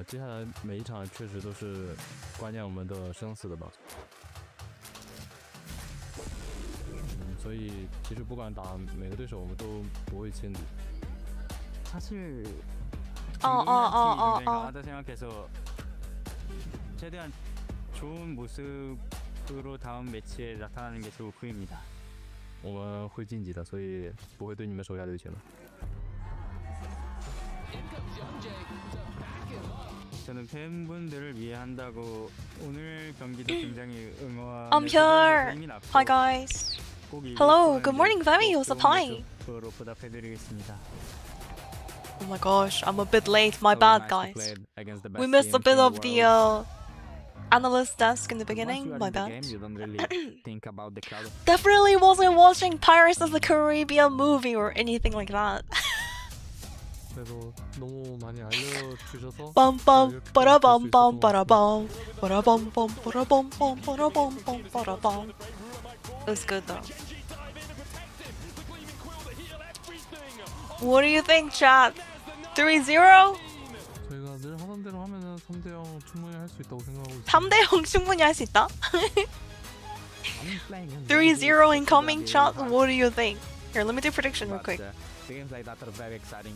接下来每一场确实都是关键我们的生死的吧。所以其实不管打每个对手，我们都不会轻敌。 사실 강하다 생각해서 최대한 좋은 모습으로 다음 매치에 나타나는 게 제 목표입니다. 我们会晋级的，所以不会对你们手下留情的。 저는 팬분들을 위해 한다고 오늘 경기도 굉장히 응원하는 I'm here. 힘이 났고 Hi guys. 꼭 이길 Hello, 거라는 good morning, Femi. What's 좋은 up, hi? 모습으로 보답해드리겠습니다. Oh my gosh, I'm a bit late. My So bad, nice to guys. play against the best We missed a teams bit in the of the world. analyst desk in the But once you beginning. are My in the bad. game, you don't really think about the crowd. Definitely wasn't watching Pirates of the Caribbean movie or anything like that. 그래도 너무 많이 알려주셔서 빰빰 빠라밤빰 빠라밤 빠라밤빰 빠라밤빰 빠라밤빰 빠라밤. It was good though. What do you think, chat? 3-0? 저희가 늘 하던 대로 하면은 3대0 충분히 할 수 있다고 생각하고 있습니다. 3대0 충분히 할 수 있다? I'm playing in 3-0 incoming, chat. What do you think? Here, let me do prediction real quick. The games like that are very exciting.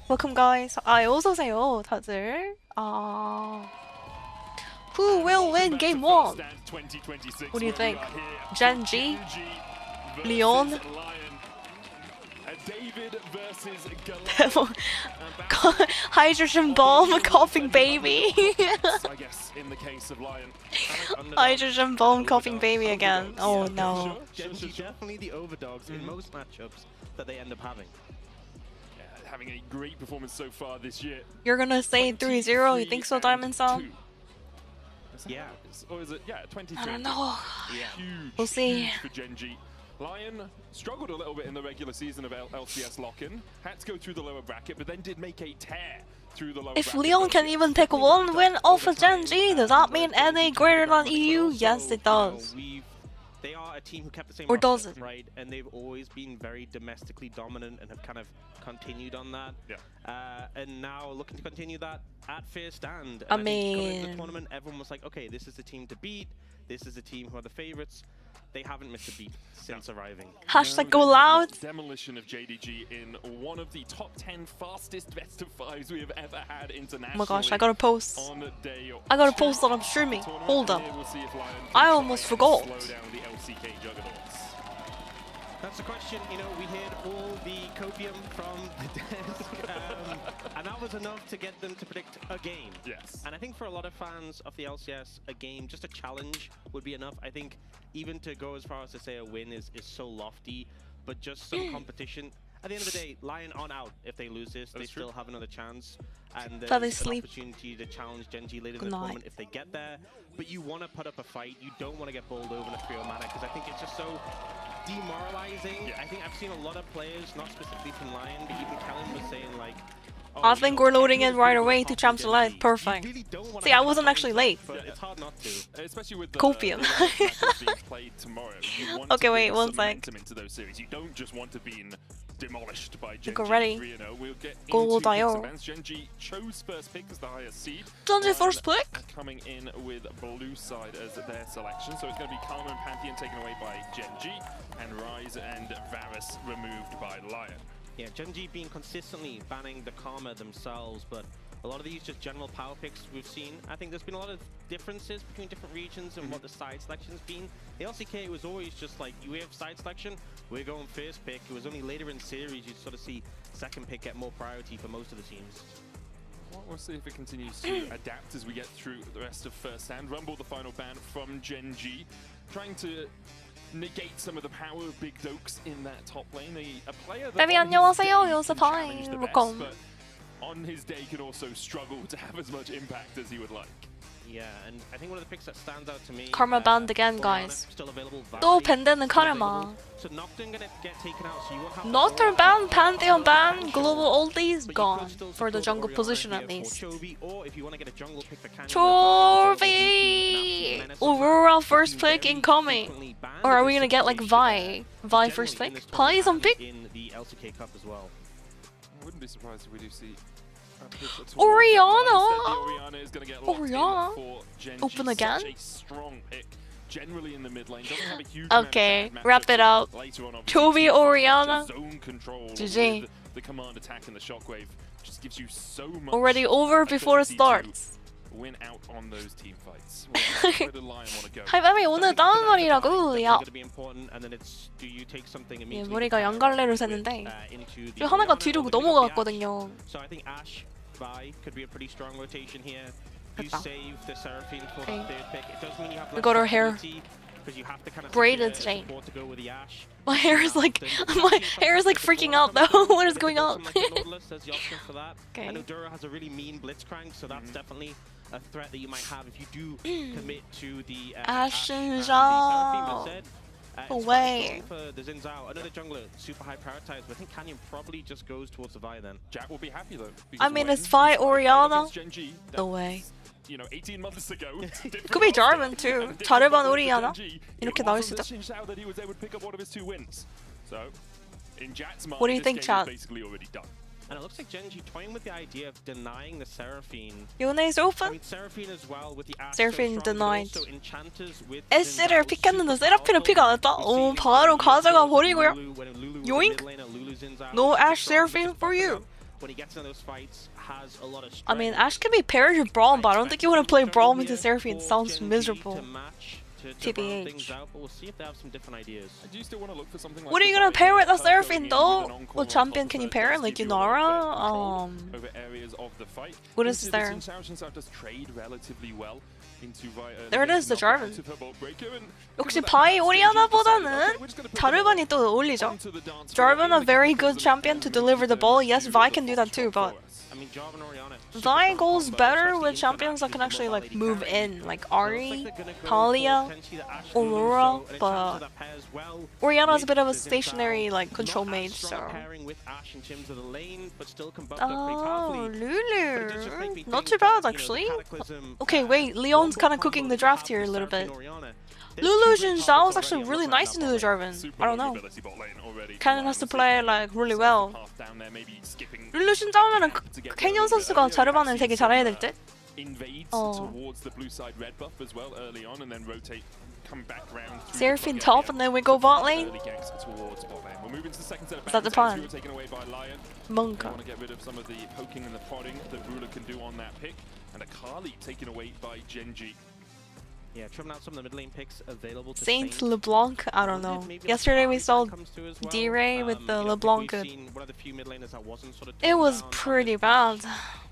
Welcome, guys. 어서 오세요, 다들. Who will win game 1? What do you think? GENG? LYON? Hydrogen bomb, coughing baby. Hydrogen bomb, coughing baby again. Oh no. GENG definitely the overdogs in most matchups that they end up having. Having a great performance so far this year. You're gonna say 3-0? You think so, Diamond Sound? Yeah. Or is it? Yeah, 23. I don't know. Yeah. Huge, We'll see. huge for GENG. LYON struggled a little bit in the regular season of LCS lock-in. Had to go through the lower bracket, but then did make a tear through the lower If bracket. LYON can even take one win off of GENG, does that mean NA greater than EU? Yes, it does. They are a team who kept the same Or roster, doesn't. right? And they've always been very domestically dominant and have kind of continued on that. Yeah. And now looking to continue that at fair stand. I And think going into mean- the tournament, everyone was like, okay, this is the team to beat. This is the team who are the favorites. They haven't missed a beat since arriving. Hashtag go loud. Demolition of JDG in one of the top 10 fastest best of 5s we have ever had internationally. Oh my gosh, I gotta post. On day I gotta post that I'm streaming. Hold up. I almost forgot. Slow down the LCK juggernauts. That's the question. You know, we heard all the copium from the desk, and that was enough to get them to predict a game. Yes. And I think for a lot of fans of the LCS, a game, just a challenge would be enough. I think even to go as far as to say a win is so lofty, but just some competition. At the end of the day, LYON on out. If they lose this, they still have another chance. And Fell there's an asleep. opportunity to challenge GENG later in Good the night. tournament if they get there. But you want to put up a fight. You don't want to get bowled over in a 3-0 manner, because I think it's just so demoralizing. Yeah. I think I've seen a lot of players, not specifically from LYON, but even Kellen was saying like, oh, I you think know, we're loading everyone's in right really away good to off Champs GENG. Live. You Perfect. really don't wanna See, I have wasn't that actually fight, late. but it's hard not to. Especially with the Copium. matches being played tomorrow. You want Okay, to wait, bring one some sec. momentum into those series. You don't just want to be demolished by GENG. Go ready. 3-0. We'll get Go into Dio. picks and bans. GENG chose first pick as the highest seed. GENG LYON first pick? Coming in with blue side as their selection. So it's going to be Karma and Pantheon taken away by GENG, and Ryze and Varus removed by LYON. Yeah, GENG being consistently banning the Karma themselves, but a lot of these just general power picks we've seen. I think there's been a lot of differences between different regions and what the side selection's been. The LCK was always just like, you have side selection, we're going first pick. It was only later in series you'd sort of see second pick get more priority for most of the teams. Well, we'll see if it continues to adapt as we get through the rest of first hand. Rumble, the final ban from GENG, trying to negate some of the power of Big Dokes in that top lane. A player that Baby, on his 안녕하세요. day can 연습 challenge 타임. the best, welcome. but on his day can also struggle to have as much impact as he would like. Yeah, and I think one of the picks that stands out to me. Karma banned again, Oriana, guys. still available, 또 Valley, 밴드는 still 카르마. available. So Nocturne gonna get taken out, so you won't have Nocturne Aurora ban, Pantheon ban, potential, Global Oldies but you gone could still for the secure jungle Oriana position here at for least. Chovy, or if you want to get a jungle pick for Canyon, Chovy! Aurora first pick incoming. Or are we gonna get like Vi? Vi first pick? Pi's on pick? In the LCK Cup as well. I wouldn't be surprised if we do see a pick towards that. Oriana! Like I said, the Oriana is going to get locked Oriana? in for Gen G. Open again? Such a strong pick. Generally in the mid lane, doesn't have a huge Okay, amount of wrap it up. Later on, Chovy, Oriana. zone control GG. with the command attack and the shockwave just gives you so much Already over before it ability to starts. win out on those team fights. Where did LYON want to go? 할밤이 오늘 다운말이라고. 야. 예, 머리가 양갈래로 샜는데 이 하나가 뒤로 넘어갔거든요. So I think Ashe, Vi could be a pretty strong rotation here. You 됐다. save the Seraphine for Okay. the third pick. It does mean you have We got our hair because you have to kind of braided today. support to go with the Ashe. My hair is like freaking out though. What is going on? There's the option for that. Okay. I know Dura has a really mean blitzcrank, so that's definitely a threat that you might have if you do commit to the Ashe and the Zhao. Seraphine. Away. For the Xin Zhao, another jungler super high prioritized, but I think Canyon probably just goes towards the Vi then. Jack will be happy though. I mean, it's Vi Oriana. No way. You know, 18 months ago. Could be Jarvan too. 자르반 오리아나? 이렇게 나올 수도. That he was able to pick up one of his 2 wins. So, in Jack's mind, What do you this think, game Chad? is basically already done. And it looks like Gen G toying with the idea of denying the Seraphine. 요네's I open. mean, Seraphine as well with the Ashe Seraphine so strong, but denied. also Enchanters with S를 Xin Zhao 픽했는데 super 세라핀을 픽 안 했다? powerful. 오, 바로 가져가 버리고요. Lulu, when Lulu was Yoink. the mid laner, Lulu Xin Zhao No super Ashe strong, Seraphine just for buffing you. up. When he gets in those fights, has a lot of I mean, strength. Ashe can be paired with Braum, but I don't think you want to play Braum into Seraphine. It For sounds Gen G miserable. to match, to round TBH. things out, but we'll see if they have some different ideas. I do still want to look for something like What are you the gonna Vi pair with a Perko Seraphine in though? with an encore What on champion top can of you it, pair? just Like give you a lot of better control Yunara? over areas of the fight. What is Into there? the Xin Zhao does trade relatively well into Vi early There it game, is, the not Jarvan. out of her bolt breaker, and 역시 because of that, 바이 Gen G 오리아나보다는 decided, okay, we're just gonna put 자르반이 them 또 어울리죠. onto the dance floor Jarvan in a the very characters good champion and to really deliver the do ball. Yes, the Vi can do that box too, shot but for us. I mean, Jarvan Oriana. Vi goes better with champions that can actually like move in, like Ahri, Talia, Aurora, but Oriana's a bit of a stationary like control mage, so. Oh, Lulu. Not too bad actually. Okay, wait, Leon's kind of cooking the draft here a little bit. Lulu Xin Zhao is actually really nice into the Jarvan. I don't know. Cannon has to play like really well. 룰루 신자오면은 캐니언 선수가 자르반을 되게 잘해야 될 듯? towards the blue side red buff as well early on and then rotate come back round Seraphine top and then we go bot lane? early ganks towards bot lane. We'll move into the second set of Is that the bans. plan? We were taken away by LYON. They 뭔가. want to get rid of some of the poking and the prodding that Ruler can do on that pick and a Kali taken away by Gen G. Yeah, trimming out some of the mid lane picks available to Saint LeBlanc? I don't know. Yesterday we saw D-Ray with the LeBlanc. It was pretty bad.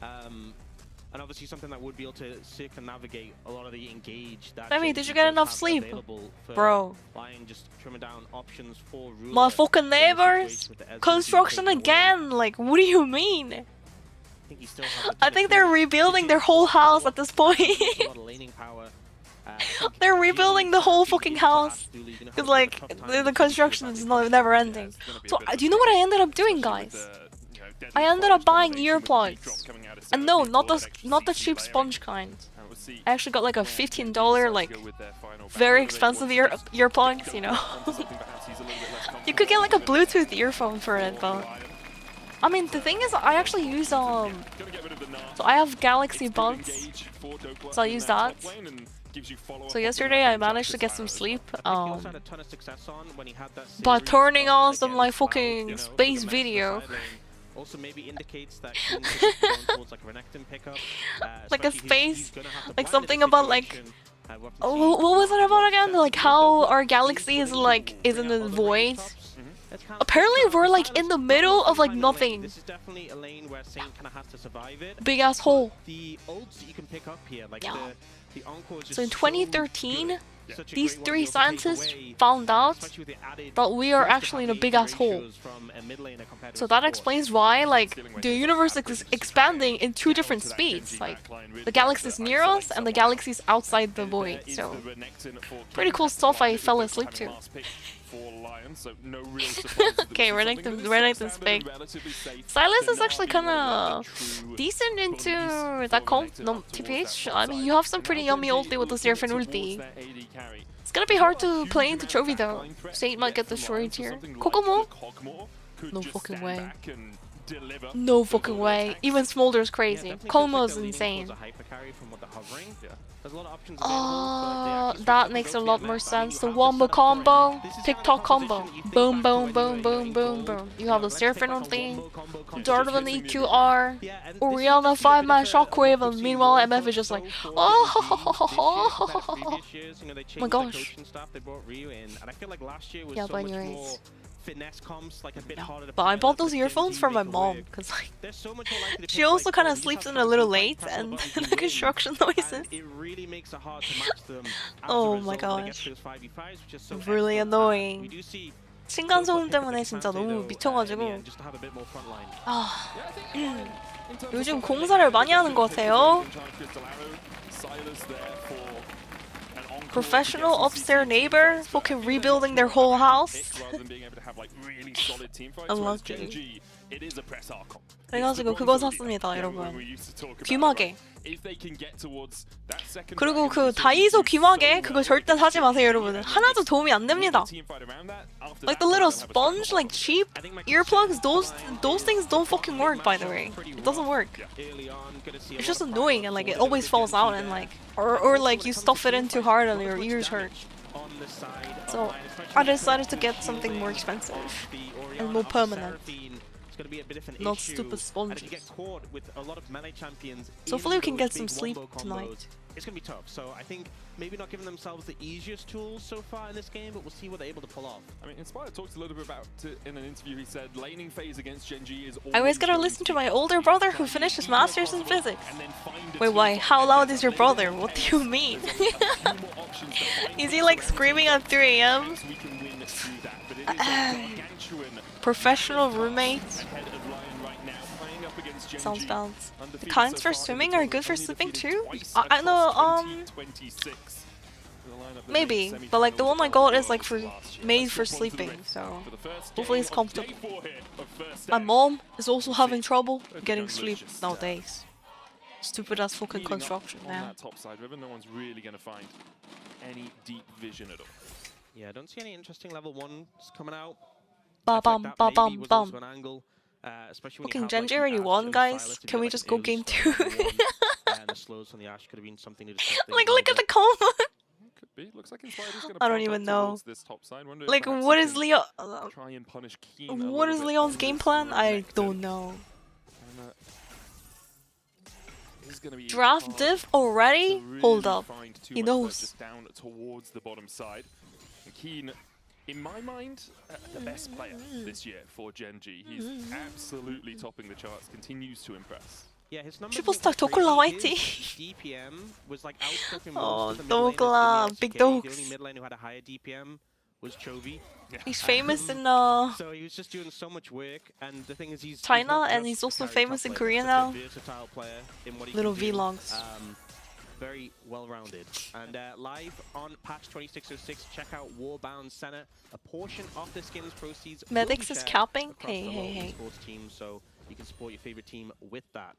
And obviously something that would be able to circumnavigate a lot of the engage that Femi, Gen did G you get does think have sleep? available for Bro. LYON, just trimming down options for Ruler. My fucking neighbors? Situation with the SMG Construction taken away. again? Like, what do you mean? I think he still has I think they're rebuilding their whole house at this point. a lot of laning power. They're rebuilding the whole fucking house. Cause like, the construction is never ending. So, do you know what I ended up doing, guys? I ended up buying earplugs. And no, not the cheap sponge kind. I actually got like a $15 like very expensive earplugs, you know. You could get like a Bluetooth earphone for it, but I mean the thing is I actually use so I have Galaxy Buds, so I use that. So yesterday I managed to get some sleep by turning on some like fucking space video. Also maybe indicates that King is going towards like a Renekton pickup. Like a especially space, he's gonna have to like plan something this about like situation. We'll have to what see was it about again? Like how our galaxy is like is in the void. Apparently we're like in the middle of like nothing. This is definitely a lane where Saint kind of has to survive it. Big ass hole. The ults that you can pick up here, like Yeah. the encore is just So in 2013, such a these great one to three be able to take scientists away, found out especially with the added that we are boost of actually in a having big ass hole. ratios from a mid laner compared to So a that support. explains why like the universe is expanding in two different speeds. Like the galaxies near us and the galaxies outside the void. So pretty cool stuff I fell asleep to. Okay, Renekton's fake. Silas is actually kinda decent into that comp, no TPH. I mean, you have some pretty yummy ulti with the Seraphine ulti. It's gonna be hard to play into Trophy though. Saint might get destroyed here. Kokomo? No fucking way. No fucking way. Even Smolder's crazy. Kokomo's insane. That makes a lot more sense. The Wombo combo, TikTok combo. Boom, boom, boom, boom, boom, boom. You have the Seraphine ulti, Darwin EQR, Oriana 5-man shockwave, and meanwhile MF is just like, oh my gosh. Yeah, but anyways. Finesse comps, like a bit harder to But I bought those earphones for my mom because like she also kind of sleeps in a little late and the construction noises. It really makes it hard to match them. Oh my gosh. Really annoying. 층간소음 때문에 진짜 너무 미쳐가지고 요즘 공사를 많이 하는 것 같아요. Professional upstairs neighbor fucking rebuilding their whole house. Unlucky. 그래가지고 그거 샀습니다, 여러분. 귀마개. 그리고 그 다이소 귀마개 그거 절대 사지 마세요, 여러분. 하나도 도움이 안 됩니다. Like the little sponge, like cheap earplugs, those things don't fucking work, by the way. It doesn't work. It's just annoying and like it always falls out and like or like you stuff it in too hard and your ears hurt. So I decided to get something more expensive and more permanent. Not stupid sponges. So hopefully we can get some sleep tonight. It's going to be tough, so I think maybe not giving themselves the easiest tools so far in this game, but we'll see what they're able to pull off. I mean, Inspire talked a little bit about it in an interview. He said laning phase against GENG is I always gotta listen to my older brother who finished his master's in physics. Wait, why? How loud is your brother? What do you mean? Is he like screaming at 3 AM? Professional roommate? Sounds balanced. The kinds for swimming are good for sleeping too? I know, maybe, but like the one I got is like made for sleeping, so hopefully it's comfortable. My mom is also having trouble getting sleep nowadays. Stupid ass fucking construction, man. No one's really gonna find any deep vision at all. Yeah, I don't see any interesting level 1s coming out. Ba bum ba bum bum. Fucking Genji already won, guys. Can we just go game 2? Like, look at the comment. Could be. Looks like Inspired is gonna I don't even know. this top side. Like, what is Leon? Try and punish Keen What is Leon's game plan? I don't know. Draft diff already? Hold up. He knows. Down towards the bottom side. And Keen, in my mind, the best player this year for GENG. He's absolutely topping the charts, continues to impress. Yeah, his numbers 슈퍼스타 도클라 화이팅! DPM was like outscoring Oh, most of the mid Dokla, laners big in the game. The dogs. only mid lane who had a higher DPM was Chovy. He's famous in So he was just doing so much work, and the thing is he's China, not and just he's also a carry famous top in player, Korea such now. a versatile player in what he Little can do. vlogs. Very well-rounded. And live on patch 2606, check out Warbound Center. A portion of the skin's proceeds will Medics be is shared capping? across Hey, the hey, whole hey. esports team, so you can support your favorite team with that.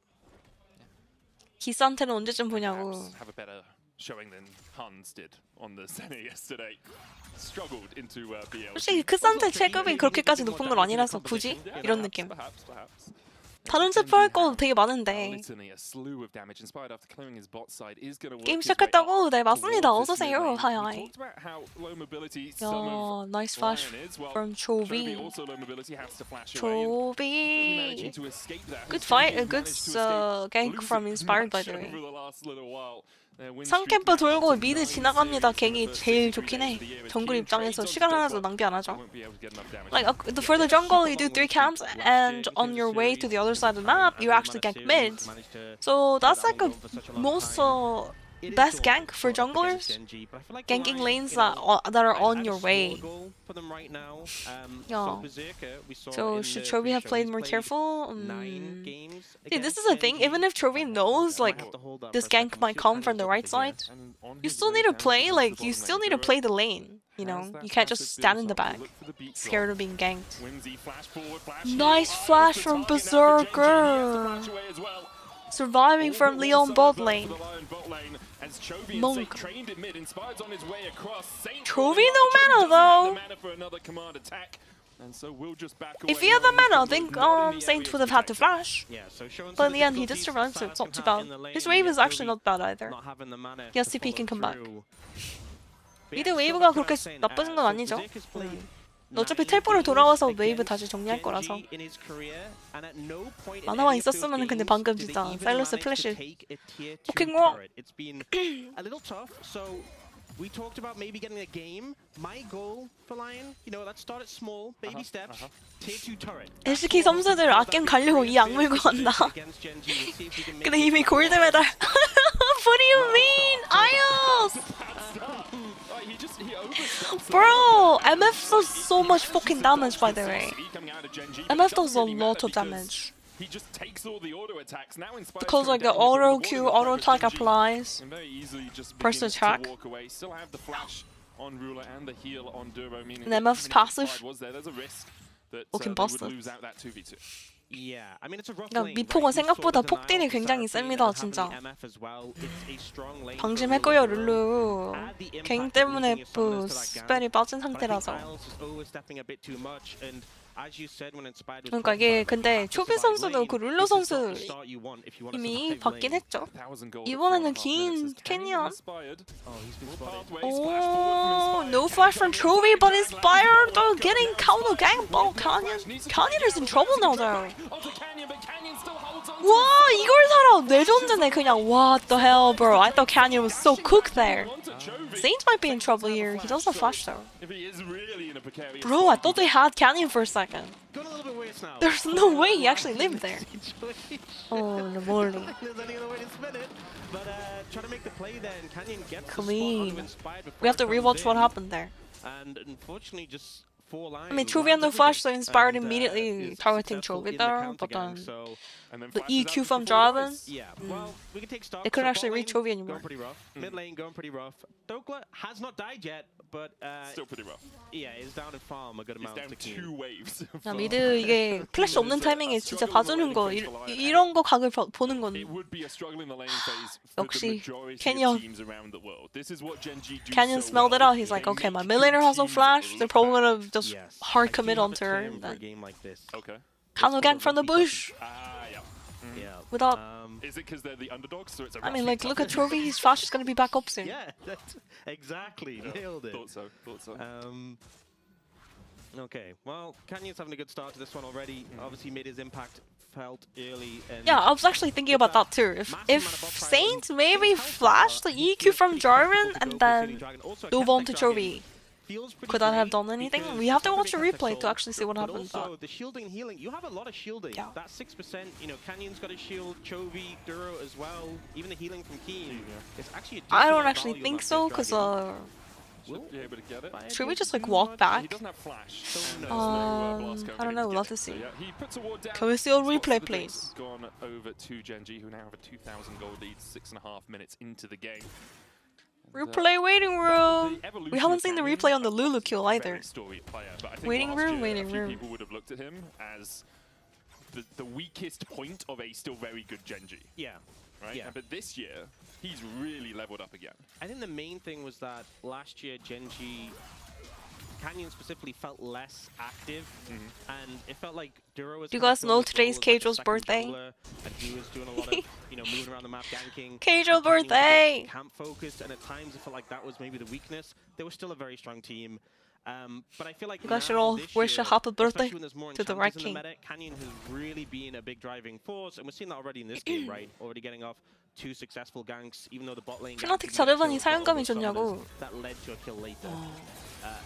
기스한테는 언제쯤 보냐고. Perhaps have a better showing than Hans did on the Senna yesterday. Struggled into BL. 솔직히 크산테 체급이 그렇게까지 높은 건 아니라서 굳이? 이런 느낌. Perhaps. 다른 제품 할 거 되게 많은데. 게임 시작했다고? 네, 맞습니다. 어서오세요. 하이. 야, nice flash from Chovy. Chovy. Good fight, a good gank from Inspired by the way. 상캠프 돌고 미드 지나갑니다. 갱이 제일 좋긴 해. 정글 입장에서 시간 하나도 낭비 안 하죠. Like for the jungle, you do 3 camps, and on your way to the other side of the map, you actually gank mid. So that's like a most best gank for junglers. Ganking lanes that are on your way. Yeah. So should Chovy have played more careful? See, this is the thing. Even if Chovy knows like this gank might come from the right side, you still need to play. Like you still need to play the lane. You know, you can't just stand in the back, scared of being ganked. Nice flash from Berserker. Surviving from LYON bot lane. Monk. Chovy no mana though. If he had the mana, I think Saint would have had to flash. But in the end, he did survive, so it's not too bad. His wave is actually not bad either. Yes, CP can come back. 미드 웨이브가 그렇게 나쁜 건 아니죠. 어차피 텔포를 돌아와서 웨이브 다시 정리할 거라서. 만화만 있었으면 근데 방금 진짜 사일러스 플래시 포킹워. We talked about maybe getting a game. My goal for Lion, you know, let's start it small, baby steps. Tier 2 turret. LCK 선수들 악겜 가려고 이 악물고 간다. 근데 이미 골드 메달. What do you mean? IOS! Bro, MF does so much fucking damage by the way. MF does a lot of damage. He just takes all the auto attacks now. Because like the auto Q, auto attack applies. Press attack. And MF's passive. Looking busted. 그러니까 미포가 생각보다 폭딜이 굉장히 셉니다 진짜. 방심했고요 룰루. 갱 때문에 스펠이 빠진 상태라서. 그러니까 이게 근데 초비 선수도 그 룰루 선수 이미 받긴 했죠. 이번에는 긴 캐니언. Oh, no flash from Chovy, but Inspired though getting counter gang. Oh, Canyon is in trouble now though. 와 이걸 살아 내전제네 그냥. What the hell, bro? I thought Canyon was so cooked there. Saint might be in trouble here. He doesn't flash though. Bro, I thought they had Canyon for a second. There's no way he actually lived there. Oh, no more. Clean. We have to rewatch what happened there. I mean, Chovy had no flash, so Inspired immediately targeting Chovy there, but then the EQ from Jarvan, they couldn't actually reach Chovy anymore. Mid lane going pretty rough. Dokla has not died yet, but still pretty rough. Yeah, he's down in farm a good amount. He's down 2 waves. 야, 미드 이게 플래시 없는 타이밍에 진짜 봐주는 거 이런 거 각을 보는 건 역시 캐니언. Canyon smelled it out. He's like, okay, my mid laner has no flash. They're probably gonna just hard commit onto her. Okay. Counter gang from the bush. Without. Is it because they're the underdogs? So it's a I mean, like, look at Chovy. His flash is gonna be back up soon. Yeah, that's exactly. Nailed it. Thought so. Okay, well, Canyon's having a good start to this one already. Obviously made his impact felt early. And Yeah, I was actually thinking about that too. If Saint maybe flash the EQ from Jarvan and then move on to Chovy, could that have done anything? We have to watch a replay to actually see what happened. Also, the shielding and healing, you have a lot of shielding. Yeah. That 6%, you know, Canyon's got a shield, Chovy, Duro as well. Even the healing from Keen. It's actually I don't actually think so, because should we just like walk back? He doesn't have flash. I don't know, we'll have to see. Can we see a replay, please? Gone over to GENG, who now have a 2,000 gold lead 6.5 minutes into the game. Replay waiting room! We haven't seen the replay on the Lulu kill either. Waiting room, waiting room. People would have looked at him as the weakest point of a still very good GENG. Yeah. Right? Yeah. But this year, he's really leveled up again. I think the main thing was that last year GENG Canyon specifically felt less active, and it felt like Duro was. You guys know today's Keijo's birthday. And he was doing a lot of, moving around the map, ganking. Keijo's birthday. Camp focused, and at times it felt like that was maybe the weakness. They were still a very strong team. But I feel like You guys should all wish a happy birthday to the right king. Canyon has really been a big driving force, and we've seen that already in this game, right? Already getting off 2 successful ganks, even though the bot lane. 피나틱 자르반이 사용감이 좋냐고. That led to a kill later.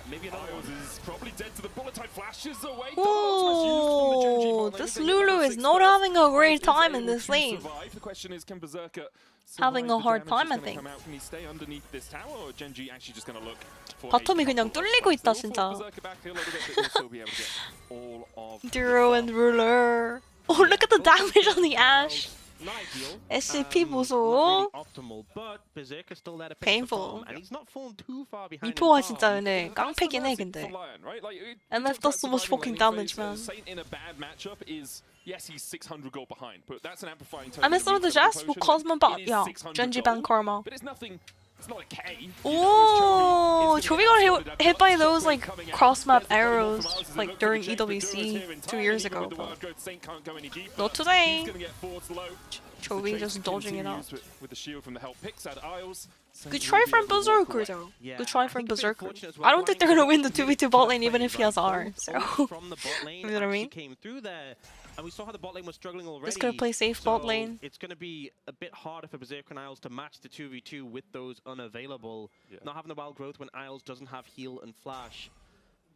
Maybe another one is probably dead to the bullet time, flashes away. Whoa, this Lulu is not having a great time in this lane. The question is, can Berserker Having a hard time, I think. Can he stay underneath this tower, or GENG actually just going to look for 바텀이 그냥 뚫리고 있다 진짜. Berserker back a little bit, but he'll still be able to get all of Duro and Ruler. Oh, look at the damage on the Ashe. not ideal. SCP Not 보소. really optimal, but Berserker still there to pick Painful. the farm, and he's not fallen too far behind. 미포가 진짜 근데 깡패긴 해 근데. MF does so much fucking damage, man. Saint in a bad matchup is, yes, he's 600 gold behind, but that's an amplifying token. MF the Jazz 뭐 Cosmo 봐. 야, Genji ban Karma. But it's nothing. It's not a K. Oh, Chovy got hit by those like cross map arrows like during EWC 2 years ago. But not today. Chovy just dodging it out. With the shield from the help picks out Isles. Good try from Berserker though. Good try from Berserker. I don't think they're gonna win the 2v2 bot lane even if he has R. So, you know what I mean? And we saw how the bot lane was struggling already. Just gonna play safe bot lane. It's gonna be a bit harder for Berserker and Isles to match the 2v2 with those unavailable. Not having the wild growth when Isles doesn't have heal and flash.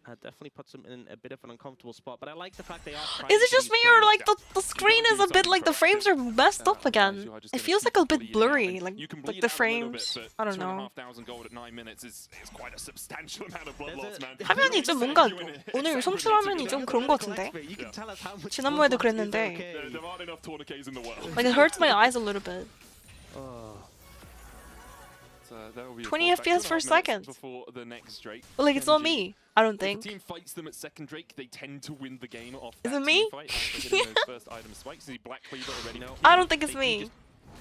Definitely puts him in a bit of an uncomfortable spot, but I like the fact they are trying. Is it just me or like the screen is a bit like the frames are messed up again? It feels like a bit blurry, like the frames. I don't know. 2,500 gold at 9 minutes is quite a substantial amount of blood loss, man. 화면이 좀 뭔가 오늘 송출 화면이 좀 그런 것 같은데? 지난번에도 그랬는데. There aren't enough tourniquets in the world. Like it hurts my eyes a little bit. 20 FPS per second. Before the next Drake. But like it's not me. I don't think. If the team fights them at second Drake, they tend to win the game off Is that it me? team fight. First item spikes. See Black Cleaver already. I don't think it's me.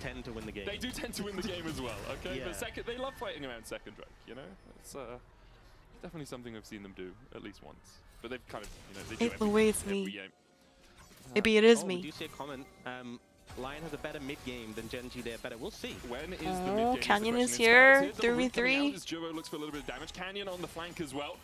Tend to win the game. They do tend to win the game as well. Okay, Yeah. but second, they love fighting around second Drake. You know, it's definitely something we've seen them do at least once. But they've kind of, they do It's the way it's every me. game. Maybe it is We me. do see a comment. Lion has a better mid game than GENG. They're better. We'll see. When is the Oh, mid game? Canyon the is question. here. Inspires here. The root coming 3v3. out as Juro looks for a little bit of damage. Canyon on the flank as well.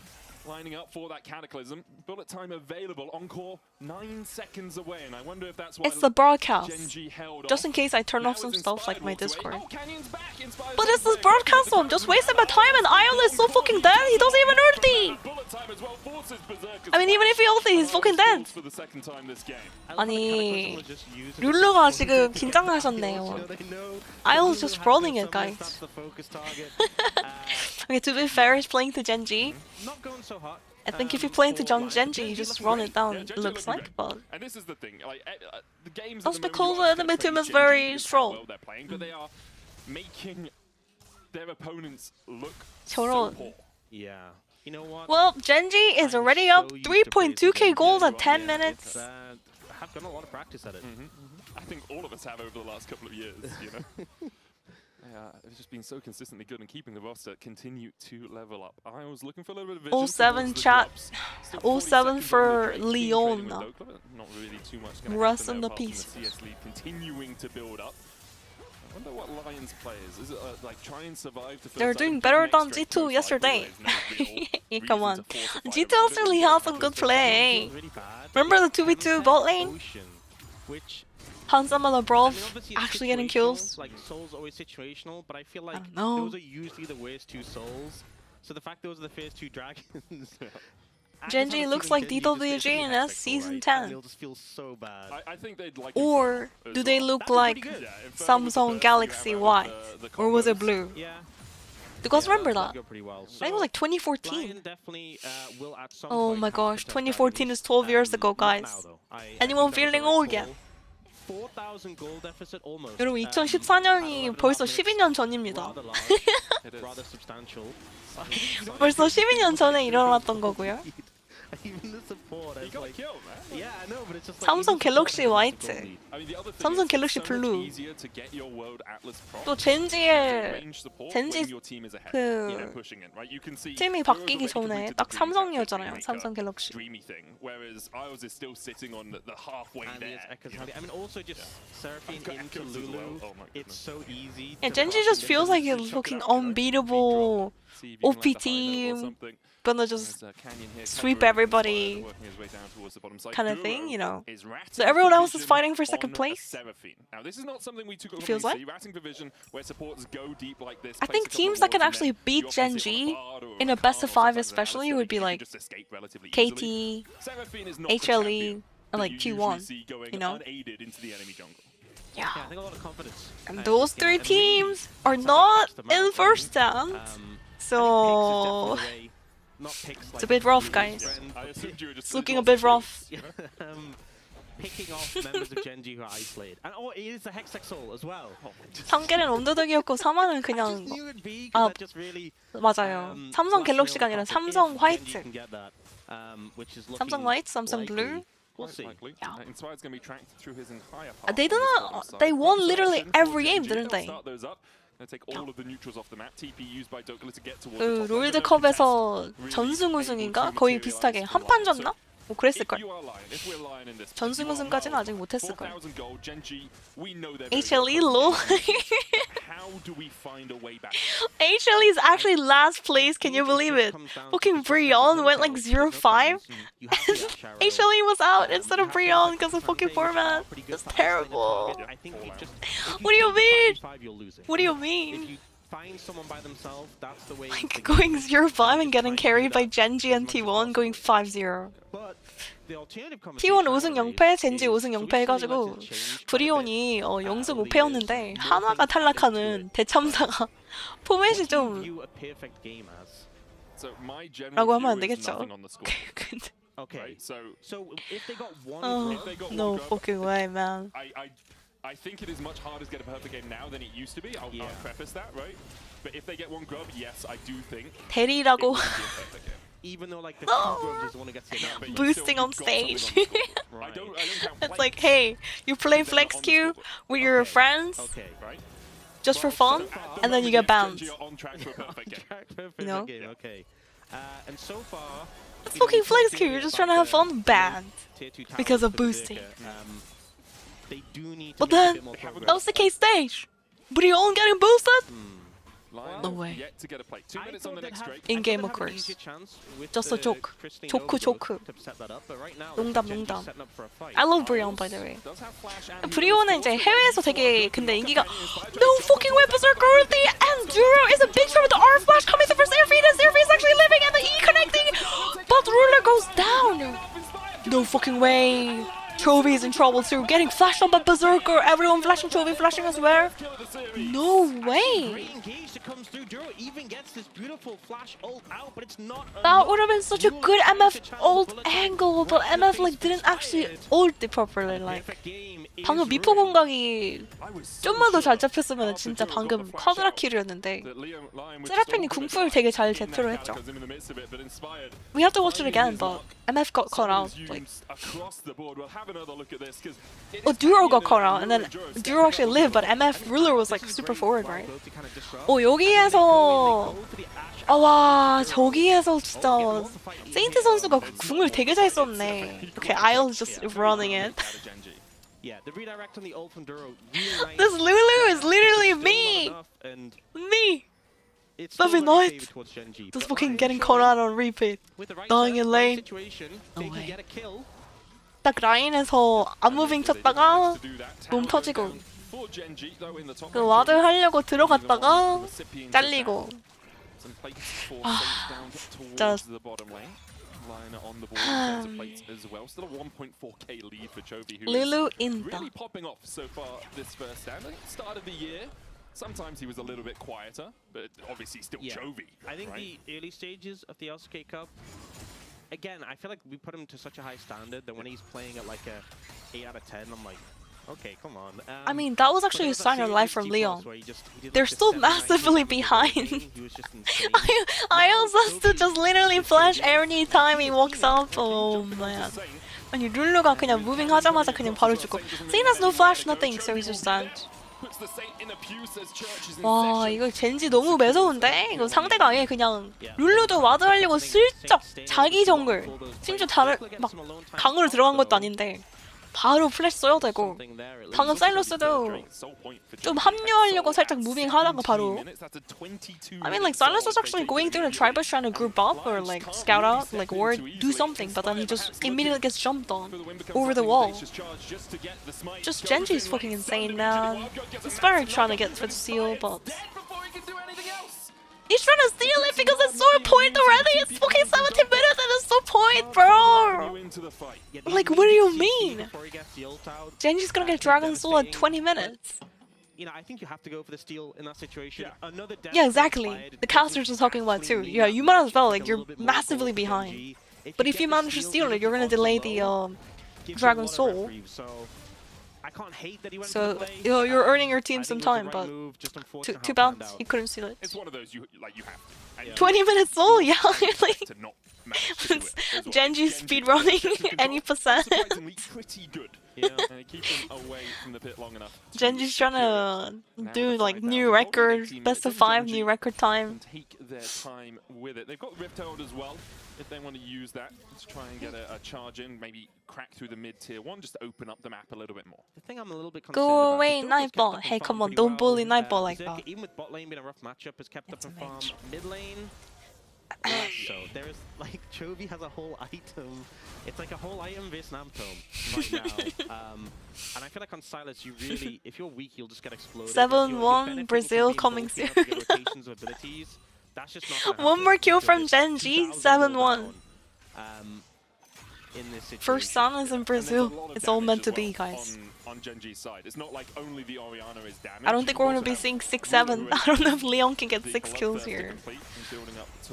Lining up for that Cataclysm. Bullet time available. Encore 9 seconds away, and I wonder if that's why It's the broadcast. GENG held Just off. in case I turn Now off some it's stuff like my Inspired Discord. walks away. Oh, Canyon's back. Inspired's But it's on this the way. broadcast, so I'm just wasting my time and Ion is so fucking dead. He doesn't even ulti. Bullet time as well forces Berserker's I mean, even if he ulti, he's fucking dead. for the second time this game. 아니, 룰루가 지금 긴장하셨네요. I was just rolling it, guys. Okay, to be fair, he's playing to GENG. Not going so hot. I think if you play into GENG, you just run it down, it looks like, but... And this is the thing, like the games That's at the because moment, the enemy team is GENG very how strong. well they're playing, but they are making their opponents look 저런. so poor. Yeah. You know what? Well, GENG is already up 3.2k gold at 10 minutes. Have gotten a lot of practice at it. I think all of us have over the last couple of years, you know. It's just been so consistently good and keeping the roster continue to level up. I was looking for a little bit of vision. 07 chat. 07 for LYON. Not really too much gonna Rest happen in there the apart from peace. the CS lead continuing to build up. I wonder what Lions players is it like try and survive the first They're item, doing get better next than straight G2 close, yesterday. like, there is no real Yeah, reason come to on. force a fight G2 about it. certainly has some good play. Remember the 2v2 bot lane? Which Hansamala I Brawl mean, obviously it's actually getting situational, kills. Like Soul's always situational, but I feel like don't know. those are usually the worst 2 Souls. So the fact those are the first 2 dragons. I GENG just have a looks feeling like GENG just DWG isn't in that S fickle, Season right? 10. And they'll just feel so bad. I think they'd like Or do they look like Samsung Galaxy White? Or was it blue? Yeah. Because Yeah, remember that'd that? go pretty well. I think it was like So, 2014. Lion definitely will at some Oh point my have to gosh, protect 2014 is values. 12 years ago, Not now, guys. though. Anyone think that was the feeling right old call. yet? 4,000 gold deficit almost. 여러분, At a 2014년이 lot of 벌써 minutes, 12년 전입니다. rather large, It is. rather substantial. 벌써 12년 전에 일어났던 거고요. Even the support. He It's got a like, kill, man. yeah, I know, but it's just like 삼성 even support 갤럭시 has a 화이트. goal lead. I mean, the other thing 삼성 is 갤럭시 it's so much 블루. easier to get your World Atlas proc 또 as 젠지의 range support 젠지 when your team is ahead. 그 Yeah, pushing in, right? You can see 팀이 Heroes 바뀌기 already 전에 completed 딱 the dream 삼성이었잖아요. tactic, 삼성 갤럭시. dreamy thing, whereas IOS is still sitting on the halfway And there. there's Echo's you know? Halley. I mean, also just Seraphine I've got into Echoes as Lulu. well. Oh my It's so easy. Yeah, to Genji pass just in feels there. like a Just chuck fucking it out, you know? unbeatable See if you can OP land a high note or team, something. gonna just There's, Canyon here sweep covering everybody Inspired, working his way down towards the bottom side. kind of Duro thing, you know. is ratting So everyone else is Vision fighting for second on a place? Seraphine. Now this is not something we took Feels commonly see. Ratting for Vision, where supporters go deep like this. I place think a couple teams of that can wards and actually then beat you often sit on a Gen.G Bard or in a Khan best of or 5 sometimes an especially Alistar would be because you like can just escape relatively easily. KT, Seraphine is not the HLE, champion and that like you usually T1, see going you know? unaided into the enemy jungle. Yeah. Yeah, I think a lot of confidence. And in those this team. three And maybe teams are something not helps them out, in right? first round. I think So Pix is definitely the way. Not Pix, it's like a bit rough, Lulu's guys. friend, I but assumed you were just It's looking a lost bit the rough. trees. picking off members of Gen.G who are isolated. And oh, it is a Hextech Soul as well. 상계는 언더독이었고 3화는 I just 그냥 knew it'd be 아, because that just really 맞아요. 삼성 갤럭시가 아니라 삼성 화이트. 삼성 화이트, 삼성 블루. We'll Quite see. likely. Yeah. Inspired's going to be tracked through his entire path. They on don't this know- bottom side. they won So literally option for every game, Gen.G, didn't they'll they? Start those up. They'll take all of the neutrals off the map. TP used by Dokula to get towards 그 the top lane, but no 롤드컵에서 contest 전승 really 우승인가? able to 거의 materialize 비슷하게 for 한 판 Lion. 졌나? 뭐 If 그랬을걸. you are Lion, if we're Lion in this, 전승 you are 우승까지는 Lion. 아직 못했을걸. 4,000 gold, Gen.G, we know they're very HLE good. low. How do we find a way back? HLE is actually last place, can you believe it? Fucking Brion went like 0-5. HLE was out instead of Brion because of fucking format. It's terrible. What do you mean? What do you If mean? you find someone by themselves, that's the way. Like going 0-5 and getting carried by Genji and T1 going 5-0. T1 우승 0패, 젠지 우승 0패 해가지고 브리온이 0승 5패였는데 하나가 탈락하는 대참사가 포맷이 좀 So my general 라고 하면 안 view is 되겠죠. nothing on the score. 근데 Okay, Right? So if they got one, oh, no fucking way, man. I think it is much harder to get a perfect game now than it used to be. I'll preface that, right? But if they get one grub, yes, I do think it 대리라고 would be a perfect game. even though like the No. two grubs is the one who gets hit. But you boosting still- on you've got something stage. on the score. I don't count It's like, plates, hey, you play but they're flex not on the queue scoreboard. with your Okay. friends Okay, right? just for Well, fun, so at the and then you moment, get yes, banned. Gen.G are on track for a perfect game. You know? Game, okay. And so far, It's you know, fucking we flex talked queue, you're just trying to have fun, banned. Tier 2 because of talents for boosting. Berserker. They do need to But make a then, bit more they haven't that progress. was the case stage. Brion getting boosted? Lion No have way. yet to get a plate. 2 I minutes on thought the they'd next have- Drake. I In-game, thought of they'd have an course. easier chance with Just a the joke. Christine Joke, Noble joke. to set that up, but right now, 농담, Genji's 농담. setting up for a fight. I love Brion, by the way. Does have flash and 브리온은 이제 해외에서 되게 근데 인기가 No fucking way, Berserker! The Enduro is a big throw with the R flash coming through for Seraphine, and Seraphine is actually living and the E connecting! But Ruler goes down! No fucking way! Chovy is in trouble too, getting flashed on by Berserker, everyone flashing Chovy, flashing as well. No way! Great engage that comes through. Duro even gets this beautiful flash ult out, but it's not That enough. would have been such a Duro good tries MF to challenge ult Bullet angle, but right in the MF face like of didn't actually Inspired. ult it properly. Like Perfect game is 방금 미포 ruined. 공각이 좀만 더 잘 잡혔으면 진짜 방금 쿼드라 킬이었는데 세라핀이 궁풀 되게 잘 제트로 했죠. We have to watch it again, but MF got caught out. Like, Duro got caught out, and then Duro actually lived, but MF Ruler was like super forward, right? 여기에서 와 저기에서 진짜 세인트 선수가 궁을 되게 잘 썼네. Okay, Isle's just running it. Yeah, the redirect on the ult from Duro really This nice. Lulu is literally Still not me! enough, and Me! it's still very Feviknight. favored towards Gen.G, Just but fucking I'm getting sure caught out on repeat. with the right dying setup, in right lane. situation, No they can way. get a kill. 딱 라인에서 안무빙 쳤다가 몸 터지고 그 와드 하려고 들어갔다가 잘리고 just Lulu 인다. Really popping off so far this first stand. I think start of the year, sometimes he was a little bit quieter, but obviously still Chovy. I think right? the early stages of the LCK Cup, again, I feel like we put him to such a high standard that when he's playing at like a 8 out of 10, I'm like, Okay, come on. I mean, that was actually a sign of life from LYON. They're still massively behind. I also to just literally flash every time he walks up. Oh man. 아니 룰루가 그냥 무빙 하자마자 그냥 바로 죽고. Saint has no flash, nothing, so he's just dead. 와 이거 젠지 너무 매서운데? 이거 상대가 아예 그냥 룰루도 와드 하려고 슬쩍 자기 정글 심지어 다른 막 강으로 들어간 것도 아닌데 바로 플래시 써야 되고 방금 사일러스도 좀 합류하려고 살짝 무빙 하다가 바로 I mean like Silas was actually going through the tribus trying to group up or like scout out like or do something but then he just immediately gets jumped on over the wall. Just Genji's fucking insane man. Inspired trying to get for the seal but he's trying to steal it because it's sword point already. It's fucking 17 minutes and it's sword point, bro. Like, what do you mean? Genji's gonna get Dragon Soul in 20 minutes. You know, I think you have to go for the steal in that situation. Yeah, exactly. The casters are talking about too. Yeah, you might as well. Like, you're massively behind. But if you manage to steal it, you're gonna delay the Dragon Soul. I can't hate that he went So to play. you know, you're earning your team some time, Right but move, just too unfortunate bad how he couldn't steal it. It's one of those you have. And 20 minutes soul, yeah. Like to not manage to do it as well. Genji speedrunning any percent. Surprisingly pretty good. Yeah. Keep him away from the pit long enough. Genji's trying to do like new record, best of 5 new record time. Take their time with it. They've got Rift Herald as well. If they want to use that to try and get a charge in, maybe crack through the mid tier 1, just to open up the map a little bit more. The thing I'm a little bit concerned Go about, away, Berserker's kept Nightball. up Hey, in come farm on, pretty don't well. bully Nightball like Berserker, that. even with bot lane being a rough matchup, has kept up It's in a farm. mage. Mid lane, so there is like Chovy has a whole item. It's like a whole item based Nam Tome right now. And I feel like on Silas, you really, if you're weak, you'll just get exploded. 7-1 Brazil coming soon. One more kill from Genji, 7-1. First Sun is in Brazil. It's all meant to be, guys. On Genji's side, it's not like only the Orianna is damaged. I don't think we're gonna be seeing 6-7. I don't know if LYON can get 6 kills here.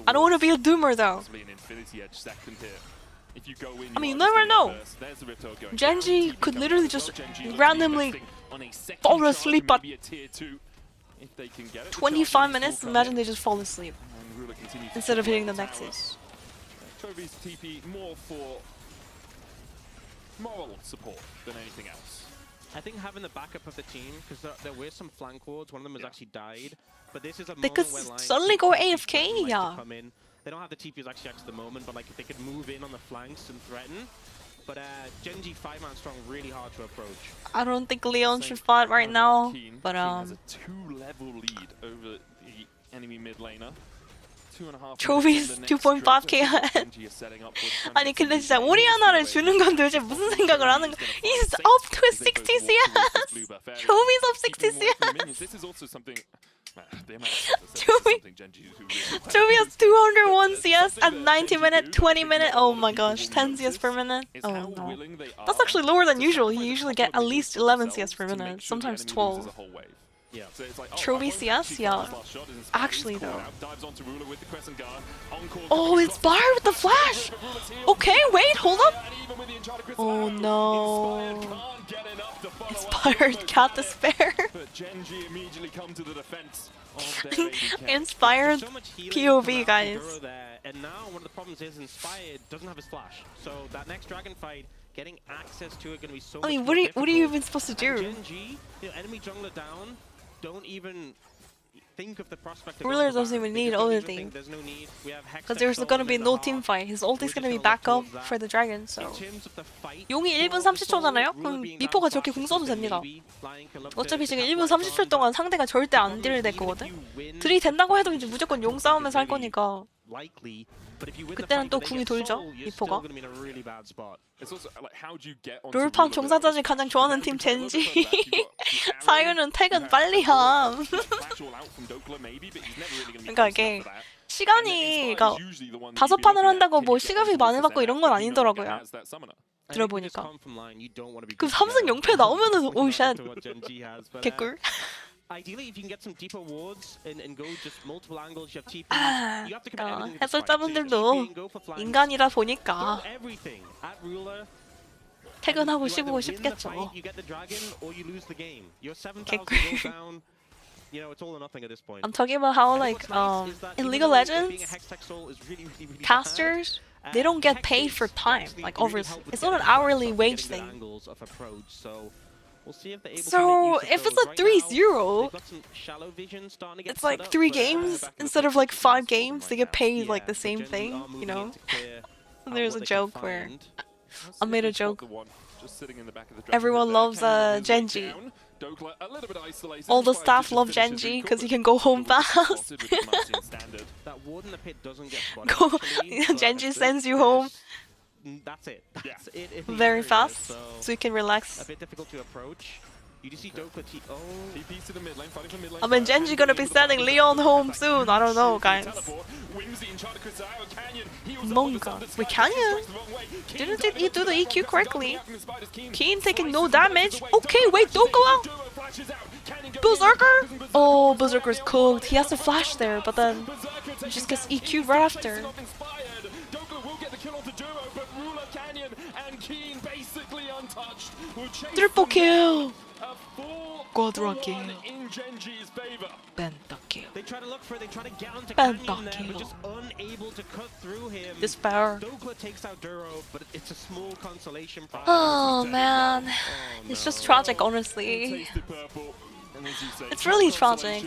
I don't want to be a doomer though. I mean, you never know. Genji could literally just randomly fall asleep at 25 minutes. Imagine they just fall asleep instead of hitting the Nexus. Chovy's TP more for moral support than anything else. I think having the backup of the team, because there were some flank wards, one of them has actually died, but this is a They moment could where like, suddenly go AFK, like, yeah. come in. They don't have the TPs actually at the moment, but like if they could move in on the flanks and threaten. But Genji 5-man strong, really hard to approach. I don't think LYON should fight right now, but has a 2-level lead over the enemy mid laner. 2.5. Chovy's 2.5k ahead. 아니 근데 진짜 오리아나를 주는 건 도대체 무슨 생각을 하는 거? He's up to 60 CS. Chovy's up 60 CS. This is also something. Chovy has 201 CS at 90 minute, 20 minute. Oh my gosh, 10 CS per minute. Oh no, that's actually lower than usual. You usually get at least 11 CS per minute, sometimes 12. Yeah. Chovy CS, yeah. Actually though. Oh, Inspired with the flash! Okay, wait, hold up! Oh no. Inspired got the spare. Inspired POV, guys. And now one of the problems is Inspired doesn't have his flash. So that next dragon fight, getting access to it gonna be so I mean, much what are you even supposed to do? Genji, enemy jungler down, don't even think of the prospect of Ruler doesn't even need all the things. There's no need. We have Hex Because there's gonna be no team fight. His ult is gonna be back up for the dragon, so. 용이 1분 30초잖아요? 그럼 미포가 저렇게 궁 써도 됩니다. 어차피 지금 1분 30초 동안 상대가 절대 안 딜될 거거든? 들이댄다고 해도 이제 무조건 용 싸우면서 할 거니까. 그때는 또 궁이 돌죠, 미포가. 롤판 종사자들 가장 좋아하는 팀 젠지. 사유는 퇴근 빨리 함. 그러니까 이게 시간이, 그러니까 5판을 한다고 뭐 시간이 많이 받고 이런 건 아니더라고요. 들어보니까. 그럼 삼성 0패 나오면은 오쉣 개꿀. Ideally, if you can get some deeper wards and go just multiple angles, you have TP. You have to commit everything to the fight. 해설자분들도 인간이라 보니까 everything at ruler. 퇴근하고 You either 씹고 win the 싶겠죠. fight, you get the dragon, or you lose the game. Your 7,000 개꿀. goes down. You know, it's all or nothing at this point. I'm talking about how And like what's nice is that in even League of though it being a Legends, Hextech Soul is really, really, really casters bad, they don't get paid Hextech for time, actually like really over. help with It's not an getting the hourly shots and wage getting good thing. angles of approach, so we'll see if they're able to So make use if of it's those. a Right 3-0, now, they've got some shallow vision starting to get it's set like up, 3 but, games back in the instead of picture like is 5 for them games. right They get now. paid like Yeah, the but same Gen G thing, are you moving know. in to clear out There's what a they can joke where find. I made a joke. Just sitting in the back of the dragon Everyone pit there. loves Canyon is Genji. down. Dokla a little bit isolated. All the Tries to staff just love finish his Genji recall, because he but can go home Dokla gets fast. spotted with the Martian standard. That ward in the pit doesn't get spotted, Go, actually, but Genji sends you home that's it. That's it in the very area, fast, so so you can relax. a bit difficult to approach. You do see Dokla TP's to the mid lane, fighting for mid lane. I mean, Genji gonna be sending Leon home soon. I don't know, guys. 뭔가. Wait, Canyon? Didn't he do the EQ correctly? Keen taking no damage. Okay, wait, don't go out. Berserker? Oh, Berserker's cooked. He has to flash there, but then he just gets EQ'd right after. Triple kill. Quadra kill. Pentakill. They try to look for it, they try to get onto Canyon there, Pentakill. but just unable to cut through him. Despair. Dokla takes out Duro, but it's a small consolation prize. Oh man, it's just tragic, honestly. It's really tragic.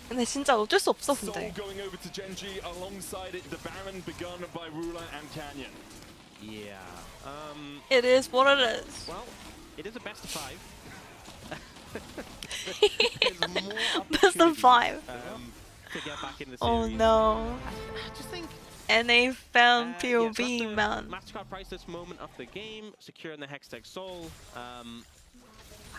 근데 진짜 어쩔 수 없어 근데. going over to Genji alongside it, the Baron begun by Ruler and Canyon. Yeah. It is what it is. Well, it is a best of 5. Best of 5. To get back in the series. Oh no. I just think NA found yeah, so that's POV, the man. Mastercard priceless moment of the game, securing the Hextech Soul. And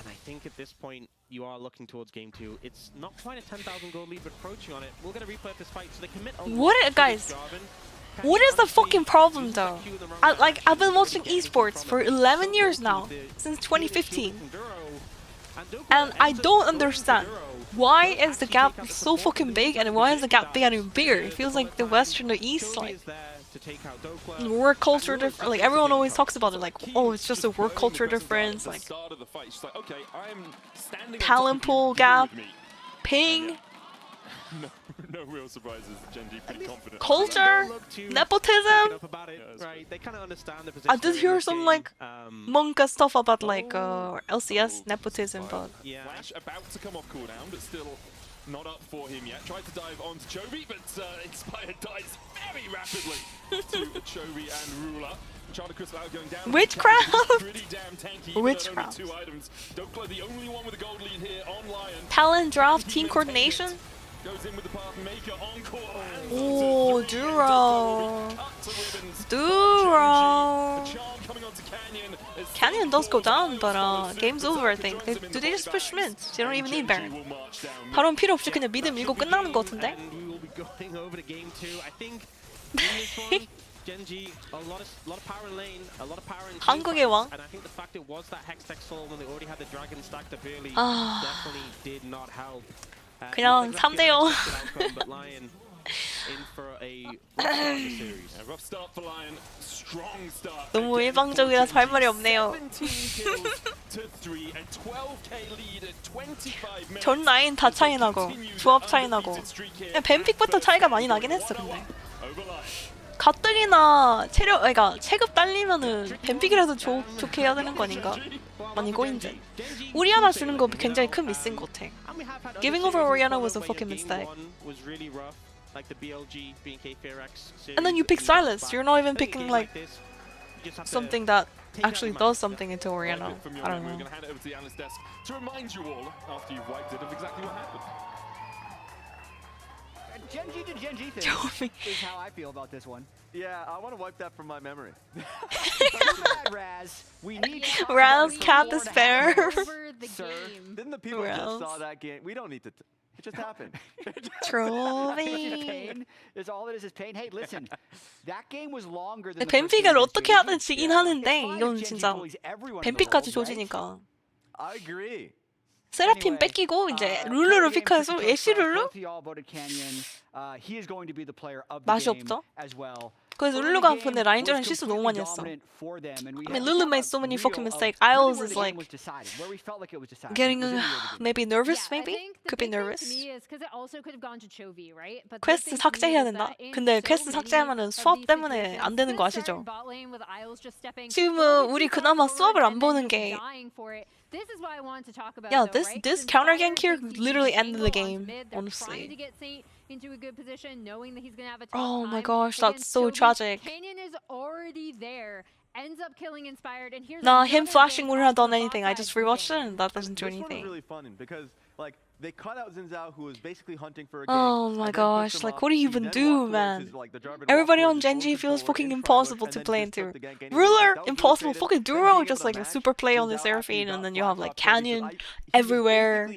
I think at this point you are looking towards game 2. It's not quite a 10,000 gold lead, but approaching on it. We're gonna replay this fight, so they commit a What lot i- to guys, this Jarvan. What is the Honestly, fucking problem uses though? that Q in the wrong I've been direction, watching really getting esports from for it. 11 So years close now, with the since stealing 2015. from Duro. Dokla And I ends up don't going for understand. Duro. Why Don't is the actually gap take out the so support fucking from big, and why is the gap getting bigger? It feels like the West and the East, like, work culture difference. Like, everyone always talks about it, like, oh, it's just a work culture difference, like, talent pool gap, ping, No real surprises. Genji pretty confident. culture, nepotism. Right, they kind of understand the I position did in hear this some, game. like, Monka stuff about, like, LCS nepotism, but Yeah. Flash about to come off cooldown, but still not up for him yet. Tried to dive onto Chovy, but Inspired dies very rapidly to Chovy and Ruler. Charter Crystal going down. Witchcraft! Pretty damn tanky. Witchcraft. Only 2 items. Dokla the only one with a gold lead here on LYON. talent draft, team coordination. Goes in with the path maker encore. Oh, Duro. Duro. Canyon does go down, but game's over, I think. Do they just push mid? They don't even need Baron. 바론 필요 없이 그냥 미드 밀고 끝나는 것 같은데? And we will be going over to game 2. I think in this one, Genji, a lot of power in lane, a lot of power in 한국의 왕. and I think the fact it was that Hextech Soul when they already had the dragon stacked up early 아. definitely did not help. 그냥 Not exactly 3대0. an expected outcome, but LYON in for a rough start in the series. Yeah, rough start for LYON. Strong start. 너무 일방적이라서 할 말이 없네요. 17 kills to 3 and 12k lead at 25 minutes. 전 라인 다 차이 나고, 조합 차이 나고. 그냥 뱀픽부터 차이가 많이 나긴 했어, 근데. 가뜩이나 그러니까 체급 딸리면은 뱀픽이라도 좋게 해야 되는 거 아닌가? 아니고 이제 우리 하나 주는 거 굉장히 큰 미스인 것 같아. Giving over Orianna was a fucking mistake. And then you pick Silas. You're not even picking like something that actually does something into Orianna. I don't know. We're going to hand it over to the analyst desk to remind you all, after you've wiped it, of exactly what happened. Genji to Genji thing is how I feel about this one. Yeah, I want to wipe that from my memory. Raz, we need to talk Raz, about cat the despair. Over the Sir, game. didn't the people Who just else? saw that game? We don't need to. It just happened. Trophy. pain. Is all it is pain. Hey, listen, that game was longer than the 뱀픽을 어떻게 하든 지긴 It's 하는데 fine if 이건 Genji 진짜 bullies everyone in the 뱀픽까지 world, right? 조지니까. I agree. 세라핀 뺏기고 이제 룰루를 픽해서 애쉬 룰루? Both of y'all voted Canyon. He is going to be the player of the 맛이 game 없죠? as well. 그래서 룰루가 근데 라인전에 실수 너무 많이 했어. I mean, Lulu made so many fucking mistakes. Isles is like getting maybe nervous, maybe? Could be nervous. 퀘스트 삭제해야 된다? 근데 퀘스트 삭제하면은 수업 때문에 안 되는 거 아시죠? 지금은 우리 그나마 수업을 안 보는 게 Yeah, this counter gank here literally ended the game, honestly. Oh my gosh, that's so tragic. Nah, him flashing wouldn't have done anything. I just rewatched it and that doesn't do anything. Really fun because like they cut out Xin Zhao, who was basically hunting for a gank. Oh my gosh, like what do you even do, man? Everybody on GENG feels fucking impossible to play into. Ruler, impossible. Fucking Duro, just like a super play on the Seraphine, and then you have like Canyon everywhere.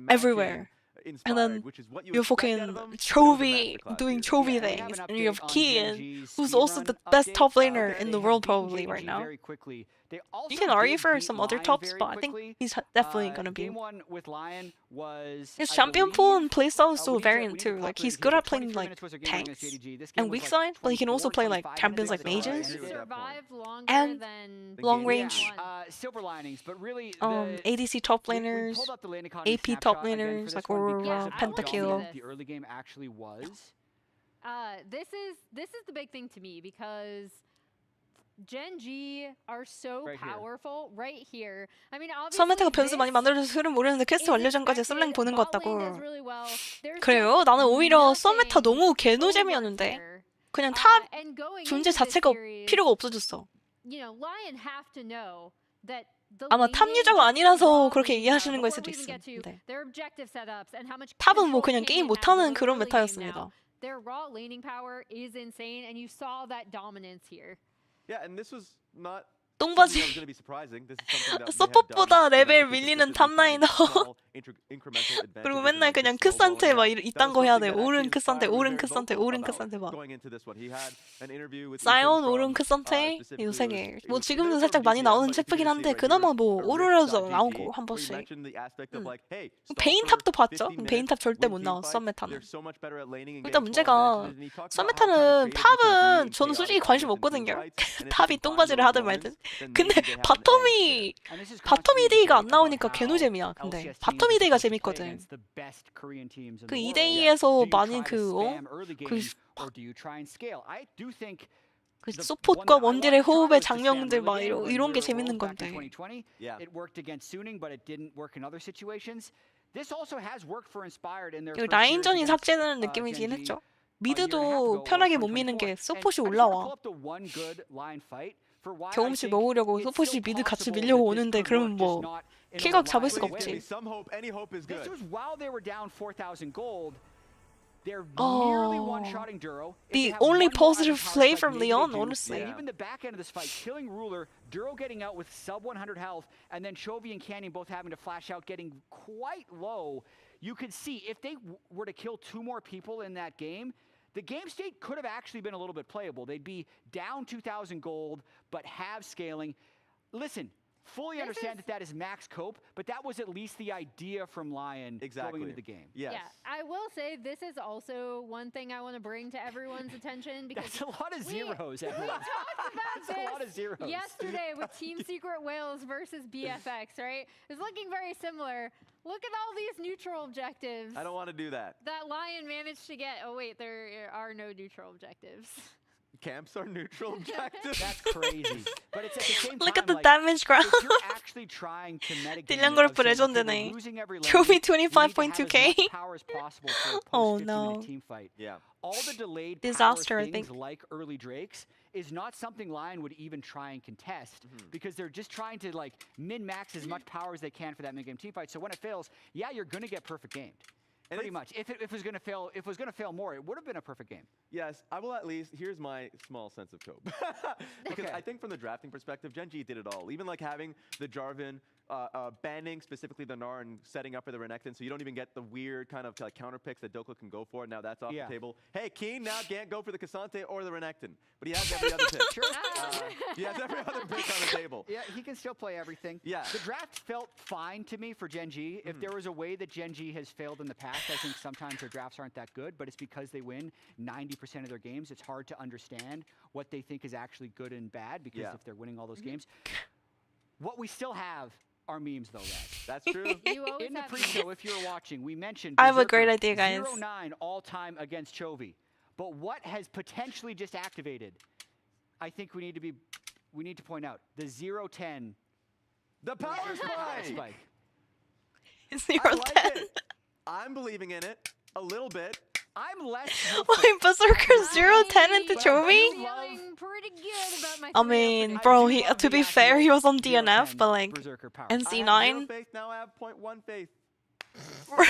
Everywhere. And then you're fucking Chovy doing Chovy things, and you have Kian, who's also the best top laner in the world probably right now. You can argue for some other tops, but I think he's definitely gonna be. His champion pool and playstyle is so variant too. Like he's good at playing like tanks and weak side, but he can also play like champions like mages and long range. ADC top laners, AP top laners like Aurora, Pentakill. The early game actually was. This is the big thing to me because GENG are so powerful right here. I mean, 서메타가 변수 많이 만들어서 흐름 모르는데 퀘스트 완료 전까지 슬랭 보는 것 같다고. 그래요? 나는 오히려 서메타 너무 개노잼이었는데 그냥 탑 존재 자체가 필요가 없어졌어. 아마 탑 유저가 아니라서 그렇게 이해하시는 거일 수도 있어. 네. 탑은 뭐 그냥 게임 못하는 그런 메타였습니다. Their raw laning power is insane, and you saw that dominance here. Yeah, and this was not 똥바지 서폿보다 레벨 밀리는 탑라이너 그리고 맨날 그냥 크산테 막 이딴 거 해야 돼. 오른 크산테 오른 크산테 오른 크산테 막 사이온 오른 크산테 이 세 개. 뭐 지금도 살짝 많이 나오는 챔프긴 한데 그나마 뭐 오로라도 나오고 한 번씩. 베인 탑도 봤죠? 베인 탑 절대 못 나왔어. 썸메타는 일단 문제가 썸메타는 탑은 저는 솔직히 관심 없거든요. 탑이 똥바지를 하든 말든. 근데 바텀이 2대2가 안 나오니까 개노잼이야. 근데 바텀 2대2가 재밌거든. 그 2대2에서 많이 그 소폿과 원딜의 호흡의 장면들 막 이런 게 재밌는 건데. 라인전이 삭제되는 느낌이긴 했죠. 미드도 편하게 못 미는 게 소폿이 올라와. 경험치 먹으려고 소폿이 미드 같이 밀려고 오는데 그러면 뭐 킬각 잡을 수가 없지. The only positive play from LYON, honestly. Even the back end of this fight, killing Ruler, Duro getting out with sub 100 health, and then Chovy and Canyon both having to flash out, getting quite low. You could see if they were to kill 2 more people in that game, the game state could have actually been a little bit playable. They'd be down 2,000 gold, but have scaling. Listen, fully understand that is max cope, but that was at least the idea from LYON going into the game. Yes. Yeah, I will say this is also one thing I want to bring to everyone's attention because that's a lot of zeros. We talked about that's a lot of zeros. Yesterday with Team Secret Whales versus BFX, right? It's looking very similar. Look at all these neutral objectives. I don't want to do that. That LYON managed to get. Oh wait, there are no neutral objectives. Camps are neutral objectives. That's crazy. But it's at the same time, Look at the damage graph. If you're actually trying to metagame 딜량 그래프 레전드네. Chovy 25.2k. Oh no. Yeah. All the delayed disaster, power I think. things like early Drakes is not something LYON would even try and contest because they're just trying to like min-max as much power as they can for that mid-game team fight. So when it fails, yeah, you're gonna get perfect gamed. Pretty much. If it was gonna fail, more, it would have been a perfect game. Yes, I will at least. Here's my small sense of cope, because I think from the drafting perspective, GENG did it all. Even like having the Jarvan banning specifically the Gnar and setting up for the Renekton, so you don't even get the weird kind of like counter picks that Dokka can go for. Now that's off the table. Hey, Keen now can't go for the Cassante or the Renekton, but he has every other pick. Sure. He has every other pick on the table. Yeah, he can still play everything. Yeah. The draft felt fine to me for Gen G. If there was a way that Gen G has failed in the past, I think sometimes their drafts aren't that good, but it's because they win 90% of their games. It's hard to understand what they think is actually good and bad, because if they're winning all those games. What we still have are memes, though, Red. That's true. In the pre-show, if you're watching, we mentioned I have a great idea, guys. 0-9 all-time against Chovy. But what has potentially just activated, I think we need to point out, the 0-10. The power spike! 0-10. I like it. I'm believing in it a little bit. I'm less. Wait, Berserker 0-10 into Chovy? Feeling pretty good about my I mean, bro, to be fair, he was on DNF, but like, NC9. I have 0 faith, now I have 0.1 faith. Bro.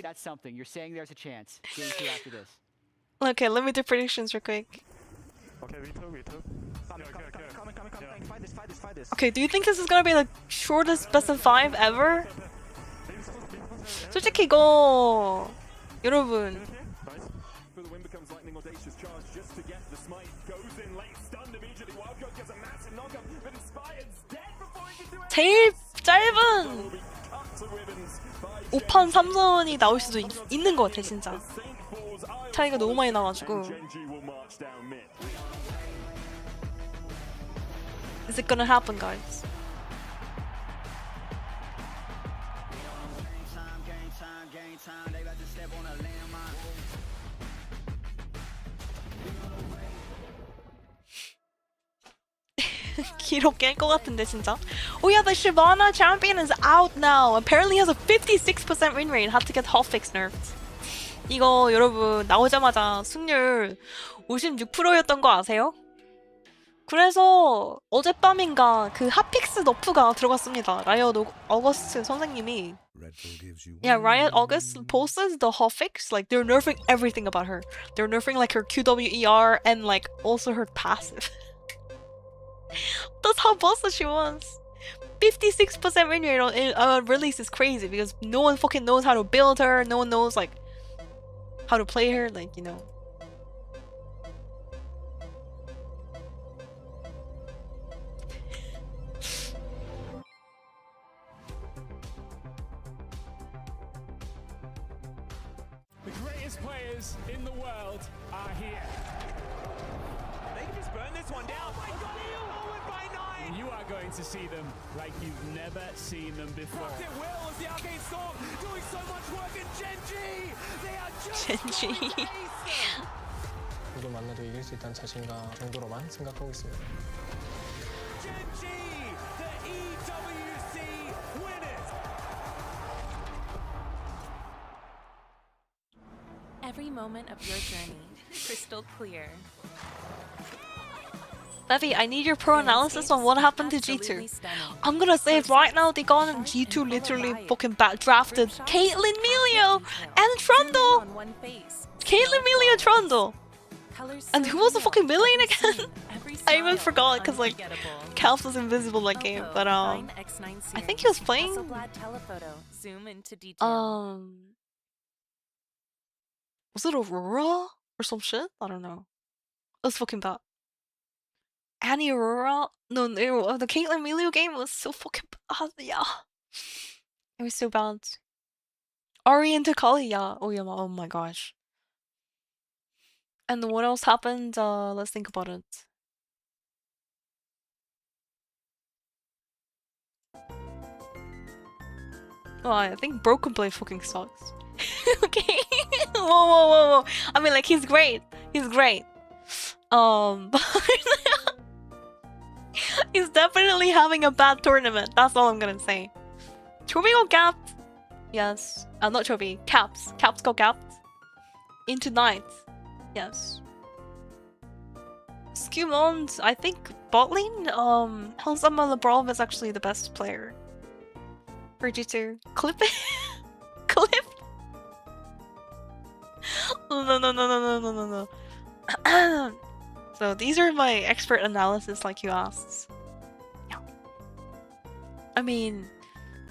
That's something. You're saying there's a chance. Game 2 after this. Okay, let me do predictions real quick. Okay, we took. Fight this. Okay, do you think this is gonna be the shortest best of 5 ever? 솔직히 이거 여러분 제일 짧은 5판 3선이 나올 수도 있는 것 같아 진짜. 차이가 너무 많이 나가지고. Is it gonna happen, guys? 기록 깰 것 같은데 진짜. Oh yeah, the Shyvana champion is out now. Apparently has a 56% win rate. Had to get hotfix nerfed. 이거 여러분 나오자마자 승률 56%였던 거 아세요? 그래서 어젯밤인가 그 핫픽스 너프가 들어갔습니다. 라이엇 어거스트 선생님이. Yeah, Riot August posted the hotfix. Like they're nerfing everything about her. They're nerfing like her QWER and like also her passive. That's how busted she was. 56% win rate on release is crazy because no one fucking knows how to build her. No one knows like how to play her. Like, you know. The greatest players in the world are here. They can just burn this one down. Oh my god, he went by 9! You are going to see them like you've never seen them before. Fucked it will as the Arcane Storm doing so much work in Gen G! They are just Gen G. 누구 만나도 이길 수 있다는 자신감 정도로만 생각하고 있습니다. Gen G, the EWC winners! Every moment of your journey, crystal clear. Bevy, I need your pro analysis on what happened to G2. I'm gonna say right now, they got G2 literally fucking drafted Caitlyn Melio and Trundle! Caitlyn Melio Trundle! And who was the fucking villain again? I even forgot because like Calf was invisible that game, but I think he was playing was it Aurora or some shit? I don't know. It was fucking bad. Annie Aurora? No, the Caitlyn Melio game was so fucking bad. Yeah, it was so bad. Ari into Kali, yeah. Oh yeah, oh my gosh. And what else happened? Let's think about it. Oh, I think Broken Blade fucking sucks. Okay. Whoa. I mean, like, he's great. He's great. But he's definitely having a bad tournament. That's all I'm gonna say. Chovy got gapped. Yes. Not Chovy. Caps. Caps got gapped. Into Knight. Yes. Skewmond, I think bot lane, Helsama Labrov is actually the best player. For G2. Clip it? Clip? No. So these are my expert analysis like you asked. Yeah. I mean,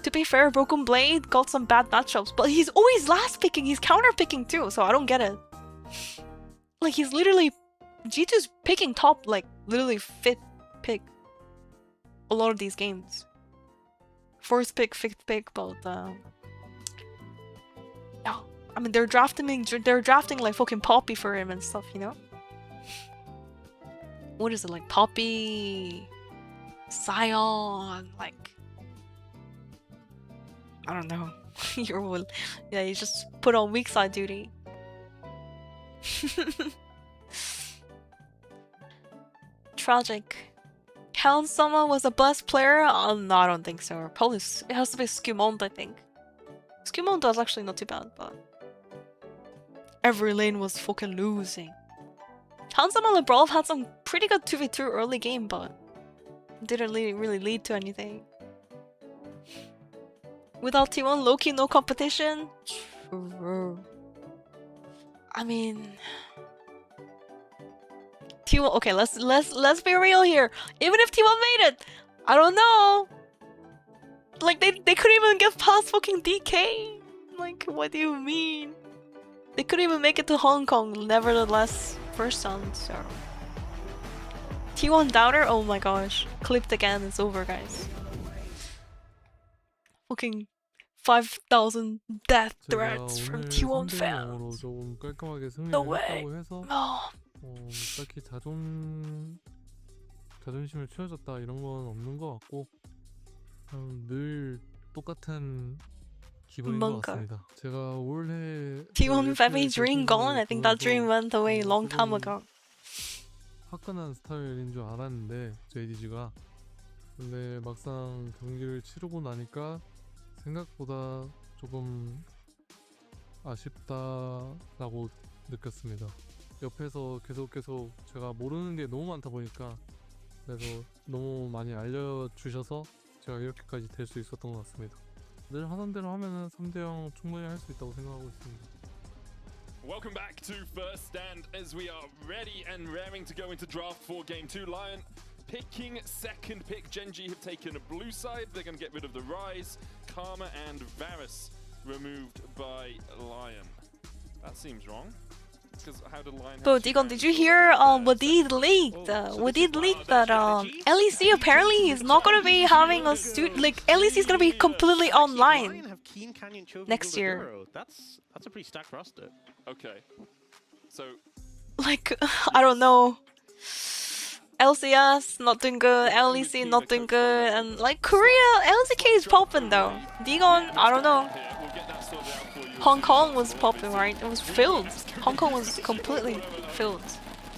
To be fair, Broken Blade got some bad matchups, but he's always last picking, he's counter picking too, so I don't get it. Like, he's literally... G2's picking top, like, literally 5th pick. A lot of these games. 4th pick, 5th pick, but yeah. I mean, they're drafting like fucking Poppy for him and stuff, you know? What is it, like Poppy... Sion, like... I don't know. Yeah, you just put on weak side duty. Tragic. Summer was the best player? No, I don't think so. Probably it has to be Skimond, I think. Skimond was actually not too bad, but every lane was fucking losing. Summer and Lebrov had some pretty good 2v2 early game, but didn't really lead to anything. Without T1, low-key no competition? I mean... T1, okay, let's be real here. Even if T1 made it, I don't know. Like they couldn't even get past fucking DK. Like, what do you mean? They couldn't even make it to Hong Kong. Nevertheless, first round. So T1 doubter. Oh my gosh, clipped again. It's over, guys. Fucking 5,000 death threats from T1 fans. No way. No. 딱히 자존심을 채워줬다 이런 건 없는 것 같고 늘 똑같은 기분인 것 같습니다. 제가 올해 T1 Fevi dream gone. I think that dream went away long time ago. 화끈한 스타일인 줄 알았는데 JDG가 근데 막상 경기를 치르고 나니까 생각보다 조금 아쉽다라고 느꼈습니다. 옆에서 계속 제가 모르는 게 너무 많다 보니까 그래서 너무 많이 알려주셔서 제가 이렇게까지 될 수 있었던 것 같습니다. 늘 하던 대로 하면은 3대0 충분히 할 수 있다고 생각하고 있습니다. Welcome back to First Stand as we are ready and raring to go into Draft 4 Game 2. LYON picking second pick. GENG have taken a blue side. They're going to get rid of the Rise, Karma and Varus removed by LYON. That seems wrong. But Deacon, did you hear Wadid leaked? Wadid leaked that LEC apparently is not gonna be having a like LEC is gonna be completely online next year. That's a pretty stacked roster. Okay. So like I don't know. LCS not doing good, LEC not doing good, and like Korea LCK is popping though. Deacon, I don't know. Hong Kong was popping, right? It was filled. Hong Kong was completely filled.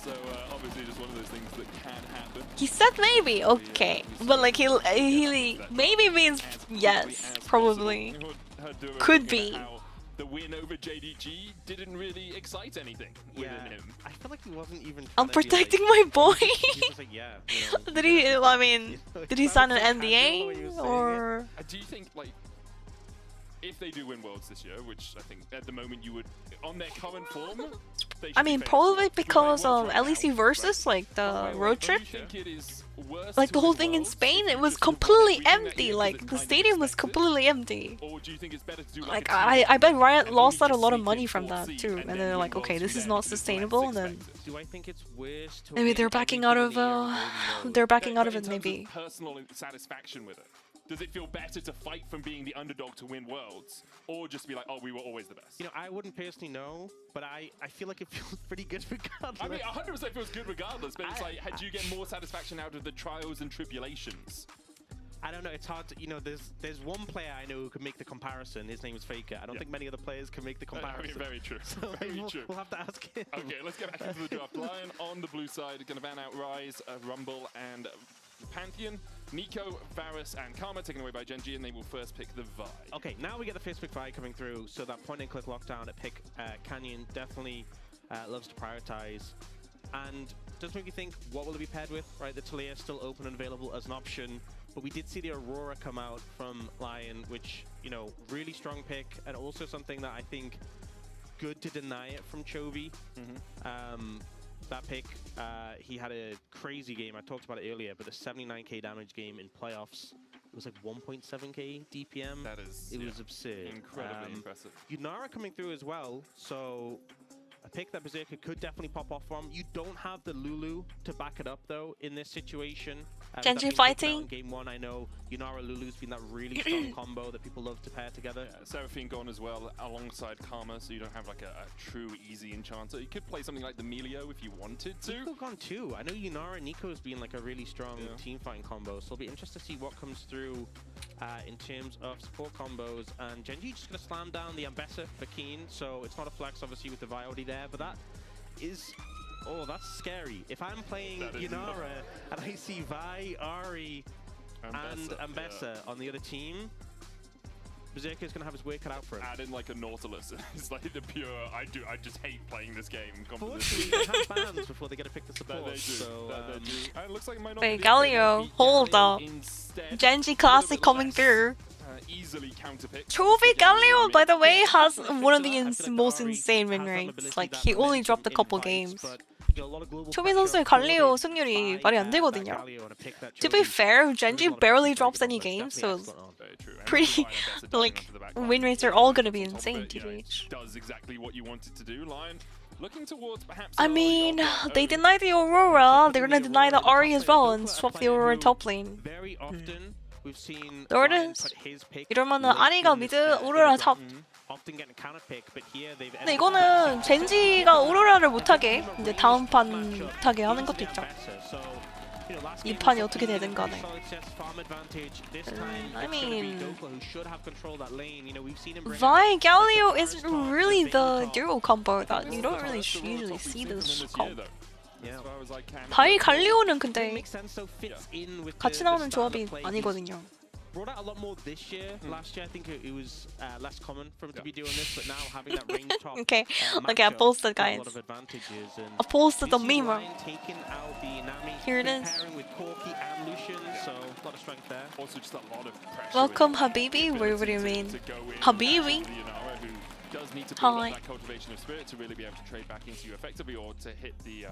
So obviously just one of those things that can happen. He said maybe, okay, but like he maybe means yes, probably, could be. The win over JDG didn't really excite anything within him. I feel like he wasn't even. I'm protecting my boy. He was like, yeah, you know, did he? I mean, did he sign an NDA or? Do you think like? If they do win Worlds this year, which I think at the moment you would, on their current form, I mean, probably because of LEC versus like the road trip. Like the whole thing in Spain, it was completely empty. Like the stadium was completely empty. Like I bet Riot lost out a lot of money from that too, and they're like, okay, this is not sustainable. And then maybe they're backing out of it. Maybe. Personal satisfaction with it. Does it feel better to fight from being the underdog to win Worlds, or just be like, oh, we were always the best? You know, I wouldn't personally know, but I feel like it feels pretty good regardless. I mean, 100% feels good regardless, but it's like, do you get more satisfaction out of the trials and tribulations? I don't know, it's hard to, you know, there's one player I know who can make the comparison. His name is Faker. I don't think many other players can make the comparison. I mean, very true. So very true. We'll have to ask him. Okay, let's get back into the draft. LYON on the blue side, going to ban out Rise, Rumble, and Pantheon. Nico, Varus, and Karma taken away by GENG, and they will first pick the Vi. Okay, now we get the first pick Vi coming through, so that point-and-click lockdown at pick Canyon definitely loves to prioritize. And does make you think, what will it be paired with, right? The Talia still open and available as an option, but we did see the Aurora come out from LYON, which, you know, really strong pick, and also something that I think good to deny it from Chovy. That pick, he had a crazy game. I talked about it earlier, but the 79k damage game in playoffs it was like 1.7k DPM. That is It was absurd. incredibly impressive. Yunara coming through as well, so a pick that Berserker could definitely pop off from. You don't have the Lulu to back it up though in this situation. Genji that being taken out fighting. in game 1, I know Yunara Lulu's been that really strong combo that people love to pair together. Yeah, Seraphine gone as well alongside Karma, so you don't have like a true easy enchanter. You could play something like the Melio if you wanted to. Nico gone too. I know Yunara and Nico's been like a really strong team fighting combo, so it'll be interesting to see what comes through in terms of support combos. And Genji just gonna slam down the Ambessa for Keen, so it's not a flex obviously with the Vi already there, but that is, oh, that's scary. If I'm playing Yunara and I see Vi, Ari, and Ambessa on the other team, Berserker's gonna have his work cut out for him. Add in like a Nautilus. It's like the pure, I just hate playing this game. Fortunately, they have bans before they get to pick the support. They do. So, And it looks like it might not Wait, be Galio, hold up. Genji Classic coming through. Easily counterpick. Trophy Galio, by the way, has one of the most insane win rates. Like, he only dropped a couple games. 초비 선수의 갈리오 승률이 말이 안 되거든요. To be fair, Genji barely drops any games, so pretty, like, win rates are all gonna be insane, TBH. Does exactly what you wanted to do, LYON. Looking towards perhaps I mean, they denied the Aurora, they're gonna deny the Ari as well and swap the Aurora top lane. Very often we've seen There it is. 이러면은 아리가 미드, 오로라 탑. often getting counter pick, but here they've 근데 이거는 젠지가 오로라를 못하게 이제 다음 판 못하게 하는 것도 있죠. 이 판이 어떻게 되든 간에. I mean, Vi Galio isn't really the duo combo that you don't really usually see this combo. 바이 갈리오는 근데 같이 나오는 조합이 아니거든요. Brought out a lot more this year. Last year, I think it was less common for him to be doing this, but now having that range top. Okay, okay, I posted, guys. I posted the meme. Here it is. With Corki and Lucian, so a lot of strength there. Also just a lot of pressure. Welcome, Habibi. What do you mean? Habibi? Does need to build up that cultivation of spirit to really be able to trade back into you effectively, or to hit the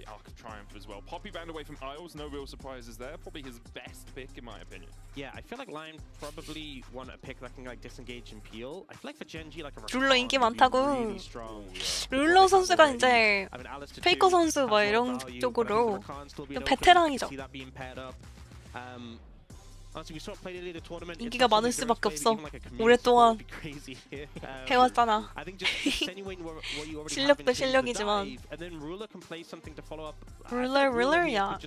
Arc of Triumph as well. Poppy banned away from Isles, no real surprises there. Probably his best pick in my opinion. Yeah, I feel like LYON probably want a pick that can like disengage and peel. I feel like for Genji, like a 룰러 인기 많다고. 룰러 선수가 이제 페이커 선수 막 이런 쪽으로 좀 베테랑이죠. 인기가 많을 수밖에 없어. 오랫동안 해왔잖아. 실력도 실력이지만. 룰러, yeah.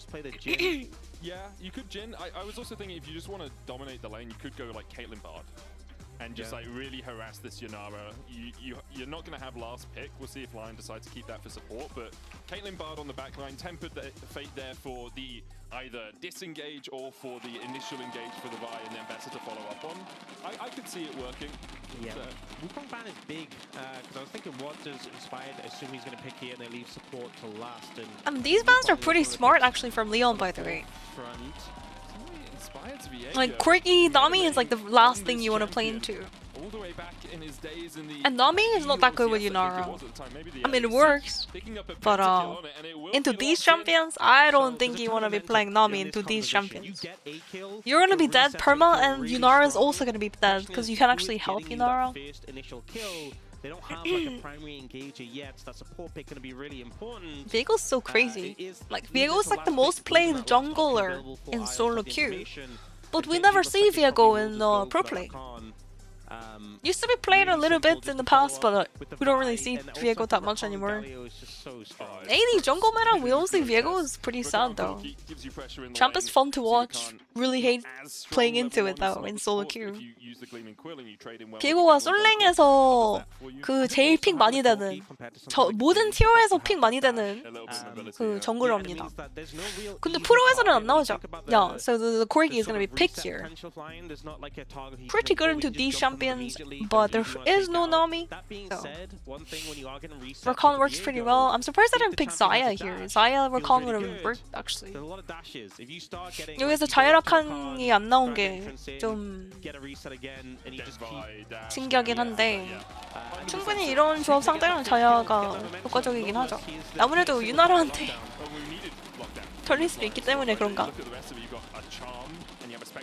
Yeah, you could Jin. I was also thinking if you just want to dominate the lane, you could go like Caitlyn Bard. And just like really harass this Yunara. You're not going to have last pick. We'll see if LYON decides to keep that for support. But Caitlyn Bard on the backline, tempered the fate there for the either disengage or for the initial engage for the Vi and then better to follow up on. I could see it working. Yeah. Wukong ban is big, because I was thinking what does Inspired assume he's going to pick here and they leave support to last. And these bans are pretty smart actually from LYON, by the way. Like, quirky Nami is like the last thing you want to play into. And Nami is not that good with Yunara. I mean, it works, but into these champions, I don't think you want to be playing Nami into these champions. You're gonna be dead perma, and Yunara is also gonna be dead, because you can actually help Yunara. They don't have like a primary engager yet, so that support pick gonna be really important. Viego's so crazy. Like, Viego's like the most played jungler in solo queue. But we never see Viego in pro play. Used to be played a little bit in the past, but we don't really see Viego that much anymore. AD jungle meta, we don't see Viego, is pretty sad though. Champ is fun to watch. Really hate playing into it though in solo queue. 비에고가 솔랭에서 그 제일 픽 많이 되는, 모든 티어에서 픽 많이 되는 그 정글러입니다. 근데 프로에서는 안 나오죠. Yeah, so the Corgi is gonna be picked here. Pretty good into these champions, but there is no Nami. So Rakan works pretty well. I'm surprised I didn't pick Xayah here. Xayah Rakan would have worked actually. 여기서 자야라칸이 안 나온 게 좀 신기하긴 한데 충분히 이런 조합 상대로는 자야가 효과적이긴 하죠. 아무래도 유나라한테 털릴 수도 있기 때문에 그런가.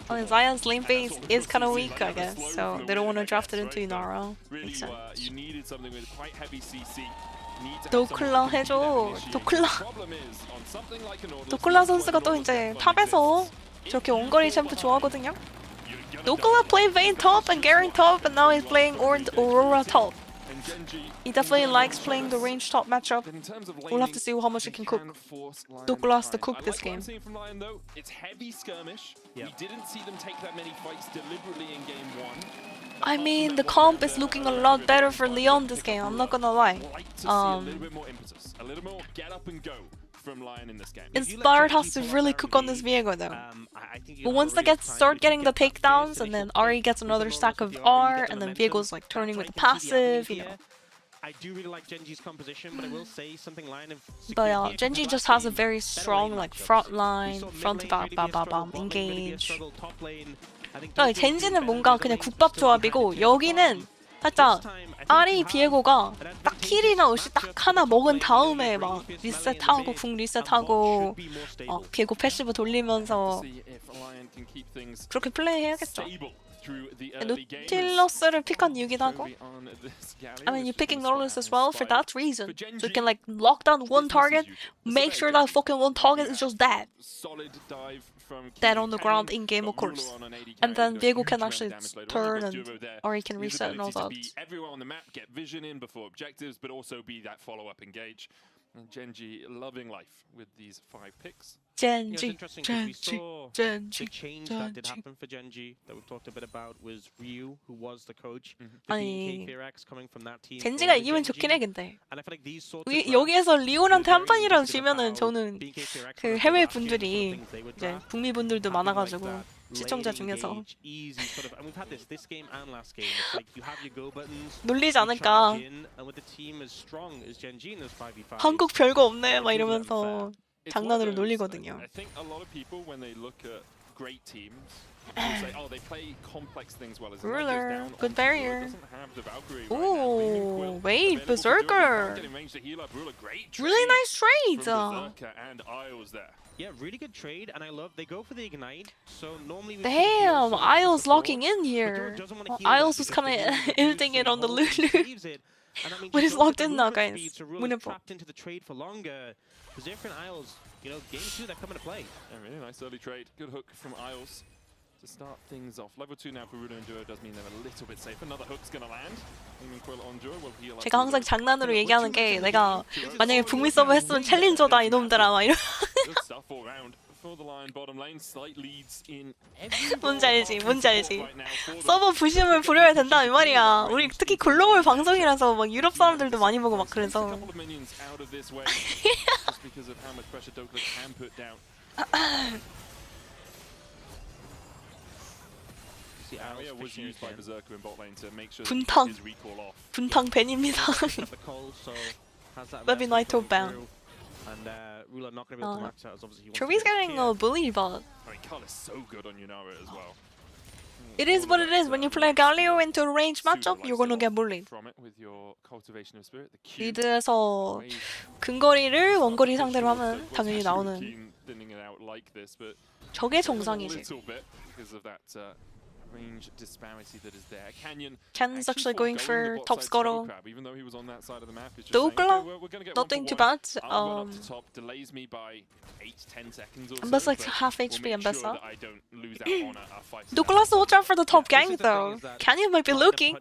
I mean, Zion's lane phase is kind of weak, I guess, so they don't want to draft it into Inara. Makes sense. You needed something with quite heavy CC. 노클라 해줘. 노클라 선수가 또 이제 탑에서 저렇게 원거리 챔프 좋아하거든요. 노클라 played Vayne top and Garen top, and now he's playing Aurora top. He definitely likes playing the range top matchup. We'll have to see how much he can cook. Noklala has to cook this game. It's heavy skirmish. We didn't see them take that many fights deliberately in game 1. I mean, the comp is looking a lot better for LYON this game, I'm not gonna lie. A little bit more impetus, a little more get up and go from LYON in this game. Inspired has to really cook on this Viego though. But once they start getting the takedowns, and then Ari gets another stack of R, and then Viego's like turning with the passive, you know. I do really like Genji's composition, but I will say something line of. But yeah, Genji just has a very strong like front line, front engage. 젠지는 뭔가 그냥 국밥 조합이고, 여기는 살짝 아리 비에고가 딱 킬이나 어시 딱 하나 먹은 다음에 막 리셋하고 궁 리셋하고 비에고 패시브 돌리면서 그렇게 플레이해야겠죠. 노틸러스를 픽한 이유기도 하고. I mean, you're picking Nautilus as well for that reason. So you can like lock down one target, make sure that fucking one target is just dead. Dead on the ground in game, of course. And then Viego can actually turn or he can reset and all that. Everyone on the map get vision in before objectives, but also be that follow-up engage. And Genji loving life with these 5 picks. Genji, the change that did happen for Genji that we've talked a bit about was Ryu, who was the coach. 아니, coming from that team. 젠지가 이기면 좋긴 해 근데. 여기에서 리온한테 한 판이라도 지면은 저는 그 해외 분들이 이제 북미 분들도 많아가지고 시청자 중에서 놀리지 않을까. 한국 별거 없네 막 이러면서 장난으로 놀리거든요. I think a lot of people when they look at great teams say, oh, they play complex things well. Ruler, good barrier. Ooh, wait, Berserker. Really nice trade. Yeah, really good trade, and I love they go for the ignite. So normally we damn, Isles locking in here. Isles was kind of ending it on the Lulu. But it's locked in now, guys. Trapped into the trade for longer. There's different Isles, you know, game 2 that come into play. Yeah, really nice early trade. Good hook from Isles to start things off. Level 2 now for Ruler and Duo does mean they're a little bit safer. Another hook's gonna land. 제가 항상 장난으로 얘기하는 게 내가 만약에 북미 서버 했으면 챌린저다 이놈들아 막 이러. 뭔지 알지, 뭔지 알지. 서버 부심을 부려야 된다 이 말이야. 우리 특히 글로벌 방송이라서 막 유럽 사람들도 많이 보고 막 그래서. 분탕 밴입니다. 페비나이트 top ban. Tree's getting bullied, but it is what it is. When you play Galio into a range matchup, you're gonna get bullied. 리드에서 근거리를 원거리 상대로 하면 당연히 나오는. 저게 정상이지. Cannon's actually going for top scuttle. Noklala, nothing too bad. Ambessa like half HP Ambessa. Noklala, watch out for the top gang though. Canyon might be looking.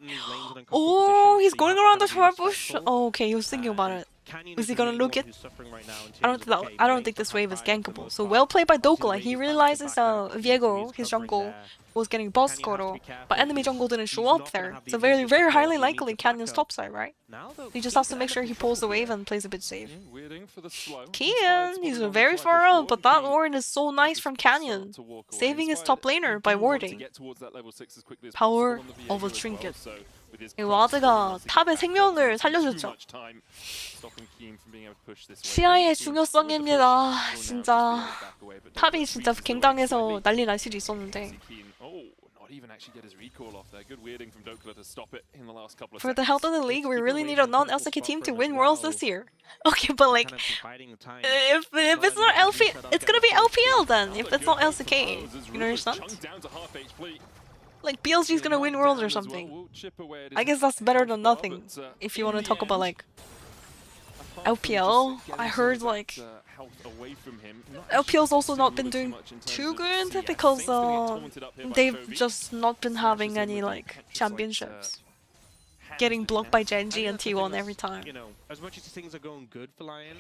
Oh, he's going around the short bush. Oh, okay, he was thinking about it. Is he gonna look it? I don't think this wave is gankable. So well played by Noklala. He realizes Viego, his jungle, was getting boss scuttle, but enemy jungle didn't show up there. So very, very highly likely Canyon's topside, right? He just has to make sure he pulls the wave and plays a bit safe. Kian, he's very far up, but that ward is so nice from Canyon, saving his top laner by warding. Power of a trinket. 이 와드가 탑의 생명을 살려줬죠. 시야의 중요성입니다. 진짜 탑이 진짜 갱당해서 난리 날 수도 있었는데 even actually get his recall off there. Good weirding from Dokla to stop it in the last couple of For seconds. the health of the league, we really need a non-LCK team to win Worlds this year. Okay, but like, if it's not LP, it's gonna be LPL then. If it's not LCK, you understand? Like BLG is gonna win Worlds or something. I guess that's better than nothing. If you want to talk about like LPL, I heard like LPL's also not been doing too good because they've just not been having any like championships. Getting blocked by GENG and T1 every time. You know, as much as things are going good for LYON,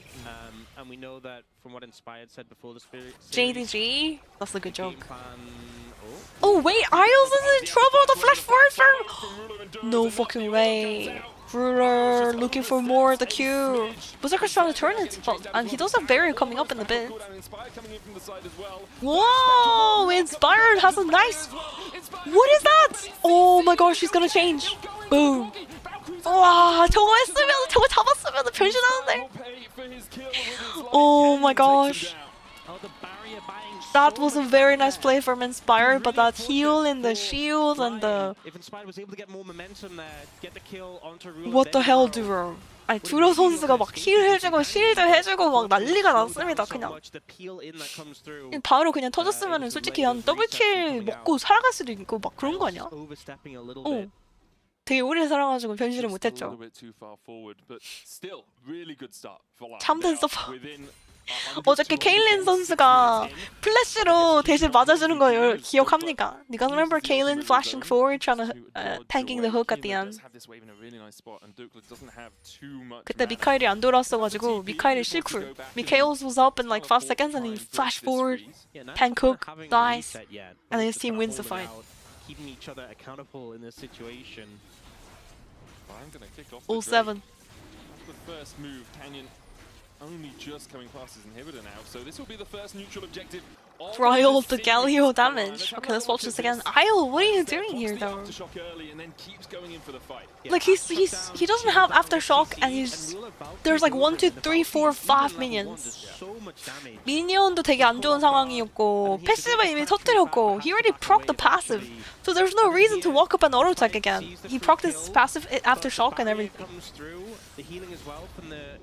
and we know that from what Inspired said before the series, JDG? That's a good joke. Oh wait, Isles is in trouble! The flash forward from... No fucking way. Ruler looking for more at the queue. Berserker's trying to turn it, and he does have barrier coming up in a bit. Whoa! Inspired has a nice... What is that? Oh my gosh, he's gonna change. Boom. 와, 저거 했으면, 저거 잡았으면 변신하는데. Oh my gosh. That was a very nice play from Inspired, but that heal in the shield and the... What the hell, Duro? 아니, 두로 선수가 막 힐 해주고 실드 해주고 막 난리가 났습니다, 그냥. 바로 그냥 터졌으면 솔직히 한 더블킬 먹고 살아갈 수도 있고 막 그런 거 아니야? 어. 되게 오래 살아가지고 변신을 못했죠. 참된 서퍼. 어저께 케일린 선수가 플래시로 대신 맞아주는 거 기억합니까? You guys remember Kaylin flashing forward, trying to tanking the hook at the end? 그때 미카엘이 안 돌아왔어가지고 미카엘이 실쿨. Mikhails was up in like 5 seconds and he flashed forward, tank hook, dies, and then his team wins the fight. Keeping each other accountable in this situation. All 7. That's the first move. Canyon only just coming past his inhibitor now, so this will be the first neutral objective. Trial of the Galio damage. Okay, let's watch this again. Isle, what are you doing here though? Like he doesn't have aftershock and there's like 1, 2, 3, 4, 5 minions. 미니언도 되게 안 좋은 상황이었고 패시브 이미 터뜨렸고 he already procced the passive, so there's no reason to walk up and auto attack again. He procced his passive aftershock and everything. The healing as well from the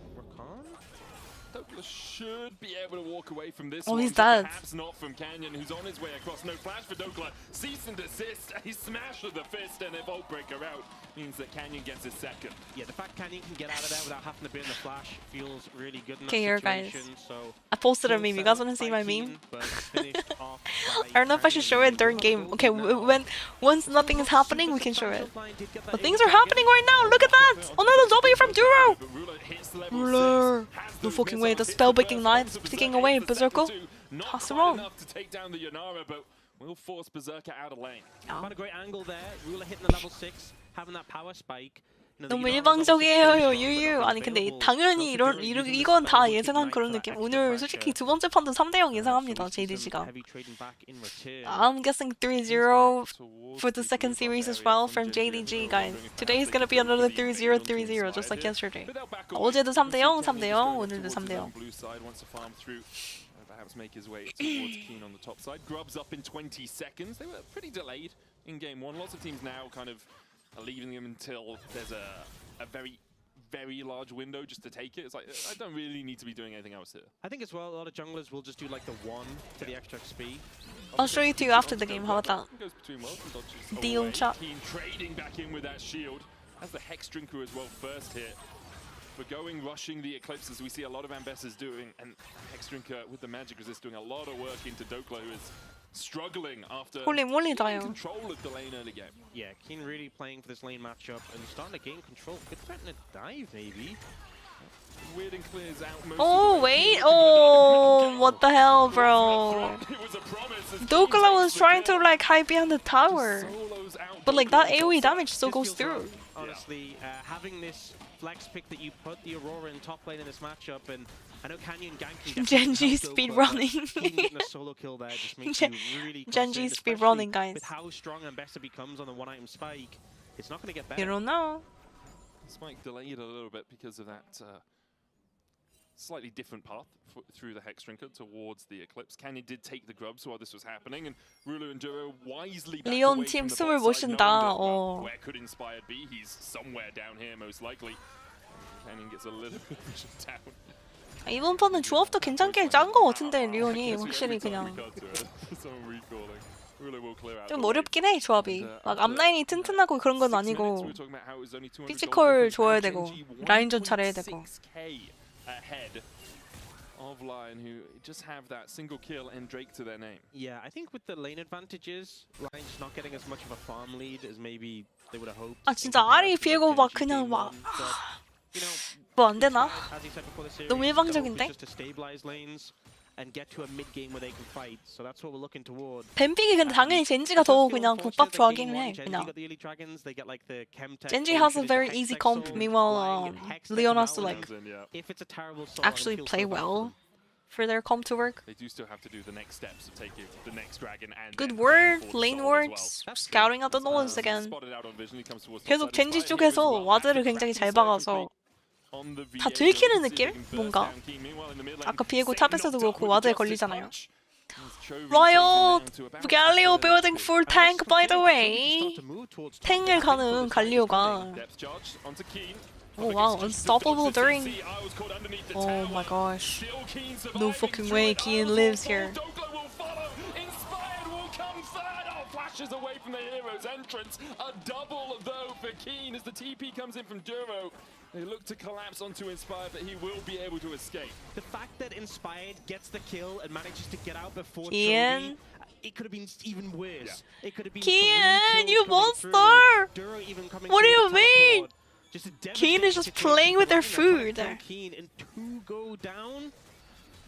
Dokla should be able to walk away from this one, he's dead. Perhaps not from Canyon, who's on his way across. No flash for Dokla. Cease and desist. He smashed with the fist, and a Vault Breaker out means that Canyon gets his second. Yeah, the fact Canyon can get out of there without having to burn the flash feels really good in that Okay, here situation. guys. So I posted a meme. You guys want to see my meme? I don't know if I should show it during game. Okay, once nothing is happening, we can show it. But things are happening right now. Look at that! Another W from Duro. Ruler. No fucking way. The spellbreaking knight sticking away. Berserker. Pass him on. We'll force Berserker out of lane. Found a great angle there. Ruler hitting the level 6, having that power spike. 너무 일방적이에요, 유유. 아니 근데 당연히 이건 다 예상한 그런 느낌. 오늘 솔직히 두 번째 판도 3대0 예상합니다, JDG가. I'm guessing 3-0 for the second series as well from JDG, guys. Today is gonna be another 3-0, 3-0, just like yesterday. 어제도 3대0, 3대0, 오늘도 3대0. Perhaps make his way towards Keen on the top side. Grubs up in 20 seconds. They were pretty delayed in game 1. Lots of teams now kind of are leaving them until there's a very, very large window just to take it. It's like, I don't really need to be doing anything else here. I think as well, a lot of junglers will just do like the 1 to the extra XP. I'll show you two after the game. How about that? Goes between worlds and dodges Deal away. chop. Keen trading back in with that shield. Has the Hex Drinker as well first hit. For going rushing the Eclipses, we see a lot of Ambessers doing, and Hex Drinker with the magic resist doing a lot of work into Dokla, who is struggling after 홀리몰리다요. control of the lane early game. Yeah, Keen really playing for this lane matchup and starting to gain control. Good threatening to dive, maybe. Weird and clears out most Oh wait! Oh, what the hell, bro? Dokla was trying to like hide behind the tower, but like that AOE damage still goes through. Honestly, having this flex pick that you put the Aurora in top lane in this matchup, and I know Canyon ganking. GENG speed running. A solo kill there just makes you really GENG speed running, guys. With how strong Ambessa becomes on the one-item spike, it's not going to get better. You don't know. Spike delayed a little bit because of that slightly different path through the Hex Drinker towards the Eclipse. Canyon did take the grubs while this was happening, and Ruler and Duro wisely back 리온 away 팀 from the 숨을 bot 못 side, 쉰다. knowing that, where could Inspired be? He's somewhere down here, most likely. Canyon gets a little bit of vision down. 이번 판은 조합도 괜찮게 짠 거 같은데 리온이 확실히 그냥 좀 어렵긴 해 조합이. 막 앞라인이 튼튼하고 그런 건 아니고 피지컬 좋아야 되고 라인전 잘해야 되고. Of LYON, who just have that single kill and Drake to their name. Yeah, I think with the lane advantages, LYON's not getting as much of a farm lead as maybe they would have hoped. 아 진짜 알이 비고 막 그냥 막 뭐 안 되나? 너무 일방적인데? 뱀픽이 근데 당연히 젠지가 더 그냥 국밥 좋아하긴 해. 그냥. 젠지 has a very easy comp, meanwhile Leon has to like actually play well for their comp to work. They do still have to do the next steps of taking the next dragon and Good word, lane words, scouting out the nodes again. 계속 젠지 쪽에서 와드를 굉장히 잘 박아서 다 들키는 느낌? 뭔가 아까 비에고 탑에서도 그렇고 와드에 걸리잖아요. Riot! Galio building full tank by the way. 탱을 가는 갈리오가 Oh wow, unstoppable during Oh my gosh. No fucking way Kian lives here. Flashes away from the hero's entrance. A double though for Keen as the TP comes in from Duro. They look to collapse onto Inspired, but he will be able to escape. The fact that Inspired gets the kill and manages to get out before Kian, it could have been even worse. Yeah. It could have been Kian, you monster! What do you mean? Kian is just playing with their food. Kian and 2 go down.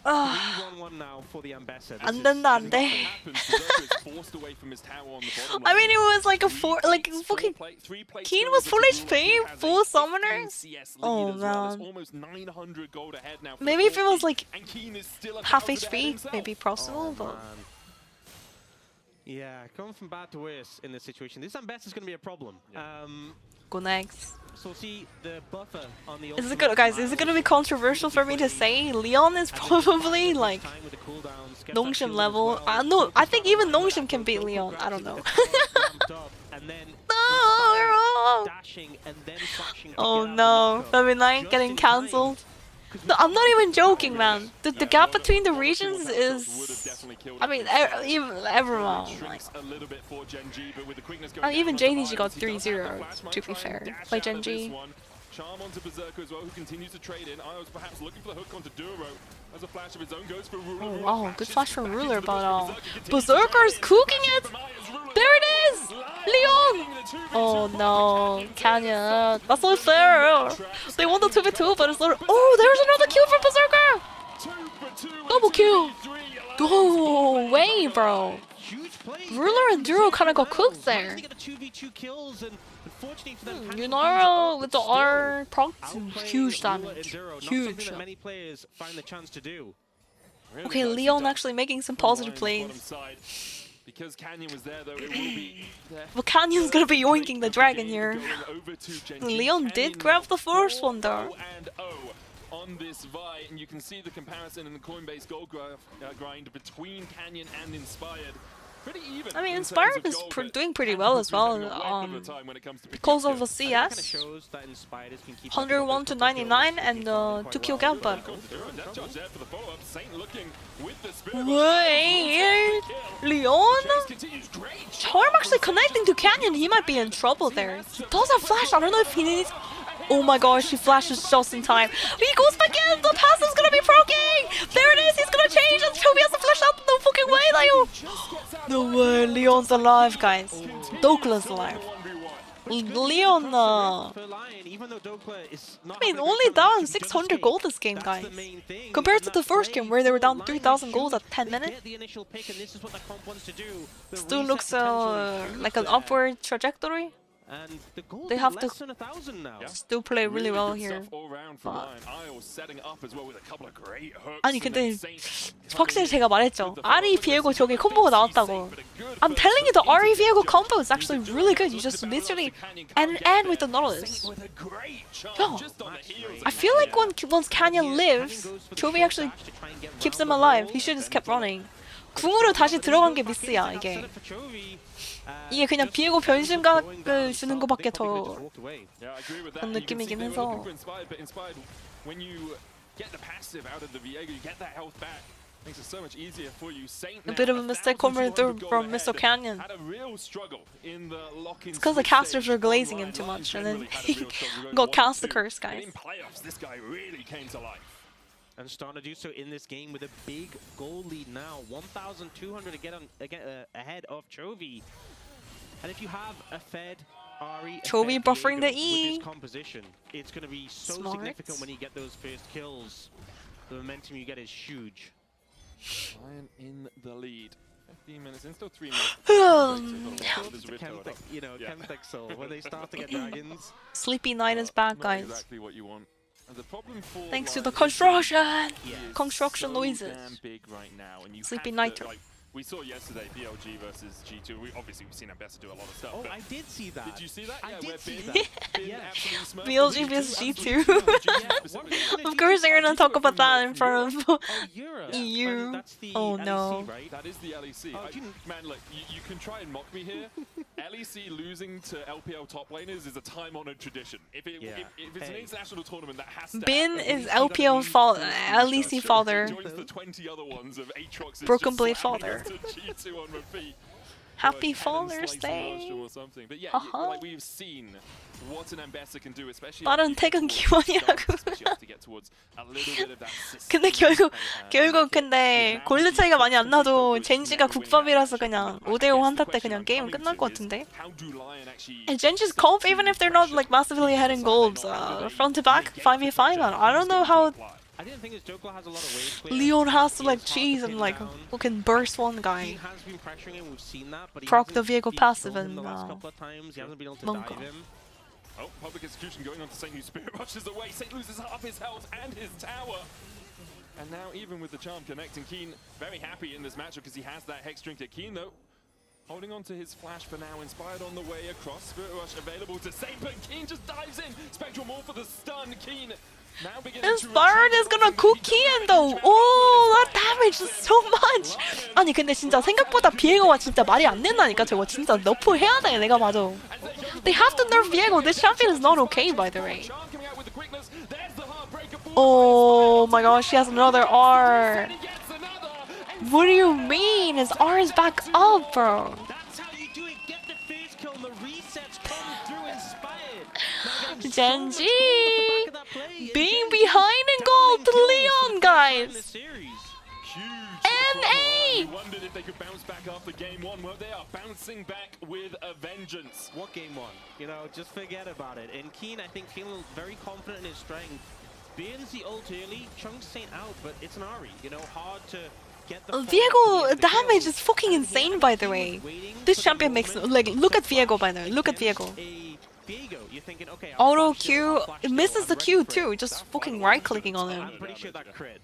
3-1-1 now for the ambassador. 안 된다 안 돼. I mean it was like a fucking Keen was full HP, full summoners. Oh man. Maybe if it was like half HP, maybe possible, but yeah, going from bad to worse in this situation. This ambassador is going to be a problem. Go next. So see the buffer on the Is it good, guys? Is it gonna be controversial for me to say LYON is probably like Nongshim level? No, I think even Nongshim can beat LYON. I don't know. No! Oh no, feviknight getting cancelled. No, I'm not even joking, man. The gap between the regions is, I mean, even everyone. Like, even JDG got 3-0, to be fair, by GENG. Charm onto Berserker as well, who continues to trade in. I was perhaps looking for the hook onto Duro. As a flash of his own goes for Ruler. Oh wow, good flash from Ruler, but Berserker's cooking it! There it is! LYON! Oh no, Canyon, that's not fair! They won the 2v2, but it's not. Oh, there's another kill for Berserker! Double kill! No way, bro! Ruler and Duro kind of got cooked there. You know, with the R proc, huge damage. Huge. Okay, LYON actually making some positive plays. Because Canyon was there, though, it will be there. Well, Canyon's gonna be yoinking the dragon here. LYON did grab the first one though. On this Vi, and you can see the comparison in the coin-based gold grind between Canyon and Inspired. Pretty even. I mean, Inspired is doing pretty well as well. Because of a CS, 101 to 99 and 2 kill gap, but wait, LYON? Charm actually connecting to Canyon. He might be in trouble there. He does have flash. I don't know if he needs. Oh my gosh, he flashes just in time. He goes back in! The pass is gonna be proking! There it is! He's gonna change! And Toby has to flash out! No fucking way, Leo! No way, LYON's alive, guys. Dokla's alive. LYON, I mean, only down 600 gold this game, guys. Compared to the first game where they were down 3,000 gold at 10 minutes. Still looks like an upward trajectory. And the gold They is have to less than 1,000 now. still play really well good here. stuff all round from Lion. Isles setting up as well with a couple of great hooks. 아니 and 근데 then Saint 확실히 coming 제가 말했죠. Ari 비에고 저게 콤보가 나왔다고. I'm telling you, the Ari Viego combo is actually really good. You just literally and with the Nautilus. with a great charge Yo, just on the heels of I feel like once Canyon lives, Chovy actually keeps him alive. He should just kept running. 궁으로 다시 들어간 게 미스야 이게. 이게 그냥 비에고 변신각을 주는 것밖에 더 그런 느낌이긴 해서. When you get the passive out of the Viego, you get that health back. Makes it so much easier for you. Saint A bit of a mistake coming through from Mr. Canyon. Had a real struggle in the lock-in. It's because the casters were glazing him too much, and then he got cast the curse, guys. In playoffs, this guy really came to life. And starting to do so in this game with a big goal lead now. 1,200 to get ahead of Chovy. And if you have a Fed, Ari, Chovy buffering the with E. this composition, it's going to be so Smart. significant when you get those first kills. The momentum you get is huge. Lion in the lead. 15 minutes in, still 3 minutes. You know, Chemtech Soul, when they start to get dragons. Sleepy Night is back, Not guys. exactly what you want. And the problem for Thanks to Lion the is construction! it's Construction so noises. damn big right now, and you Sleepy have Night. to, like, we saw yesterday BLG versus G2. Obviously, we've seen Ambessa do a lot of stuff. Oh, but I did see that. did you see that? I Yeah, did where see Bin, that. Bin Yeah. absolutely smurfed BLG the vs G2, G2. Of course they're gonna talk about that in front of Oh, Europe. EU. That's the Oh LEC, no. right? That is the LEC. Oh, Man, look, you can try and mock me here. LEC losing to LPL top laners is a time-honored tradition. If it's an international tournament, that has to Bin happen. is LPL LEC father. Joins the 20 other ones of Aatrox is Broken just Blade slamming father. us to G2 on repeat. Happy Or a cannon Father's slice from Day. Nostrum or something. But yeah, like we've seen what an Ambessa can do, especially 빠른 퇴근 기원이라고. especially as to get towards a little bit of that 근데 system, 결국 근데 골드 차이가 많이 안 나도 젠지가 국밥이라서 그냥 5대5 한타 때 그냥 게임 끝날 것 같은데. how do Lion actually And Genji's comp, even if they're not like massively ahead in golds, front to back 5v5, I don't know how I didn't think his Joker has a lot of wave clear. LYON has to He like is hard to cheese and pin like down. fucking burst one He guy. has been pressuring him, we've seen that, but he Proc hasn't the vehicle beat passive him and, the last couple of times. He hasn't been able to Monka. dive him. Oh, public execution going on to Saint, who spirit rushes away. Saint loses half his health and his tower. And now, even with the charm connecting, Keen very happy in this matchup because he has that Hex Trinket. Keen, though, holding on to his flash for now, inspired on the way across. Spirit Rush available to Saint, but Keen just dives in. Spectral Maul for the stun. Keen now beginning Inspired is gonna cook Kian though. Oh, that damage is so much. 아니 근데 진짜 생각보다 비에고가 진짜 말이 안 된다니까. 저거 진짜 너프 해야 돼. 내가 봐도. They have to nerf Viego. This champion is not okay, by the way. Oh my gosh, she has another R. What do you mean? His R is back up, bro. That's how you do it. Get the first kill and the resets come through inspired. Genji being behind in gold to LYON, guys. NA! Wondered if they could bounce back after game one. Well, they are bouncing back with a vengeance. What game one? You know, just forget about it. And Keen, I think, feeling very confident in his strength. Burns the ult early, chunks Saint out, but it's an Ari. You know, hard to get the Viego damage is fucking insane, by the way. This champion makes like look at Viego, by the way. Look at Viego. You're thinking, okay, Auto Q, it misses the Q too, just fucking right clicking on him. I'm pretty sure that crit.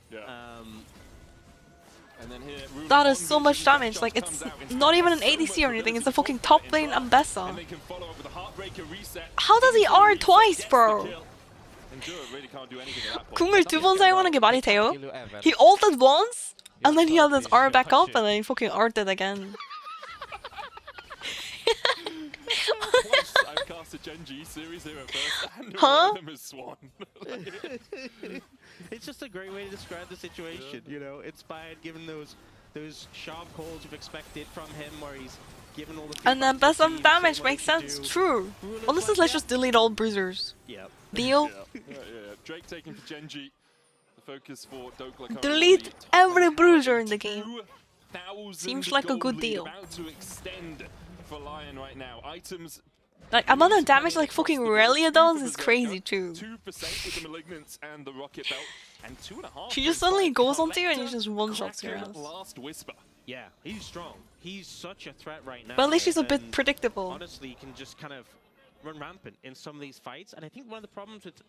And then here, That is so much damage, like it's not even an ADC or anything, it's a fucking top lane Ambessa. they can follow up with a Heartbreaker reset. How does he R twice, bro? Enduro really can't do anything at that point. 궁을 두 번 사용하는 게 말이 돼요? He ulted once, and then he had his R back up, and then he fucking R'd it again. Twice I've cast a Genji series here at first, and Huh? one of them is Swan. It's just a great way to describe the situation, you know, inspired given those sharp calls you've expected from him where he's given all the And then feedback best to the some team, damage saying what makes they should sense, do. true. Ruler's Unless like, let's yeah. just delete all bruisers. Yep. Deal? Yeah. Drake taking for Genji. The focus for Dokla currently Delete on the top every lane. bruiser in the game. 2,000 Seems like a gold good lead deal. About to extend for Lion right now. Items Like, amount of damage like fucking Relia does is crazy too. 2% with the Malignance and the Rocket Belt, and 2.5%. She just suddenly goes onto you and you just one-shots your Kraken ass. Last Whisper. Yeah, he's strong. He's such a threat right now. But at least she's a bit and predictable. Honestly, you can just kind of run rampant in some of these fights. And I think one of the problems with,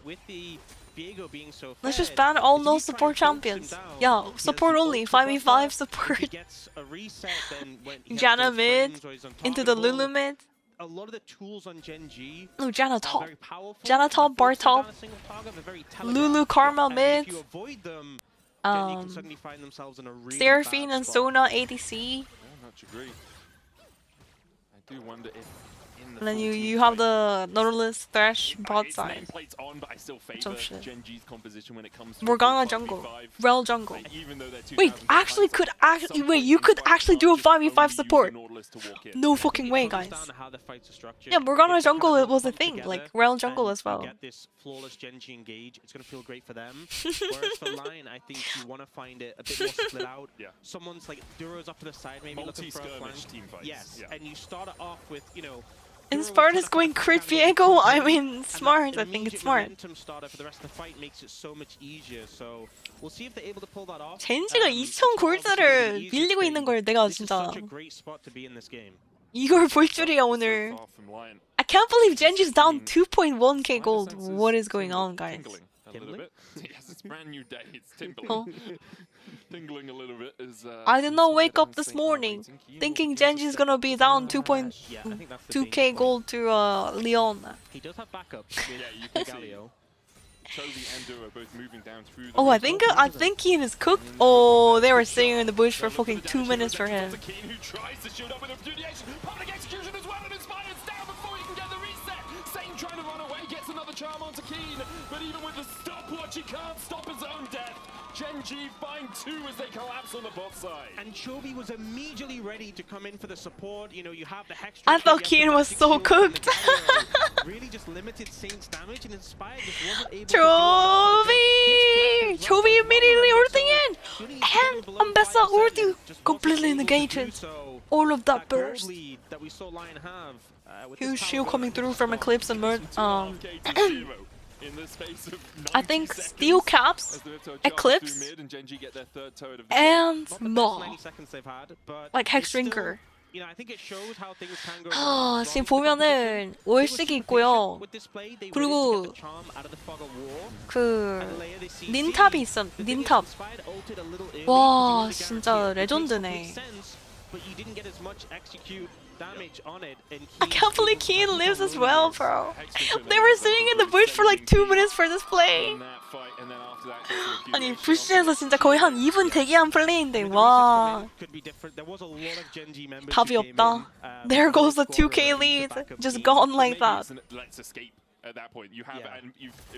with the Viego being so Let's just fed ban all is if no you try support and focus him champions. down, Yeah, he has support the only. ult to 5v5 buffer. If he support. gets a reset, then when he has Janna those mid, frames or he's into the untargetable, Lulu mid. a lot of the tools on Gen G No, Janna are top. very powerful. Janna top, Bar Focusing down top. a single target, they're very Lulu telegraphed. Karma And mid. if you avoid them, then you can Um, suddenly find themselves in a really Seraphine bad and spot. Sona ADC. Very much agree. I do wonder if in the And then full you team have fight- the Nautilus Thresh bot It's side. nameplates on, but I still favor Some shit. Gen G's composition when it comes to Morgana a full jungle. 5v5. Rel jungle. Like, even though they're Wait, 2000 actually times, could at actually some wait, point you in could fights, actually do a just only 5v5 use support. the Nautilus to walk in. No I think fucking it way, comes guys. down to how the fights are structured. Yeah, Morgana If they jungle kind of was a come thing, together like Rel jungle and as well. You get this flawless Gen G engage, it's going to feel great for them. Whereas for Lion, I think you want to find it a bit more split out. Yeah. Someone's like Duro's up to the side, maybe looking for a flank. Multi-skirmish team fights. Yes, Yeah. and you start it off with, Inspired is going crit Viego. I mean, smart. I think it's smart. momentum starter for the rest of the fight makes it so much easier. So we'll see if they're able to pull that off. 젠지가 It's 2000 obviously gonna 골드를 be the easiest 밀리고 있는 thing. 걸 내가 This is 진짜 such a great spot to be in this game. 이걸 볼 줄이야 오늘. So far from Lion. I can't believe Genji's down 2.1k gold. What is going on, guys? Tingling a little bit. Yes, it's a brand new day. It's tingling. Oh. Tingling a little bit as I did not wake up this morning thinking Genji's gonna be down Yeah, I think that's the 2.2k danger. gold to LYON. He does have backup with Yeah, you can see Galio. Chovy and Duro both moving down through the Oh, I middle. think he is cooked. Oh, they were sitting in the bush for fucking 2 minutes for him. Keen who tries to shield up with repudiation. Public execution as well, and Inspired's down before he can get the reset. Sane trying to run away, gets another charm onto Keen, but even with the stopwatch, he can't stop his own death. Gen G find two as they collapse on the bot side. And Chovy was immediately ready to come in for the support. You have the Hex. I thought Keen was so cooked. Really just limited Saint's damage, and Inspired just wasn't able to do it. Chovy immediately ulting in, and Ambessa ulti completely negated all of that burst. That we saw Lion have. With Huge this shield power coming burst. through from Eclipse and In the space of I 90 think seconds, Steel Caps, as the Riptide charges Eclipse, through mid and Gen G get their third turret of the and Not the best Maw. 90 seconds they've had, but Like Hex it's still, Drinker. I think it shows how things can go 아, wrong. 지금 보면은 월식이 있고요. 그리고 그 닌탑이 있어. 닌탑. 와, 진짜 레전드네. I can't believe Keen lives as well, bro. They were sitting in the bush for like 2 minutes for this play. 아니, 부시에서 진짜 거의 한 2분 대기한 플레이인데, 와. 답이 없다. There goes the 2k lead. Just gone like that. Let's escape at that point. You have and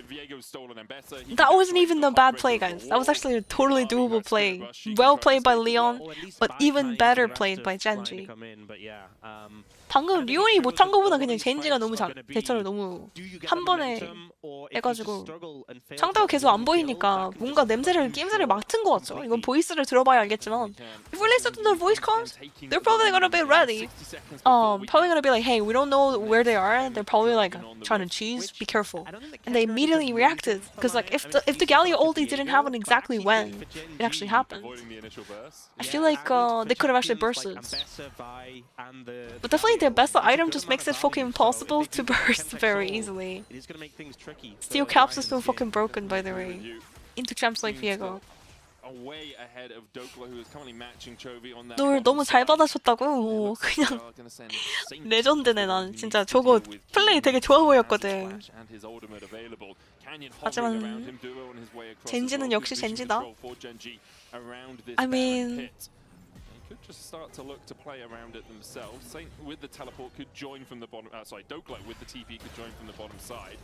Viego's stolen Ambessa. That wasn't even a bad play, guys. That was actually a totally doable play. Well played by LYON, but even better played by Genji. 방금 리온이 못한 거보다 그냥 젠지가 너무 대처를 너무 한 번에 해가지고 상대가 계속 안 보이니까 뭔가 낌새를 맡은 것 같죠. 이건 보이스를 들어봐야 알겠지만 if we listen to the voice comms, they're probably gonna be ready. Probably gonna be like, hey, we don't know where they are. They're probably like trying to cheese. Be careful. And they immediately reacted because like if the Galio ulti didn't happen exactly when it actually happened, I feel like they could have actually bursted. But definitely their best item just makes it fucking impossible to burst very easily. Steel Caps is still fucking broken, by the way. Into champs like Viego. 널 너무 잘 받아줬다고. 그냥 레전드네. 난 진짜 저거 플레이 되게 좋아 보였거든. 하지만 젠지는 역시 젠지다. I mean, could just start to look to play around it themselves. Saint with the teleport could join from the bottom. Dokla with the TP could join from the bottom side,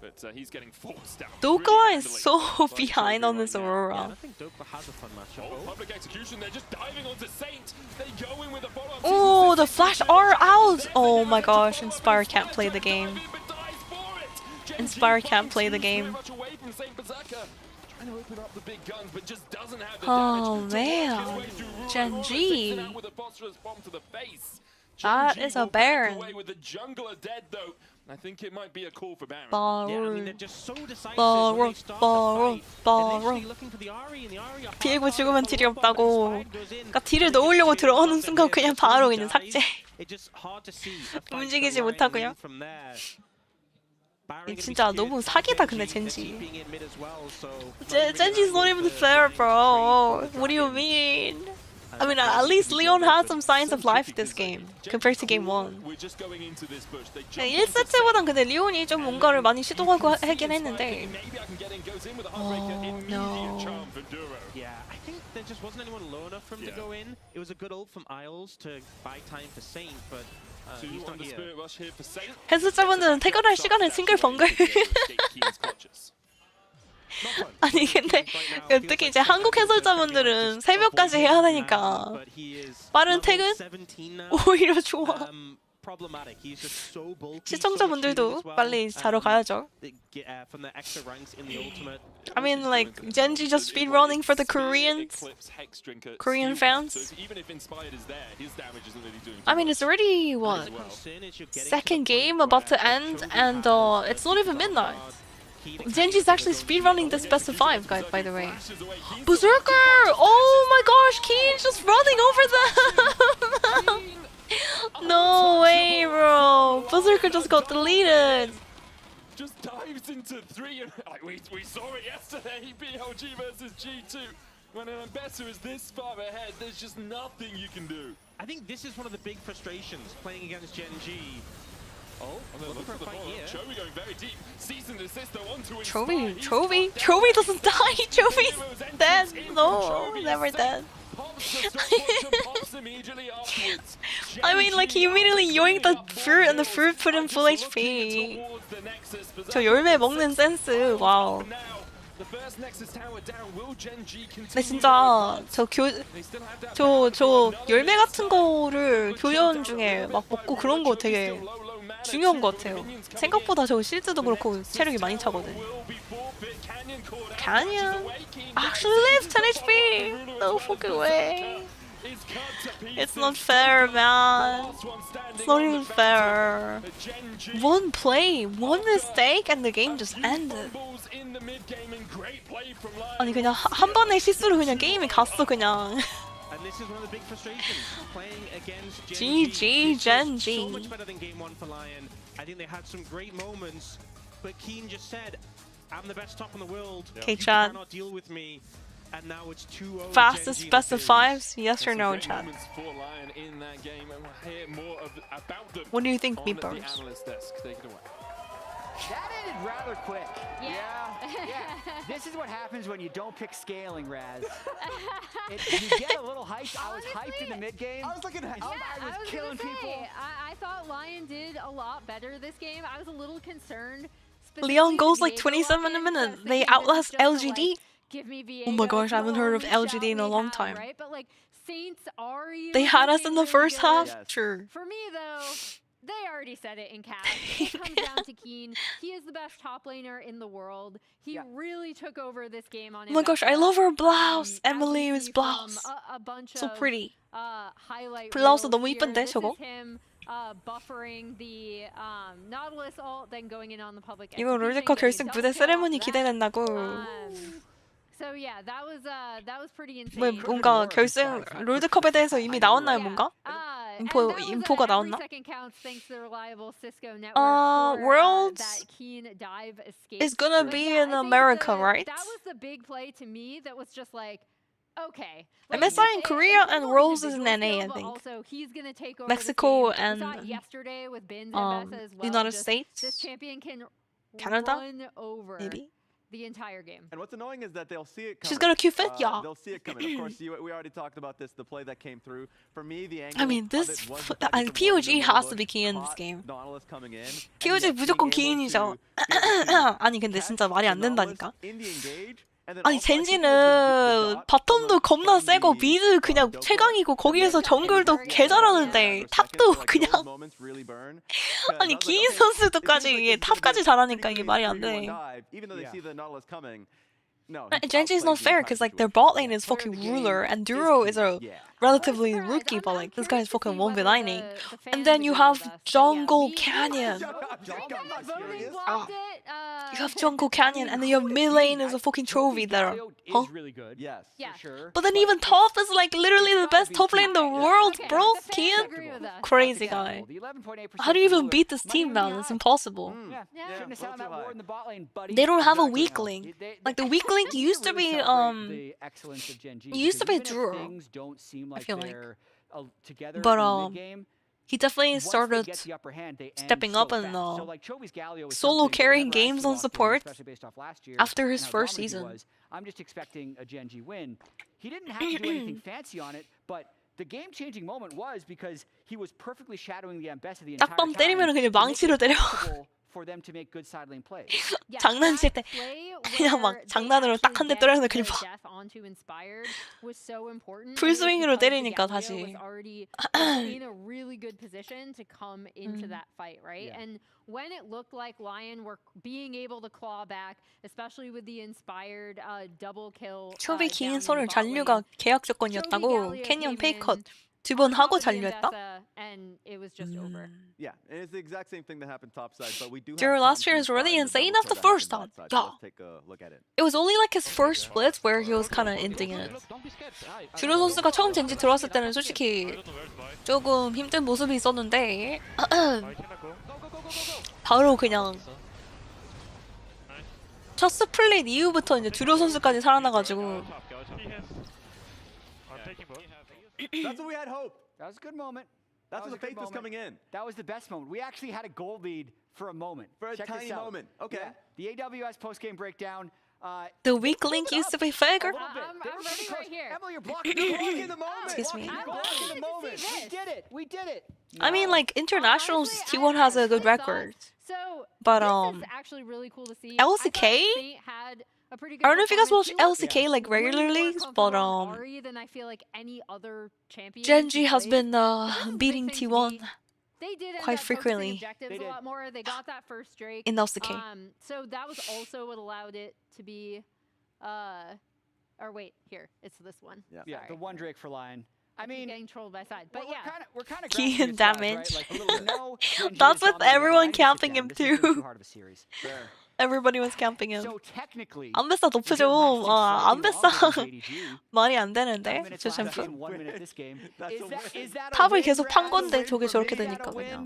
but he's getting forced out. Dokla is so behind on this Aurora. I think Dokla has a fun matchup. Public execution. They're just diving onto Saint. They go in with the follow-up. Oh, the flash R out! Oh my gosh, Inspire can't play the game. Inspire can't play the game. Oh man, Gen G. That is a Baron. I think it might be a call for Baron. Yeah, I mean, they're just so decisive when they start the fight. Initially looking for the Ari, and the Ari are 비에고 죽으면 딜이 없다고. 그러니까 딜을 넣으려고 들어오는 순간 그냥 바로 그냥 삭제. 움직이지 못하고요. 진짜 너무 사기다 근데 젠지. 젠지's not even fair, bro. What do you mean? I mean, at least Leon had some signs of life this game compared to game 1. 1세트보단 근데 리온이 좀 뭔가를 많이 시도하고 하긴 했는데. Oh no. Yeah, I think there just wasn't anyone low enough for him to go in. It was a good ult from Isles to buy time for Saint, but he's not here. 해수자분들은 퇴근할 시간에 싱글벙글. 아니 근데 특히 이제 한국 해설자분들은 새벽까지 해야 되니까 빠른 퇴근 오히려 좋아. 시청자분들도 빨리 자러 가야죠. I mean, like Genji just speedrunning for the Korean fans. I mean, it's already what, second game about to end, and it's not even midnight. Genji's actually speedrunning this best of 5, guys, by the way. Berserker! Oh my gosh, Keen's just running over them! No way, bro! Berserker just got deleted! Just dives into 3 and like we saw it yesterday, BLG versus G2. When an Ambessa is this far ahead, there's just nothing you can do. I think this is one of the big frustrations playing against Gen G. Oh, looking for a fight here. Chovy going very deep. Cease and desist, they want to Chovy doesn't die! Chovy's dead! No, never dead. I mean, like, he immediately yoinked the fruit and the fruit put him full HP. 저 열매 먹는 센스, 와우. 근데 진짜 저 열매 같은 거를 교전 중에 막 먹고 그런 거 되게 중요한 것 같아요. 생각보다 저 실드도 그렇고 체력이 많이 차거든. Canyon actually lives 10 HP! No fucking way! It's not fair, man. It's not even fair. One play, one mistake, and the game just ended. 아니 그냥 한 번의 실수로 그냥 게임이 갔어 그냥. And this is one of the big frustrations playing against GG Genji. So much better than game 1 for Lion. I think they had some great moments, but Keen just said, "I'm the best top in the world. Okay, you chat. cannot deal with me." And now it's 2-0 Fastest Genji best of 5s? Yes or no, chat? What do you think, Meatballs? That ended rather quick. Yeah. This is what happens when you don't pick scaling, Raz. You get a little hyped. I was hyped in the mid game. I was looking at I was killing people. I thought Lion did a lot better this game. I was a little concerned. Leon goes like 27 a minute. They outlast LGD. Oh my gosh, I haven't heard of LGD in a long time. Right? But like Saints are They had us in the first half? Sure. For me though, they already said it in chat. It comes down to Keen. He is the best top laner in the world. He really took over this game on. Oh my gosh, I love her blouse. Emily's blouse. So pretty. 블라우스 너무 이쁜데 저거? Buffering the Nautilus ult, then going in on the public. 이거 롤드컵 결승 무대 세레모니 기대된다고. So yeah, that was pretty insane. 뭐 뭔가 결승 롤드컵에 대해서 이미 나왔나요, 뭔가? 인포가 나왔나? Worlds is gonna be in America, right? That was the big play to me. That was just like, okay. MSI in Korea and Worlds is in NA, I think. Also, he's gonna take over Mexico and yesterday with Bins and Bessa as well. United States, this champion can Canada, run over maybe. The entire game. And what's annoying is that they'll see it coming. She's got a cute fit, yeah. They'll see it coming. Of course, we already talked about this, the play that came through. For me, the angle I mean, this POG has to be key in this game. POG 무조건 기인이죠. 아니 근데 진짜 말이 안 된다니까. 아니 젠지는 바텀도 겁나 세고 미드 그냥 최강이고 거기에서 정글도 개 잘하는데 탑도 그냥 아니 기인 선수도까지 탑까지 잘하니까 이게 말이 안 돼. Genji is not fair because like their bot lane is fucking ruler and Duro is a relatively rookie, but like this guy's fucking 1v90. And then you have Jungle Canyon. You have Jungle Canyon, and then your mid lane is a fucking trophy there. Huh? Yes. Yeah. Sure. But then even top is like literally the best top lane in the world, bro. Kian? Crazy guy. How do you even beat this team now? It's impossible. Shouldn't have sat on that ward in the bot lane, buddy. They don't have a Exactly. weak link. They- Like the weak link they used to really be celebrate the excellence of Gen G, it used to because be even if Drew, things don't seem like feel like. they're, together But, in the mid-game, he definitely once they started get the upper hand, they end stepping so up and fast. So, like, Chovy's Galio is solo something that carrying whenever I games see on Lost in, support especially based off last year after his and how first dominant he season. was, I'm just expecting a Gen G win. He didn't have to do anything fancy on it, but the game-changing moment was because he was perfectly shadowing the Ambessa the entire 딱밤 time. 때리면 그냥 to make 망치로 it 때려. possible for them to make good side lane plays. 장난칠 때 그냥 막 장난으로 딱 한 대 때렸는데 그냥 막 풀스윙으로 때리니까 다시. in a really good position to come into that fight, right? Yeah. And when it looked like LYON were being able to claw back, especially with the inspired double kill. 초비 down in the 기인설을 bot 잔류가 lane, 계약 Chovy 조건이었다고. Galio 캐니언 came 페이컷 in, 2번 하고 caught the 잔류했다? Ambessa, and it was just over. Yeah, and it's the exact same thing that happened topside, but we do have Dude, last Tom year is Cruise really firing the insane double after kill that first happened time. bot side, so Yeah. let's take a look at it. It was only like his first split where he was kind of ending it. 주루 선수가 처음 젠지 들어왔을 때는 솔직히 조금 힘든 모습이 있었는데 바로 그냥 첫 스플릿 이후부터 이제 주루 선수까지 살아나가지고 That's what we had hope. That was a good moment. That's That when was the a good faith was moment. coming in. That was the best moment. We actually had a goal lead for a moment. For a Check tiny this out. moment. Okay. Yeah, the AWS post-game breakdown. the weak link used to be Fager. I'm ready right here. Emily, you're blocking the moment. Excuse me. You're blocking the moment. We did it. We did it. I mean, like internationals, Honestly, T1 I has a actually good thought- record. So But, this is actually really cool to see. LCK? I thought Saint had a pretty good I don't know if you guys watch performance. He looked LCK like way more regularly, comfortable but with Ahri than I feel like any other champion Gen G he has played. been This is a big beating thing to T1 me. They did end quite up posting frequently. objectives They a did. lot more. They got that first Drake. in LCK. So that was also what allowed it to be, or wait, here, it's this one. Yeah. Yeah, Sorry. the one Drake for Lion. I keep mean, getting trolled by side, but yeah. we're kind of Key and damage. That's That's with everyone camping him too. Fair. Everybody was camping him. So technically, 안배사 높으죠. 안배사 말이 안 되는데. 저 챔프. 탑을 계속 판 건데 저게 저렇게 되니까 그냥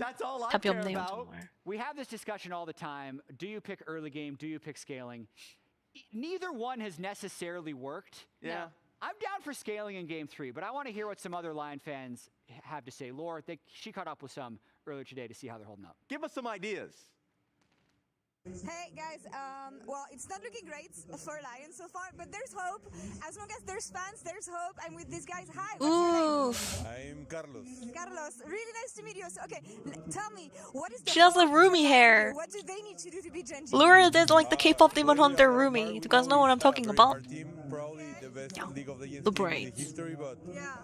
답이 없네요 정말. We have this discussion all the time. Do you pick early game? Do you pick scaling? Neither one has necessarily worked. Yeah. I'm down for scaling in game 3, but I want to hear what some other Lion fans have to say. Laura, she caught up with some earlier today to see how they're holding up. Give us some ideas. Hey guys, well, it's not looking great for Lion so far, but there's hope. As long as there's fans, there's hope. I'm with these guys. Hi, what's your name? I'm Carlos. Carlos, really nice to meet you. So, okay, tell me, what is the She has the hope roomy for hair. Lion? What do they need to do to be Gen G? Laura did like the K-pop Demon Hunter Rumi. Do you guys know what I'm talking about? Probably the best League of Legends The team in braids. history, but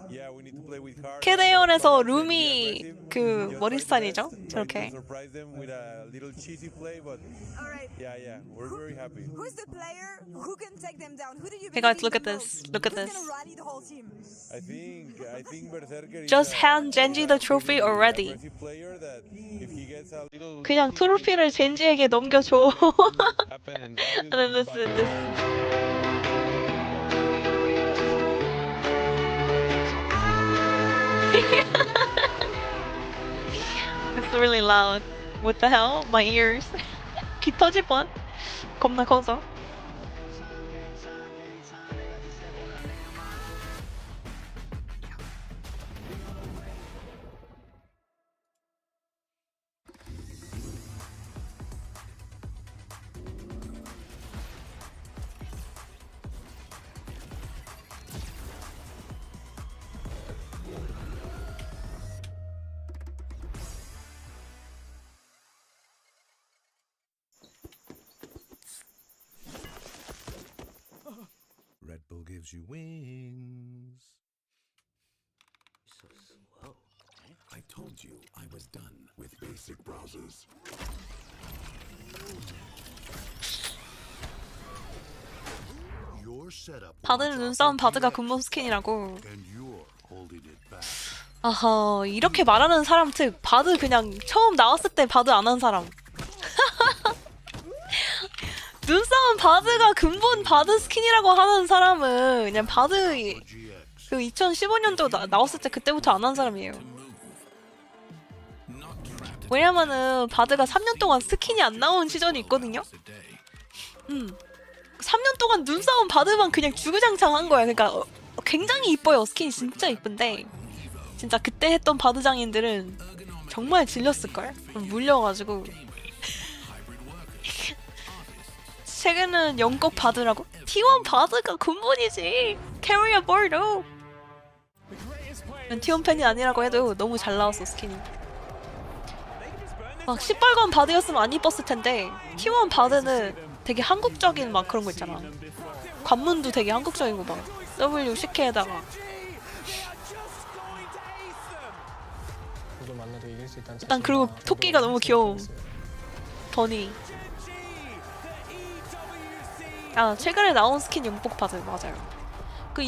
yeah, we need to play with heart. 캐대원에서 루미 그 머리 스타일이죠? 저렇게. Surprise them with a little cheesy play, but yeah, we're very happy. Who's the player who can take them down? Who do you Hey guys, believe look in at the this. most? Look at Who's this. gonna rally the whole team? I think Berserker is Just a hand Genji the trophy really already. aggressive player that if he gets a little 그냥 트로피를 젠지에게 넘겨줘. happen And then this. It's really loud. What the hell? My ears. 귀 터질 뻔. 겁나 커서. Red Bull gives you wings. So slow. I told you I was done with basic browsers. 바드는 눈싸움 바드가 근본 스킨이라고. And you're holding 아하, 이렇게 말하는 사람 특 바드 그냥 처음 나왔을 때 바드 안 한 사람. 눈싸움 바드가 근본 바드 스킨이라고 하는 사람은 그냥 바드 그 2015년도 나왔을 때 그때부터 안 한 사람이에요. 왜냐면은 바드가 3년 동안 스킨이 안 나온 시절이 있거든요. 3년 동안 눈싸움 바드만 그냥 주구장창 한 거야. 그러니까 굉장히 이뻐요. 스킨이 진짜 이쁜데 진짜 그때 했던 바드 장인들은 정말 질렸을걸? 물려가지고 최근은 영국 바드라고? T1 바드가 근본이지. 캐리어 볼도 T1 팬이 아니라고 해도 너무 잘 나왔어 스킨이. 막 시뻘건 바드였으면 안 이뻤을 텐데 T1 바드는 되게 한국적인 막 그런 거 있잖아. 관문도 되게 한국적이고 막 W CK에다가 일단 그리고 토끼가 너무 귀여워. 버니. 아 최근에 나온 스킨 영복 바드 맞아요. 그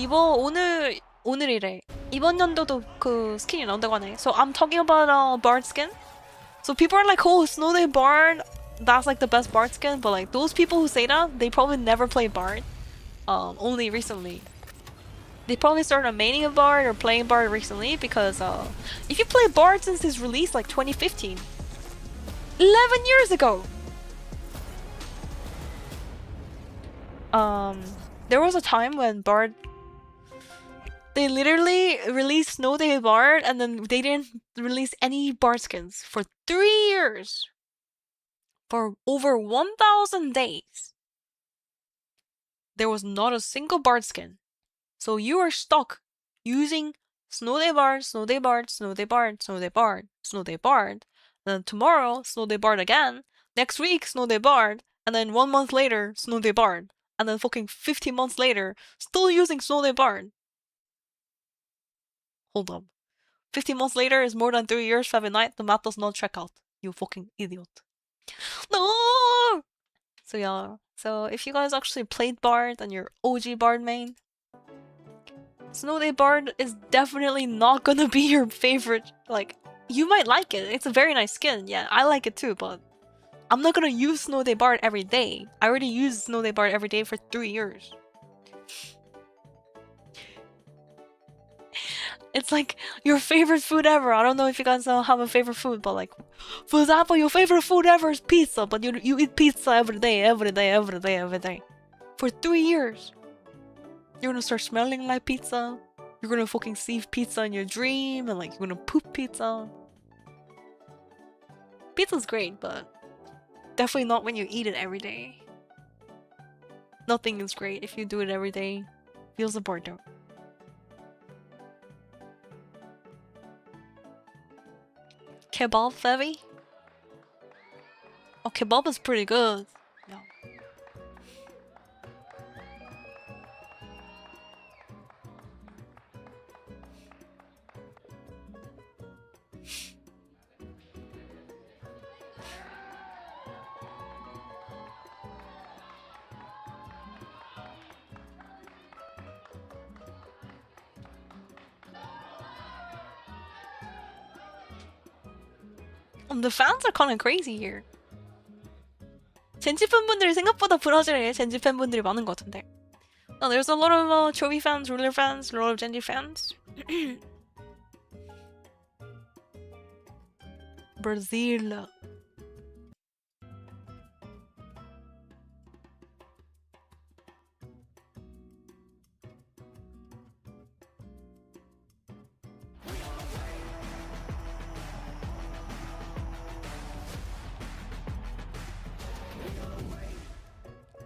오늘이래. 이번 연도도 그 스킨이 나온다고 하네. So I'm talking about Bard skin. So people are like, oh, Snowday Bard, that's like the best Bard skin. But like those people who say that, they probably never played Bard. Only recently. They probably started maining a Bard or playing Bard recently because if you play Bard since his release like 2015, 11 years ago. There was a time when Bard they literally released Snow Day Bard and then they didn't release any Bard skins for 3 years. For over 1,000 days. There was not a single Bard skin. So you are stuck using Snow Day Bard, Snow Day Bard, Snow Day Bard, Snow Day Bard, Snow Day Bard. Then tomorrow, Snow Day Bard again. Next week, Snow Day Bard. And then 1 month later, Snow Day Bard. And then fucking 15 months later, still using Snow Day Bard. Hold up. 15 months later is more than 3 years, feviknight. The math does not check out. You fucking idiot. No! So yeah. So if you guys actually played Bard and you're OG Bard main, Snow Day Bard is definitely not gonna be your favorite. Like, you might like it. It's a very nice skin. Yeah, I like it too, but I'm not gonna use Snow Day Bard every day. I already used Snow Day Bard every day for 3 years. It's like your favorite food ever. I don't know if you guys have a favorite food, but like, for example, your favorite food ever is pizza, but you eat pizza every day, every day, every day, every day. For 3 years. You're gonna start smelling like pizza. You're gonna fucking see pizza in your dream, and like, you're gonna poop pizza. Pizza's great, but definitely not when you eat it every day. Nothing is great if you do it every day. Feels important. Kebab, Fevy? Oh, kebab is pretty good. Yeah. The fans are kind of crazy here. 젠지 팬분들이 생각보다 브라질에 젠지 팬분들이 많은 것 같은데. There's a lot of Chovy fans, Ruler fans, a lot of Genji fans. Brazil.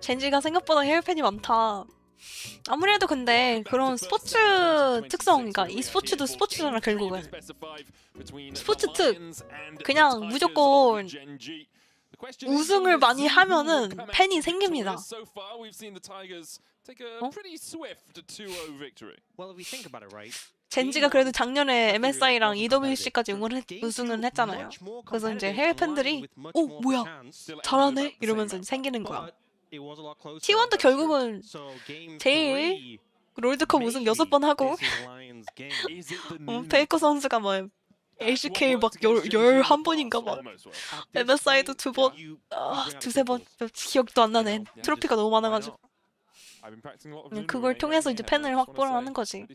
젠지가 생각보다 해외 팬이 많다. 아무래도 근데 그런 스포츠 특성, 그러니까 이 스포츠도 스포츠잖아 결국은. 스포츠 특 그냥 무조건 우승을 많이 하면은 팬이 생깁니다. 어? 젠지가 그래도 작년에 MSI랑 EWC까지 우승을 했잖아요. 그래서 이제 해외 팬들이 오 뭐야 잘하네 이러면서 생기는 거야. T1도 결국은 제일 롤드컵 우승 6번 하고 Leon's game. Is it the new 페이커 선수가 뭐 HK 막 11번인가 막 MSI도 2번 두세 번 기억도 안 나네. 트로피가 너무 많아가지고 I've been practicing a lot of 그걸 통해서 이제 팬을 확보를 하는 거지.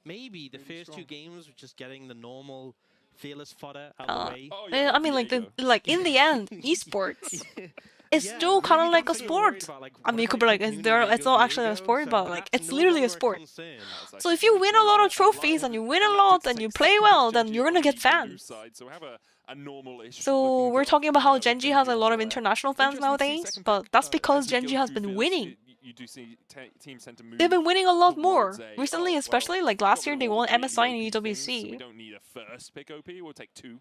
Maybe the first two games were just getting the normal fearless fodder out of the way. I mean, like in the end, esports is still kind of like a sport. I mean, you could be like, it's not actually a sport, but like it's literally a sport. So if you win a lot of trophies and you win a lot and you play well, then you're gonna get fans. So we're talking about how GENG has a lot of international fans nowadays, but that's because GENG has been winning. They've been winning a lot more recently, especially like last year they won MSI and EWC.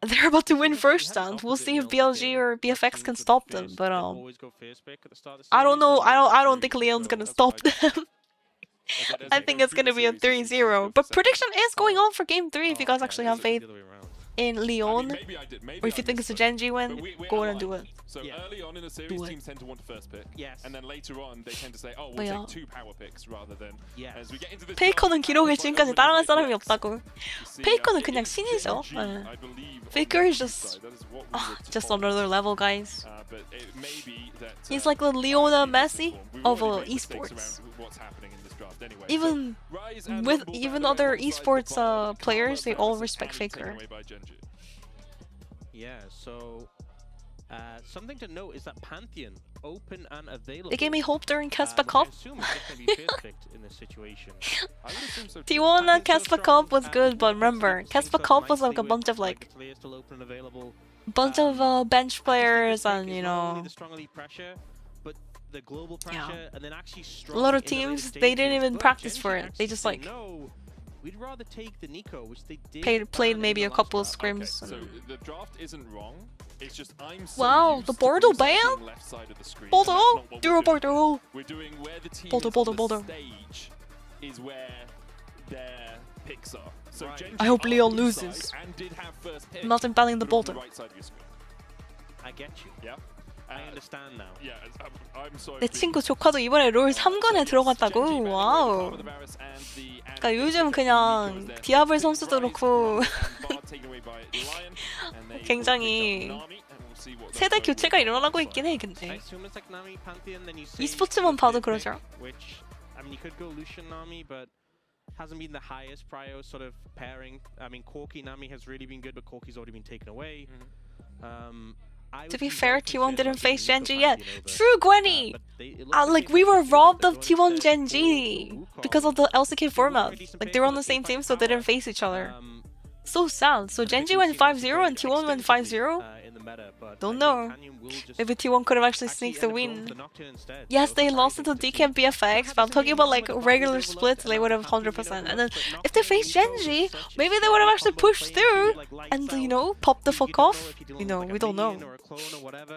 They're about to win first stand. We'll see if BLG or BFX can stop them, but I don't know. I don't think Leon's gonna stop them. I think it's gonna be a 3-0. But prediction is going on for game 3 if you guys actually have faith in LYON, or if you think it's a GENG win, go ahead and do it. So early on in the series, teams tend to want to first pick, and then later on they tend to say, "Oh, we'll take 2 power picks rather than." As we get into this, 페이커는 기록을 지금까지 따라갈 사람이 없다고. 페이커는 그냥 신이죠. Faker is just another level, guys. He's like the Leona Messi of esports. Even other esports players, they all respect Faker. Yeah, so something to note is that Pantheon open and available. They gave me hope during Casper Cup. T1 and Casper Cup was good, but remember, Casper Cup was like a bunch of bench players and a lot of teams, they didn't even practice for it. They just like we'd rather take the Nico, which they did played maybe a couple of scrims. So the draft isn't wrong. It's just wow, the Bordeaux ban? Bordeaux? Duro Bordeaux. We're doing where the team Bordeaux. Stage is where their picks are. So I hope Leon loses. I'm not banning the Bordeaux. I get you. Yeah. I understand now. Yeah, I'm sorry. 내 친구 조카도 이번에 롤 3관에 들어갔다고? 와우. 그러니까 요즘 그냥 디아블 선수도 그렇고 굉장히 세대 교체가 일어나고 있긴 해. 근데 e스포츠만 봐도 그러죠. I mean, you could go Lucian Nami, but hasn't been the highest prio sort of pairing. I mean, Corki Nami has really been good, but Corki's already been taken away. To be fair, T1 didn't face GENG yet. True, Gwenny! Like, we were robbed of T1 GENG because of the LCK format. Like, they were on the same team, so they didn't face each other. So sad. So GENG went 5-0 and T1 went 5-0? Don't know. Maybe T1 could have actually sneaked the win. Yes, they lost it to DK and BFX, but I'm talking about like regular splits, they would have 100%. And then if they faced GENG, maybe they would have actually pushed through and, popped the fuck off. We don't know.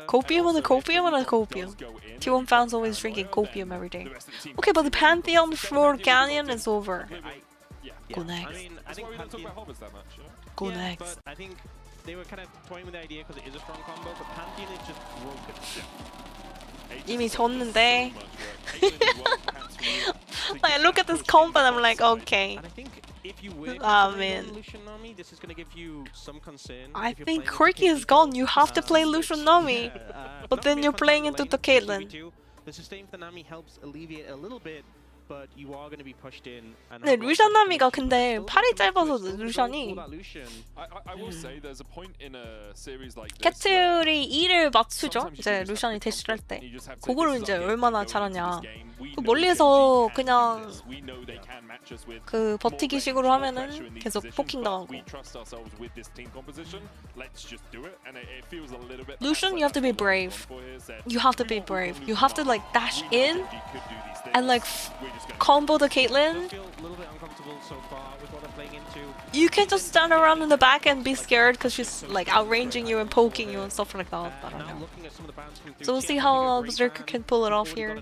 Copium on a copium on a copium. T1 fans always drinking copium every day. Okay, but the Pantheon for Canyon is over. Go next. Go next. I think they were kind of toying with the idea because it is a strong combo, but Pantheon is just broken. 이미 졌는데. I look at this comp and I'm like, okay. I mean, I think Corki is gone. You have to play Lucian Nami, but then you're playing into the Caitlyn. The sustain for Nami helps alleviate a little bit. But you are going to be pushed in. 근데 루시안 나미가 근데 팔이 짧아서 루시안이 캐틀이 2를 맞추죠. 이제 루시안이 대시를 할 때 그거를 이제 얼마나 잘하냐. 멀리에서 그냥 그 버티기 식으로 하면은 계속 포킹 당하고. Lucian, you have to be brave. You have to be brave. You have to like dash in and like combo the Caitlyn. You can just stand around in the back and be scared because she's like outranging you and poking you and stuff like that. I don't know. So we'll see how Berserker can pull it off here.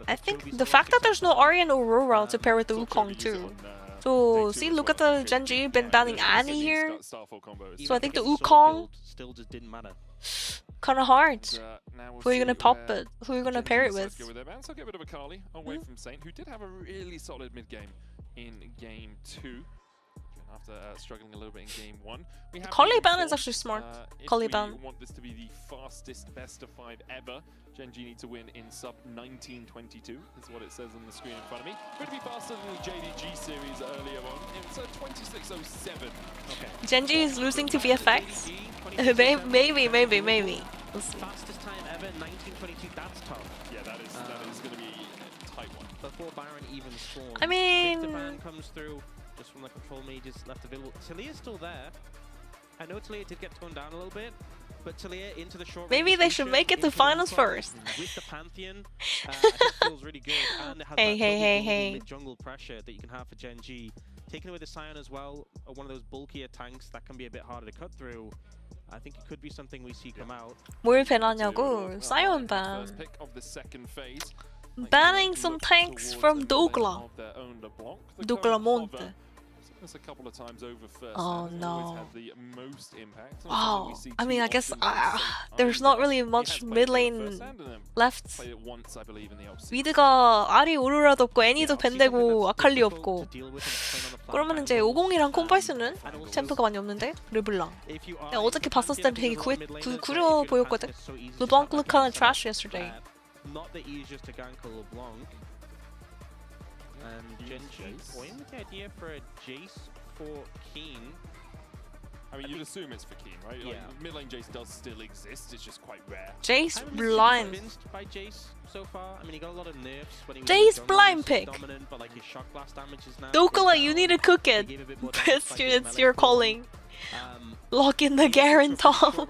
I think the fact that there's no Arya and Aurora to pair with the Wukong too. So see, look at the GENG been banning Annie here. So I think the Wukong kind of hard. Now we'll Who are you see gonna pop where it? Who are you gonna Gen pair G it decide with? to go their band. So I'll get rid of a Kali away from Saint, who did have a really solid mid game in game 2. After struggling a little bit in game 1. We have Kali game ban 4. is actually smart. If Kali we ban. want this to be the fastest best of 5 ever, Gen G need to win in sub 1922, is what it says on the screen in front of me. Could be faster than the JDG series earlier on. It's 26:07. Okay. Gen G is losing to VFX? maybe. We'll see. Fastest time ever, 1922. That's tough. Yeah, that is going to be a tight one. Before Byron even spawns. I mean, Victor Ban comes through just from the control mages left available. Talia's still there. I know Talia did get toned down a little bit, but Talia into the short maybe they should make it to finals first. With the Pantheon, I think feels really good. And it has Hey. mid-jungle pressure that you can have for Gen G. Taking away the Scion as well, one of those bulkier tanks that can be a bit harder to cut through. I think it could be something we see come out. 뭘 밴하냐고? 사이언 ban. First pick of the second phase. Banning some tanks from Dougla. Douglamonte. That's a couple of times over first. Oh Always no. had the most impact. Wow. I mean, I guess there's not really much mid lane left. Played it once, I believe, in the OC. 미드가 아리 오로라도 없고 애니도 밴되고 아칼리 없고 그러면 이제 50이랑 콤바이스는 챔프가 많이 없는데 르블랑 내가 어저께 봤었을 때 되게 구려 보였거든. 르블랑 looked kinda trash yesterday. Not the easiest to gank a LeBlanc. And Gen G toying with the idea for a Jace for Keen. I mean, you'd assume it's for Keen, right? Yeah. Like, mid lane Jace does still exist, it's just quite rare. Jace I'm blind. convinced by Jace so far. I mean, he got a lot of nerfs when he was Jace blind pick. dominant, but like his shock blast damage is now. Dougla, you need to cook it. It's your calling. Lock in the Garen top.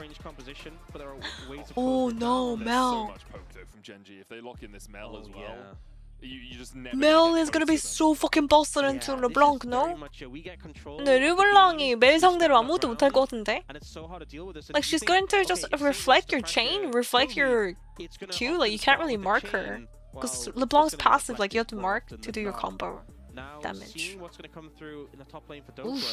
Oh no, Mel. So much poke though from Gen G. If they lock in this Mel as well, you just never. Mel is gonna be so fucking busted into LeBlanc, no? 근데 르블랑이 멜 상대로 아무것도 못할 것 같은데? Like she's going to just reflect your chain, reflect your Q. Like you can't really mark her because LeBlanc's passive. Like you have to mark to do your combo damage. Seeing what's going to come through in the top lane for Dougla,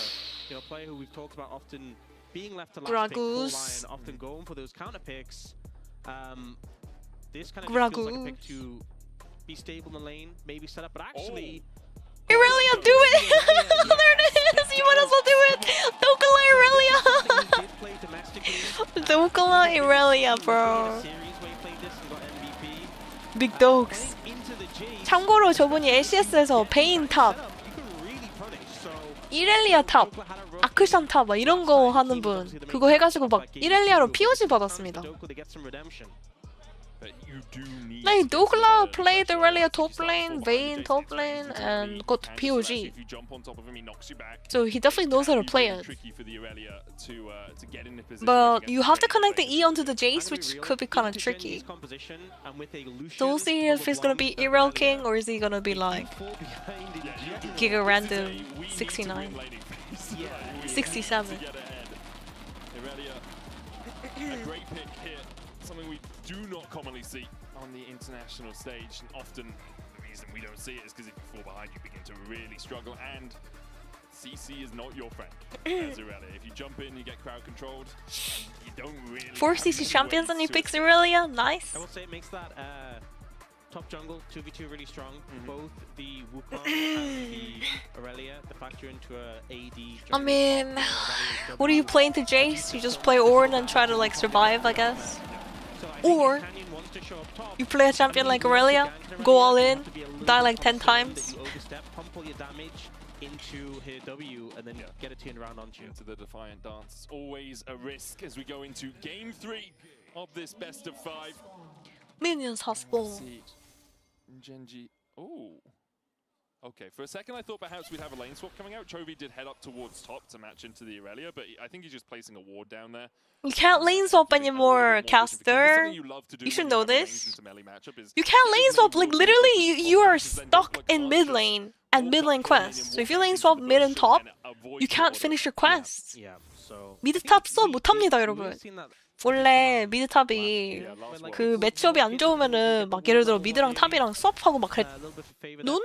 you know, a player who we've talked about often being left to last pick, full Lion, often going for those counter picks. This kind of just feels like a pick to be stable in the lane, maybe set up, but actually. Irelia, do it! There it is! You might as well do it! Dougla Irelia! Dougla Irelia, bro. Big dogs. 참고로 저분이 LCS에서 베인 탑, 이렐리아 탑, 아크샨 탑 막 이런 거 하는 분 그거 해가지고 막 이렐리아로 POG 받았습니다. Like Dougla played Irelia top lane, Vayne top lane, and got POG. So he definitely knows how to play it. But you have to connect the E onto the Jace, which could be kind of tricky. So we'll see if he's gonna be Irel King or is he gonna be like Giga Random 69, 67. A great pick here, something we do not commonly see on the international stage, and often the reason we don't see it is because if you fall behind you begin to really struggle, and CC is not your friend as Irelia. If you jump in, you get crowd controlled, you don't really 4 CC champions and he picks Irelia, nice. I will say it makes that top jungle 2v2 really strong. Both the Wukong and the Irelia, the fact you're into a AD. I mean, what do you play into Jace? You just play Ornn and try to like survive, I guess. Or you play a champion like Irelia, go all in, die like 10 times. Into her W and then get it turned around onto you. Into the Defiant Dance. It's always a risk as we go into game 3 of this best of 5. Minions hospital. Gen G. Oh. Okay, for a second I thought perhaps we'd have a lane swap coming out. Chovy did head up towards top to match into the Irelia, but I think he's just placing a ward down there. You can't lane swap anymore, caster. You should know this. You can't lane swap, like literally you are stuck in mid lane and mid lane quests. So if you lane swap mid and top, you can't finish your quests. 미드 탑 써 못합니다, 여러분. 원래 미드 탑이 그 매치업이 안 좋으면은 막 예를 들어 미드랑 탑이랑 swap하고 막 그랬. No,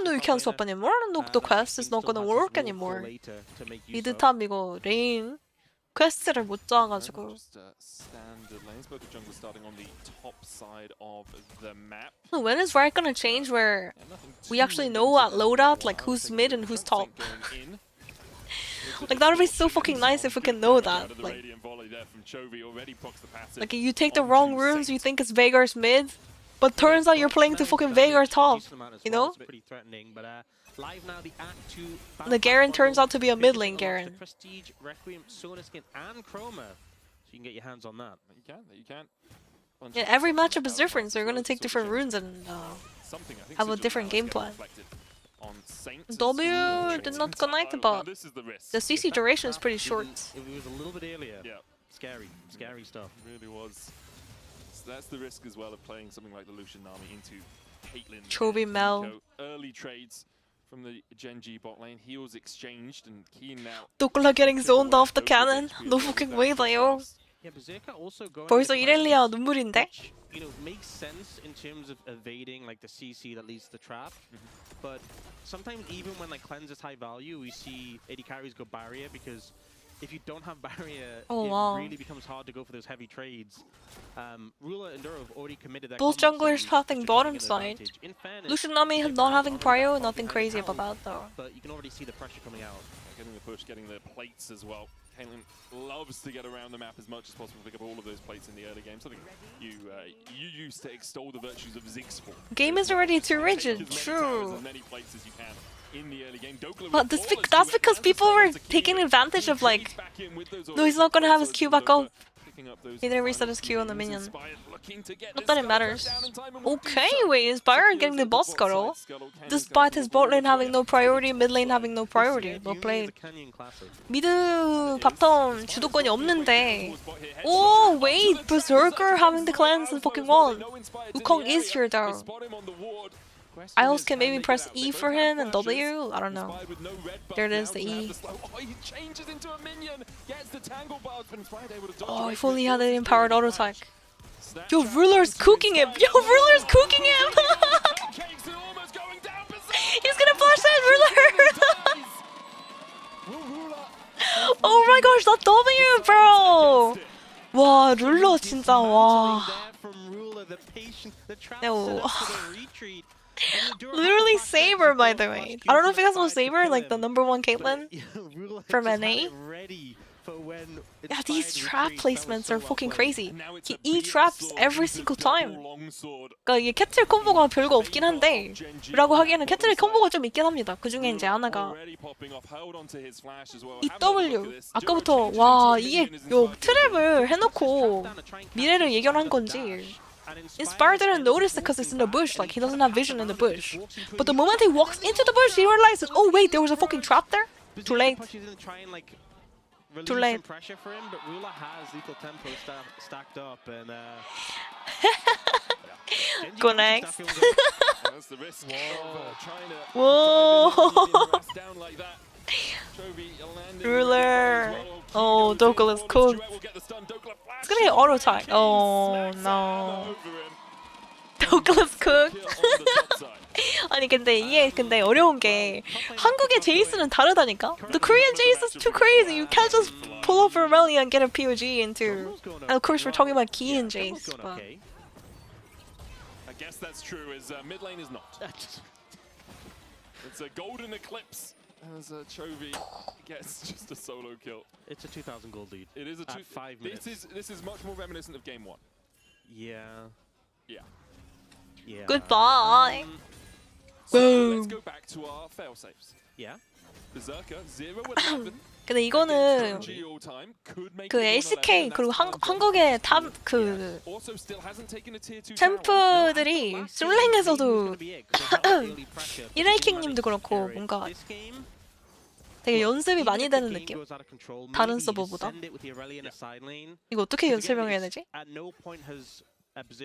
you can't swap anymore. The quest is not gonna work anymore. 미드 탑 이거 레인 퀘스트를 못 짜가지고. When is Riot gonna change where we actually know at loadout like who's mid and who's top? Like that would be so fucking nice if we can know that. Like you take the wrong runes, you think it's Veigar's mid, but turns out you're playing to fucking Veigar top. You know? The Garen turns out to be a mid lane Garen. Prestige, Requiem, Sona skin, and Chroma. So you can get your hands on that. You can. Yeah, every matchup is different, so you're gonna take different runes and have a different game plan. W did not connect, but the CC duration is pretty short. If it was a little bit earlier, scary stuff. It really was. So that's the risk as well of playing something like the Lucian army into Caitlyn. Chovy Mel. Early trades from the GENG bot lane. Heals exchanged and Keen now. Dokula getting zoned off the cannon. No fucking way, Leo. Yeah, Berserker also going 벌써 이렐리아 눈물인데? You know, makes sense in terms of evading like the CC that leads to the trap. But sometimes even when like cleanse is high value, we see AD carries go barrier because if you don't have barrier, it really becomes hard to go for those heavy trades. Ruler and Duro have already committed that. Both junglers pathing bottom side. Lucian Nami not having prio, nothing crazy about that though. But you can already see the pressure coming out. Getting the push, getting the plates as well. Caitlyn loves to get around the map as much as possible, pick up all of those plates in the early game. Something you used to extol the virtues of Ziggs for. Game is already too rigid, true. As many plates as you can in the early game. But that's because people were taking advantage of like, no, he's not gonna have his Q back up. He didn't reset his Q on the minion. Not that it matters. Okay, wait, is Byron getting the bot scuttle? Despite his bot lane having no priority, mid lane having no priority. Well played. 미드 바텀 주도권이 없는데. Oh wait, Berserker having the cleanse and fucking one. Wukong is here though. I also can maybe press E for him and W? I don't know. There it is, the E. Oh, if only he had an empowered auto attack. Yo, Ruler's cooking him! Yo, Ruler's cooking him! He's gonna flash that Ruler! Oh my gosh, that W, bro! 와, 룰러 진짜, 와. No. Literally Saber, by the way. I don't know if you guys know Saber, like the #1 Caitlyn from NA. Yeah, these trap placements are fucking crazy. He E-traps every single time. 그러니까 이게 캐틀 콤보가 별거 없긴 한데 라고 하기에는 캐틀 콤보가 좀 있긴 합니다. 그 중에 이제 하나가 이 W. 아까부터 와 이게 요 트랩을 해놓고 미래를 예견한 건지 Inspire didn't notice it because it's in the bush, like he doesn't have vision in the bush. But the moment he walks into the bush, he realizes, oh wait, there was a fucking trap there? Too late. Too late. Pressure for him, but Ruler has lethal tempo stacked up and Go next. That's the risk. Whoa. Ruler. Oh, Dokul is cooked. It's gonna get auto attack. Oh no. Dokul is cooked. 아니 근데 이게 근데 어려운 게 한국의 제이스는 다르다니까. The Korean Jace is too crazy. You can't just pull up Remelia and get a POG into. And of course we're talking about Kian Jace. But... I guess that's true. Is mid lane is not. It's a golden eclipse. As Chovy gets just a solo kill. It's a 2,000 gold lead. It is a 5 minutes. This is much more reminiscent of game 1. Yeah. Goodbye. So let's go back to our fail safes. Yeah. Berserker 0-11. 근데 이거는 그 LCK 그리고 한국의 탑 그 챔프들이 솔랭에서도 이레이킹님도 그렇고 뭔가 되게 연습이 많이 되는 느낌? 다른 서버보다? 이거 어떻게 설명해야 되지?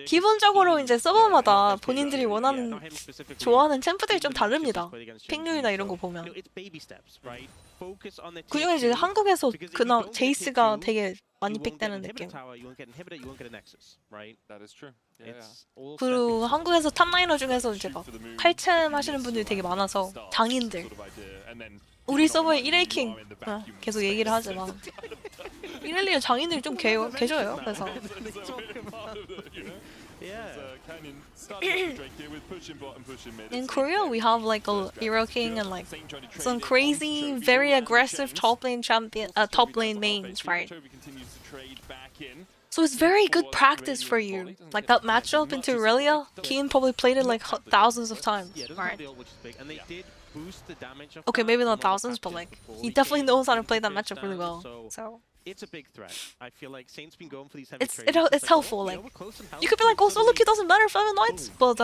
기본적으로 이제 서버마다 본인들이 원하는 좋아하는 챔프들이 좀 다릅니다. 픽률이나 이런 거 보면. 그중에 이제 한국에서 그나마 제이스가 되게 많이 픽되는 느낌. 그리고 한국에서 탑라이너 중에서 이제 막 칼챔 하시는 분들이 되게 많아서 장인들. 우리 서버에 1레이킹 계속 얘기를 하지만 이렐리아 장인들이 좀 계셔요. 그래서 in Korea we have like a Hero King and like some crazy, very aggressive top lane champion, top lane mains, right? So it's very good practice for you. Like that matchup into Irelia, Keen probably played it like thousands of times, right? Okay, maybe not thousands, but like he definitely knows how to play that matchup really well. So it's a big threat. I feel like Saint's been going for these heavy it's helpful. Like you could be like, oh, solo queue doesn't matter for Feviknight, but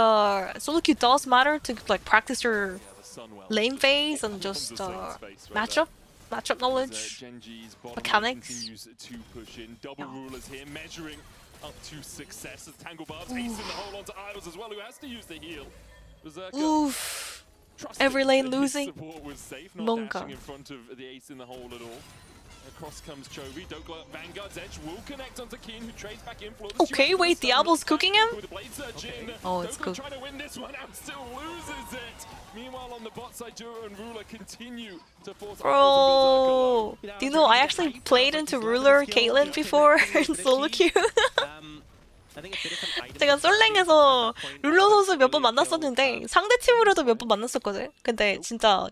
solo queue does matter to like practice your lane phase and just matchup knowledge, mechanics. To push in. Double rulers here, measuring up to success as Tanglebarb's acing the hole onto Isles as well, who has to use the heal. Oof. Every lane losing. Support was safe, not dashing in front of the ace in the hole at all. Across comes Chovy. Douglas Vanguard's edge will connect onto Keen, who trades back in. Okay, wait, Diablo's cooking him? Oh, it's cooked. Trying to win this one out, still loses it. Meanwhile, on the bot side, Duro and Ruler continue to force. Bro, do you know I actually played into Ruler Caitlyn before in solo queue? 제가 솔랭에서 룰러 선수 몇 번 만났었는데 상대 팀으로도 몇 번 만났었거든. 근데 진짜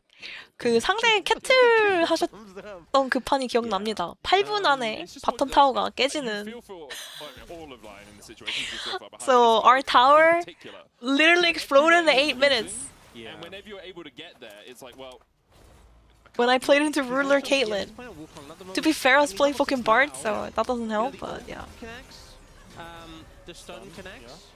그 상대 캐틀 하셨던 그 판이 기억납니다. 8분 안에 바텀 타워가 깨지는. So our tower literally exploded in 8 minutes. When I played into Ruler Caitlyn. To be fair, I was playing fucking Bard, so that doesn't help, but yeah. The stun connects,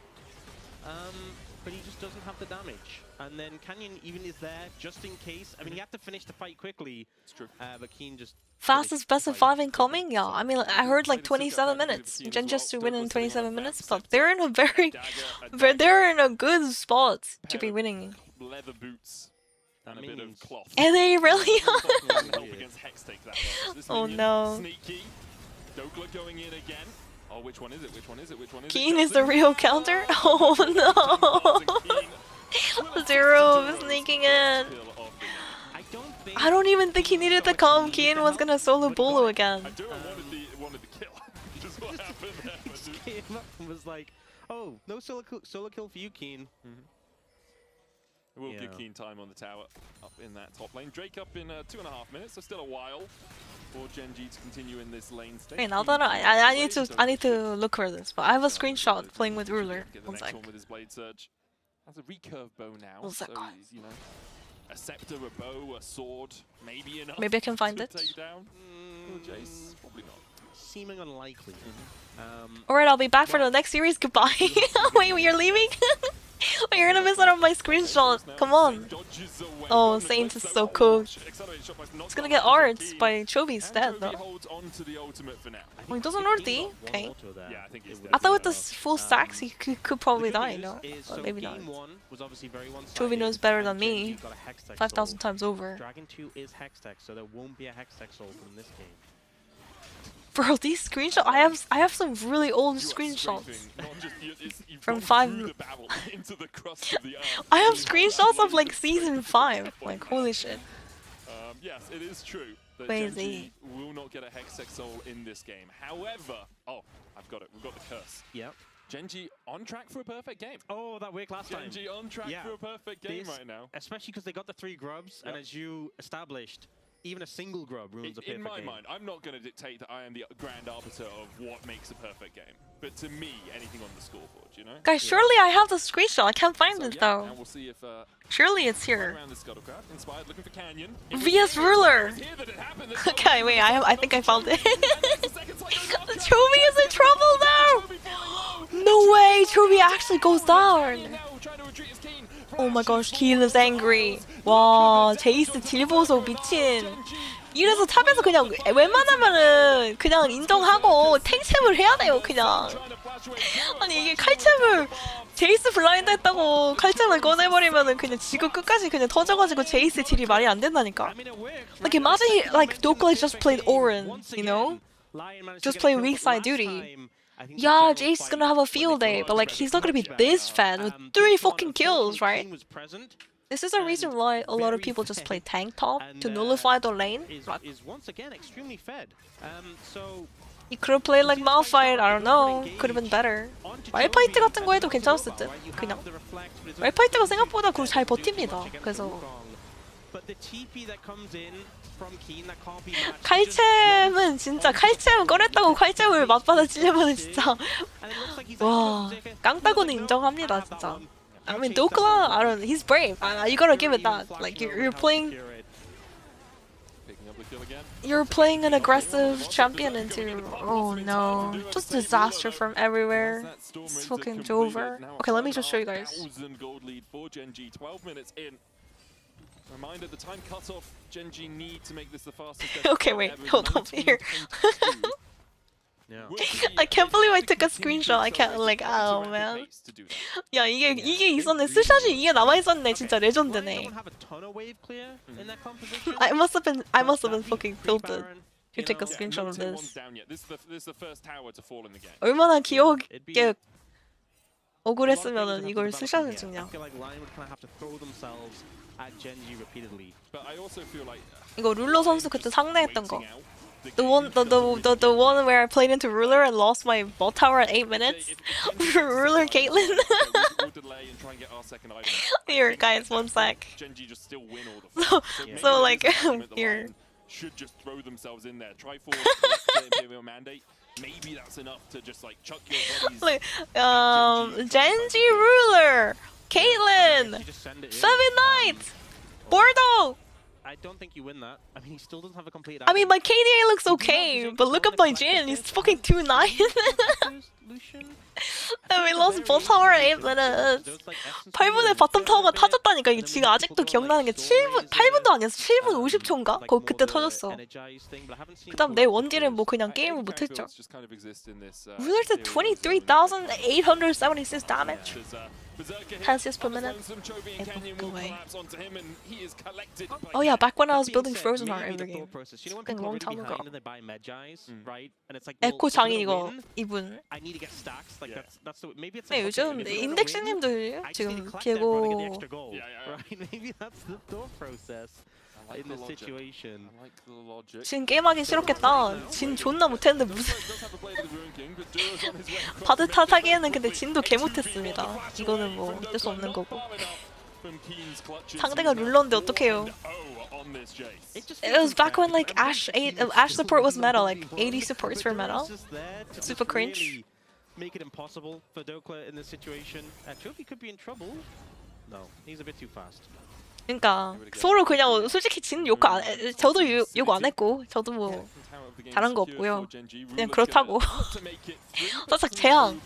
but he just doesn't have the damage. And then Canyon even is there just in case. I mean, you have to finish the fight quickly. It's true. But Keen just fastest best of 5 incoming. Yeah, I mean, I heard like 27 minutes. Gen just to win in 27 minutes, but they're in a they're in a good spot to be winning. Leather boots and a bit of cloth. And they really Oh no. Sneaky. Douglas going in again. Oh, which one is it? Which one is it? Which one is it? Keen is the real counter? Oh no! Zero sneaking in. I don't even think he needed to come. Keen was gonna solo Bolo again. Wanted the kill. Just what happened there. Just came up and was like, oh, no solo kill for you, Keen. It will give Keen time on the tower up in that top lane. Drake up in 2.5 minutes, so still a while for Gen G to continue in this lane state. Wait, now that I need to look for this, but I have a screenshot playing with Ruler. One sec. With his blade surge. Has a recurve bow now, so you know, a scepter, a bow, a sword, maybe enough. Maybe I can find it. Take down Jace, probably not. Seeming unlikely. Alright, I'll be back for the next series. Goodbye. Wait, you're leaving? Oh, you're gonna miss out on my screenshot. Come on. Oh, Saint is so cooked. It's gonna get arts by Chovy's dead though. Oh, he doesn't ulti? Okay. I thought with the full stacks he could probably die, no? But maybe not. Chovy knows better than me. 5,000 times over. Dragon 2 is Hextech, so there won't be a Hextech sold in this game. Bro, these screenshots, I have some really old screenshots from 5. I have screenshots of like season 5. Like holy shit. Yes, it is true that Crazy. Gen G will not get a Hextech soul in this game. However, oh, I've got it. We've got the curse. Yep. Gen G on track for a perfect game. Oh, that worked last time. Gen G on track for a perfect game right now. Especially because they got the 3 grubs, and as you established, even a single grub ruins a perfect game. In my mind, I'm not going to dictate that I am the grand arbiter of what makes a perfect game. But to me, anything on the scoreboard, you know? Guys, surely I have the screenshot. I can't find it though. And we'll see if, surely it's here. around the scuttlecraft, inspired, looking for Canyon. VS Ruler! Okay, wait, I think I found it. Chovy is in trouble now! No way! Chovy actually goes down! Oh my gosh, Keen is angry. 와, 제이스 딜 보소 미친. 이래서 탑에서 그냥 웬만하면은 그냥 인정하고 탱챔을 해야 돼요, 그냥. 아니 이게 칼챔을 제이스 블라인드 했다고 칼챔을 꺼내버리면은 그냥 지구 끝까지 그냥 터져가지고 제이스 딜이 말이 안 된다니까. Like imagine he, like Douglas just played Orin, you know? Just playing weak side duty. Yeah, Jace is gonna have a field day, but like he's not gonna be this fat with 3 fucking kills, right? This is a reason why a lot of people just play tank top to nullify the lane. Is once again extremely fed. So You could have played like Malphite, I don't know. Could have been better. 말파이트 같은 거 해도 괜찮았을 듯. 그냥. 말파이트가 생각보다 그걸 잘 버팁니다. 그래서 칼챔은 진짜 칼챔 꺼냈다고 칼챔을 맞받아 치려면 진짜 와 깡따고는 인정합니다 진짜. I mean Dokla, I don't. He's brave. You gotta give it that. Like you're playing. You're playing an aggressive champion into. Oh no! Just disaster from everywhere. It's fucking over. Okay, let me just show you guys. Reminder, the time cut off. GENG need to make this the fastest. Okay, wait, hold up here. I can't believe I took a screenshot. I can't like, oh man. 야 이게 있었네. 스샷이 이게 남아 있었네. 진짜 레전드네. I must have been fucking tilted to take a screenshot of this. 얼마나 귀엽게 억울했으면은 이걸 스샷을 찍냐. 이거 룰러 선수 그때 상대했던 거. The one where I played into Ruler and lost my bot tower at 8 minutes. Ruler Caitlyn. Here, guys, one sec. So like here. Should just throw themselves in there. Try for mandate. Maybe that's enough to just like chuck your bodies. Like, GENG Ruler, Caitlyn, feviknight, Bordeaux. I don't think you win that. I mean, he still doesn't have a complete. I mean, my KDA looks okay, but look at my Jin. He's fucking 2-9. And we lost bot tower at 8 minutes. 8분에 바텀 타워가 터졌다니까. 이게 지금 아직도 기억나는 게 7분, 8분도 아니었어. 7분 50초인가? 거기 그때 터졌어. 그 다음 내 원딜은 뭐 그냥 게임을 못했죠. Ruler did 23,876 damage. Healthiest per minute. Oh yeah, back when I was building Frozen Heart every game. Fucking long time ago. 에코 장인 이거 이분. 네, 요즘 인덱스님들 지금 개고. 진 게임하기 싫었겠다. 진 존나 못했는데 무슨 바드 탓하기에는 근데 진도 개 못했습니다. 이거는 뭐 어쩔 수 없는 거고. 상대가 룰러인데 어떡해요. It was back when like Ashe support was meta, like 80 supports were meta. Super cringe. Make it impossible for Dokla in this situation. Trophy could be in trouble. No, he's a bit too fast. 그러니까 서로 그냥 솔직히 진 욕 안 저도 욕 안 했고 저도 뭐 잘한 거 없고요. 그냥 그렇다고. 살짝 재앙.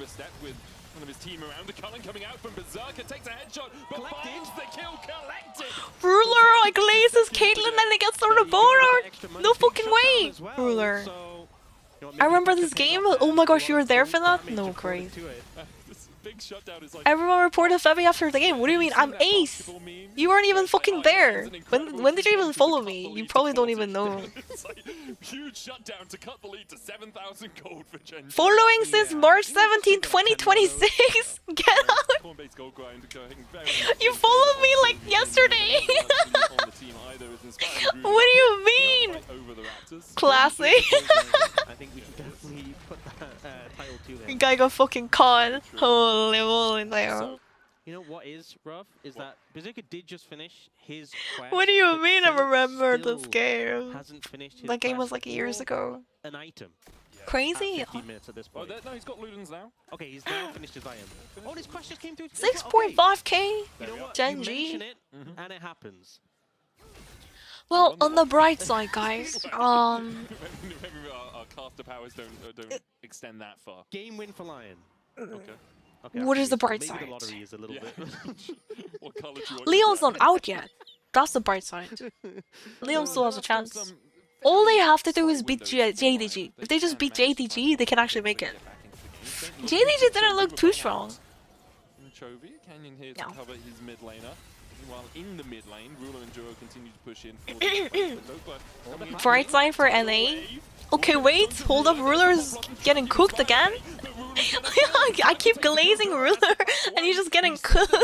Ruler like laces Caitlyn and they get sort of borrowed. No fucking way, Ruler. I remember this game. Oh my gosh, you were there for that? No, great. Everyone reported Febby after the game. What do you mean? I'm ace. You weren't even fucking there. When did you even follow me? You probably don't even know. Following since March 17, 2026. Get out. You followed me like yesterday. What do you mean? Classic. I think we can definitely put that title to him. You guy got fucking caught. Holy moly, there. So, you know what is rough is that Berserker did just finish his quest. What do you mean I remember this Still game? hasn't finished his That game was quest like years for ago. An item. Crazy. 15 minutes at this point. No, he's got Ludens now. Okay, he's now finished his item. Oh, his quest just came through. 6.5k. You know what? GENG. You mention it, and it happens. Well, on the bright side, guys, Maybe our caster powers don't extend that far. Game win for Lion. Okay. what is the bright Maybe side? the lottery is a little bit. What color do you want? Leon's not out yet. That's the bright side. Leon still has a chance. All they have to do is beat JDG. If they just beat JDG, they can actually make it. JDG didn't look too strong. Chovy, Canyon here to No. cover his mid laner. While in the mid lane, Ruler and Juro continue to push in. Bright side for NA. Okay, wait, hold up, Ruler's getting cooked again? I keep glazing ruler and you're just getting cooked.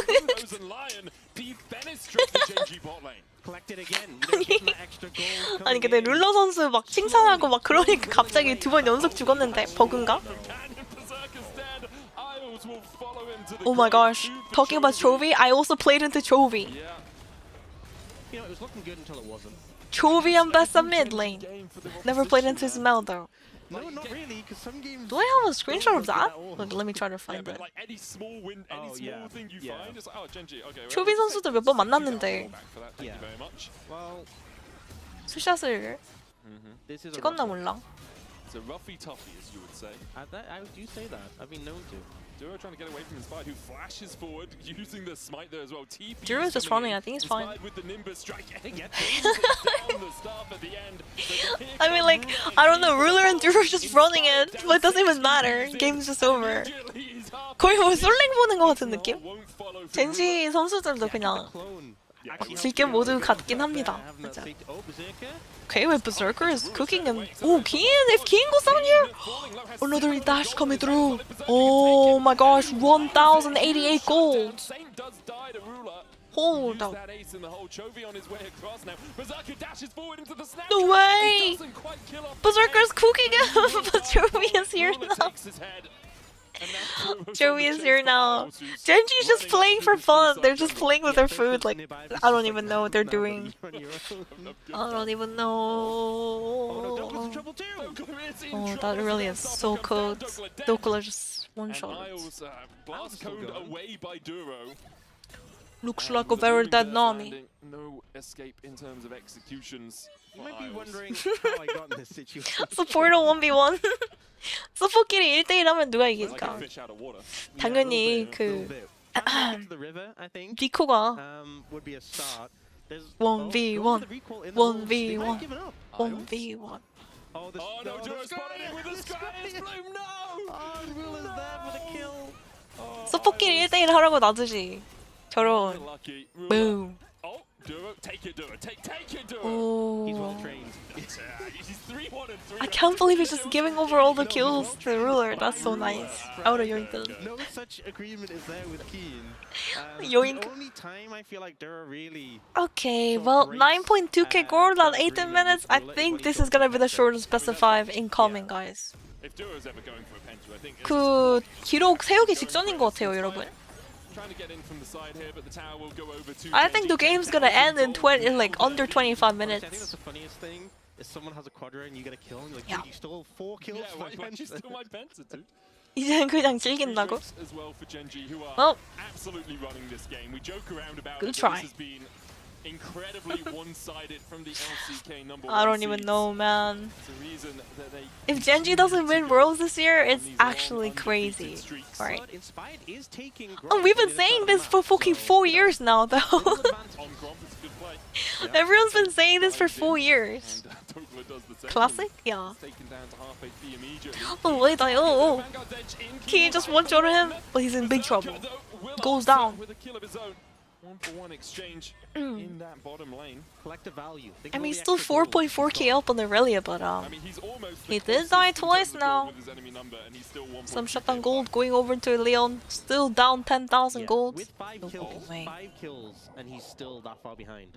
아니 근데 룰러 선수 막 칭찬하고 막 그러니까 갑자기 2번 연속 죽었는데 버그인가? Oh my gosh. Talking about Chovy, I also played into Chovy. You know, it was looking good until it wasn't. Chovy and Bessa mid lane. Never played into his Mel though. No, not really, because some games... Do I have a screenshot of that? Look, let me try to find it. Like any small win, any small thing you find, it's like, oh, Genji, okay. Chovy 선수도 몇 번 만났는데 수샷을 찍었나 몰라. It's a roughy toughy, as you would say. I do say that. I've been known to. Duro trying to get away from Inspired, who flashes forward, using the smite there as well. TP Duro's just running, I think he's fine. with the Nimbus strike, down the staff at the end. I mean, like, I don't know, Ruler and Duro's just running it, but it doesn't even matter. Game's just over. 거의 뭐 솔랭 보는 것 같은 느낌? 젠지 선수들도 그냥 즐겨 모두 같긴 합니다. 진짜. Okay, wait, Berserker is cooking him. Oh, Keen! If Keen goes down here! Another dash coming through. Oh my gosh, 1,088 gold. Hold up. No way! Berserker's cooking him, but Chovy is here now. Joey is here now. Genji's just playing for fun. They're just playing with their food. Like, I don't even know what they're doing. I don't even know. Oh, that really is so cold. Dokula just one-shot. Looks like a very dead Nami. No escape in terms of executions. You might be wondering how I got in this situation. Supporter 1v1. 서포끼리 1대1 하면 누가 이길까? 당연히 그 비코가 1v1 1v1 1v1 Oh no, Duro's spotted with a Sky Bloom, no! Oh, Ruler's there for the kill. 서포끼리 1대1 하라고 놔두지. 저런 boom. Oh, Duro, take it, Duro, take it, Duro. Oh. He's well trained. He's 3-1 and 3. I can't believe he's just giving over all the kills to the Ruler. That's so nice. Out of yoink. No such agreement is there with Keen. Yoink. The only time I feel like Duro really... Okay, well, 9.2k gold at 18 minutes. I think this is gonna be the shortest best of 5 incoming, guys. If Duro's ever going for a pentakill, I think 그 기록 세우기 직전인 것 같아요, 여러분. I think the game's gonna end in like under 25 minutes. I think that's the funniest thing. Is someone has a quadra and you get a kill and you're like, dude, you stole 4 kills from my why'd you steal my penta, dude? 이제는 그냥 즐긴다고? As well for Genji, who are Well, absolutely running this game. We joke around about good it, try. This has been incredibly one-sided from the LCK number I 1 don't even know, man. It's a reason that they... If Genji doesn't win Worlds this year, it's actually crazy. Right? Oh, we've been saying this for fucking 4 years now, though. Everyone's been saying this for 4 years. Classic? Yeah. Oh, wait, oh. Can you just one-shot him? But he's in big trouble. Goes down. 1-for-1 exchange in that bottom lane. Collective value. I mean, he's still 4.4k up on Aurelia, but he did die twice now. Some shutdown gold going over to Leon, still down 10,000 gold. With 5 kills, and he's still that far behind.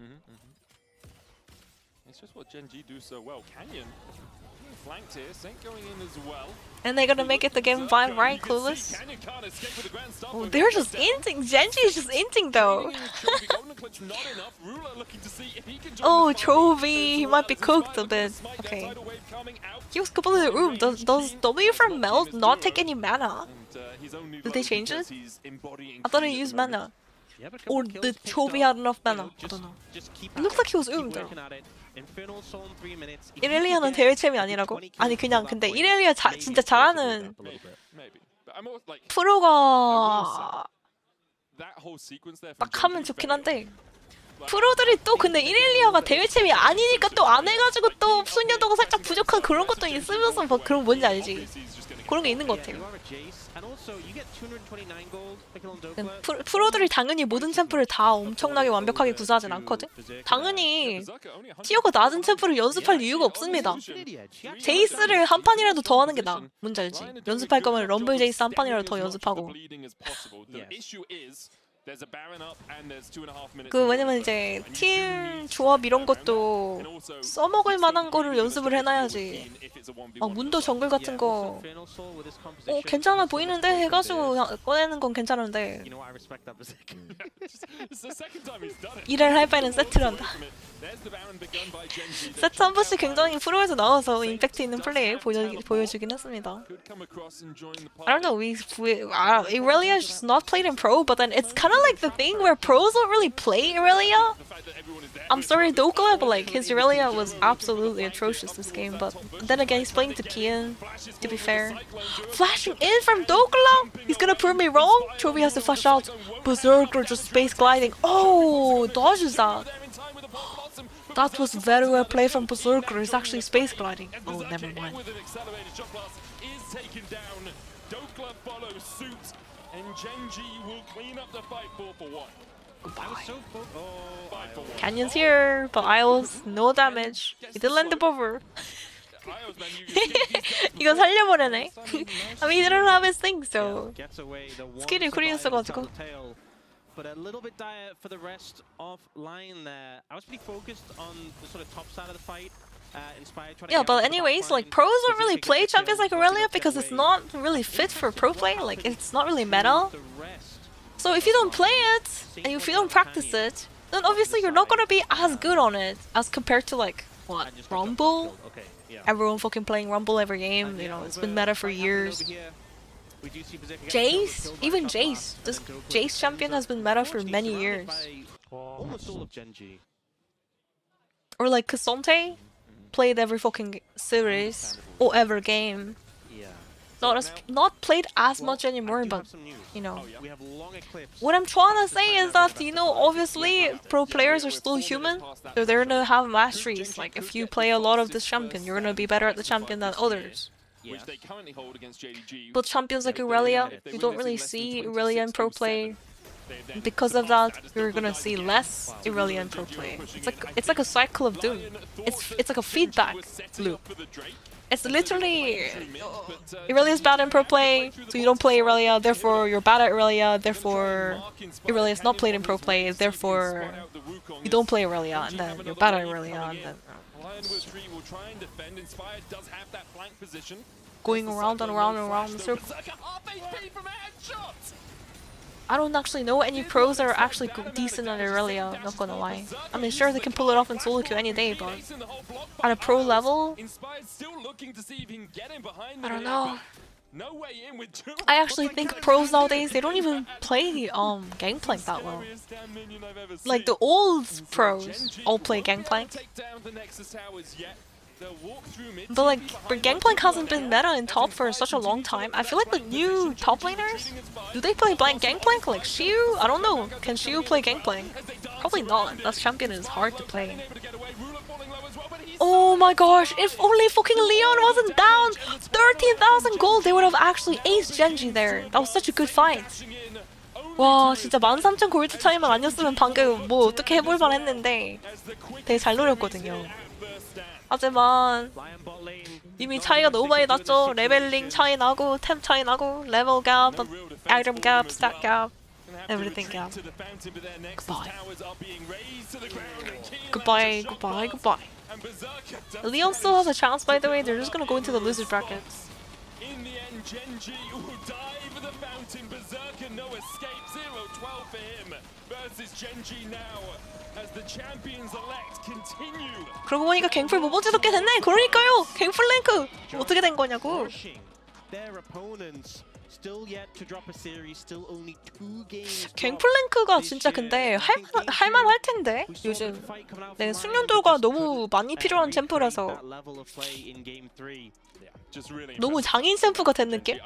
It's just what Genji do so well. Canyon flanked here, Saint going in as well. And they're gonna make it to game 5, right? Clueless? Oh, they're just inting. Genji is just inting though. Oh, Chovy, he might be cooked a bit. Okay. He was completely room. Does W from Meld not take any mana? Did they change it? I thought he used mana. Or did Chovy have enough mana? I don't know. It looks like he was though. 이렐리아는 대회챔이 아니라고? 아니 그냥 근데 이렐리아 진짜 잘하는 프로가 딱 하면 좋긴 한데 프로들이 또 근데 112화가 대회 챔이 아니니까 또 안 해가지고 또 숙련도가 살짝 부족한 그런 것도 있으면서 뭐 그런 뭔지 알지? 그런 게 있는 것 같아요. 프로들이 당연히 모든 챔프를 다 엄청나게 완벽하게 구사하진 않거든? 당연히 티어가 낮은 챔프를 연습할 이유가 없습니다. 제이스를 한 판이라도 더 하는 게 나아. 뭔지 알지? 연습할 거면 럼블 제이스 한 판이라도 더 연습하고. 왜냐면 이제 팀 조합 이런 것도 써먹을 만한 거를 연습을 해놔야지. 문도 정글 같은 거 괜찮아 보이는데 해가지고 꺼내는 건 괜찮은데 일을 할 바에는 세트를 한다. 세트 한 번씩 굉장히 프로에서 나와서 임팩트 있는 플레이 보여주긴 했습니다. I don't know, Irelia is just not played in pro, but then it's kind of like the thing where pros don't really play Irelia. I'm sorry, Dokla, but like his Irelia was absolutely atrocious this game. But then again, he's playing to Kian, to be fair. Flashing in from Dokla? He's gonna prove me wrong? Chovy has to flash out. Berserker just space gliding. Oh, dodges that. That was very well played from Berserker. He's actually space gliding. Oh, never mind. Canyon's here, but Isles, no damage. He did land the buffer. 이거 살려버리네. I mean, he didn't have his thing, so. 스킬이 쿨이었어가지고. But a little bit dire for the rest of Lion there. I was pretty focused on the sort of top side of the fight. Yeah, but anyways, like pros don't really play champions like Irelia because it's not really fit for pro play. Like it's not really meta. So if you don't play it and if you don't practice it, then obviously you're not gonna be as good on it as compared to like what Rumble. Everyone fucking playing Rumble every game. You know, it's been meta for years. Jace, even Jace. This Jace champion has been meta for many years. Or like Cassante, played every fucking series or ever game. Not played as much anymore, but you know. What I'm trying to say is that, you know, obviously pro players are still human, so they're gonna have masteries. Like if you play a lot of this champion, you're gonna be better at the champion than others. Which they currently hold against JDG. But champions like Irelia, you don't really see Irelia in pro play. Because of that, you're gonna see less Irelia in pro play. It's like a cycle of doom. It's like a feedback loop. It's literally Irelia's bad in pro play, so you don't play Irelia, therefore you're bad at Irelia, therefore Irelia's not played in pro play, therefore you don't play Irelia, and then you're bad at Irelia, and then going around and around and around in circles. I don't actually know any pros that are actually decent at Irelia, not gonna lie. I mean, sure, they can pull it off in solo queue any day, but at a pro level, I don't know. I actually think pros nowadays, they don't even play Gangplank that well. Like the old pros all play Gangplank. But like, Gangplank hasn't been meta in top for such a long time. I feel like the new top laners, do they play Gangplank? Like Shiu? I don't know. Can Shiu play Gangplank? Probably not. That champion is hard to play. Oh my gosh, if only fucking LYON wasn't down 13,000 gold, they would have actually aced Genji there. That was such a good fight. 와, 진짜 13,000 골드 차이만 아니었으면 방금 뭐 어떻게 해볼 만 했는데 되게 잘 노렸거든요. 하지만 이미 차이가 너무 많이 났죠. 레벨링 차이 나고, 템 차이 나고, 레벨 갭, 아이템 갭, 스tat 갭, everything 갭. Goodbye. Goodbye. LYON still has a chance, by the way. They're just gonna go into the losers brackets. In the end, Genji will dive for the fountain. Berserker, no escape. 0-12 for him versus Genji now as the champions elect continue. 그러고 보니까 갱플 못 본지도 꽤 됐네. 그러니까요. 갱플 랭크 어떻게 된 거냐고. 갱플랭크가 진짜 근데 할만할 텐데 요즘 네, 숙련도가 너무 많이 필요한 챔프라서 너무 장인 챔프가 된 느낌?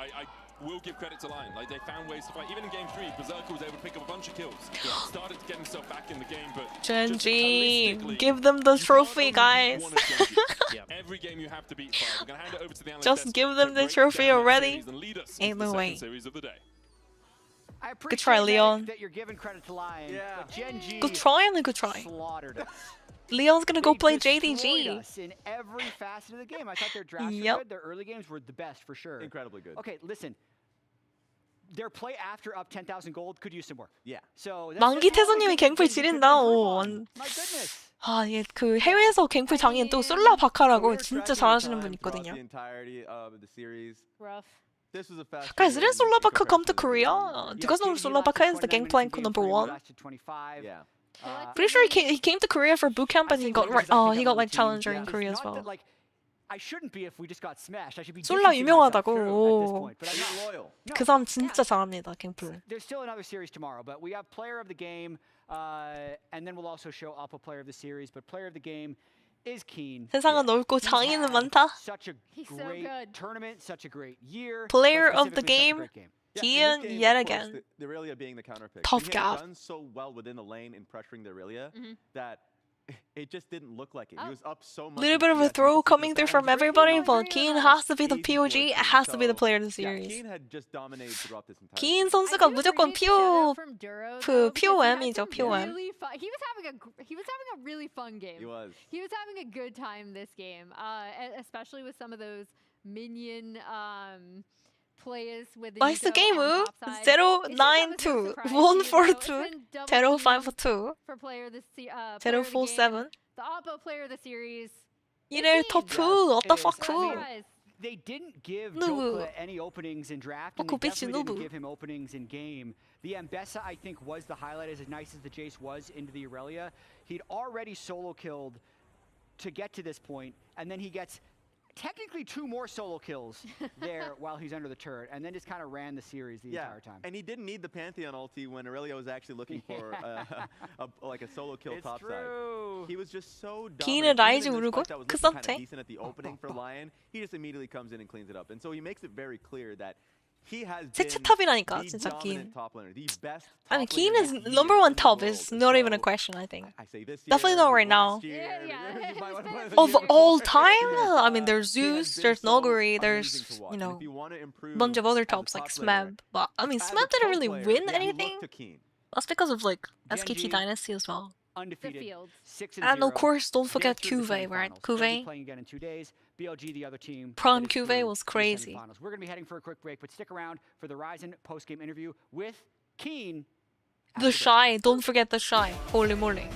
will give credit to LYON. Like, they found ways to fight. Even in game 3, Berserker was able to pick up a bunch of kills. Started to get himself back in the game, but GENG, give them the trophy, guys. every game you have to beat 5. We're gonna hand it over to the analyst Just desk give to them the break trophy down that already. series and lead us Ain't into no the way. second series of the day. I Good try, appreciate Leon. that you're giving credit to LYON, but GENG Good try and a good try. slaughtered us. Leon's gonna go They play destroyed JDG. us in every facet of the game. I thought their drafts were Yep. good. Their early games were the best for sure. Incredibly good. Okay, listen. Their play after up 10,000 gold could use some work. Yeah. So 만기 태소님이 갱플 지린다. 오, My goodness. 아, 예, 그 해외에서 갱플 장인 또 솔라 바카라고 진짜 잘하시는 분 있거든요. The entirety of the series. Rough. This was a fast. Guys, didn't Solar Baka come to Korea? Do you guys know Solar Baka is the Gangplank #1? Yeah. Pretty sure he came to Korea for boot camp and he got like challenger in Korea as well. I shouldn't be if we just got smashed. I should be 솔라 distancing myself, 유명하다고. true, at this point, but I'm not loyal. 그 사람 진짜 잘합니다, 갱플. There's still another series tomorrow, but we have player of the game, and then we'll also show up a player of the series. But player of the game is Keen. 세상은 넓고 장인은 많다. Such a great tournament, such a great year. Player but of the specifically such a game, great Kian yet again. The Irelia being the counter pick. Tough He guy. had done so well within the lane in pressuring the Irelia that it just didn't look like it. He was up so much. Little bit of a throw coming through from everybody, but Keen has to be the POG. It has to be the player of the series. Keen had just dominated throughout this entire. Keen 선수가 무조건 POM이죠, POM. He was having a really fun game. He was. He was having a good time this game, especially with some of those minion plays with the 나이스 Nico 게임. on the top side. 092, 142, 052, for player of the 047. The Oppo player of the series. 이래 터프, 어따 파쿠. They didn't give 누구? Jopa any openings in draft, and 어, they 그 빛이 definitely didn't 누구? give him openings in game. The Ambessa, I think, was the highlight. As nice as the Jace was into the Irelia, he'd already solo killed to get to this point, and then he gets technically 2 more solo kills there while he's under the turret, and then just kind of ran the series the entire time. And he didn't need the Pantheon ulti when Irelia was actually looking for like a solo kill It's topside. true. He was just so Ki인은 dominant. 라이즈 Even in this 우르고 fight that was 그 looking kinda 상태. decent at the opening for LYON, he just immediately comes in and cleans it up. And so he makes it very clear that he has 세체 been 탑이라니까, the 진짜 dominant 긴. top laner, the best I mean, top Keen laner is this number year 1 in the top. world. It's not even a So, question, I think. I say this Definitely year, not right now. last year, you might wanna put it Of this year. all time? I mean, there's He has Zeus, been there's so Noguri, amazing there's, to watch. you And know, if you wanna improve a bunch of other as a tops like top laner, Smeb. But, I mean, as a Smeb didn't pro really player, win you anything. look to Keen. That's because of, like, GENG, SKT Dynasty as well. Undefeated. field. 6-0. And of course, don't forget They're through the Cuvée, right? semifinals. They'll be Cuvée. playing again in 2 days. BLG, the other team. Prime that is Cuvée through was the crazy. semifinals. We're going to be heading for a quick break, but stick around for the Ryzen post-game interview with Keen. after The this. Shy, don't forget the Shy. Holy moly.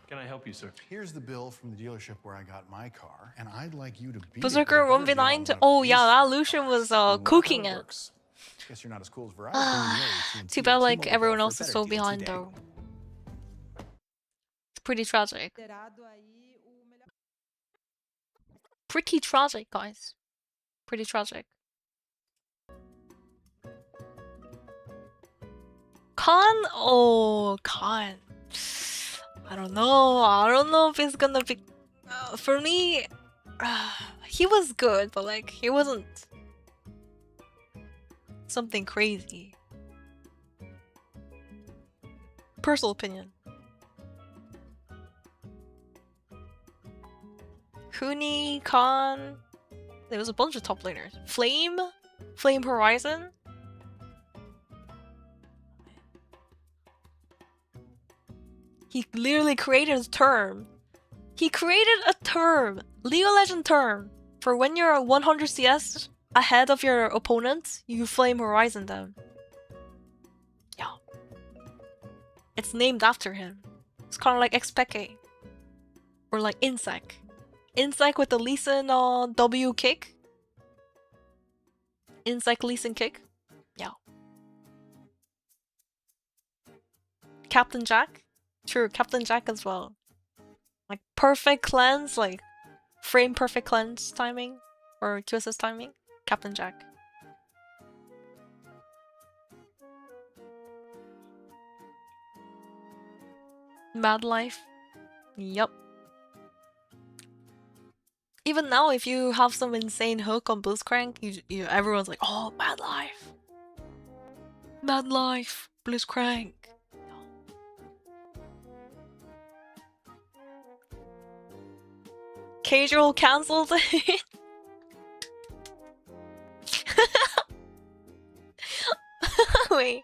Can I help you, sir? Here's the bill from the dealership where I got my car, and I'd like you to beat Berserker 1v9. Oh yeah, that Lucian was cooking it. Guess you're not as cool as Verizon. Too bad like everyone else is so behind though. It's pretty tragic. Pretty tragic, guys. Pretty tragic. Khan? Oh, Khan. I don't know if it's gonna be... for me, he was good, but like, he wasn't something crazy. Personal opinion. Kuni, Khan... There was a bunch of top laners. Flame Horizon? He literally created a term. He created a term, League of Legends term, for when you're 100 CS ahead of your opponents, you Flame Horizon them. Yeah. It's named after him. It's kind of like Xpeke. Or like Insec. Insec with the Lee Sin W kick. Insec Lee Sin kick. Yeah. Captain Jack. True, Captain Jack as well. Like perfect cleanse, like frame perfect cleanse timing or QSS timing. Captain Jack. Mad Life. Yup. Even now, if you have some insane hook on Blitzcrank, everyone's like, oh, Mad Life. Mad Life. Blitzcrank. Casual cancelled it. Wait.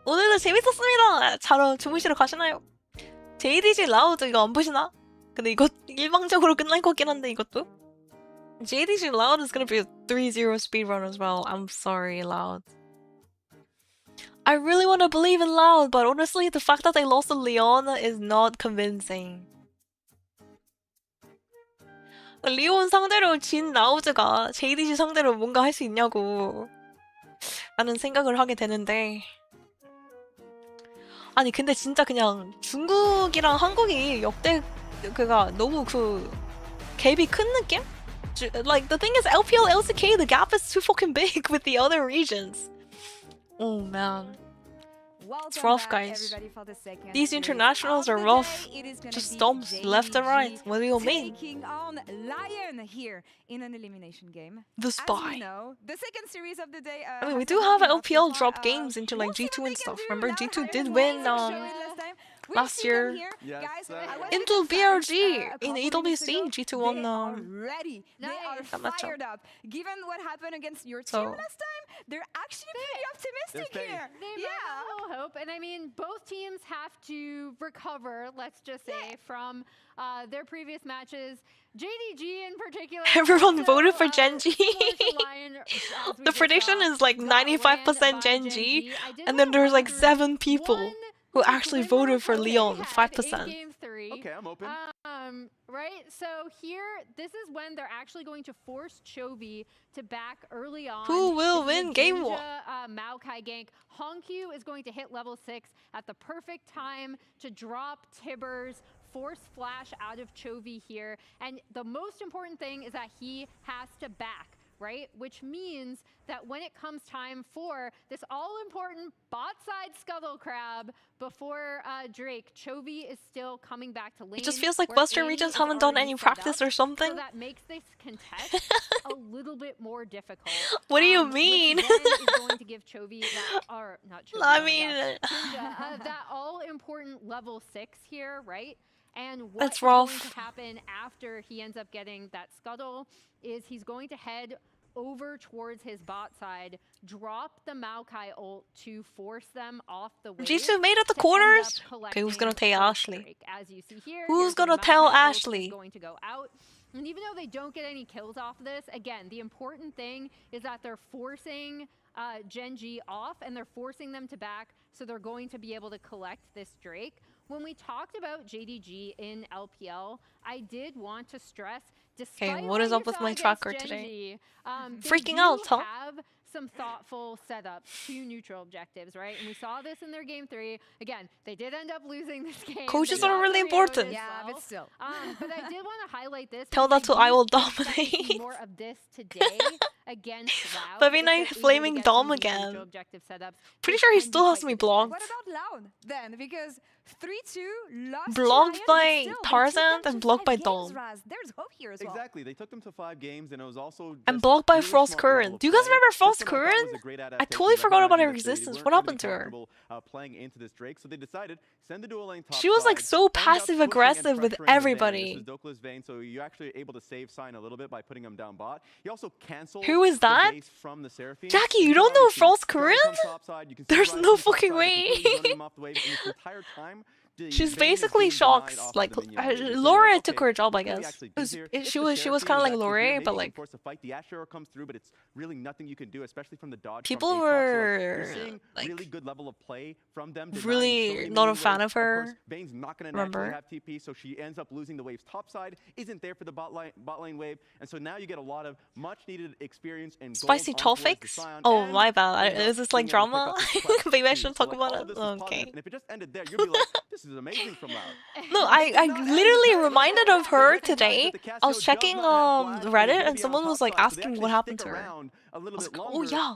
오늘도 재밌었습니다. 자러 주무시러 가시나요? JDG 라우드 이거 안 보시나? 근데 이거 일방적으로 끝날 것 같긴 한데 이것도? JDG Loud is gonna be a 3-0 speedrun as well. I'm sorry, Loud. I really want to believe in Loud, but honestly, the fact that they lost to LYON is not convincing. 리온 상대로 진 라우즈가 JDG 상대로 뭔가 할 수 있냐고 라는 생각을 하게 되는데 아니 근데 진짜 그냥 중국이랑 한국이 역대 그가 너무 그 갭이 큰 느낌? Like the thing is LPL, LCK, the gap is too fucking big with the other regions. Oh man. It's rough, guys. These internationals are rough. Just stomps left and right. What do you mean? Taking on LYON here in an elimination game. The Spy. As you know, the second series of the day. I mean, we do have LPL drop games into like G2 and stuff. Remember, G2 did win last year into BRG in AWC. G2 won ready. They are fired up. Given what happened against your team last time, they're actually pretty optimistic here. They have a little hope, and I mean, both teams have to recover. Let's just say from their previous matches. JDG in particular. Everyone voted for GENG. The prediction is like 95% GENG, and then there's like 7 people who actually voted for LYON, 5%. Okay, I'm open. Right, so here, this is when they're actually going to force Chovy to back early on. Who will win game 1? Maokai gank. Honkyu is going to hit level 6 at the perfect time to drop Tibbers, force flash out of Chovy here. And the most important thing is that he has to back, right? Which means that when it comes time for this all-important bot-side Scuttle Crab before Drake, Chovy is still coming back to lane. It just feels like Western regions haven't done any practice or something. So that makes this contest a little bit more difficult. What do you mean? Which then is going to give Chovy that, or not Chovy, I mean, that all-important level 6 here, right? And that's what's rough. going to happen after he ends up getting that Scuttle is he's going to head over towards his bot side, drop the Maokai ult to force them off the wave. G2 made it the quarters? Okay, who's gonna tell Ashley? As you see here, who's gonna tell Ashley? Going to go out. And even though they don't get any kills off this, again, the important thing is that they're forcing GENG off and they're forcing them to back, so they're going to be able to collect this Drake. When we talked about JDG in LPL, I did want to stress, despite what is up with my tracker today? Freaking out, huh? Have some thoughtful setups to neutral objectives, right? And we saw this in their game 3. Again, they did end up losing this game. Coaches are really important. Yeah, but still. But I did want to highlight this. Tell that to I will dominate. More of this today against WoW. Feviknight flaming Dom again. Pretty sure he still has me blocked. What about LYON then? Because 3-2 lost blocked to by LYON, Tarzan and blocked by Dom. There's hope here as well. Exactly. They took them to 5 games, and it was also and blocked by Frost Current. Do you guys remember Frost Current? I totally forgot about her existence. What happened to her? Playing into this Drake, so they decided send the dual lane top she was like so passive aggressive with everybody. So you're actually able to save Sign a little bit by putting him down bot. He also canceled. Who is that? Jackie, you don't know Frost Current? There's no fucking way. She's basically Shock's, like, Laura took her job, I guess. She was kind of like Laura, but like, people were like, really good level of play from them. Really not a fan of her. Bane's not going to Remember? have TP, so she ends up losing the wave's top side, isn't there for the bot lane wave, and so now you get a lot of much needed experience and spicy topics. Oh my bad. Is this like drama? Maybe I shouldn't talk about it. Okay. And if it just ended there, you'd be like, this this is amazing from Loud. No, I literally reminded of her today. I was checking Reddit and someone was like asking what happened to her. I was like, oh yeah.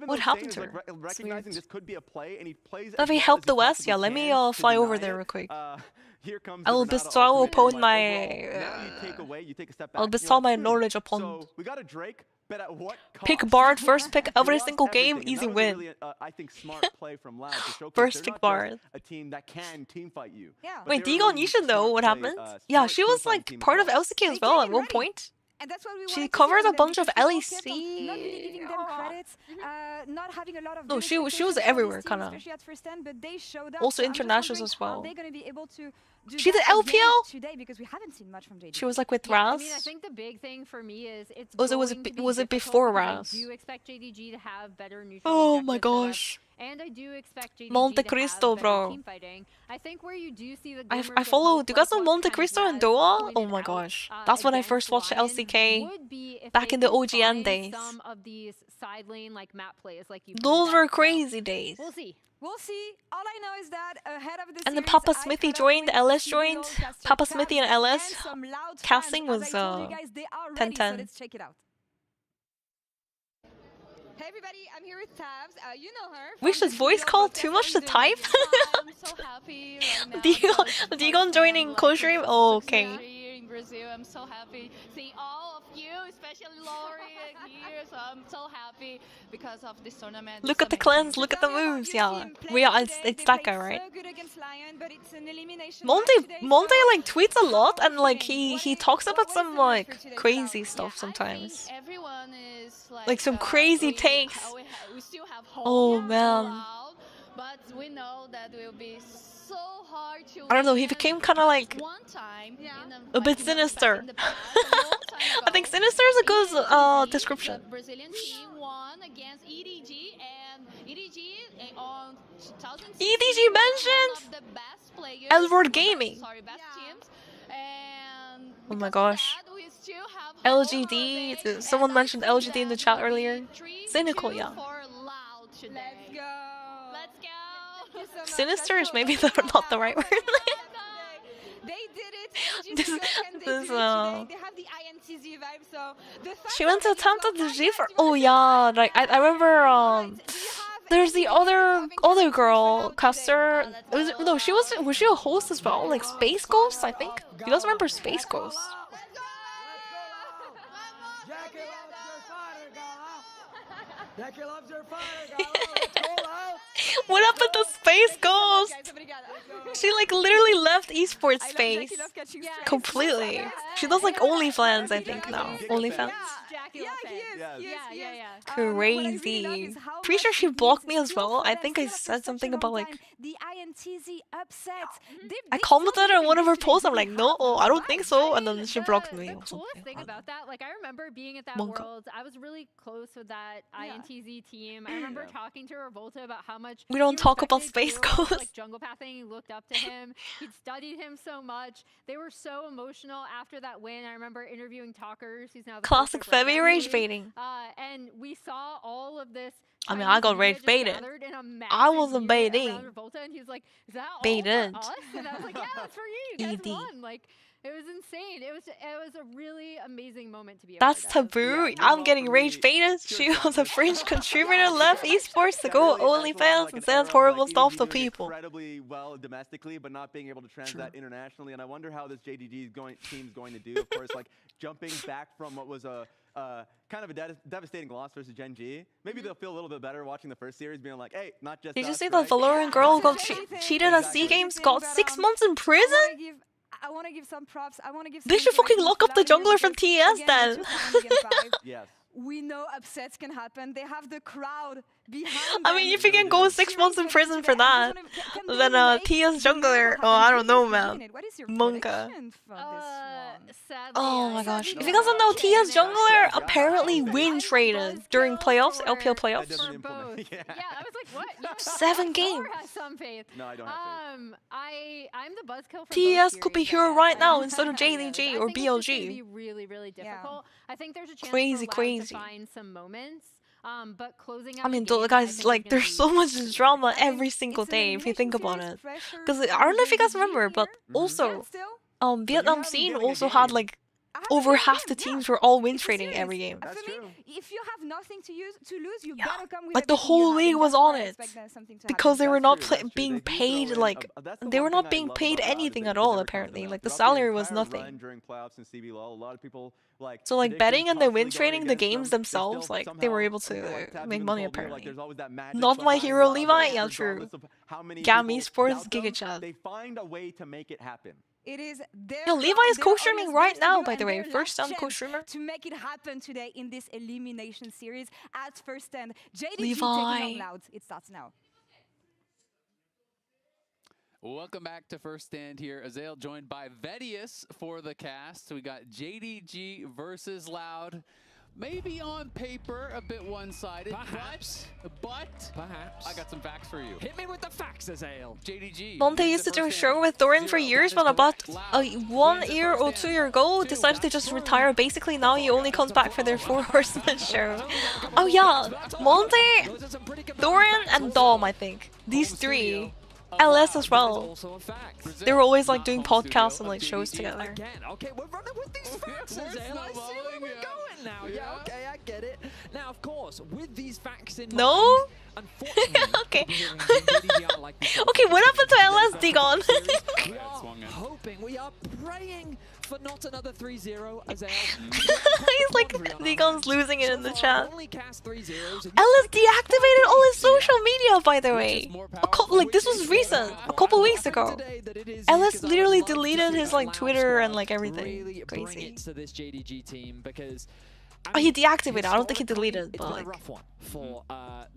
What happened to her? Recognizing this could be a play, and he plays. Let me help the West. Yeah, let me fly over there real quick. I will bestow upon my. I'll bestow my knowledge upon. So we got a Drake. Bet at what cost? Pick Bard first pick every single game, easy win. Really, I think smart play from Loud to showcase First pick Bard. A team that can team fight you. Yeah. Wait, Digon, you should know what happened. Yeah, she was like part of LCK as well at one point. And that's what we She wanted to covered see a from bunch them, of because we all kept LEC. on not really giving them credits, not having a lot of No, good she was expectations for everywhere, these teams, kinda. especially at first hand, but they showed up. Also So I'm just internationals wondering as well. how they're gonna be able to do She did that again LPL? today, because we haven't seen much from JDG. She was like with Yeah, I Raz. mean, I think the big thing for me is it's Was going it to be was it difficult before because Raz? I do expect JDG to have better neutral Oh my objective setups, gosh. and I do expect JDG Monte to Cristo, have better bro. team fighting. I think where you do see the I glimmers of follow. hope, Do you guys know like what Monte kind of Cristo and Raz Doa? Oh pointed my out, gosh, that's when I against first watched LYON LCK. would be if Back they in the could OGN find days. some of these side lane like map plays like you Those pointed were out. So crazy days. we'll see. We'll see. All I know is that ahead of the And then series, Papa I Smithy caught up joined, with LS CBLOL joined. caster Papa Smithy and Tabs LS some Loud casting fans. was As I told you guys, they are ready, 10-10. so let's check it out. Hey everybody, I'm here with Tabs. You know her. Wish this voice call too much to type. I'm so happy right now. Digon joining COSTREAM. Oh, okay. Here in Brazil, I'm so happy seeing all of you, especially Lori here. So I'm so happy because of this tournament. Look at the cleanse. Look at the moves. Yeah, it's that guy, right? So good against LYON, but it's an elimination Monte match today, so like tweets a lot and like he talks about some like crazy stuff sometimes. Everyone is Like some crazy takes. We still have hope. Oh man. But we know that will be so hard to I don't know, he win. became kind of like One time a bit sinister. I think sinister is a good description. The Brazilian team won against EDG, and EDG on 2016 EDG one mentioned of the best players, Edward Gaming. sorry, best teams. And Oh my gosh. that, we still have hope of LGD. it, Someone and I mentioned think LGD in the that chat will be earlier. 3-2 Cynical, yeah. for Loud today. Let's go. Let's go. Thank you so much. Sinister is That's maybe so not the right word. They did it. LG This- Studio, and they this, did it today. They have the INTZ vibe, so the fact She went to that they attempt got at the that G for. match, Oh yeah, like I remember. There's the other girl, Custer. No, she was she a host as well? Like Space Ghost, I think. You guys remember Space Ghost? Jackie loves her fire, What happened to Space Ghost? She like literally left esports space completely. She does like OnlyFans, I think now. OnlyFans. Crazy. Pretty sure she blocked me as well. I think I said something about like the INTZ upset. I commented on one of her posts. I'm like, no, I don't think so, and then she blocked me. The or coolest something. thing about that, like I remember being at that Monka. Worlds, I was really close with that INTZ team. I remember talking to Revolta about how much We don't he talk about respected Space Kuro's, Ghost. like jungle pathing. He looked up to him. He'd studied him so much. They were so emotional after that win. I remember interviewing Talkers, who's now the Classic coach of Femi Red rage League. baiting. And we saw all of this. I mean, Chinese I got media rage just baited. gathered in a I massive wasn't unit baiting. around Revolta, and he's like, "Is that all Baited. for us?" And I was like, "Yeah, that's for you. You guys ED. won." Like, it was insane. It was a really amazing moment to be a That's part of. taboo. I'm getting rage baited. She was a fringe contributor, left esports to go OnlyFans and says horrible stuff to people. Incredibly well domestically, but not being able to translate internationally. And I wonder how this JDG team's going to do. Of course, like jumping back from what was a kind of a devastating loss versus Gen G. Maybe they'll feel a little bit better watching the first series, being like, hey, not just Did you us, see right? that Valorant girl got cheated at SEA Games, got 6 months in prison? I want to give some props. I want to give. They should fucking lock up the jungler from TS then. Yes. We know upsets can happen. They have the crowd behind I mean, if you can go 6 months in prison for that, then TS jungler, oh, I don't know, man. Monka. Oh my gosh. If you guys don't know, TS jungler apparently win traded during playoffs, LPL playoffs. Yeah, I was like, what? You 7 games. has some faith. No, I don't have faith. I'm the buzzkill for TS both could be series, here I right guess. now instead of I JDG or think it's just gonna BLG. be really, really difficult. I think there's a chance Crazy, for Loud crazy. to find some moments. But closing out I mean, the game, guys, think like, is gonna there's be- so much drama every single day if you think about it. Because I don't know if you guys remember, but also, Vietnam scene also had like over half the teams were all win trading every game. That's true. If you have nothing to lose, you Yeah. better come with Like the everything whole you league have, was and on that's it why I expect that something to because they happen. were not That's true. being They do paid throw in like that's the they were one not thing I being love paid about Loud is anything they at never all. come to Apparently, that. like the Throughout salary was entire nothing. run during playoffs and CBLOL, a lot of people like So like predictions betting and the win constantly going trading the against them. games They themselves, still like they were somehow able to go like tabs, make even money told me, like, apparently. there's always that magic Not my behind hero Loud Levi, that yeah, true. regardless of how many Gammy people Sports doubt them, Giga Chat. they find a way to make it happen. It is their Yo, Levi round, is their co-streaming audience right best to now, do, by the and way. their First last time chance co-streamer. to make it happen today in this elimination series at First Stand. JDG Levi. taking on Loud. It starts now. Welcome back to First Stand here. Azael joined by Vedius for the cast. We got JDG versus Loud. Maybe on paper a bit one-sided, but Perhaps. I got some facts for you. Hit me with the facts, Azael. JDG. Monte used to do a show with Thorin for years, but about 1 year or 2 years ago, decided to just retire. Basically, now he only comes back for their 4 Horsemen show. Oh yeah, Monte, Thorin, and Dom, I think. These 3. LS as well. They were always like doing podcasts and like shows together. Again, okay, we're running with these facts, Azael. I see where we're going now. Yeah, okay, I get it. Now, of course, with these facts in No? mind, unfortunately, Okay. okay, Okay, what happened to LS, Digon? we are hoping, we are praying for not another 3-0, Azael. He's like, Digon's losing it in the chat. Only cast 3-0s. LS deactivated all his social media, by the way. Like, this was recent, a couple weeks ago. LS literally deleted his like Twitter and like everything. Really bring Crazy. it to this JDG team because Oh, he deactivated. I don't think he deleted, it's but been a like rough one for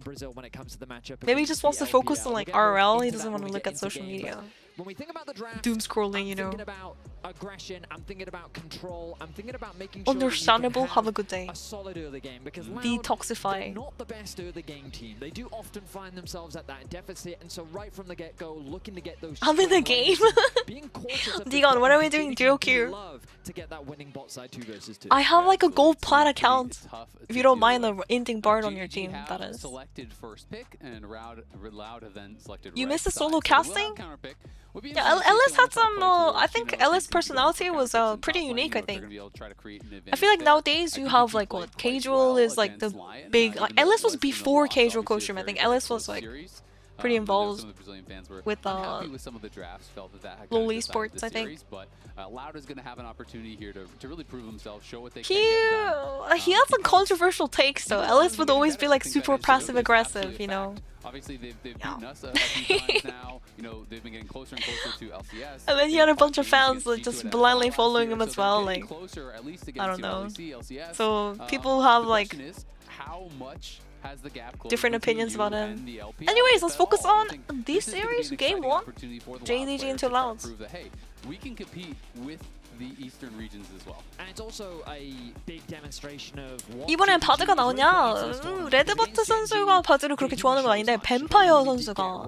Brazil when it comes to the matchup. maybe he against just wants the to focus LPL. on We'll like get more RL. He into doesn't that want when to we look get at social into game, media. but when we think about the draft, Doom scrolling, I'm you know. thinking about aggression. I'm thinking about control. I'm thinking about making sure Understandable. that you have can a good day. a solid early game because Loud, Detoxify. they're not the best early game team. They do often find themselves at that deficit, and so right from the get-go, looking to get those. I'm in the strong game. lanes, being cautious of the Digon, what bot, are we doing? JDG Duo do queue. love to get that winning bot side 2 versus 2. I have like a gold plat account. If you don't mind the inting bard on your JDG team, have that is. selected first pick, and Loud have then selected You right missed the side. solo So the casting? Loud counter pick would be Yeah, interesting to LS see had if they wanna some. try to play I towards, think you know, LS since these personality counter was picks in pretty top lane, unique. you I know, if they're think. gonna be able to try to create an I feel advantage like there. nowadays I you think have he like played what quite casual well is like the against LYON, big. even though LS it was in the before loss, casual obviously a costume. I think very LS was close like series. pretty I know involved some of the Brazilian fans were with unhappy with some of the drafts, felt that had LOL kind of decided Esports, the I think. series, but Loud is going to have an opportunity here to really prove themselves, show what they He can get done. he had some controversial takes though. LS would always be like super passive aggressive, you know. Obviously, they've beaten us a few times now. You know, they've been getting closer and closer to LCS. And then he had a bunch of fans like just blindly following him as well. Like Closer, at least I don't know. LCS. So people have the like question is, how much has the gap closed different between opinions you about and him. the LPL? Anyways, let's If at focus all, I on think this is gonna be series. an Game exciting 1. opportunity for the Loud JDG players into to try to Loud. prove that, hey, we can compete with the eastern regions as well. And it's also a big demonstration of what 이번엔 바드가 나오냐? 레드버트 선수가 바드를 그렇게 좋아하는 건 아닌데 뱀파이어 선수가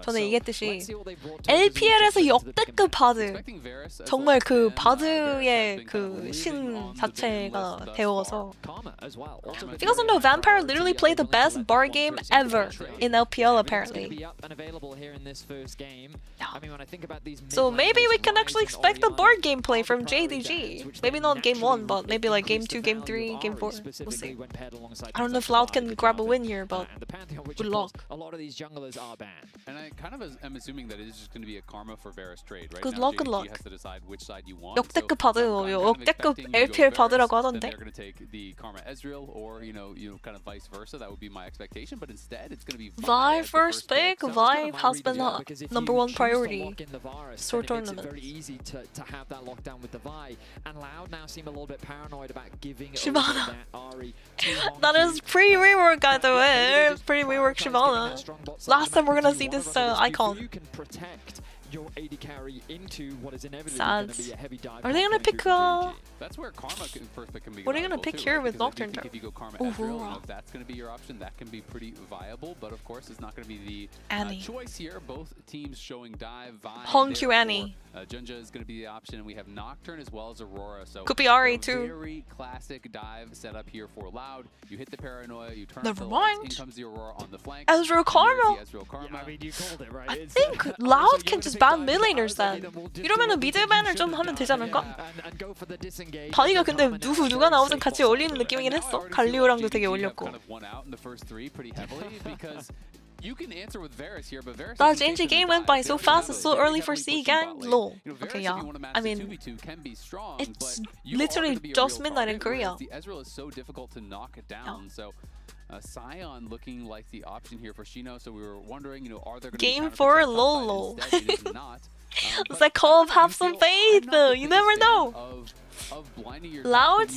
전에 얘기했듯이 LPL에서 역대급 바드 정말 그 바드의 그 신 자체가 되어서 If you guys don't know, Vampire literally played the best bar game ever in LPL apparently. So maybe we can actually expect a board gameplay from JDG. Maybe not game 1, but maybe like game 2, game 3, game 4. We'll see. I don't know if Loud can grab a win here, but good luck. A lot of these junglers are banned. And I kind of am assuming that it is just going to be a karma for Varus trade, right? Good now, luck, good JDG luck. has to decide which side you want. 역대급 바드, 역대급 LPL 바드라고 하던데. They're going to take the karma Ezreal, or you know, kind of vice versa. That would be my expectation, but instead it's going to be Vi first pick. Vi has been number 1 priority. Sword It makes it tournament. very easy to have that lockdown with the Vi, and Loud now seem a little bit paranoid about giving Shyvana. over that Ahri to That is pre-rework, by the way. Pre-rework Shyvana. Last time we're gonna see this icon. You can protect your AD carry into what is inevitably Sad. going to be a heavy dive. Are they gonna pick That's where karma first pick can be. What are you gonna valuable pick too, here right? with Because I do Nocturne think Turret? if you go karma Ooh. Ezreal, you know, if that's going to be your option, that can be pretty viable. But of course, it's not going to be the Annie. choice here. Both teams showing dive. Vi Hong Q there Annie. for Junja is going to be the option, and we have Nocturne as well as Aurora. So could be Ari too. Very classic dive setup here for Loud. You hit the Paranoia, you turn Never the mind. lights, in comes the Aurora on the flank. Ezreal Karma. I mean, you called it, right? I think Loud can just ban mid laners then. 이러면은 미드 ban을 좀 하면 되지 않을까? 바위가 근데 누가 나오든 같이 어울리는 느낌이긴 했어. 갈리오랑도 되게 어울렸고. You can answer with Varus here, but Varus. The GENG game went by so fast. It's so early for C gang. Lol. Okay, yeah. I mean, it's literally just midnight in Korea. The Ezreal is so difficult to knock it down. So. Sion looking like the option here for Shino. So we were wondering, are there going to be game 4 lol. It's like Call of Have Some Faith. You never know. Loud,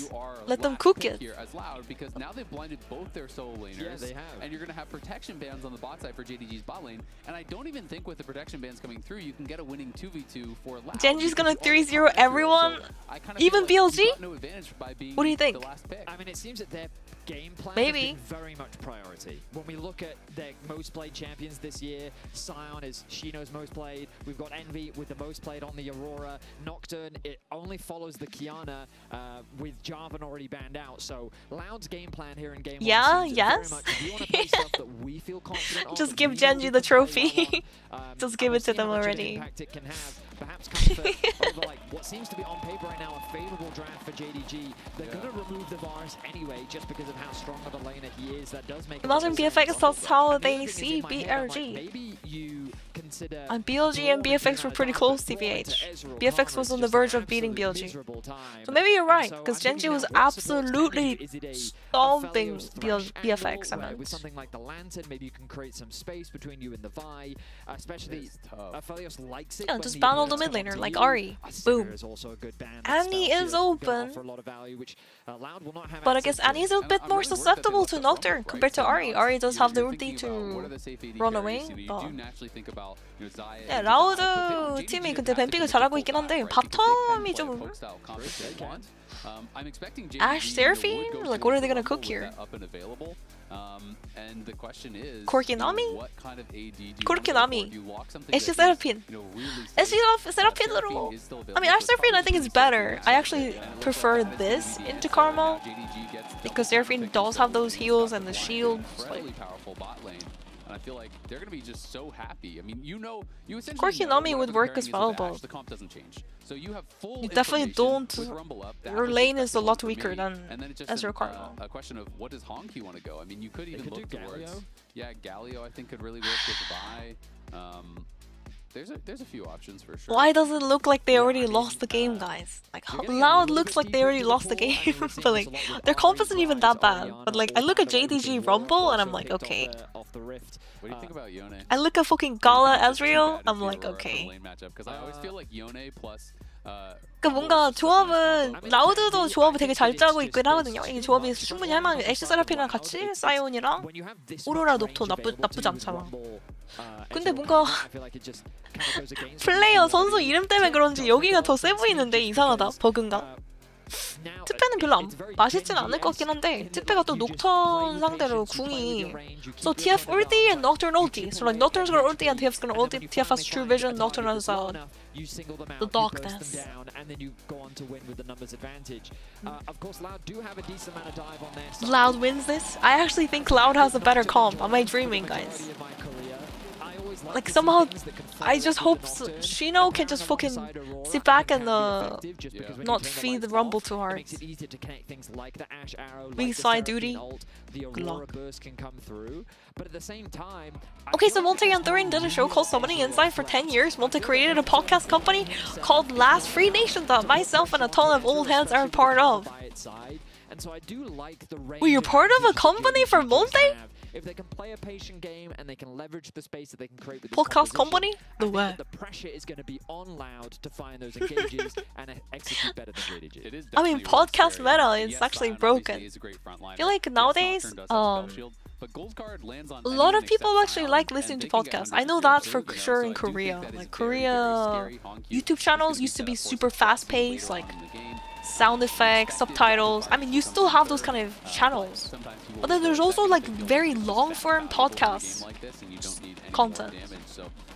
let them cook it. Here as Loud, because now they've blinded both their solo laners. Yeah, they have. And you're going to have protection bans on the bot side for JDG's bot lane. And I don't even think with the protection bans coming through, you can get a winning 2v2 for Loud. Genji's gonna 3-0 everyone, even BLG? What do you think? I mean, it seems that their game plan Maybe. has been very much priority. When we look at their most played champions this year, Sion is Shino's most played. We've got Envy with the most played on the Aurora. Nocturne, it only follows the Kiana with Jarvan already banned out. So Loud's game plan here in game one seems very much, if you want to play stuff that we feel confident on, Just give Genji the trophy. Just give it to them already. It can have. Perhaps comfort over like what seems to be on paper right now a favorable draft for JDG. They're going to remove the Varus anyway just because of how strong of a laner he is. That does make Imagine BFX, that's how they see BRG. Maybe you consider And BLG and BFX were pretty close, TBH. BFX was on the verge of beating BLG. So maybe you're right, because Genji was absolutely stomping BFX. I meant. With something like the Lantern, maybe you can create some space between you and the Vi, especially Aphelios likes it. Yeah, just ban all the mid laner, like Ari. Boom. Annie is open. But I guess Annie is a bit more susceptible to Nocturne compared to Ari. Ari does have the ulti to run away. But yeah, 라우드 팀이 근데 뱀픽을 잘하고 있긴 한데 바텀이 좀 Ashe Seraphine? Like, what are they gonna cook here? Corki Nami? Corki Nami. Ashe Seraphine. Ashe Seraphine. I mean, Ashe Seraphine I think is better. I actually prefer this into Karma because Seraphine does have those heals and the shields. Like, I feel like they're going to be just so happy. I mean, you essentially Corki Nami would work as well, but the comp doesn't change. So you have full you definitely don't. Your lane is a lot weaker than Ezreal Karma. A question of what does Honky want to go? I mean, you could even look towards. Yeah, Galio I think could really work with Vi. There's a few options for sure. Why does it look like they already lost the game, guys? Like, Loud looks like they already lost the game. But like, their comp isn't even that bad. But like, I look at JDG Rumble and I'm like, okay. What do you think about Yone? I look at fucking Gala Ezreal, I'm like, okay. Because I always feel like Yone plus. 그 뭔가 조합은 라우드도 조합을 되게 잘 짜고 있긴 하거든요. 이 조합이 충분히 할만해. 애쉬 세라핀이랑 같이 사이온이랑 오로라 녹토 나쁘지 않잖아. 근데 뭔가 플레이어 선수 이름 때문에 그런지 여기가 더 세 보이는데 이상하다. 버그인가? 트페는 별로 맛있진 않을 것 같긴 한데 트페가 또 녹턴 상대로 궁이 So TF ulti and Nocturne ulti. So like Nocturne's gonna ulti and TF's gonna ulti. TF has true vision, Nocturne has the darkness. Loud wins this? I actually think Loud has a better comp. Am I dreaming, guys? Like somehow, I just hope Shino can just fucking sit back and not feed the Rumble too hard. Weak side duty. Good luck. Okay, so Multi and Thurin did a show called Summoning Insight for 10 years. Multi created a podcast company called Last Free Nation that myself and a ton of old heads are a part of. Wait, you're part of a company for Multi? If they can play a patient game and they can leverage the space that they can create with podcast company? No way. The pressure is going to be on Loud to find those engages and execute better than JDG. I mean, podcast meta is actually broken. I feel like nowadays, a lot of people actually like listening to podcasts. I know that for sure in Korea. Like Korea YouTube channels used to be super fast-paced, like sound effects, subtitles. I mean, you still have those kind of channels. But then there's also like very long-form podcasts content.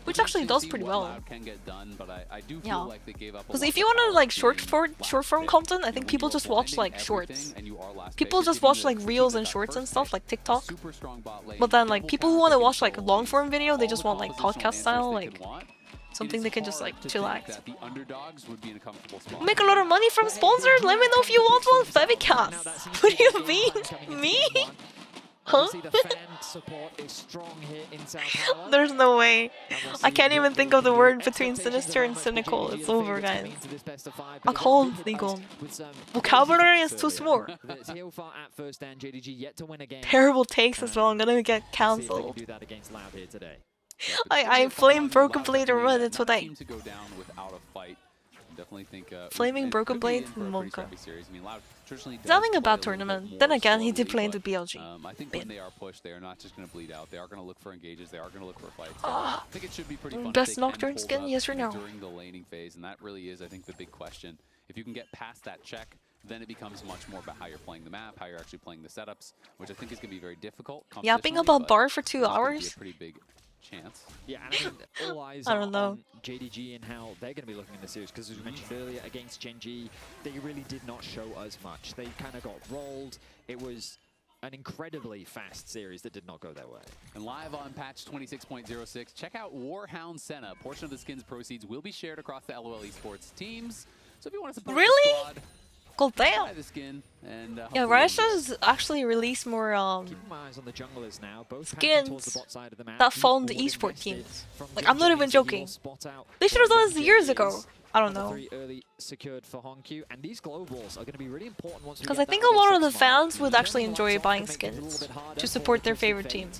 which actually does pretty well. Can get done, but I do Yeah. feel like they gave up a Because lot if you of want to power like to short form content, I think people just watch like shorts. People just watch like reels and shorts and stuff like TikTok. But then like people who want to watch like long form video, they just want like podcast style, like something they can just like chillax. Make a lot of money from sponsors? Let me know if you want one, Fevicast. What do you mean? Me? Huh? There's no way. I can't even think of the word between sinister and cynical. It's over, guys. I can't think of. Vocabulary is too small. Terrible takes as well. I'm gonna get cancelled. I flame Broken Blade or Red today. Definitely think Flaming Broken Blade? 뭔가. He's having a bad tournament. Then again, he did play into BLG. I think when they are pushed, they are not just going to bleed out. They are going to look for engages. They are going to look for fights. I think it should be pretty fun. Best Nocturne skin, yes or no? During the laning phase, and that really is, I think, the big question. If you can get past that check, then it becomes much more about how you're playing the map, how you're actually playing the setups, which I think is going to be very difficult. Yapping about bar for 2 hours? A pretty big chance. Yeah, and I mean, all eyes I don't know. on JDG and how they're going to be looking in the series, because as we mentioned earlier, against GENG, they really did not show us much. They kind of got rolled. It was an incredibly fast series that did not go their way. And live on patch 26.06, check out Warhound Senna. A portion of the skin's proceeds will be shared across the LOL Esports teams. So if you want to support the squad, God damn. buy the skin. And, Yeah, Riot has actually released more Keep my eyes on the junglers now, both skins the bot side of the map. that fund esport teams. Like, I'm not even joking. They should have done this years ago. I don't know. Early secured for Hongqiu, and these globals are going to be really important once we Because get I think that a lot of six the mark. fans would actually enjoy Lights off buying to make it a little skins bit harder to for support their Twisted favorite Fate. team.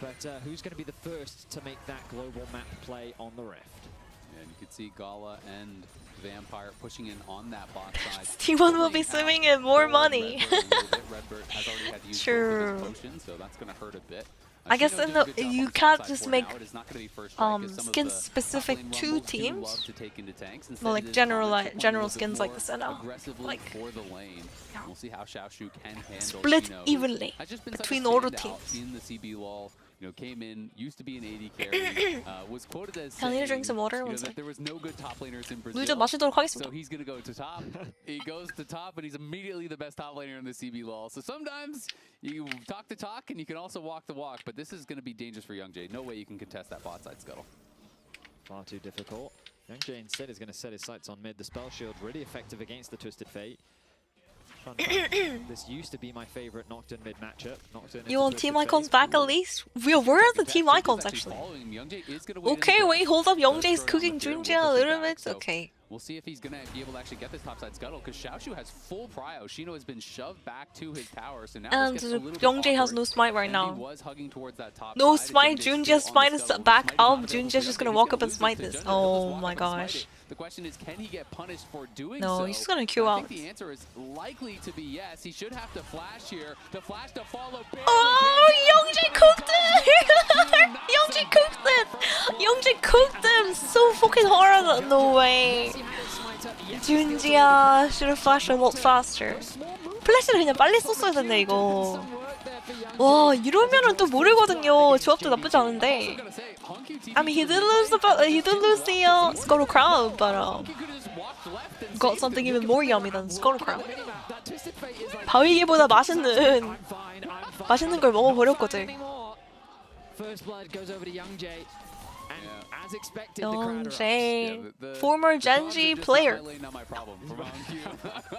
But who's going to be the first to make that global map play on the Rift? And you can see Gala and Vampire pushing in on that bot side. T1 will be swimming in more money. Redbird has already had to use True. both of his potions, so that's going to hurt a bit. I guess in the, you can't just make skins skins specific to teams. Well, like general skins like the Senna. Like We'll see how Xiaoshu can handle split Shino, who evenly has just been such a between all the standout teams. in the CB LOL. You know, came in, used to be an AD carry, was quoted as Can I need to drink some water? you know, One that sec. there was no good top laners in Brazil. 물좀 마시도록 하겠습니다. So he's gonna go to top. He goes to top, and he's immediately the best top laner in the CB LOL. So sometimes you talk the talk, and you can also walk the walk. But this is gonna be dangerous for Youngjae. No way you can contest that bot side scuttle. Far too difficult. Youngjae instead is going to set his sights on mid. The spell shield really effective against the Twisted Fate. Fun fact, this used to be my favorite Nocturne mid matchup. Nocturne You want team icons back at least? Where are the team icons actually? Okay, wait, hold up. Youngjae's cooking Junjie a little bit. Okay. We'll see if he's going to be able to actually get this topside scuttle, because Xiaoshu has full prio. Shino has been shoved back to his tower, so now And this gets a little bit Youngjae has awkward. no smite right And now. he was hugging towards that top No side. smite. Youngjae's Junjia's still on smite the is scuttle. back Smite up. is Junjia's just gonna Youngjae's walk up and lose smite the this. Jund. He'll Oh just walk my up and smite gosh. it. The question is, can he get punished for doing No, so? he's just gonna queue I out. think the answer is likely to be yes. He should have to flash here. To flash to follow. Oh, Youngjae cooked it! Youngjae cooked it! Youngjae cooked them so fucking hard. No way. Junjia should have flashed a lot faster. 플래시를 그냥 빨리 썼어야 됐네 이거. 와 이러면은 또 모르거든요. 조합도 나쁘지 않은데. I mean he did lose the Scuttle Crown, but got something even more yummy than Scuttle Crown. 바위기보다 맛있는 걸 먹어버렸거든. First blood goes over to Youngjae. And as expected, Youngjae, former GENG player.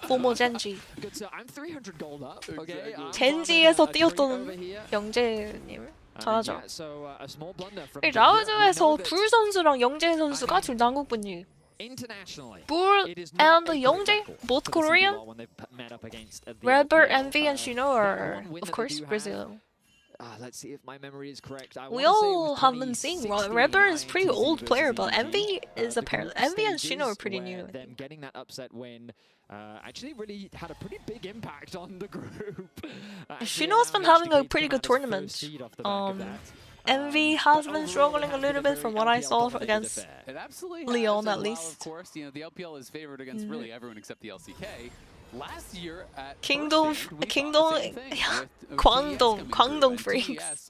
former GENG. Good, so I'm 300 gold up. Okay. 젠지에서 뛰었던 영재님을 잘하죠. Yeah, so a small blunder from 라우드에서 불 선수랑 영재 선수가 둘 다 한국 분이에요. Bull and Youngjae, both Korean. Redbird, Envy, and Shino are, of course, Brazil. Let's see if my memory is correct. We all have been seeing Redbird is pretty old player, but Envy is apparently Envy and Shino are pretty new. Them getting that upset win actually really had a pretty big impact on the group. Shino's been having a pretty good tournament. Envy has been struggling a little bit from what I saw against LYON at least. Of course, you know, the LPL is favored against really everyone except the LCK. Last year at Kingdom, Kwangdong Freaks.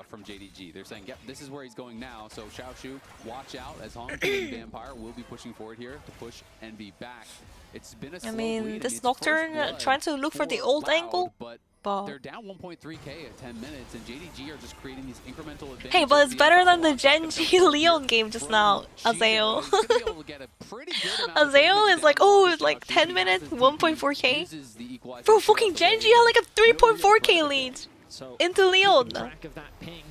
from JDG. They're saying, yep, this is where he's going now. So Xiaoshu, watch out as Hongkyu and Vampire will be pushing forward here to push Envy back. It's been a slow bleed. this Nocturne trying to look for the old Loud, angle. but But They're down 1.3k at 10 minutes, and JDG are just creating these incremental advantages. hey, but it's better than the GENG LYON game just now. Azael. Azael is like, oh, it's like 10 minutes, 1.4k. Bro, fucking GENG had like a 3.4k lead into LYON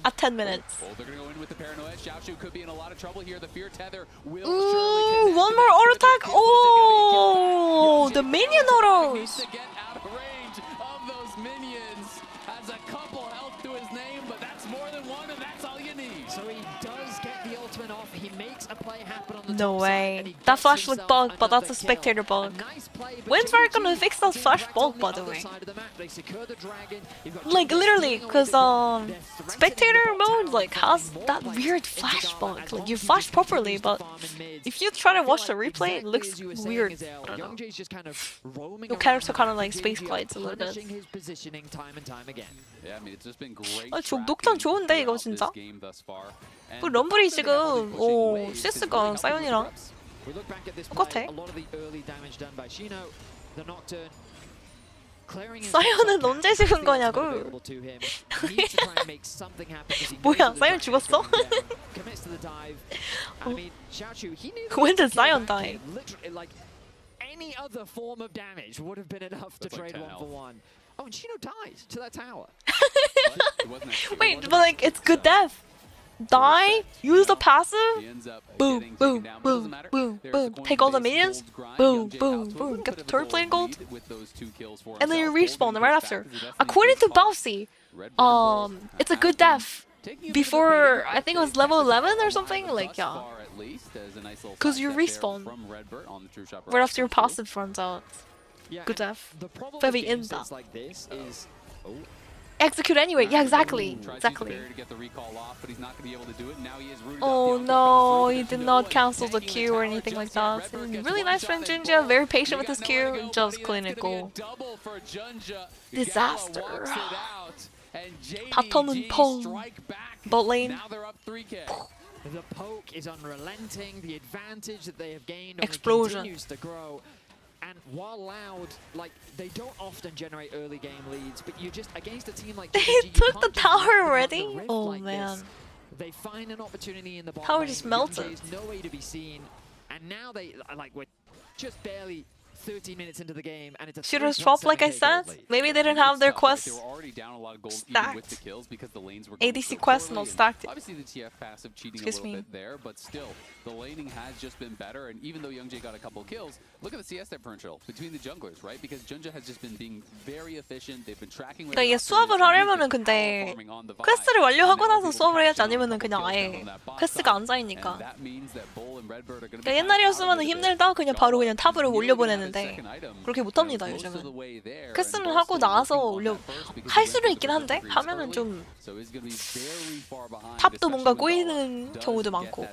at 10 minutes. They're gonna go in with the paranoia. Xiaoshu could be in a lot of trouble here. The fear tether will Ooh, one more auto attack. Oh, the minion autos. to get out of range of those minions. Has a couple health to his name, but that's more than one, and that's all you need. So he does get the ultimate off. He makes a play happen on the No top way. side, and he That gets flash looked himself bugged, but that's a another kill. spectator bug. Nice play, but When's Varric gonna JDG fix that flash direct bug, on by the the other way? side of the map. They secure the dragon. You've got Like JDG literally, staying cause away from it. They're threatening spectator the bot mode tower, like has throwing more that players weird into flash Gala. bug. As Like long you as he flash just properly, continues but to farm in mids, if you try to I feel watch the like replay, it exactly looks as you were saying, weird. Azael, I don't know. Youngjae's just kind of roaming Your character around kind of the like map, space JDG glides a little bit. punishing his positioning time and time again. Yeah, I mean, it's just been great. 아, 녹턴 좋은데 이거 진짜? 그 럼블이 지금 오 CS가 사이언이랑 We look back at this 똑같아. play, a lot of the early damage done by Shino, the Nocturne clearing his 사이언은 언제 죽은 거냐고. available to him. Needs to try and make something happen because he knows 뭐야, that the 사이언 dragon's 죽었어? going down. Commits to the dive. I mean, Xiaoshu, he knew that When he did could kill Zion back die? here. Literally, like any other form of damage would have been enough to That's like trade 10 one for one. Oh, and Shino dies to that tower. Wait, but like it's good death. Die, use the passive, boom, boom, boom, boom, boom. Take all the minions, boom, boom, boom. Get the turret plane gold, and then you respawn right after. According to Bousy, it's a good death. Before I think it was level 11 or something. Like yeah, because you respawn right after your passive runs out. Yeah, Good and death. the problem Very with in game that. sets like this is Execute anyway. Yeah, exactly, exactly. To get the recall off, but he's not going to be able to do it. Now he is rooted Oh up the no, he did not cancel the Q or anything like that. Really nice from Junja, very patient with his Q, just clinical. Disaster. 바텀은 펑. Bot lane. now they're up 3k. The poke is unrelenting. The advantage that they have gained Explosion. only continues to grow. And while Loud, like, they don't often generate early game leads, but you just, against a team like They JDG, you took can't the just let them tower run the already? rift Oh like man. this. They find an opportunity in the bot Tower lane. just melted. There's no way to be seen. And now they, like, we're just barely 13 minutes into the game, and it's a Shooters swap like I said. Maybe they didn't have their quests stacked. ADC quest not stacked. Obviously the TF passive cheating Excuse a little me. bit there, but still, the laning has just been better, and even though Youngjae got a couple kills, look at the CS differential between the junglers, right? Because Junja has just been being very efficient, they've been tracking where 그러니까 이게 수업을 하려면은 근데 퀘스트를 완료하고 나서 수업을 해야지 아니면은 그냥 아예 퀘스트가 안 쌓이니까. 그러니까 옛날이었으면 힘들다 그냥 바로 그냥 탑으로 올려보내는데 그렇게 못합니다 요즘은. 퀘스트는 하고 나서 할 수도 있긴 한데 하면은 좀 탑도 뭔가 꼬이는 경우도 많고.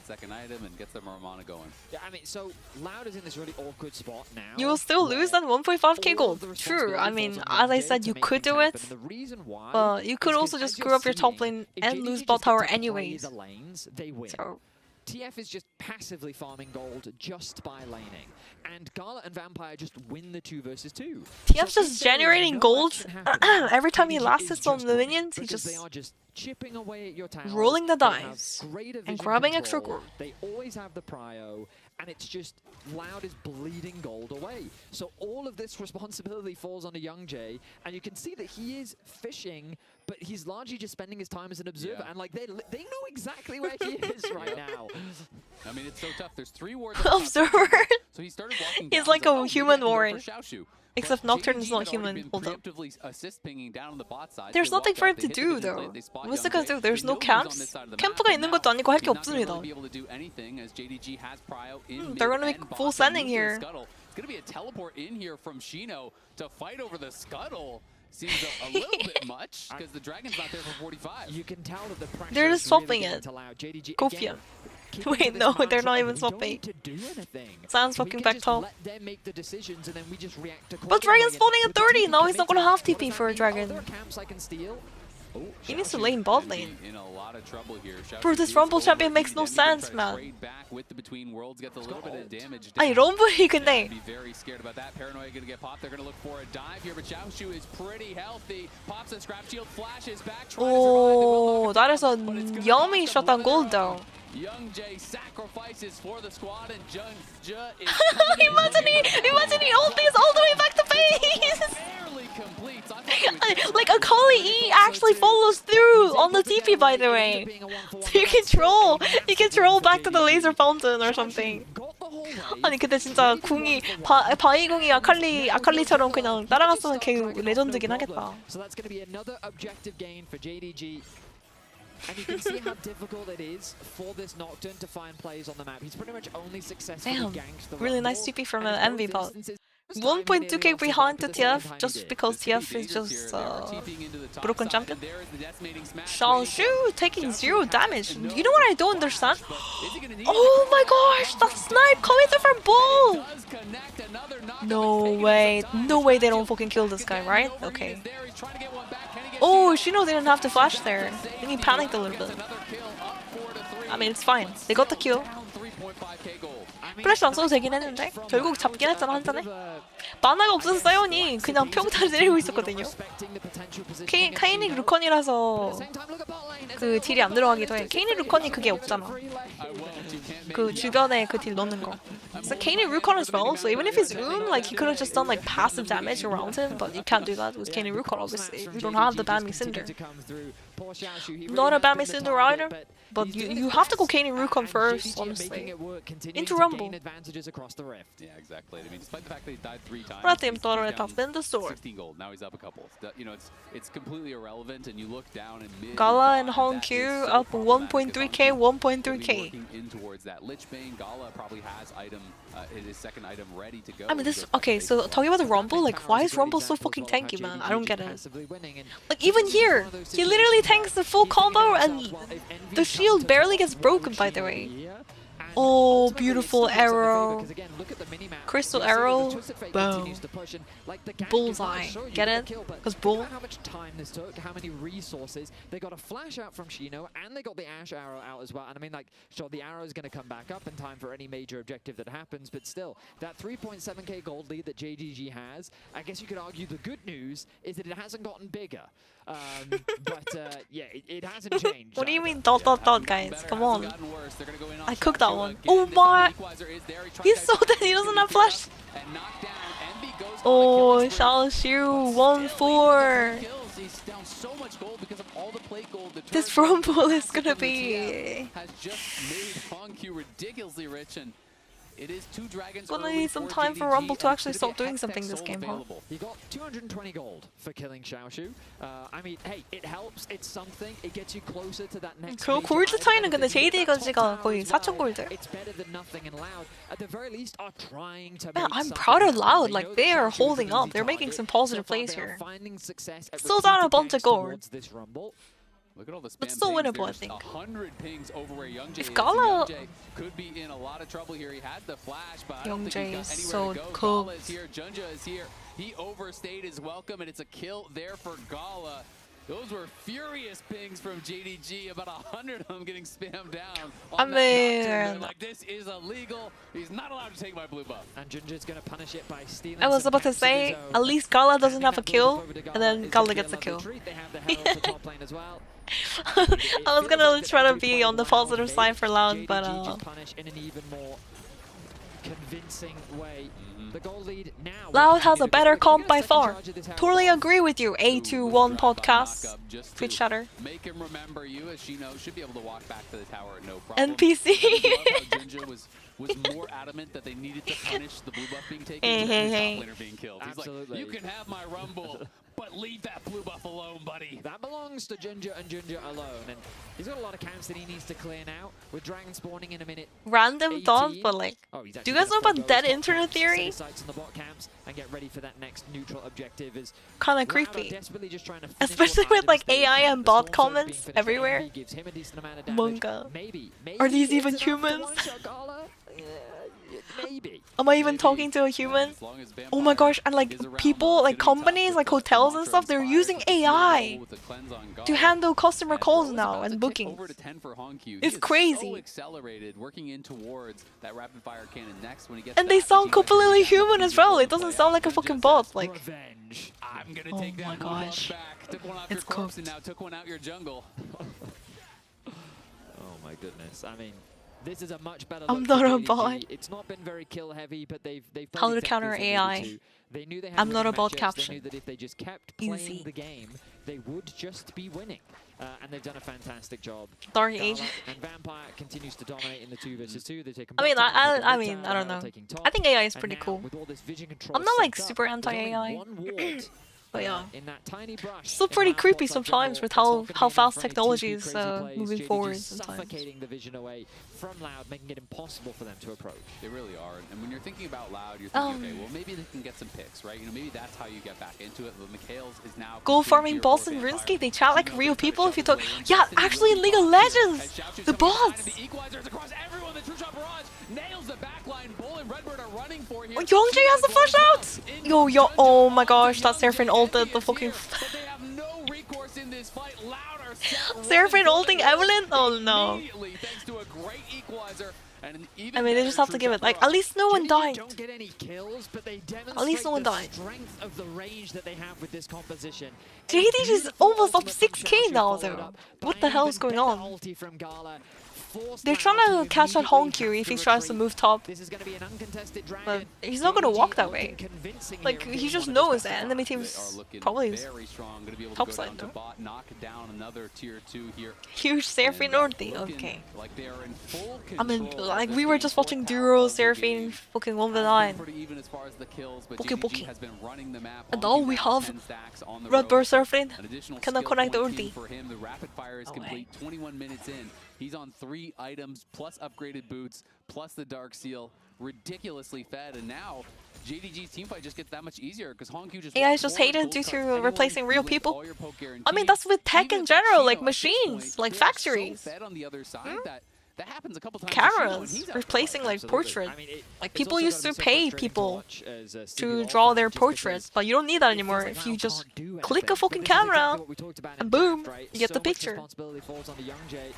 Yeah, I mean, so Loud is in this really awkward spot now. You will still lose that 1.5k gold. True, I mean, as I said, you could do it, but you could also just screw up your top lane and lose bot tower anyways. So, TF is just passively farming gold just by laning, and Gala and Vampire just win the 2 versus 2. TF's just generating gold every time he last hits on the minions. He They are just chipping away at your tower, rolling the they have dice greater and vision grabbing control, extra gold. They always have the prio, and it's just Loud is bleeding gold away. So all of this responsibility falls on Youngjae, and you can see that he is fishing, but he's largely just spending his time as an observer, and like they know exactly where he is right now. I mean, it's so tough. There's 3 wards. Observer. So he started walking He's down, like oh, a human we warren. get to go for Xiaoshu. Except But Nocturne is JDG not had already human. been Hold up. preemptively assist pinging down on the bot side. There's They nothing walked for out, it they to hit the do vision plate, though. they spot What's it Youngjae. gonna do? There's They no know he's on camps. this side of the 캠프가 map, 있는 and 것도 아니고 할 게 he's not gonna really 없습니다. be able to do anything as JDG has prio in They're mid gonna and make bot. full They sending lose their here. Scuttle. It's gonna be a teleport in here from Shino to fight over the Scuttle. Seems a little bit much because the Dragon's not there for 45. You can tell that the pressure They're just is really swapping getting it. to Loud. JDG Go again, Fia. keeping Wait, to this no, they're mantra not of even we don't swapping. need to do anything. Sounds We fucking can back just top. let them make the decisions, and then we just react But accordingly. Dragon's And spawning at with the 30. TP Now he's not gonna have committed, TP what for a does that mean? dragon. Oh, there are camps I can steal. He needs to lane bot lane. In a lot of trouble here. Bro, this Rumble champion makes no sense, man. Trade back with the between worlds, gets a little bit of damage. 아니 럼블이 근데 Be very scared about that. Paranoia gonna get popped. They're gonna look for a dive here, but Xiaoshu is pretty healthy. Pops a scrap shield, flashes back. Oh, that is a yummy shutdown gold though. Young Jay sacrifices for the squad, and Jung Ja is imagine he ult this all the way back to base. barely completes. I thought he was Like Akali E actually follows through on the TP, by the way. So you can troll back to the laser fountain or something. 아니 근데 진짜 궁이 바이궁이 아칼리처럼 그냥 따라갔으면 걔 레전드긴 하겠다. So that's going to be another objective gain for JDG. And you can see how difficult it is for this Nocturne to find plays on the map. He's pretty much only successfully Damn, ganked the really nice Rumble, TP from and an in envy both bot. instances, 1.2k behind the TF just because TF is just broken champion. Xiaoshu taking 0 damage. You know what I don't understand? Oh my gosh, that snipe coming through from Bull! No way they don't fucking kill this guy, right? Okay. Oh, Shino didn't have to flash there. Then he panicked a little bit. I mean, it's fine. They got the kill. 플래시 안 써도 되긴 했는데 결국 잡긴 했잖아 한 잔에. 만화가 없어서 사이온이 그냥 평타를 때리고 있었거든요. 카이닉 루컨이라서 그 딜이 안 들어가기도 해. 카이닉 루컨이 그게 없잖아. 그 주변에 그 딜 넣는 거. So Kaine Rukon as well, so even if he's like he could have just done like passive damage around him, but you can't do that with Kaine Rukon obviously. You don't have the Bammy Cinder. Not a Bammy Cinder either, but you have to go Kaine Rukon first, honestly. Into Rumble. Yeah, exactly. I mean, despite the fact that he died 3 times, Pra tym to let's spin the sword. 16 gold. Now he's up a couple. You know, it's completely irrelevant, and you look down and mid. Gala and Hongq up 1.3k, 1.3k. Working in towards that Lich Bane. Gala probably has his second item ready to go. I mean, this okay. So talking about the Rumble, like, why is Rumble so fucking tanky, man? I don't get it. Like even here, he literally tanks the full combo, and the shield barely gets broken. By the way. Oh, beautiful arrow. Crystal arrow. Boom. Bullseye. Get it? Because bull. How much time this took, how many resources. They got a flash out from Shino, and they got the Ash arrow out as well. And I mean, like, sure, the arrow is going to come back up in time for any major objective that happens, but still, that 3.7k gold lead that JDG has, I guess you could argue the good news is that it hasn't gotten bigger. Yeah, it hasn't changed. What do you mean dot, guys? Come on. I cooked that one. Oh my! He's so dead, he doesn't have flash. Oh, Xiaoshu 1-4. This Rumble is gonna be... Has just made Hongq ridiculously rich, and it is 2 dragons. Gonna need some time for Rumble to actually stop doing something this game, huh? He got 220 gold for killing Xiaoshu. I mean, hey, it helps, it's something, it gets you closer to that next. 그 골드 차이는 근데 JDG가 거의 4,000 골드. It's better than nothing, and Loud, at the very least, are trying to. Man, I'm proud of Loud. Like they are holding up. They're making some positive plays here. Still down a bunch of gold. Look at all the spam But still pings. winnable, I There's think. 100 pings over where Young Jay If is. Gala- Young Jay could be in a lot of trouble here. He had the flash, but I Young don't think Jay he's is got anywhere so to go. cooked. Gala is here. Junja is here. He overstayed his welcome, and it's a kill there for Gala. Those were furious pings from JDG. About 100 of them getting spammed down. I mean, like, this is illegal. He's not allowed to take my blue buff. And Junja's going to punish it by stealing. I was about to say, at least Gala doesn't have a kill, and then Gala gets a kill. I was gonna try to be on the positive side for Loud, but punish in an even more convincing way. The goal lead now. Loud has a better comp by far. Totally agree with you, A21 podcast. Twitch chatter. Make him remember you, as she knows, should be able to walk back to the tower at no problem. NPC. Junja was more adamant that they needed to punish the blue buff being taken Hey, than hey, the hey. top laner being killed. He's Absolutely. like, you can have my Rumble, but leave that blue buff alone, buddy. That belongs to Junja and Junja alone, and he's got a lot of camps that he needs to clear now, with Dragon spawning in a minute. Random thought, but like, do you guys know about dead internet theory? Sights on the bot camps and get ready for that next neutral objective is Kinda Loud are creepy. desperately just trying to finish Especially what with like items they AI can, and but bot also being comments finished. everywhere. Envy gives him a decent amount of damage. Manga. Maybe Are these it's even enough to humans? one-shot Gala. Maybe. Am I even talking to a human? Oh my gosh, and like people, like companies, like hotels and stuff, they're using AI to handle customer calls now and bookings. It's crazy. Accelerated, working in towards that rapid fire cannon next when he gets And they sound completely human as well. It doesn't sound like a fucking bot. Like, revenge. I'm gonna oh take my that gosh, back. Took one off it's your corpse cooked. and now took one out your jungle. Oh my goodness. I mean, this is a much better I'm look not for a JDG. bot. It's not been very kill heavy, but they've How played to exactly counter as they AI. needed to. They knew they had I'm not winning a bot matchups. caption. They knew that if they just kept playing Easy. the game, they would just be winning. And they've done a fantastic job. Dark Gala Age. and Vampire continues to dominate in the 2 versus 2. They've taken I mean, bottom, they've taken I mid mean, tower, I don't now know. taking top. I think AI is And pretty now, cool. with all this vision control I'm not like set up, super there's only anti-AI. one ward, But yeah, in that tiny brush. still pretty creepy sometimes with how fast technology is moving forward sometimes. Suffocating the vision away from Loud, making it impossible for them to approach. They really are. And when you're thinking about Loud, you're thinking, okay, well maybe they can get some picks, right? You know, maybe that's how you get back into it. But Mikhail's is now Gold farming bots in RuneScape, they chat like real people. If you talk, yeah, actually in League of Legends, the bots. The equalizers across everyone. The true shot barrage nails the backline. Bull and Redbird are running for here. Oh, Youngjae has the flash out. Yo, oh my gosh, that Seraphine ulted the fucking. They have no recourse in this fight. Loud are Seraphine ulting Evelyn? Oh no. thanks to a great equalizer. I mean, they just have to give it. Like, at least no one died. Don't get any kills, but they demonstrate At least no one the died. strength of the range that they have with this composition. JDG is almost up 6k now, though. What the hell is going on? Ulti from Gala. They're trying to catch that Honkyu if he tries to move top. This is going to be an uncontested But dragon. he's not gonna walk that way. Convincing Like, here, he getting just one of knows his that best enemy shots. team's Looking probably very strong. Going to be able to top go side, down to though. bot, knock down another tier 2 here. Huge Seraphine ulti. Looking Okay. like they are in full I mean, control like, of we this were game. just watching Fourth Duro, tower of the Seraphine, game. fucking Has been 1v9. pretty even as far as the kills, but Poke, JDG poke. has been running the map. And Honky we now have 10 stacks on the Red road. Bird Seraphine. An additional Cannot skill connect the point ulti. for him. The rapid fire is No complete. 21 minutes in. He's on 3 items plus upgraded boots plus the dark seal. Ridiculously fed, and now JDG's teamfight just gets that much easier because Honkyu just AI is just hated due to replacing real people. I mean, that's with tech in general, like machines, like factories. Fed on the other side that happens a couple times. Cameras replacing like portraits. Like people used to pay people to draw their portraits, but you don't need that anymore. If you just click a fucking camera and boom, you get the picture. Responsibility falls on the Youngjae.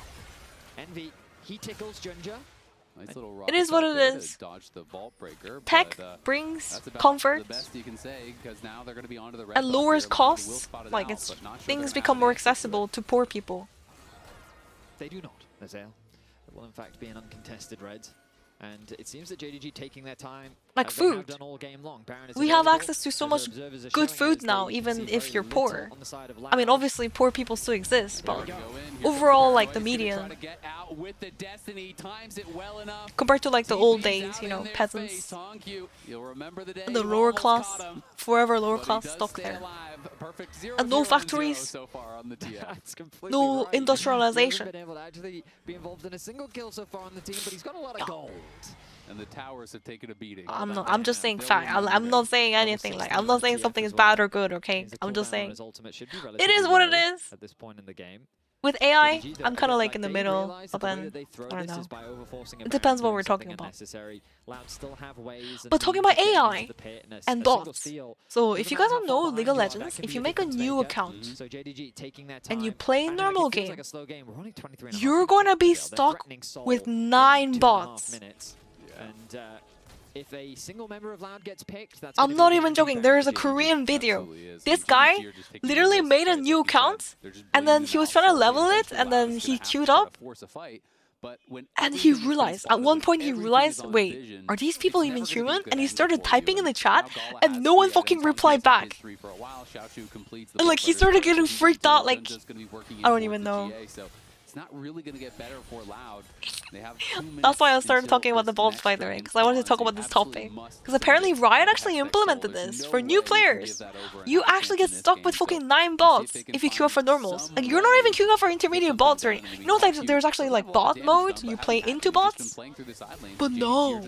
Envy, he tickles Junja. Nice little It is what it rocket is. to dodge the vault breaker, Tech but, brings that's about comfort the best you can say, because now they're going to be onto the red and buff lowers here. Will costs. spot it Like out, it's but not sure things they're gonna become have more an answer to it. accessible to poor people. They do not, Azale. It will in fact be an uncontested red. And it seems that JDG taking their time, Like as they have food. done all game long. Baron is We have available, access to so as much observers are good showing food us now, they even see if very you're little poor. on the side of I mean, Loud. obviously poor people still exist, but Go in. overall, like the He's gonna try median, to get out with the destiny, times it well enough. compared to like the old TP's days, out you know, in their peasants, face. Honkyu, you'll remember the day and the you lower almost class, caught him, forever lower but he class does stuck stay there. alive. Perfect. And no 0-0-0 factories. so far on the TF. That's completely No right. industrialization. He hasn't been able to actually be involved in a single kill so far on the team, but he's got a lot of gold. And the towers have taken a beating. I'm just saying fact. I'm not saying anything. Like, I'm not saying something is bad or good, okay? I'm just saying it is what it is. At this point in the game. With AI, I'm kind of like in the middle, but then I don't know. It depends what we're talking about. But talking about AI and bots. So if you guys don't know League of Legends, if you make a new account and you play normal game, you're gonna be stuck with 9 bots. And if a single member of Loud gets picked, that's I'm not even joking. There is a Korean video. This guy literally made a new account, and then he was trying to level it, and then he queued up, and he realized, at one point he realized, wait, are these people even human? And he started typing in the chat, and no one fucking replied back. And like, he started getting freaked out, like, I don't even know. It's not really going to get better for Loud. They have 2 minutes. That's why I started talking about the bots, by the way, because I wanted to talk about this topic. Because apparently Riot actually implemented this for new players. You actually get stuck with fucking 9 bots if you queue up for normals. Like, you're not even queuing up for intermediate bots or anything. You know, like, there's actually like bot mode, you play into bots? But no.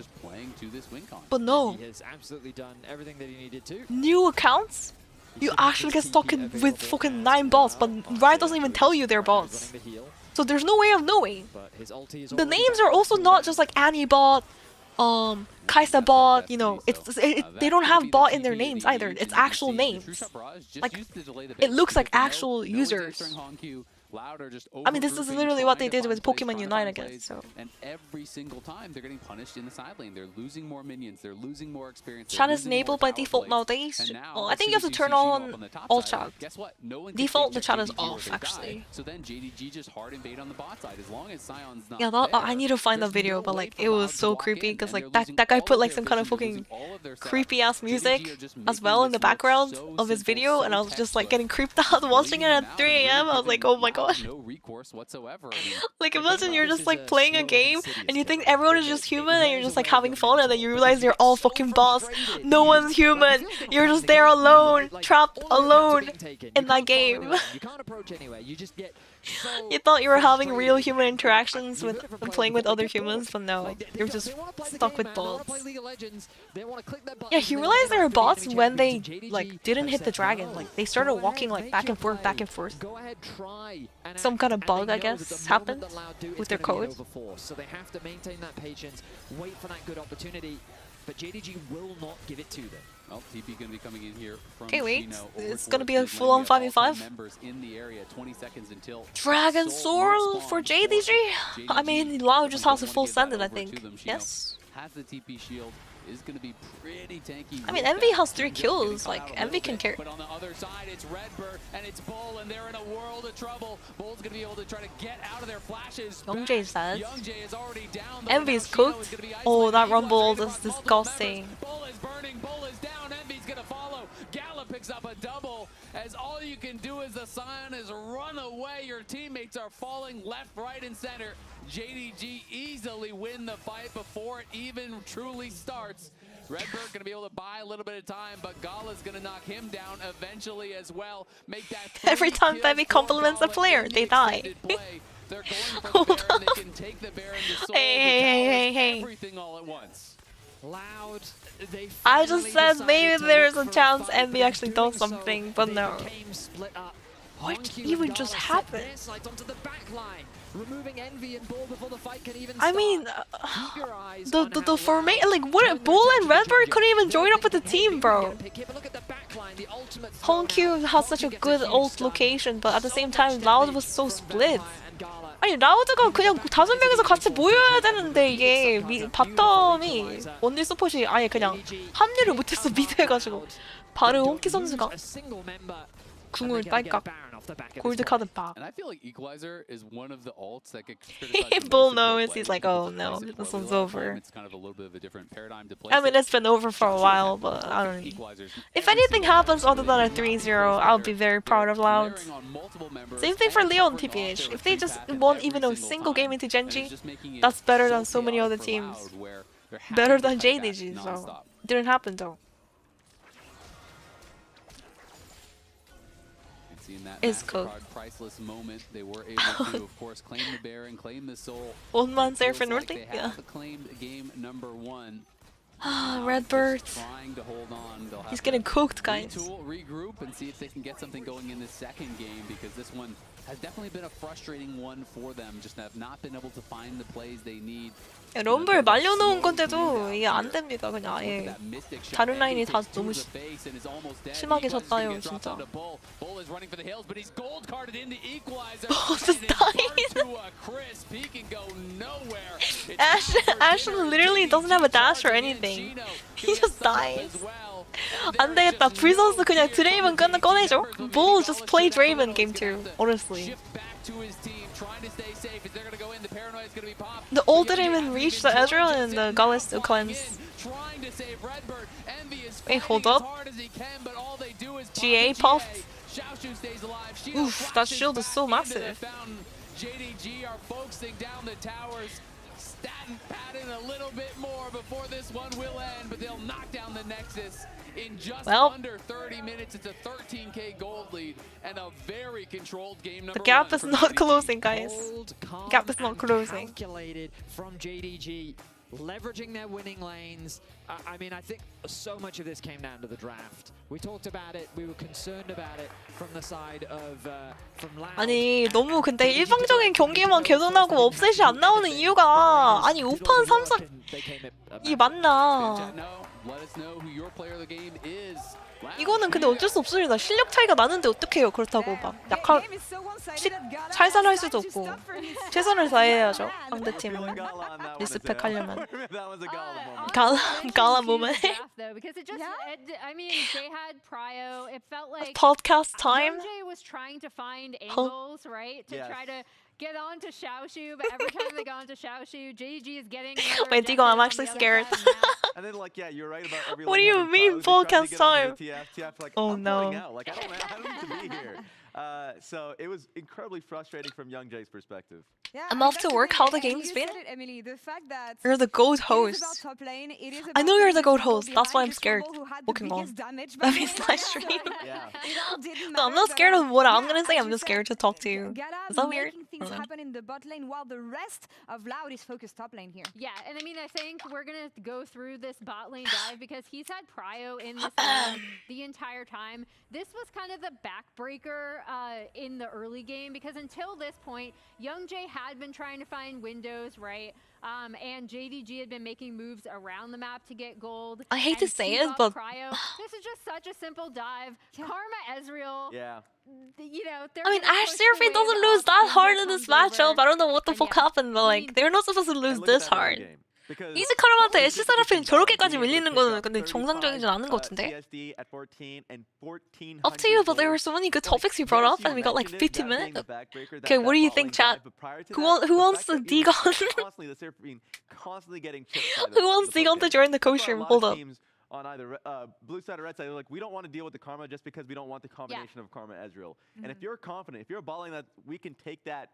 But no. He has absolutely done everything that he needed to. New accounts? You actually get stuck in with fucking 9 bots, but Riot doesn't even tell you they're bots. So there's no way of knowing. The names are also not just like Annie bot, Kaisa bot, you know, they don't have bot in their names either. It's actual names. Like, it looks like actual users. I mean, this is literally what they did with Pokemon Unite, I guess. So. And every single time they're getting punished in the side lane. They're losing more minions. They're losing more experience. Chat is enabled by default nowadays. Well, I think you have to turn on all chat. Guess what? No one Default, the chat is off, actually. So then JDG just hard invade on the bot side. As long as Sion's not yeah, I need to find the video, but like it was so creepy because like that guy put like some kind of fucking creepy ass music as well in the background of his video, and I was just like getting creeped out watching it at 3 AM. I was like, oh my god. No recourse whatsoever. Like imagine you're just like playing a game and you think everyone is just human and you're just like having fun, and then you realize you're all fucking boss. No one's human. You're just there alone, trapped alone in that game. You can't approach anyway. You just get You thought you were having real human interactions with playing with other humans, but no, you're just stuck with bots. Yeah, he realized there were bots when they like didn't hit the dragon. Like they started walking like back and forth, back and forth. Some kind of bug, I guess, happened with their code. So they have to maintain that patience, wait for that good opportunity, but JDG will not give it to them. Well, TP going to be coming in here from okay, wait. Chino It's going to be a full-on 5v5. Dragon Sword for JDG? I mean, Lao just has a full send it, I think. Yes? Has the TP shield. Is going to be pretty tanky. I mean, Envy has 3 kills. Like, Envy can carry. But on the other side, it's Redbird and it's Bull, and they're in a world of trouble. Bull's going to be able to try to get out of their flashes. Youngjae says. Youngjae is already down. Envy's cooked. Oh, that rumble is disgusting. Bull is burning. Bull is down. Envy's going to follow. Gala picks up a double. As all you can do as the Scion is run away. Your teammates are falling left, right, and center. JDG easily win the fight before it even truly starts. Redbird gonna be able to buy a little bit of time, but Gala's gonna knock him down eventually as well. Make that every time Femi compliments a player, they die. Hold on. Hey. Everything all at once. Loud. I just said maybe there's a chance Envy actually does something, but no. What even just happened? Removing Envy and Bull before the fight can even I mean, the formation, like, what? Bull and Redbird couldn't even join up with the team, bro. Hongq has such a good ult location, but at the same time, Loud was so split. 아니, 라우드가 그냥 5명이서 같이 모여야 되는데 이게 바텀이 원딜 서폿이 아예 그냥 합류를 못했어, 미드 해가지고. 바로 홍키 선수가 궁을 딸깍. 골드 카드 박. And I feel like Equalizer is one of the ults that get criticized. Bull knows, he's like, oh no, this one's over. It's kind of a little bit of a different paradigm to play. I mean, it's been over for a while, but I don't know. If anything happens other than a 3-0, I'll be very proud of Loud. Same thing for LYON TPH. If they just won even a single game into Genji, that's better than so many other teams. Better than JDG, so didn't happen though. Is cool. Priceless moment. They were able to, of course, claim the Baron and claim the soul. One man's there for Northing. They have claimed game number 1. Redbird. Trying to hold on. He's getting cooked, guys. Regroup and see if they can get something going in the second game, because this one has definitely been a frustrating one for them. Just have not been able to find the plays they need. 야, 럼블 말려놓은 건데도 이게 안 됩니다. 그냥 아예 다른 라인이 다 너무 심하게 졌다요, 진짜. just died. Ash literally doesn't have a dash or anything. He just dies. 안 되겠다. 불 선수 그냥 드레이븐 꺼내죠. Bull just play Draven game 2, honestly. The old didn't even reach the Ezreal and the Gala still cleanse. Wait, hold up. GA puffed. Oof, that shield is so massive. JDG are focusing down the towers. Statin patting a little bit more before this one will end, but they'll knock down the Nexus in just under 30 minutes. It's a 13k gold lead and a very controlled game number 1. The gap is not closing, guys. Gap is not closing. Calculated from JDG. leveraging their winning lanes. I mean, I think so much of this came down to the draft. We talked about it. We were concerned about it from the side of from Loud. 아니 너무 근데 일방적인 경기만 계속 나고 업셋이 안 나오는 이유가 아니 5판 3선 이 맞나? 이거는 근데 어쩔 수 없습니다. 실력 차이가 나는데 어떡해요. 그렇다고 막 약한 살살할 수도 없고 최선을 다해야죠. 상대팀을 리스펙하려면. Gala moment. I mean, they had Prio. It felt like Podcast time. MJ was trying to find angles, right, to try to get on to Xiaoshu, but every time they got onto Xiaoshu, JDG is getting. Wait, Digo, I'm actually scared. And then, like, yeah, you're right about every. What do you mean podcast time? Like, oh I'm no! out. Like, I don't need to be here. So it was incredibly frustrating from Young Jay's perspective. Yeah, I'm off to work. How the game's been? Emily, the fact that You're the GOAT host. I know you're the GOAT host. That's why I'm scared. Walking on. That means live stream. No, I'm not scared of what I'm gonna say. I'm just scared to talk to you. Is that weird? Things happen in the bot lane while the rest of Loud is focused top lane here. Yeah, and I mean, I think we're gonna go through this bot lane dive because he's had Prio in this lane the entire time. This was kind of the backbreaker in the early game because until this point, Young Jay had been trying to find windows, right? And JDG had been making moves around the map to get gold. I hate to say it, but Prio. This is just such a simple dive. Karma Ezreal. Yeah. You know, I mean, Ash Seraphine doesn't lose that hard in this matchup. I don't know what the fuck happened, but like, they're not supposed to lose this hard. 이즈 카람한테 애쉬 세라핀 저렇게까지 밀리는 거는 근데 정상적이진 않은 것 같은데? Up to you, but there were so many good topics you brought up and we got like 50 minutes. Okay, what do you think, chat? Who wants the Digon? Who wants Digon to join the co-stream? Hold up. On either blue side or red side, they're like, we don't want to deal with the Karma just because we don't want the combination of Karma Ezreal. And if you're confident, if you're balling that we can take that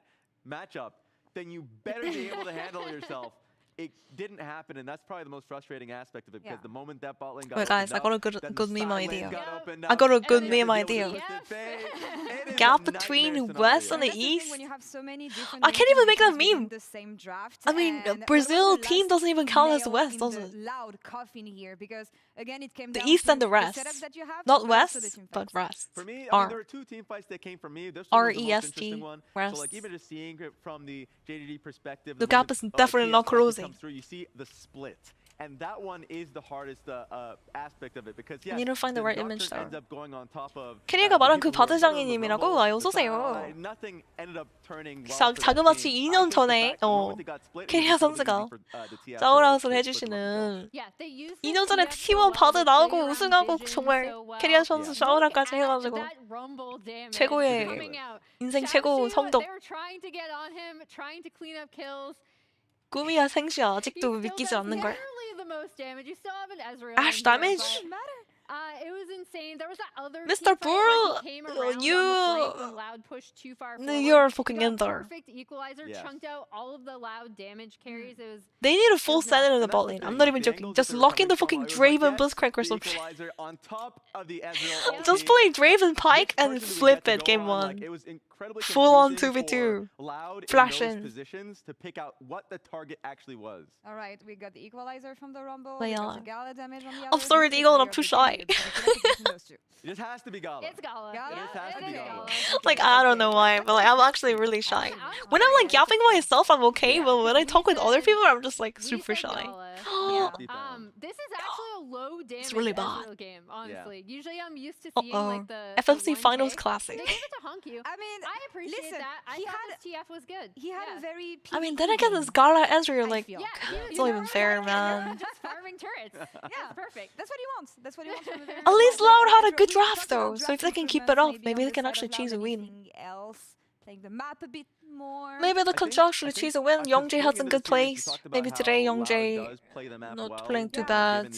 matchup, then you better be able to handle yourself. It didn't happen, and that's probably the most frustrating aspect of it because the moment that bot lane got Wait, guys, I got a good meme idea. I got a good meme idea. Gap between West and the East. I can't even make that meme. I mean, Brazil team doesn't even count as West, does it? The East and the rest. Not West, but rest. For me, R. there were two team fights that came from me. This R was the E most S interesting T. one. Rest. So like even just seeing it from the JDG perspective, The gap is definitely not closing. Through, you see the split, and that one is the hardest aspect of it because I need to find the right image though. ends up going on top of 캐리가 말한 그 바드장이님이라고? 아, 어서오세요. Nothing ended up turning 자그마치 2년 전에 캐리아 선수가 싸우라웃을 해주시는 2년 전에 T1 바드 나오고 우승하고 정말 캐리아 선수 싸우라까지 해가지고 최고의 인생 최고 성적 꿈이야 생시야 아직도 믿기지 않는 걸. Ash damage? It was insane. There was that other Mr. Burl, you're fucking in there. Perfect equalizer chunked out all of the Loud damage carries. It was. They need a full Senate in the bot lane. I'm not even joking. Just lock in the fucking Draven Blitzcrank or something. Just play Draven Pike and flip it game 1. Full on 2v2. Flash in. Positions to pick out what the target actually was. All right, we got the equalizer from the Rumble. Yeah. We got the Gala damage on the I'm sorry, Eagle, I'm too shy. It just has to be Gala. It's Gala. It just has to be Gala. Like, I don't know why, but like, I'm actually really shy. When I'm like yapping myself, I'm okay, but when I talk with other people, I'm just like super shy. This is actually a low damage It's really bad. game, honestly. Usually I'm used to seeing like the FMC 1K. Finals Classic. They gave it to Honku. I mean, I appreciate that. I thought his TF was good. He had a very. I mean, then again, this Gala Ezreal, like, it's not even fair, man. Just farming turrets. Yeah, perfect. That's what he wants. That's what he wants from the very. At least Loud had a good draft, though, so if they can keep it up, maybe they can actually choose a win. Playing the map a bit more. Maybe they can actually choose a win. Youngjae had some good plays. Maybe today Youngjae not playing too bad.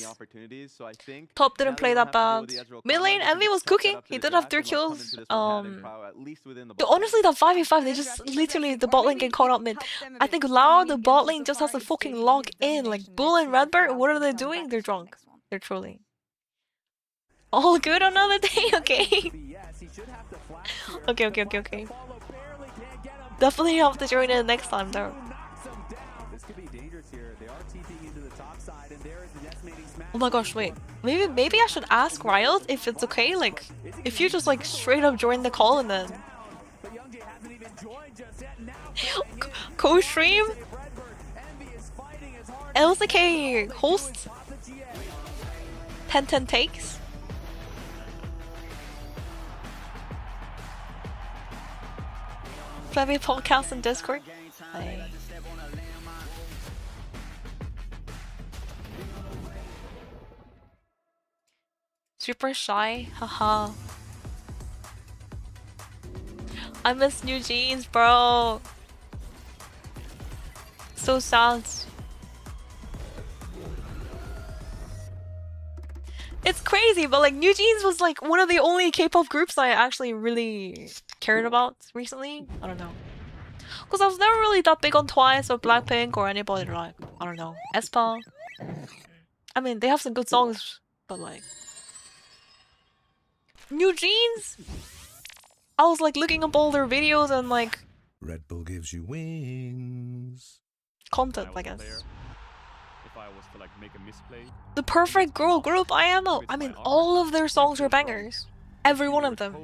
Top didn't play that bad. Mid lane, Envy was cooking. He did have 3 kills. Honestly, that 5v5, they just literally, the bot lane get caught up mid. I think Loud, the bot lane just has to fucking log in. Like, Bull and Redbird, what are they doing? They're drunk. They're trolling. All good another day? Okay. Okay. Definitely have to join in next time though. This could be dangerous here. They are TPing into Oh my gosh, wait. Maybe I should ask Riot if it's okay, like, if you just like straight up join the call and then COSTREAM? LCK host? 10 takes? Flevi podcast and Discord? Hey. Super shy, haha. I miss new jeans, bro. So sad. It's crazy, but like New Jeans was like one of the only K-pop groups I actually really cared about recently. I don't know. Because I was never really that big on Twice or Blackpink or anybody like, I don't know, aespa. I mean, they have some good songs, but like... New Jeans? I was like looking up all their videos and like... Red Bull gives you wings. Content, I guess. If I was to like make a misplay. The perfect girl group, IMO. I mean, all of their songs were bangers. Every one of them.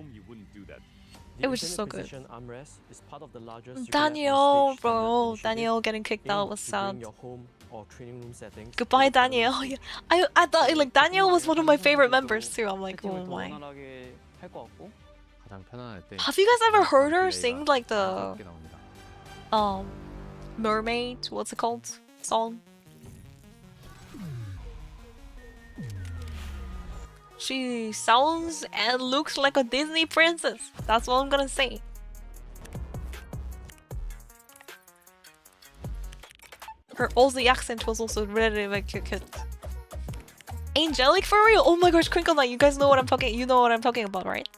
It was just so good. Daniel, bro. Daniel getting kicked out was sad. Goodbye, Daniel. I thought like Daniel was one of my favorite members too. I'm like, oh my. Have you guys ever heard her sing like the Mermaid? What's it called? Song. She sounds and looks like a Disney princess. That's what I'm gonna say. Her Aussie accent was also really, really cute. Angelic for real? Oh my gosh, Crinkle Knight, you guys know what I'm talking. You know what I'm talking about, right?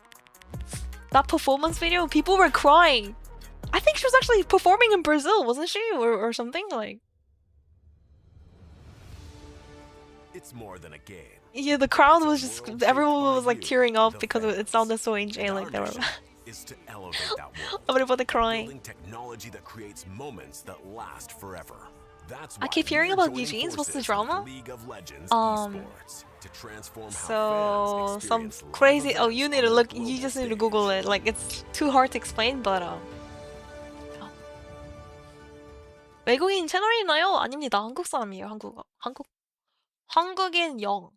That performance video, people were crying. I think she was actually performing in Brazil, wasn't she, or something like. It's more than a game. Yeah, the crowd was just everyone was like tearing up because it sounded so angelic. They were. Is to elevate that world. Everybody crying. Building technology that creates moments that last forever. That's I keep hearing about Eugene's. What's the drama? So some crazy. Oh, you need to look. You just need to Google it. Like it's too hard to explain, but 외국인 채널이나요? 아닙니다. 한국 사람이에요. 한국인 영.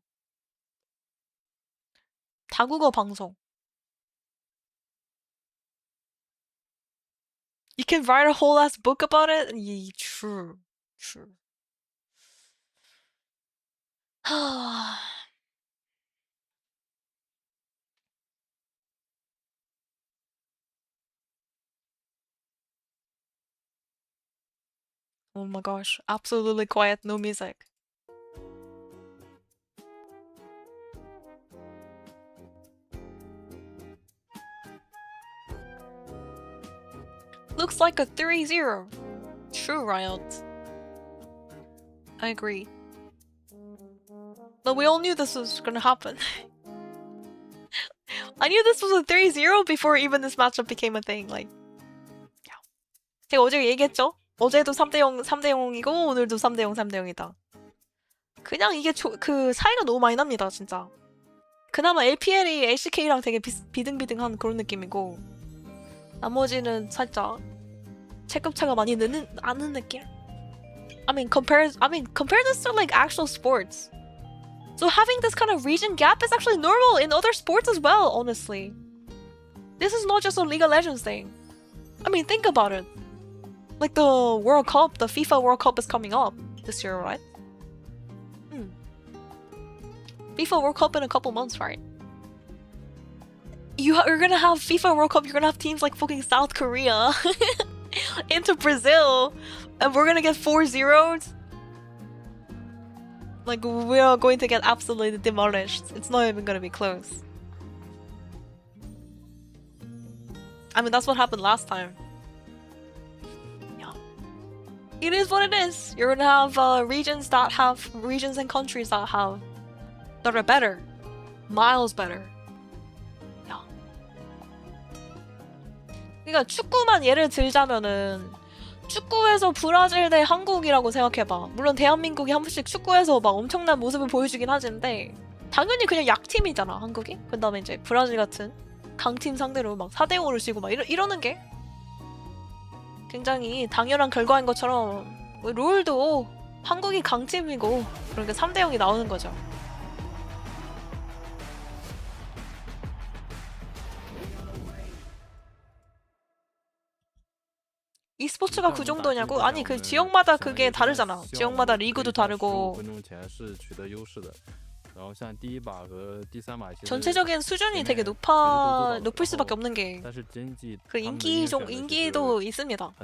다국어 방송. You can write a whole ass book about it? Yeah, true. Oh my gosh, absolutely quiet, no music. Looks like a 3-0. True, Riot. I agree. But we all knew this was gonna happen. I knew this was a 3-0 before even this matchup became a thing. Like, yeah. 제가 어제 얘기했죠? 어제도 3대0이고 오늘도 3대0이다. 그냥 이게 그 차이가 너무 많이 납니다, 진짜. 그나마 LPL이 LCK랑 되게 비등비등한 그런 느낌이고 나머지는 살짝 체급차가 많이 나는 느낌? I mean, compare this to like actual sports. So having this kind of region gap is actually normal in other sports as well, honestly. This is not just a League of Legends thing. I mean, think about it. Like the World Cup, the FIFA World Cup is coming up this year, right? FIFA World Cup in a couple months, right? You're gonna have FIFA World Cup, you're gonna have teams like fucking South Korea into Brazil, and we're gonna get 4-0'd. Like, we are going to get absolutely demolished. It's not even gonna be close. I mean, that's what happened last time. Yeah. It is what it is. You're gonna have regions and countries that are better. Miles better. 그러니까 축구만 예를 들자면은 축구에서 브라질 대 한국이라고 생각해봐. 물론 대한민국이 한 번씩 축구에서 막 엄청난 모습을 보여주긴 하는데 당연히 그냥 약팀이잖아 한국이. 그 다음에 이제 브라질 같은 강팀 상대로 막 4대5를 지고 막 이러는 게 굉장히 당연한 결과인 것처럼 롤도 한국이 강팀이고 그러니까 3대0이 나오는 거죠. e스포츠가 그 정도냐고? 아니 그 지역마다 그게 다르잖아. 지역마다 리그도 다르고 전체적인 수준이 되게 높을 수밖에 없는 게 그 인기도 있습니다.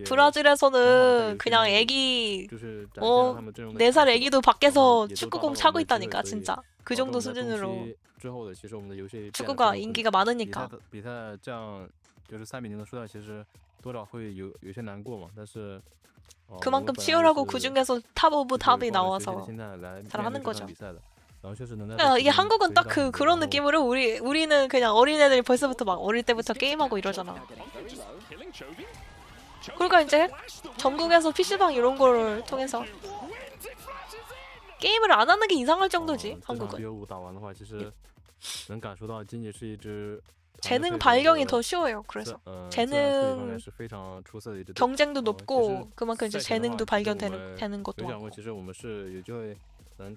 브라질에서는 그냥 애기 4살 애기도 밖에서 축구공 차고 있다니까 진짜. 그 정도 수준으로 축구가 인기가 많으니까. 그만큼 치열하고 그 중에서 탑 오브 탑이 나와서 잘하는 거죠. 이게 한국은 딱 그런 느낌으로 우리는 그냥 어린애들이 벌써부터 막 어릴 때부터 게임하고 이러잖아. 그러니까 이제 전국에서 PC방 이런 거를 통해서 게임을 안 하는 게 이상할 정도지 한국은. 재능 발견이 더 쉬워요. 그래서 재능 경쟁도 높고 그만큼 이제 재능도 발견되는 것도 많고. So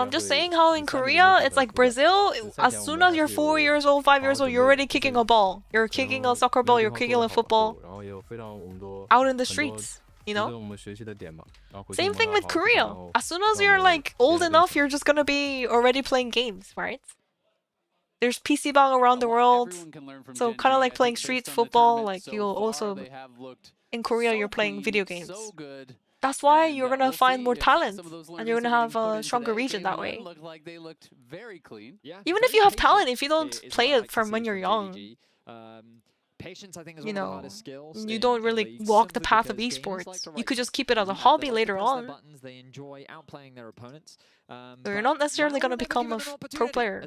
I'm just saying how in Korea it's like Brazil. As soon as you're 4 years old, 5 years old, you're already kicking a ball. You're kicking a soccer ball. You're kicking a football out in the streets. You know? Same thing with Korea. As soon as you're like old enough, you're just gonna be already playing games, right? There's PC bang around the world, so kind of like playing street football. Like you'll also in Korea, you're playing video games. That's why you're gonna find more talent, and you're gonna have a stronger region that way. Even if you have talent, if you don't play it from when you're young, you know, you don't really walk the path of esports. You could just keep it as a hobby later on. So you're not necessarily gonna become a pro player.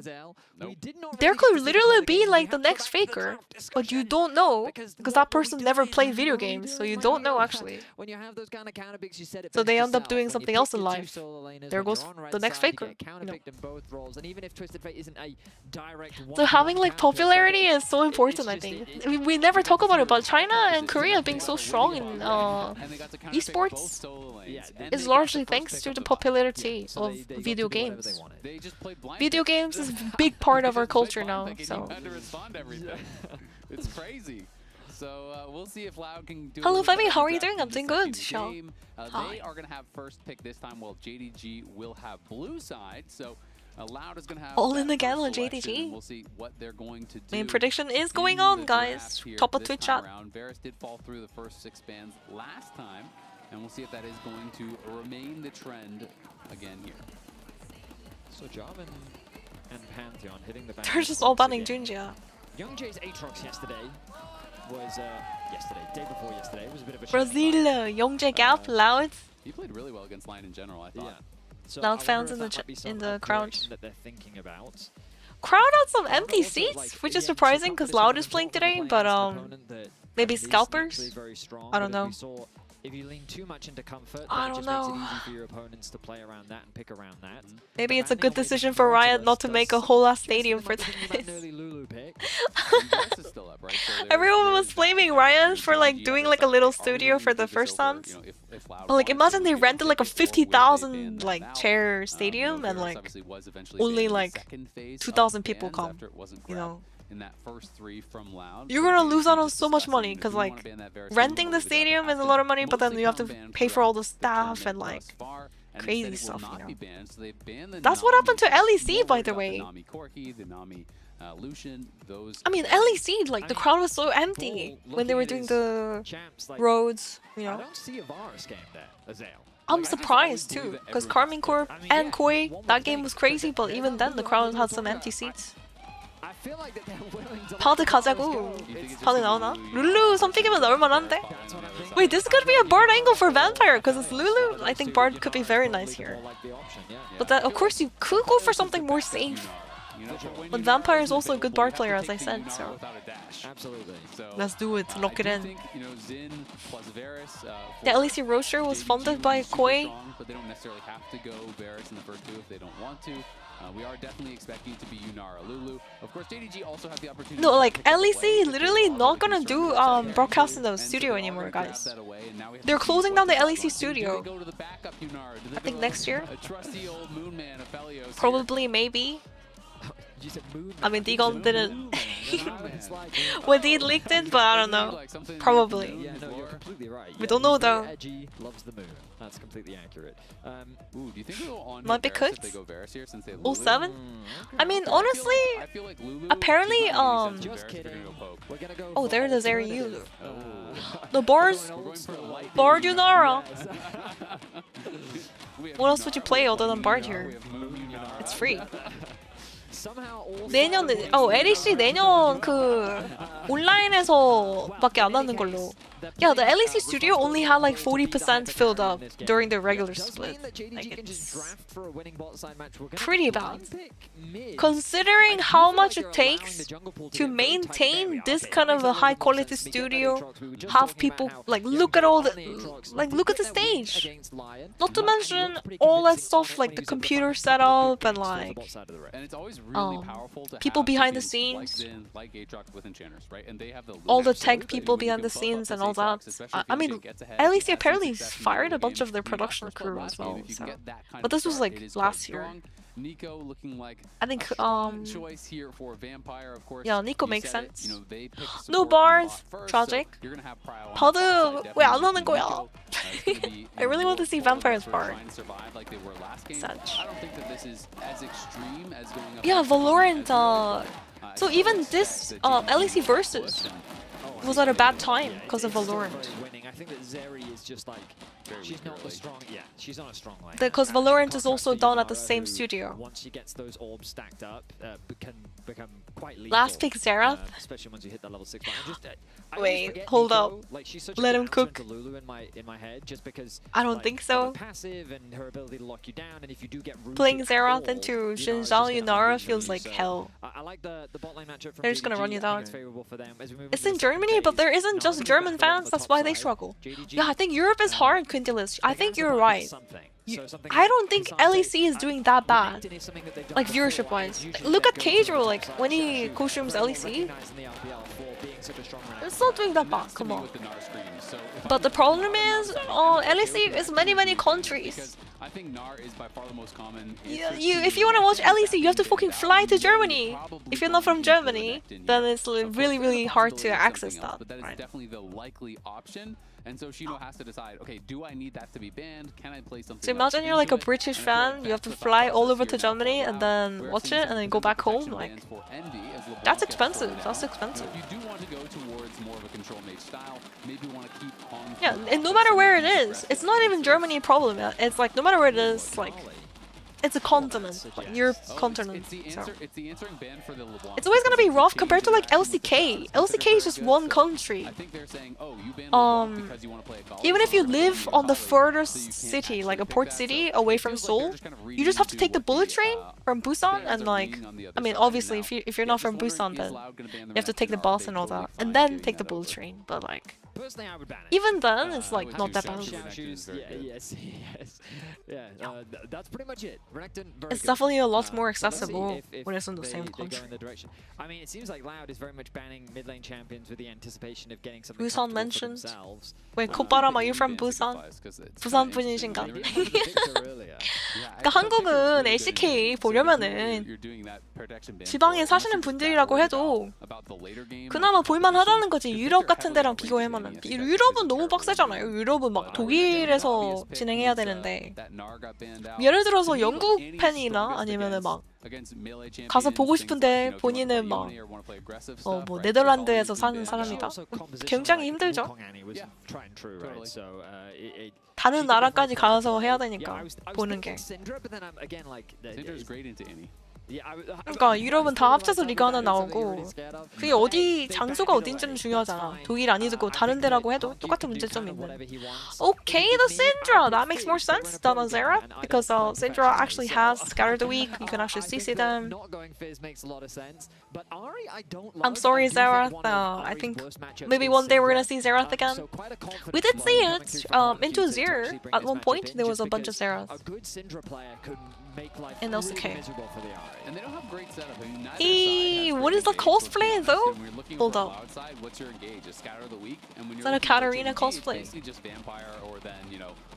There could literally be like the next Faker, but you don't know because that person never played video games, so you don't know actually. So they end up doing something else in life. There goes the next Faker. You know. So having like popularity is so important, I think. We never talk about it, but China and Korea being so strong in esports is largely thanks to the popularity of video games. Video games is a big part of our culture now. So. It's crazy. So we'll see if Loud can do. Hello, Femi. How are you doing? I'm doing good. Show. They are going to have first pick this time, while JDG will have blue side. So. Loud is gonna have all in again on JDG. We'll see what they're going to do. Main prediction is going on, guys. Top of Twitch chat. Varus did fall through the first 6 bans last time, and we'll see if that is going to remain the trend again here. So Jarvan and Pantheon hitting the back. They're just all banning Junjia. Young Jay's Aatrox yesterday was day before yesterday was a bit of a Brazil, Young Jay Gap, Loud. He played really well against Lion in general, I thought. Yeah. So Loud fans in the crowd. That they're thinking about. Crowd had some empty seats, which is surprising because Loud is playing today, but maybe scalpers? I don't know. If you lean too much into comfort, I that don't just know. makes it easy for your opponents to play around that and pick around that. Maybe it's a good decision for Riot not to make a whole ass stadium for this. Everyone was blaming Riot for like doing like a little studio for the first Suns. But like imagine they rented like a 50,000 like chair stadium and like only like 2,000 people come, you know. In that first 3 from Loud. You're gonna lose out on so much money because like renting the stadium is a lot of money, but then you have to pay for all the staff and like crazy stuff, you know. That's what happened to LEC, by the way. I mean, LEC, like the crowd was so empty when they were doing the roads, you know. I don't see a Varus game there, Azale. I'm surprised too, because Carmine Corp and Koi, that game was crazy, but even then the crowd had some empty seats. 바드 가자고. 바드 나오나? 룰루 선픽이면 나올만한데? Wait, this could be a Bard angle for Vampire because it's Lulu. I think Bard could be very nice here. But that, of course, you could go for something more safe. But Vampire is also a good bar player, as I said, so Absolutely. let's do it, lock it in. Think, you know, Zin plus Varus, The LEC Roaster was funded by Koi. but they don't necessarily have to go Varus in the first two if they don't want to. We are definitely expecting to be Yunara Lulu. Of course, JDG also have the opportunity. No, like LEC literally not gonna do broadcast in the studio anymore, guys. They're closing down the LEC studio. I think next year. Probably, maybe. I mean, Digon didn't. Well, he leaked it, but I don't know. Probably. Yeah, no, you're completely right. We don't know though. Edgy loves the moon. That's completely accurate. Ooh, do you think they'll on Might be Varus if cooked. they go Varus here since they 07? I mean, honestly, apparently, oh, there it is, Ariulu. The bars, Bard Yunara. What else would you play other than Bard here? It's free. 내년, LEC 내년 그 온라인에서밖에 안 하는 걸로. Yeah, the LEC studio only had like 40% filled up during the regular split. Like, it's pretty bad. Considering how much it takes to maintain this kind of a high quality studio, have people like look at all the look at the stage. Not to mention all that stuff like the computer setup and like people behind the scenes, all the tech people behind the scenes and all that. I mean, LEC apparently fired a bunch of their production crew as well. So. But this was like last year. Nico looking like I think choice here for Vampire, of course. Yeah, Nico makes sense. No bars, tragic. Bard 왜 안 하는 거야? I really want to see Vampire's Bard. Such. Yeah, Valorant. So even this LEC versus was at a bad time because of Valorant. I think that Zeri is just like she's not the strong. Yeah, she's on a strong lane. Because Valorant is also done at the same studio. Once she gets those orbs stacked up, can become quite lethal. Last pick Xerath. Especially once you hit that level 6. Wait, hold up. Like, she's such Let a him cook. Lulu in my head, just because I don't think so. Passive and her ability to lock you down, and if you do get playing Xerath into Xin Zhao Yunara feels like hell. I like the bot lane matchup from They're just gonna run you down. It's in into Germany, but there isn't just German fans. That's why they struggle. Yeah, I think Europe is hard, Quintilis. I think you're right. I don't think LEC is doing that bad, like viewership-wise. Look at Casual, like when he co-streams LEC. It's not doing that bad. Come on. But the problem is, LEC is many countries. I think NAR is by far the most common. If you want to watch LEC, you have to fucking fly to Germany. If you're not from Germany, then it's really hard to access that. But that is definitely the likely option. And so Shino has to decide, okay, do I need that to be banned? Can I play something So imagine you're like a British fan, you have to fly all over to Germany and then watch it and then go back home. Like, that's expensive. That's expensive. If you do want to go towards more of a control mage style, maybe want to keep on. Yeah, and no matter where it is, it's not even Germany problem. It's like no matter where it is, like it's a continent, like Europe continent. So. It's always gonna be rough compared to like LCK. LCK is just one country. Even if you live on the furthest city, like a port city away from Seoul, you just have to take the bullet train from Busan and like, I mean, obviously if you're not from Busan, then you have to take the bus and all that, and then take the bullet train. But like, even then, it's like not that bad. That's pretty much it. It's definitely a lot more accessible when it's in the same country. I mean, it seems like Loud is very much banning mid lane champions with the anticipation of getting something Busan mentioned. Wait, 콧바람, are you from Busan? 부산 분이신가? 그러니까 한국은 LCK 보려면은 지방에 사시는 분들이라고 해도 그나마 볼만하다는 거지. 유럽 같은 데랑 비교하면은 유럽은 너무 빡세잖아요. 유럽은 막 독일에서 진행해야 되는데 예를 들어서 영국 팬이나 아니면은 막 가서 보고 싶은데 본인은 막 뭐 네덜란드에서 사는 사람이다. 굉장히 힘들죠. 다른 나라까지 가서 해야 되니까 보는 게. 그러니까 유럽은 다 합쳐서 리그 하나 나오고 그게 어디 장소가 어딘지는 중요하잖아. 독일 아니고 다른 데라고 해도 똑같은 문제점이 있는. Okay, the Syndra! That makes more sense than a Zera because Syndra actually has Scatter the Weak. You can actually CC them. I'm sorry, Zerath. I think maybe one day we're gonna see Zerath again. We did see it into Azir at one point. There was a bunch of Zerath. And LCK. And they don't have great setup. I mean, neither What is the cosplay though? Hold up. outside, what's your engage? A Scatter of the Weak? And when Is you're that a Katarina cosplay? Basically just Vampire or then,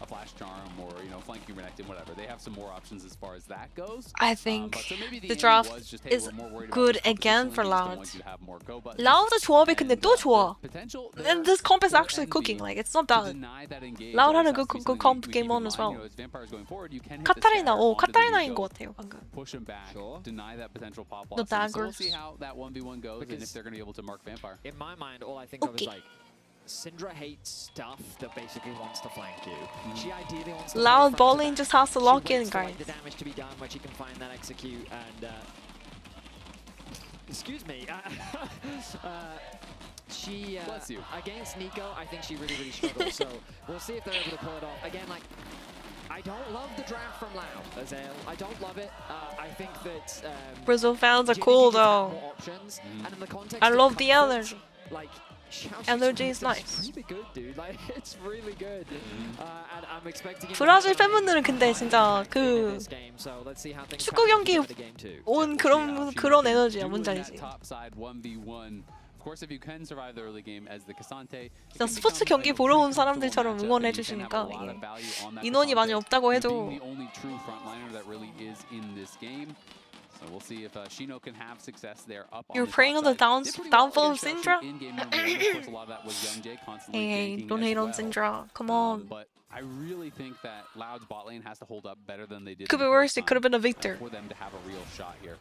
a Flash Charm or, Flanking Renekton, whatever. They have some more options as far as that goes. I think So maybe the aim draft was just, hey, is we're more worried about good this again competition, for we just don't Loud. want you to have more go buttons. Loud의 조합이 근데 또 좋아. Potential And this comp is actually cooking. Like it's not bad. deny that engage. Loud had a That's good something comp we game keep in on as mind, well. as Vampires going forward, you can hit the 카타리나, scatter onto the 카타리나인 Nico, 것 같아요 방금. push him back, deny that potential pop The loss. So we'll daggers. see how that 1v1 goes and if they're going to be able to mark Vampire. In my mind, all I think of is like, Syndra hates stuff that basically wants to flank you. She ideally wants to Loud play front to bowling back. just has to She lock in, waits for, guys. like, the damage to be done where she can find that execute and excuse me. She Bless you. against Nico, I think she really struggles. So we'll see if they're able to pull it off. Again, like, I don't love the draft from Loud, Azael. I don't love it. I think that Brazil fans are JDG cool just have though. more options. And in the context I of love the comfort, energy. like, Energy is nice. It's really good, dude. Like, it's really good. And I'm expecting him 브라질 팬분들은 근데 진짜 그 this game. So let's see how things 축구 경기 pan out in the game too. 온 그런 에너지야 뭔지 Doing 알지? that top side 1v1. Of course, if you can survive the early game as the Cassante, 진짜 스포츠 경기 보러 온 사람들처럼 응원해 주시니까 이게 인원이 많이 없다고 해도 the only true frontliner that really is in this game. So we'll see if Shino can have success there up You're on the preying on the top side. Did pretty well downfall of against Shao Syndra? in game number 1. Of course, a lot of that was Young Jay constantly Hey, ganking don't as hate on well. Syndra. Come on. But I really think that Loud's bot lane has to hold up better than they did. Could the be first worse. It could have time, been a Victor. for them to have a real shot here.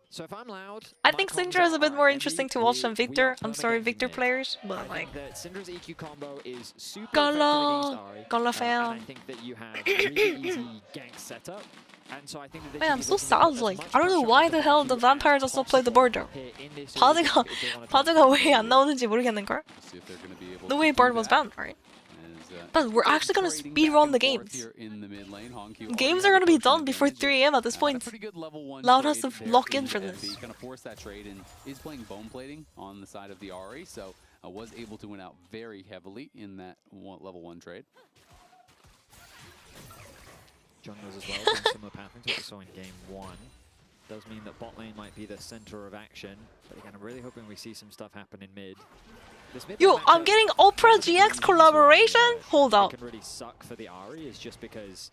So if I'm Loud, I think Syndra is a bit more interesting to watch than Victor. I'm sorry, Victor players, but like that Syndra's EQ combo is super Gala, effective against Ari. Gala And fan. I think that you have really easy gank setup. And so I think that they Man, I'm should be so looking sad. at a Like much I don't know more why the structured hell the vampire does not play the board though. here in this series 바드가 if they wanna 바드가 왜 안 나오는지 모르겠는 걸. See if they're going to be able The to way do Bard was that. banned, right? As, But we're actually gonna trading speedrun back the and forth games. here in the mid lane. Honky Games already are gonna be has a done potion before advantage. 3 AM at this point. A pretty good level 1 Loud has to trade there lock in in for the this. FB, Gonna force that trade and is playing bone plating on the side of the Ari, so was able to win out very heavily in that level 1 trade. Junglers as well, doing similar patterns to what we saw in game 1. Does mean that bot lane might be the center of action, but again, I'm really hoping we see some stuff happen in mid. This mid Yo, lane I'm matchup getting Opera GX collaboration. Hold that up, can really suck for the Ari is just because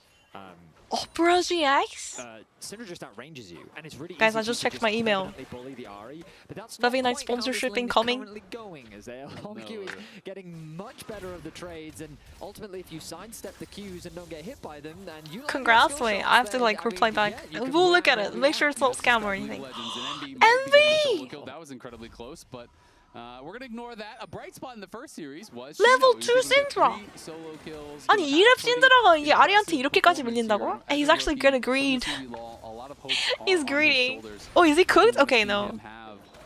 Opera GX. Syndra just outranges you, and it's really Guys, easy I just to checked my email. permanently bully the Ari, but that's not Feviknight quite how this sponsorship lane is incoming. currently going, as Honku is getting much better of the trades, and ultimately, if you sidestep the Qs and don't get hit by them, then you. Congrats, wait, I have to like reply back. We'll look at it. Make sure it's not scam or anything. Envy! That was incredibly close, but we're gonna ignore that. A bright spot in the first series was Level Shino. 2 He was able to get Syndra. 3 solo kills. 아니 2렙 신드라가 이게 아리한테 이렇게까지 밀린다고? And he's actually good at greed. He's greedy. Oh, is he cooked? Okay, no.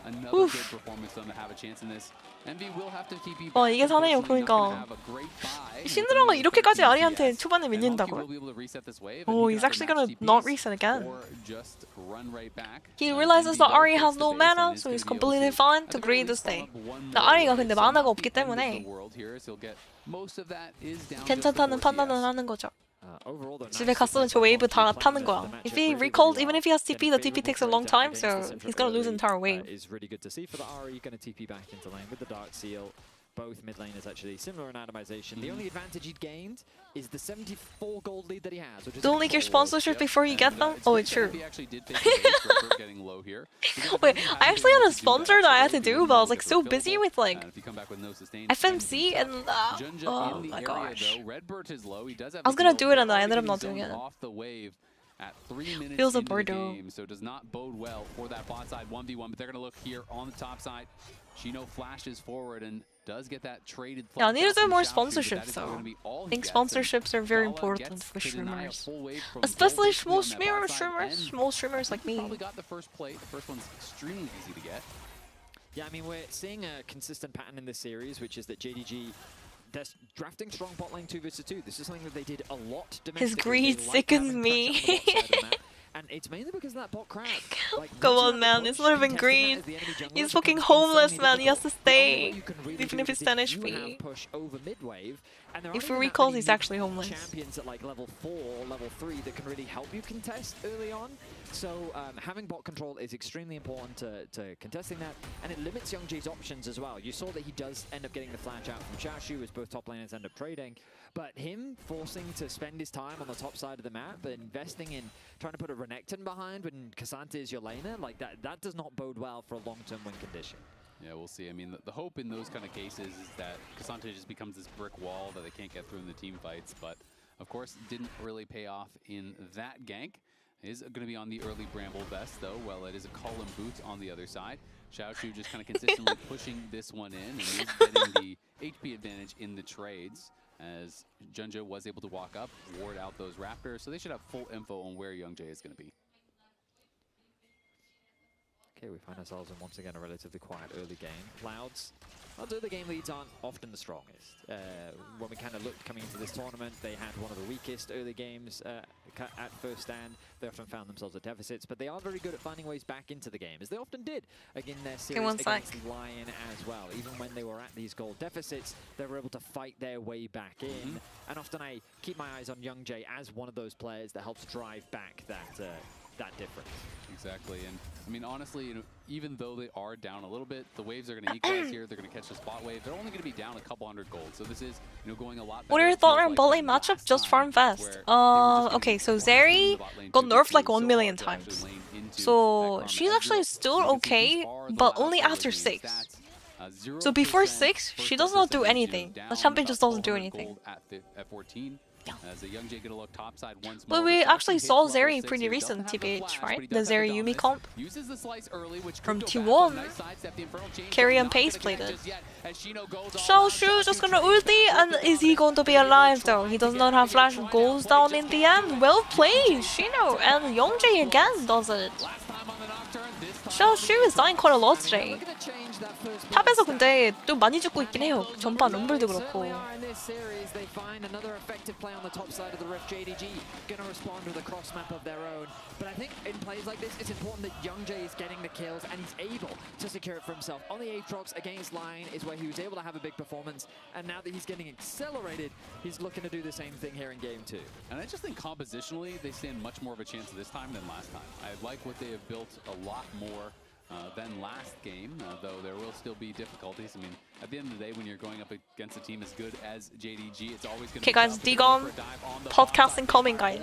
Another Oof. good performance for them to have a chance in this. Envy will have to TP 와 back. 이게 사네요. Unfortunately, not 그러니까 gonna have a great buy. 신드라가 이렇게까지 아리한테 초반에 And Honky 밀린다고요? will be able to reset this wave, and Oh, he he's can actually either gonna match not TPs reset again. or just run right back. He And realizes Envy that does Ari face has the no face, mana, and is so he's gonna be able completely to, fine I to think, greed at this least day. farm up one 나 more 아리가 wave, 근데 so 만화가 not 없기 the end of the 때문에 world here, so he'll get most of that is down just 괜찮다는 before 판단을 CS. 하는 거죠. Overall, though, 집에 갔으면 저 웨이브 다 타는 거야. If he recalled, even if he has TP, the TP takes a long time, so he's gonna lose the entire wave. Is really good to see for the Ari. Going to TP back into lane with the Dark Seal. Both mid laners actually similar in atomization. The only advantage he'd gained is the 74 gold lead that he has. Which is Don't leak your sponsorship before you get them? Oh, it's true. He actually did take the base, Redbird getting low here. Wait, I actually had a sponsor that I had to do, but I was like so busy with like If you come back with no sustain, FMC and Junja oh in the my area, gosh. though. Redbird is low. He does have I was the gonna kill, do it but and I ended up already not getting doing it. zoned off the wave at 3 minutes Feels a into the Bordeaux. game, so it does not bode well for that bot side 1v1. But they're gonna look here on the top side. Shino flashes forward, and does get that traded. Yeah, I need to do from more Xiaoxu, but that sponsorships is though. gonna be all I he think gets, and sponsorships are very Gala important gets for to deny a streamers. full wave from Especially Gold small on that bot side, and small streamers like me. Probably got the first play. The first one's extremely easy to get. Yeah, I mean, we're seeing a consistent pattern in this series, which is that JDG, they're drafting strong bot lane 2 vs 2. This is something that they did a lot domestically. His greed sickens me. And it's mainly because of that bot crowd. Like, Come on, man, it's not even greed. He's fucking homeless, man. He has to stay, even if it's 10 HP. Push over mid-wave, and there If aren't he even that recalls, many he's actually homeless. champions at like level 4 or level 3 that can really help you contest early on. So having bot control is extremely important to contesting that, and it limits YoungJay's options as well. You saw that he does end up getting the flash out from Xiaoxu as both top laners end up trading, but him forcing to spend his time on the top side of the map and investing in trying to put a Renekton behind when Cassante is your laner, like that does not bode well for a long-term win condition. Yeah, we'll see. I mean, the hope in those kind of cases is that Cassante just becomes this brick wall that they can't get through in the team fights, but of course didn't really pay off in that gank. Is going to be on the early Bramble Vest, though. Well, it is a column boot on the other side. Xiaoxu just kind of consistently pushing this one in, and is getting the HP advantage in the trades, as Junja was able to walk up, ward out those Raptors, so they should have full info on where YoungJay is going to be. Okay, we find ourselves in once again a relatively quiet early game. Loud's early game leads aren't often the strongest. When we kind of looked coming into this tournament, they had one of the weakest early games at first stand. They often found themselves at deficits, but they are very good at finding ways back into the game, as they often did in their series against LYON as well. Even when they were at these gold deficits, they were able to fight their way back in. And often I keep my eyes on YoungJay as one of those players that helps drive back that difference. Exactly, and I mean, honestly, even though they are down a little bit, the waves are going to equalize here. They're going to catch the spot wave. They're only going to be down a couple hundred gold, so this is, going a lot better. What are your thoughts on bot lane matchup? Just farm fast. Okay, so Zeri got nerfed like 1 million times. So she's actually still okay, but only after 6. So before 6, she does not do anything. The champion just doesn't do anything. At 14. As a YoungJay gonna look topside once more. But we actually saw Zeri pretty recent TBH, right? The Zeri Yumi comp from T1. Carry and pace played it. Xiaoxu just gonna ulti, and is he going to be alive though? He does not have flash, goes down in the end. Well played, Shino, and YoungJay again does it. Xiaoxu is dying quite a lot today. 탑에서 근데 또 많이 죽고 있긴 해요. 전반 럼블도 그렇고. They find another effective play on the top side of the rift. JDG gonna respond with a cross map of their own. But I think in plays like this, it's important that YoungJay is getting the kills and he's able to secure it for himself. On the Aatrox against LYON is where he was able to have a big performance, and now that he's getting accelerated, he's looking to do the same thing here in game 2. And I just think compositionally, they stand much more of a chance this time than last time. I like what they have built a lot more than last game, though there will still be difficulties. I mean, at the end of the day, when you're going up against a team as good as JDG, it's always going to be guys, Digon, podcasting coming, guys.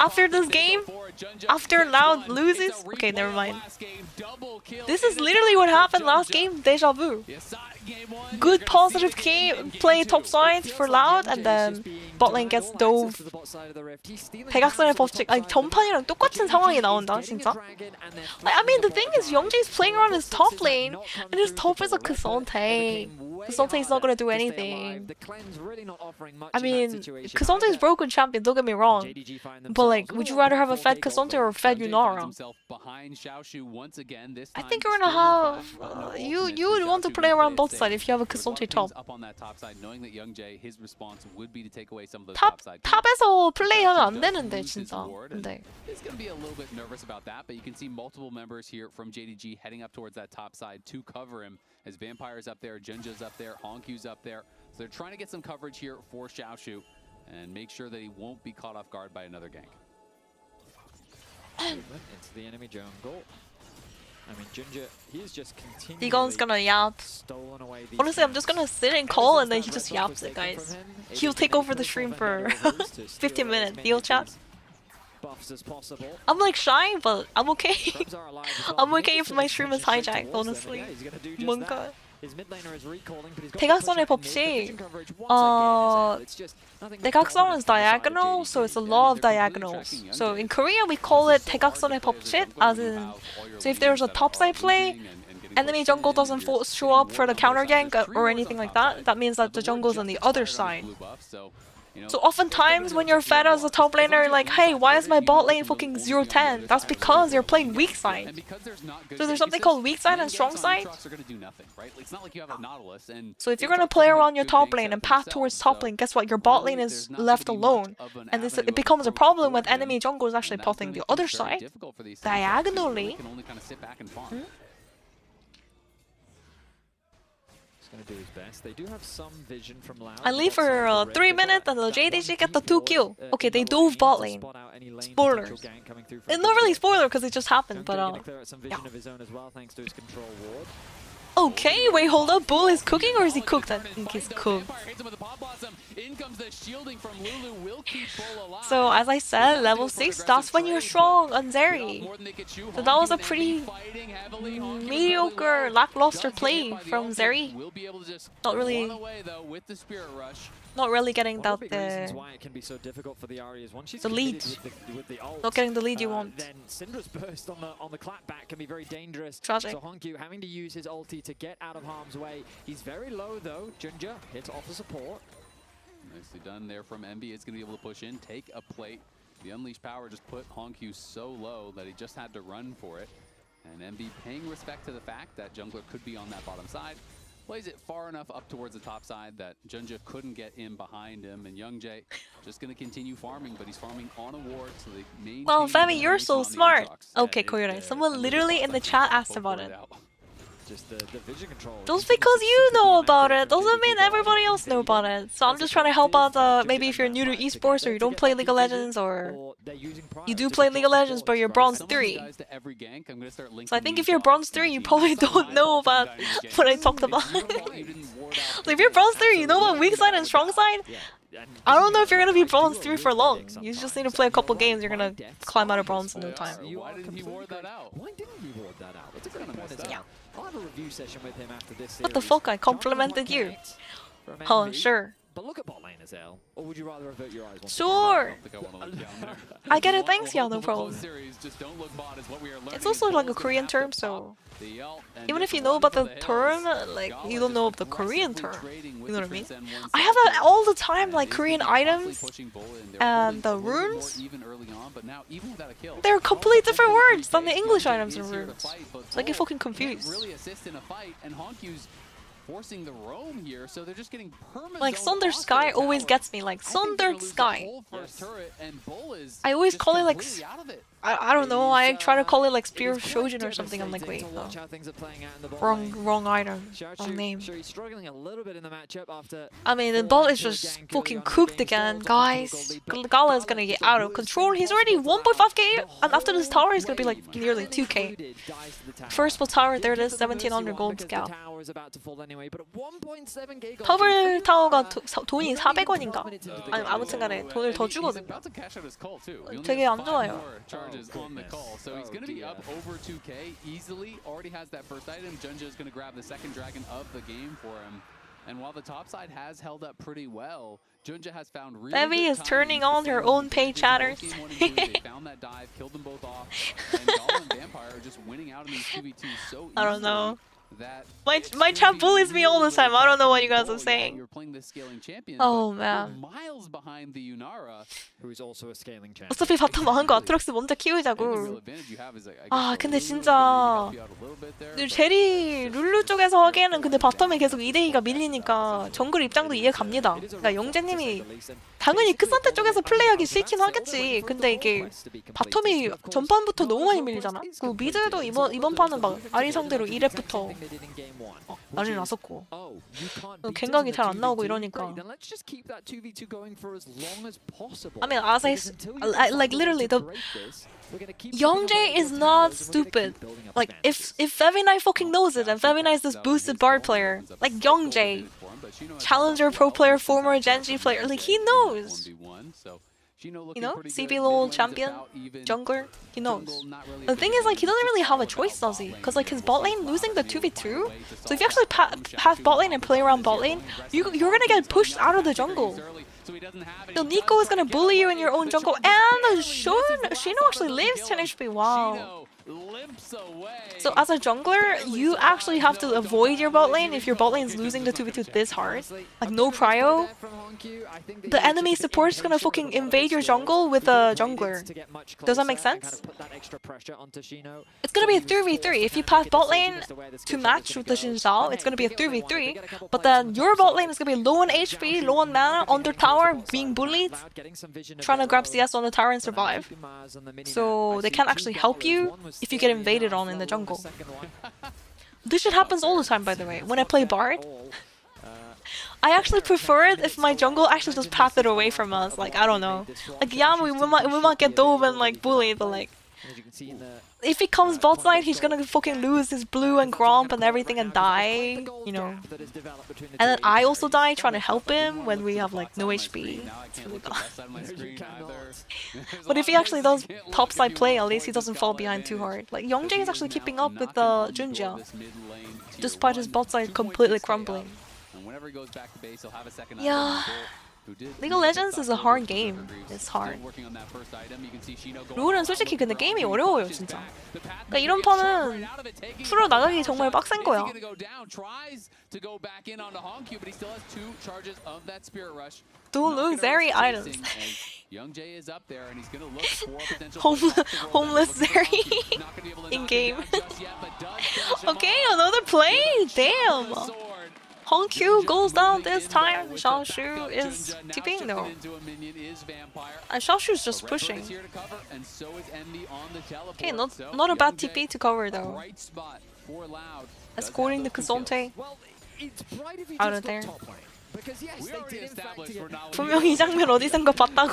After this game, after Loud loses, okay, never mind. This is literally what happened last game, deja vu. Good positive game, play top side for Loud, and then bot lane gets dove. 대각선의 법칙, 아니 전판이랑 똑같은 상황이 나온다, 진짜. Like, I mean, the thing is, YoungJay's playing around his top lane, and his top is a Cassante. Cassante is not gonna do anything. I mean, Cassante is broken champion, don't get me wrong. But like, would you rather have a fed Cassante or a fed Yunara? I think you're gonna have... you would want to play around both sides if you have a Cassante top. 탑에서 플레이하면 안 되는데, 진짜. 근데. He's going to be a little bit nervous about that, but you can see multiple members here from JDG heading up towards that top side to cover him. As Vampire's up there, Junja's up there, Honkyu's up there. So they're trying to get some coverage here for Xiaoxu and make sure that he won't be caught off guard by another gank. Into the enemy jungle. I mean, Junja, he's just continually Digon's gonna yap. Honestly, I'm just gonna sit and call, and then he just yaps it, guys. He'll take over the stream for 15 minutes. Deal chat. I'm like shy, but I'm okay. I'm okay if my stream is hijacked, honestly. 뭔가. 대각선의 법칙. 대각선 is diagonal, so it's a law of diagonals. So in Korea we call it 대각선의 법칙, as in, so if there's a topside play enemy jungle doesn't show up for the counter gank or anything like that, that means that the jungle's on the other side. So oftentimes when you're fed as a top laner, like, hey, why is my bot lane fucking 0-10? That's because you're playing weak side. So there's something called weak side and strong side. So if you're gonna play around your top lane and path towards top lane, guess what? Your bot lane is left alone. And it becomes a problem when enemy jungle is actually potting the other side, diagonally. Gonna do his best. They do have some vision from Loud. I leave for 3 minutes and the JDG get the 2 kill. Okay, they dove bot lane. Spoiler. It's not really spoiler because it just happened, but yeah. Okay, wait, hold up. Bull is cooking or is he cooked? I think he's cooked. So as I said, level 6, that's when you're strong on Zeri. So that was a pretty mediocre, lackluster play from Zeri. Not really getting that the lead. Not getting the lead you want. Then Syndra's burst on the clapback can be very dangerous. Tragic. So Honkyu having to use his ulti to get out of harm's way. He's very low though. Ginger here to offer support. Nicely done there from Envy. It's going to be able to push in, take a plate. The Unleashed power just put Honkyu so low that he just had to run for it. And Envy paying respect to the fact that jungler could be on that bottom side. Plays it far enough up towards the top side that Junja couldn't get in behind him, and Youngjae just going to continue farming, but he's farming on a ward, so they maintain. Well, Femi, you're so smart. Okay, Koyura, someone literally in the chat asked about it. Just the vision control. Just because you know about it doesn't mean everybody else know about it. So I'm just trying to help out maybe if you're new to esports or you don't play League of Legends, or you do play League of Legends but you're bronze 3. So I think if you're bronze 3 you probably don't know about what I talked about. So if you're bronze 3 you know about weak side and strong side? I don't know if you're gonna be bronze 3 for long. You just need to play a couple games, you're gonna climb out of bronze in no time. Why didn't he ward that out? Why didn't he ward that out? That's a good point. Yeah. I'll have a review session with him after this series. What the fuck, I complimented you. Oh, sure. But look at bot lane as L. Or would you rather avert your eyes? Sure! I get it, thanks, yeah, no problem. It's also like a Korean term, so even if you know about the term, like, you don't know of the Korean term. You know what I mean? I have that all the time, like Korean items and the runes. They're completely different words than the English items and runes. So I get fucking confused. Forcing the roam here, so they're just getting permanent. Like Thunder Sky always gets me, like Thunder Sky. I always call it like I don't know, I try to call it like Spear of Shojin or something. I'm like, wait, no. Wrong item, wrong name. I mean, the ball is just fucking cooked again, guys. Gala is gonna get out of control. He's already 1.5k, and after this tower, he's gonna be like nearly 2k. First full tower, there it is, 1700 gold scout. 터블 타워가 돈이 400원인가? 아니, 아무튼간에 돈을 더 주거든요. 되게 안 좋아요. On the call, so he's going to be up over 2k easily. Already has that first item. Junja is going to grab the second dragon of the game for him. And while the top side has held up pretty well, Junja has found really Debbie is turning on her own pay chatters. They found that dive, killed them both off, and Doll and Vampire are just winning out in these 2v2 so easily. I don't know. My chat bullies me all the time. I don't know what you guys are saying. Oh man. 어차피 바텀 망한 거 아트록스 먼저 키우자고. 아 근데 진짜 제리 룰루 쪽에서 하기에는 근데 바텀에 계속 2대2가 밀리니까 정글 입장도 이해 갑니다. 그러니까 영재님이 당연히 크산테 쪽에서 플레이하기 싫긴 하겠지. 근데 이게 바텀이 전판부터 너무 많이 밀리잖아. 그 미드도 이번 판은 막 아리 상대로 2렙부터 난리 났었고 갱각이 잘 안 나오고 이러니까. I mean, as I like literally the Youngjae is not stupid. Like if feviknight fucking knows it, and feviknight is this boosted bard player, like Youngjae, challenger pro player, former GENG player, like he knows. You know, CB LOL champion, jungler, he knows. The thing is, like, he doesn't really have a choice, does he? Because, like, his bot lane losing the 2v2, so if you actually path bot lane and play around bot lane, you're gonna get pushed out of the jungle. So Nico is gonna bully you in your own jungle, and Shino actually lives 10 HP, wow. So as a jungler, you actually have to avoid your bot lane if your bot lane is losing the 2v2 this hard. Like no prio. The enemy support is gonna fucking invade your jungle with a jungler. Does that make sense? It's gonna be a 3v3. If you pass bot lane to match with the Xin Zhao, it's gonna be a 3v3. But then your bot lane is gonna be low on HP, low on mana, under tower, being bullied, trying to grab CS on the tower and survive. So they can't actually help you if you get invaded on in the jungle. This shit happens all the time, by the way. When I play Bard, I actually prefer it if my jungle actually just path it away from us. Like, I don't know. Like, yeah, we might get dove and like bullied, but like, if he comes bot side, he's gonna fucking lose his blue and gromp and everything and die, you know. And then I also die trying to help him when we have like no HP. But if he actually does top side play, at least he doesn't fall behind too hard. Like Youngjae is actually keeping up with Junjia, despite his bot side completely crumbling. Yeah. League of Legends is a hard game. It's hard. 롤은 솔직히 근데 게임이 어려워요 진짜. 그러니까 이런 판은 프로 나가기 정말 빡센 거야. Don't lose Zeri items. Homeless Zeri in game. Okay, another play. Damn. Hongq goes down this time. Xiaoshu is TPing though. And Xiaoshu's just pushing. Okay, not a bad TP to cover though. Escorting the Kazonte out of there. 분명히 이 장면 어디선가 봤다고.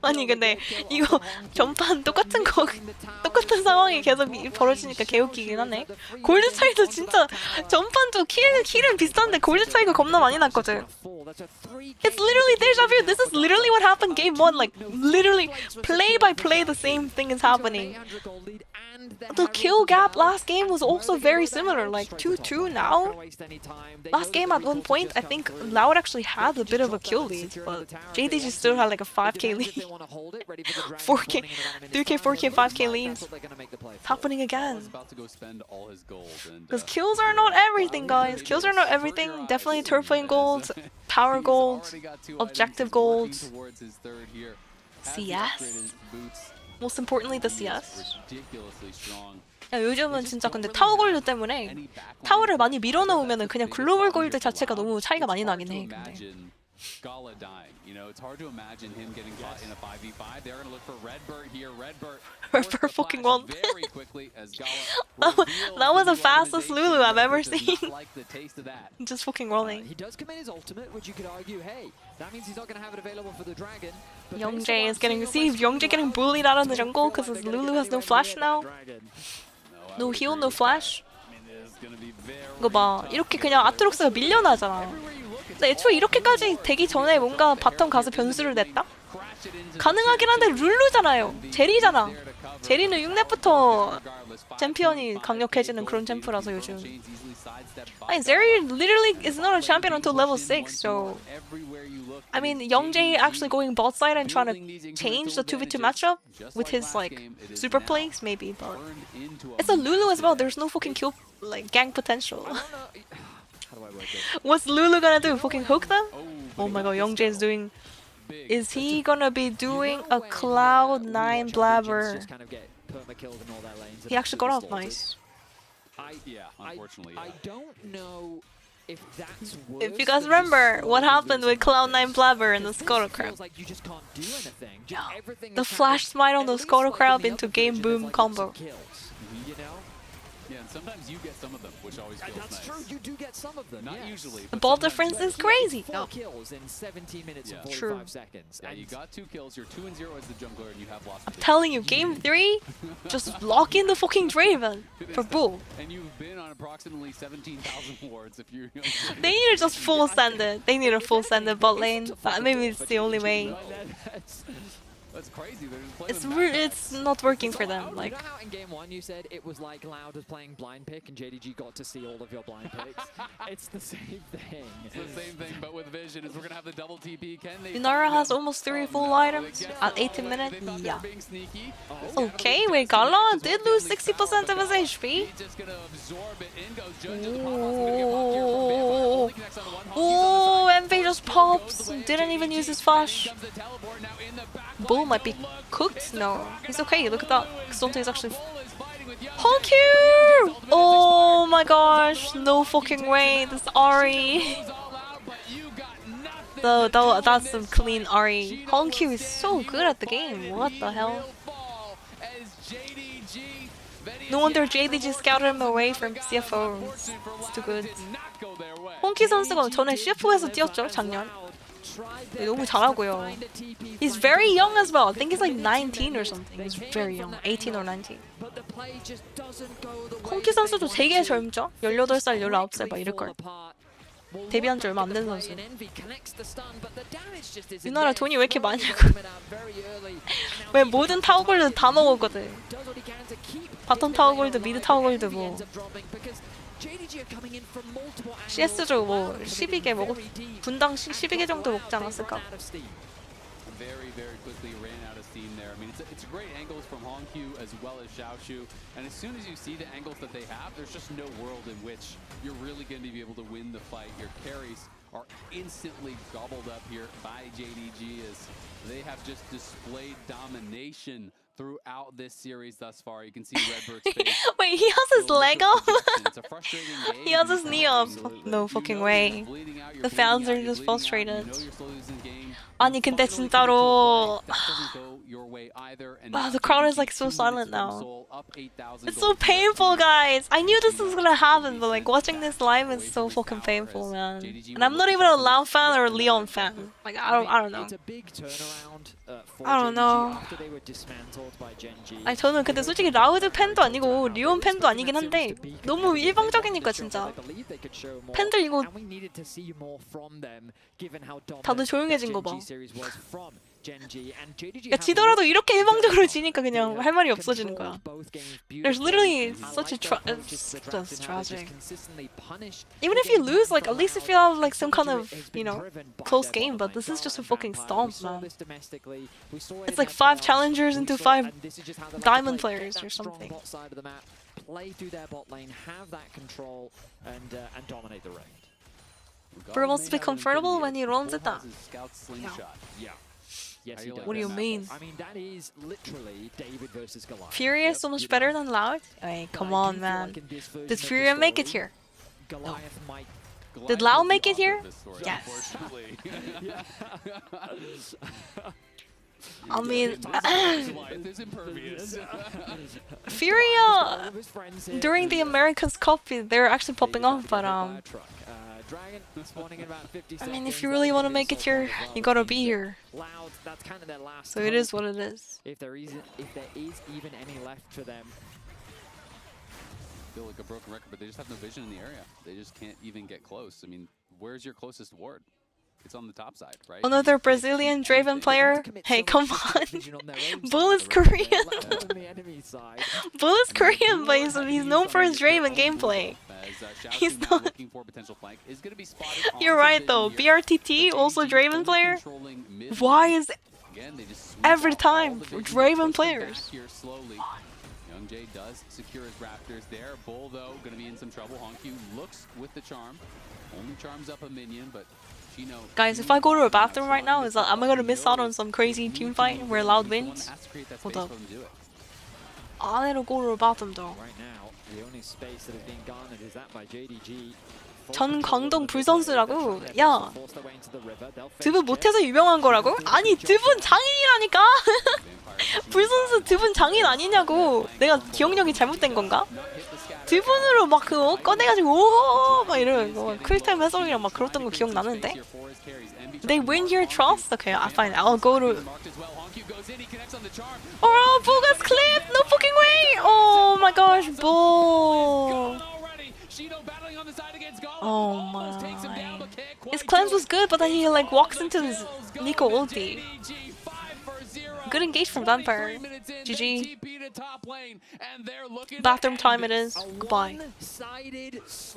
아니 근데 이거 전판 똑같은 상황이 계속 벌어지니까 개웃기긴 하네. 골드 차이도 진짜 전판도 킬은 비슷한데 골드 차이가 겁나 많이 났거든. It's literally deja vu. This is literally what happened game 1. Like literally play by play the same thing is happening. The kill gap last game was also very similar, like 2-2 now. Last game at one point, I think Loud actually had a bit of a kill lead, but JDG still had like a 5k lead. 4k, 3k, 4k, 5k leads. It's happening again. Because kills are not everything, guys. Kills are not everything. Definitely turf lane gold, power gold, objective gold, CS. Most importantly, the CS. 야, 요즘은 진짜 근데 타워 골드 때문에 타워를 많이 밀어넣으면 그냥 글로벌 골드 자체가 너무 차이가 많이 나긴 해. 근데. Gala dying. You know, it's hard to imagine him getting caught in a 5v5. They're going to look for Redbird here. Redbird fucking won. Very quickly as Gala that was the fastest Lulu I've ever seen. Just fucking rolling. He does commit his ultimate, which you could argue, hey, that means he's not going to have it available for the dragon. Youngjae is getting Youngjae getting bullied out of the jungle because Lulu has no flash now. No heal, no flash. 이거 봐, 이렇게 그냥 아트록스가 밀려나잖아. 근데 애초에 이렇게까지 되기 전에 뭔가 바텀 가서 변수를 냈다? 가능하긴 한데 룰루잖아요. 제리잖아. 제리는 6렙부터 챔피언이 강력해지는 그런 챔프라서 요즘. 아니, Zeri literally is not a champion until level 6, so... I mean, Youngjae actually going bot side and trying to change the 2v2 matchup with his, like, super plays, maybe, but... It's a Lulu as well, there's no fucking kill, like, gang potential. What's Lulu gonna do? Fucking hook them? Oh my god, Youngjae is doing... Is he gonna be doing a Cloud9 blabber? He actually got off nice. I don't know if that's worse. If you guys remember what happened with Cloud9 blabber and the Scuttle Crab. The flash smite on the Scuttle Crab into game boom combo. Yeah, and sometimes you get some of them, which always feels nice. That's true, you do get some of them. Not usually. The ball difference is crazy. 4 kills in 17 minutes and 45 seconds. Yeah, you got 2 kills, you're 2-0 as the jungler, and you have lost. I'm telling you, game 3, just lock in the fucking Draven for bull. And you've been on approximately 17,000 wards if you're... They need to just full send it. They need a full send it bot lane. Maybe it's the only way. That's crazy. They're just playing with It's not working for them. You Like, know how in game 1 you said it was like Loud was playing blind pick and JDG got to see all of your blind picks? It's the same thing. It's the same thing, but with Vision, is we're going to have the double TP. Can they Lunara has almost 3 full items at 18 minutes. Yeah. Okay, wait, Gala did lose 60% of his HP. Oh, MV just pops. Didn't even use his flash. Bull might be cooked? No. He's okay, look at that. Xonte is actually... Honku! Oh my gosh, no fucking way. This Ari. That's some clean Ari. Honku is so good at the game. What the hell? No wonder JDG scouted him away from CFO. It's too good. 홍키 선수가 전에 CFO에서 뛰었죠, 작년. 너무 잘하고요. He's very young as well. I think he's like 19 or something. He's very young. 18 or 19. 홍키 선수도 되게 젊죠? 18살, 19살 막 이럴걸. 데뷔한 지 얼마 안 된 선수. 이 나라 돈이 왜 이렇게 많냐고. 왜 모든 타워골드 다 먹었거든. 바텀 타워골드, 미드 타워골드 뭐. CS죠 뭐 12개 먹고 분당 12개 정도 먹지 않았을까? Very quickly ran out of steam there. I mean, it's great angles from Hongqiu as well as Xiaoshu, and as soon as you see the angles that they have, there's just no world in which you're really going to be able to win the fight. Your carries are instantly gobbled up here by JDG as they have just displayed domination throughout this series thus far. You can see Redbird's face. Wait, he has his leg up? He has his knee up. No fucking way. The fans are just frustrated. 아니 근데 진짜로 wow, the crowd is like so silent now. It's so painful, guys. I knew this was gonna happen, but like watching this live is so fucking painful, man. And I'm not even a Loud fan or a Leon fan. Like I don't know. I don't know. 아니 저는 근데 솔직히 라우드 팬도 아니고 리온 팬도 아니긴 한데 너무 일방적이니까 진짜 팬들 이거 다들 조용해진 거 봐. 야, 지더라도 이렇게 일방적으로 지니까 그냥 할 말이 없어지는 거야. There's literally such a just tragic. Even if you lose, like at least if you have like some kind of, you know, close game, but this is just a fucking stomp, man. It's like 5 challengers into 5 diamond players or something. Play through their bot lane, have that control, and dominate the rift. Bro wants to be comfortable when he runs it down. Yeah. Yes, he does. What do you mean? I mean, that is literally David versus Goliath. Furia is so much better than Loud? Hey, come on, man. Did Furia make it here? No. Did Loud make it here? Yes. I mean, Furia during the America's Cup, they're actually popping off, but Dragon spawning in about 50 I mean, if you really want to make it here, you gotta be here. Loud, that's kind of their last So it is what it is. If there is even any left for them. Feel like a broken record, but they just have no vision in the area. They just can't even get close. I mean, where's your closest ward? It's on the top side, right? Another Brazilian Draven player? Hey, come on. Bull is Korean. Bull is Korean, but he's known for his Draven gameplay. He's not. You're right though. BRTT, also Draven player? Why is every time for Draven players? Young Jay does secure his Raptors there. Bull, though, going to be in some trouble. Hongqiu looks with the charm. Only charms up a minion, but guys, if I go to a bathroom right now, am I gonna miss out on some crazy team fight where Loud wins? Hold up. I need to go to a bathroom though. Right now, the only space that is being garnered is that by JDG. 전광동 불선수라고? 야, 드분 못해서 유명한 거라고? 아니, 드분 장인이라니까? 불선수 드분 장인 아니냐고? 내가 기억력이 잘못된 건가? 드분으로 막 그거 꺼내가지고 오호 막 이러는 거 쿨타임 해설이랑 막 그랬던 거 기억나는데? They win your trust? Okay, fine, I'll go to... Oh, Bull got clipped! No fucking way! Oh my gosh, Bull! Oh my... His cleanse was good, but then he like walks into his Nico ulti. Good engage from Vampire. GG. Bathroom time it is. Goodbye.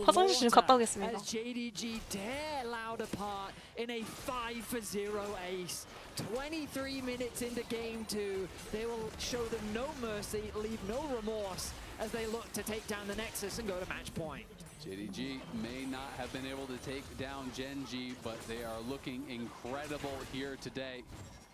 화장실 좀 갔다 오겠습니다. As JDG tear Loud apart in a 5-0 ace. 23 minutes into game 2, they will show them no mercy, leave no remorse as they look to take down the Nexus and go to match point. JDG may not have been able to take down GENG, but they are looking incredible here today.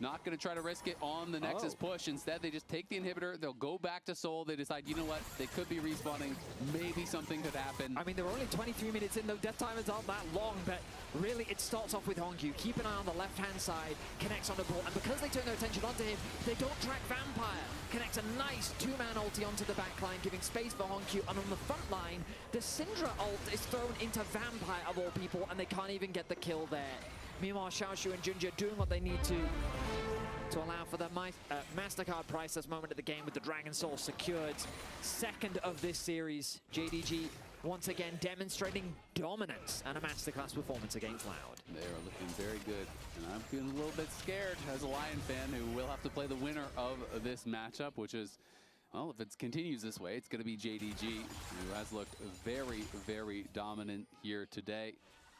Not going to try to risk it on the Nexus push. Instead, they just take the inhibitor. They'll go back to Seoul. They decide, you know what? They could be respawning. Maybe something could happen. I mean, they're only 23 minutes in, though. Death timers aren't that long, but really, it starts off with Hongyu. Keep an eye on the left-hand side. Connects on the ball, and because they turn their attention onto him, they don't track Vampire. Connects a nice two-man ulti onto the backline, giving space for Hongyu. And on the front line, the Syndra ult is thrown into Vampire, of all people, and they can't even get the kill there. Meanwhile, Xiaoshu and Junji are doing what they need to allow for the MasterCard priceless moment of the game with the Dragon Soul secured. Second of this series, JDG once again demonstrating dominance and a masterclass performance against Loud. They are looking very good, and I'm feeling a little bit scared as a Lion fan who will have to play the winner of this matchup, which is, well, if it continues this way, it's going to be JDG, who has looked very, very dominant here today.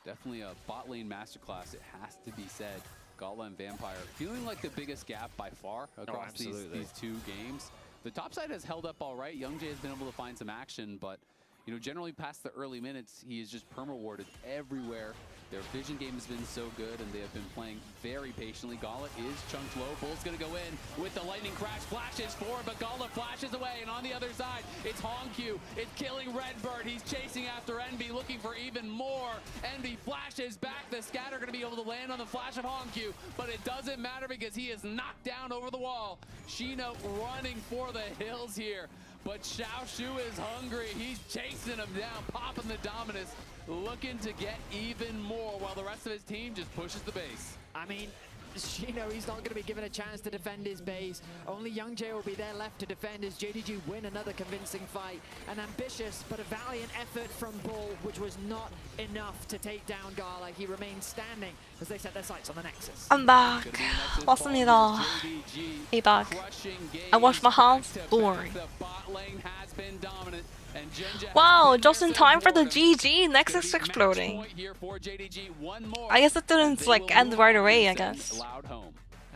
Definitely a bot lane masterclass, it has to be said. Gala and Vampire feeling like the biggest gap by far across these two games. The top side has held up all right. Youngjae has been able to find some action, but you know, generally past the early minutes, he is just perma-warded everywhere. Their vision game has been so good, and they have been playing very patiently. Gala is chunked low. Bull's going to go in with the lightning crash. Flashes forward, but Gala flashes away. And on the other side, it's Hongyu. It's killing Redbird. He's chasing after Envy, looking for even more. Envy flashes back. The scatter going to be able to land on the flash of Hongyu, but it doesn't matter because he is knocked down over the wall. Shino running for the hills here, but Xiaoshu is hungry. He's chasing him down, popping the Dominus, looking to get even more while the rest of his team just pushes the base. I mean, Shino, he's not going to be given a chance to defend his base. Only Youngjae will be there left to defend as JDG win another convincing fight. An ambitious but a valiant effort from Bull, which was not enough to take down Gala. He remains standing as they set their sights on the Nexus. I'm back. 왔습니다. Hey back. I washed my hands. Don't worry. Wow, just in time for the GG Nexus exploding. I guess it didn't like end right away, I guess.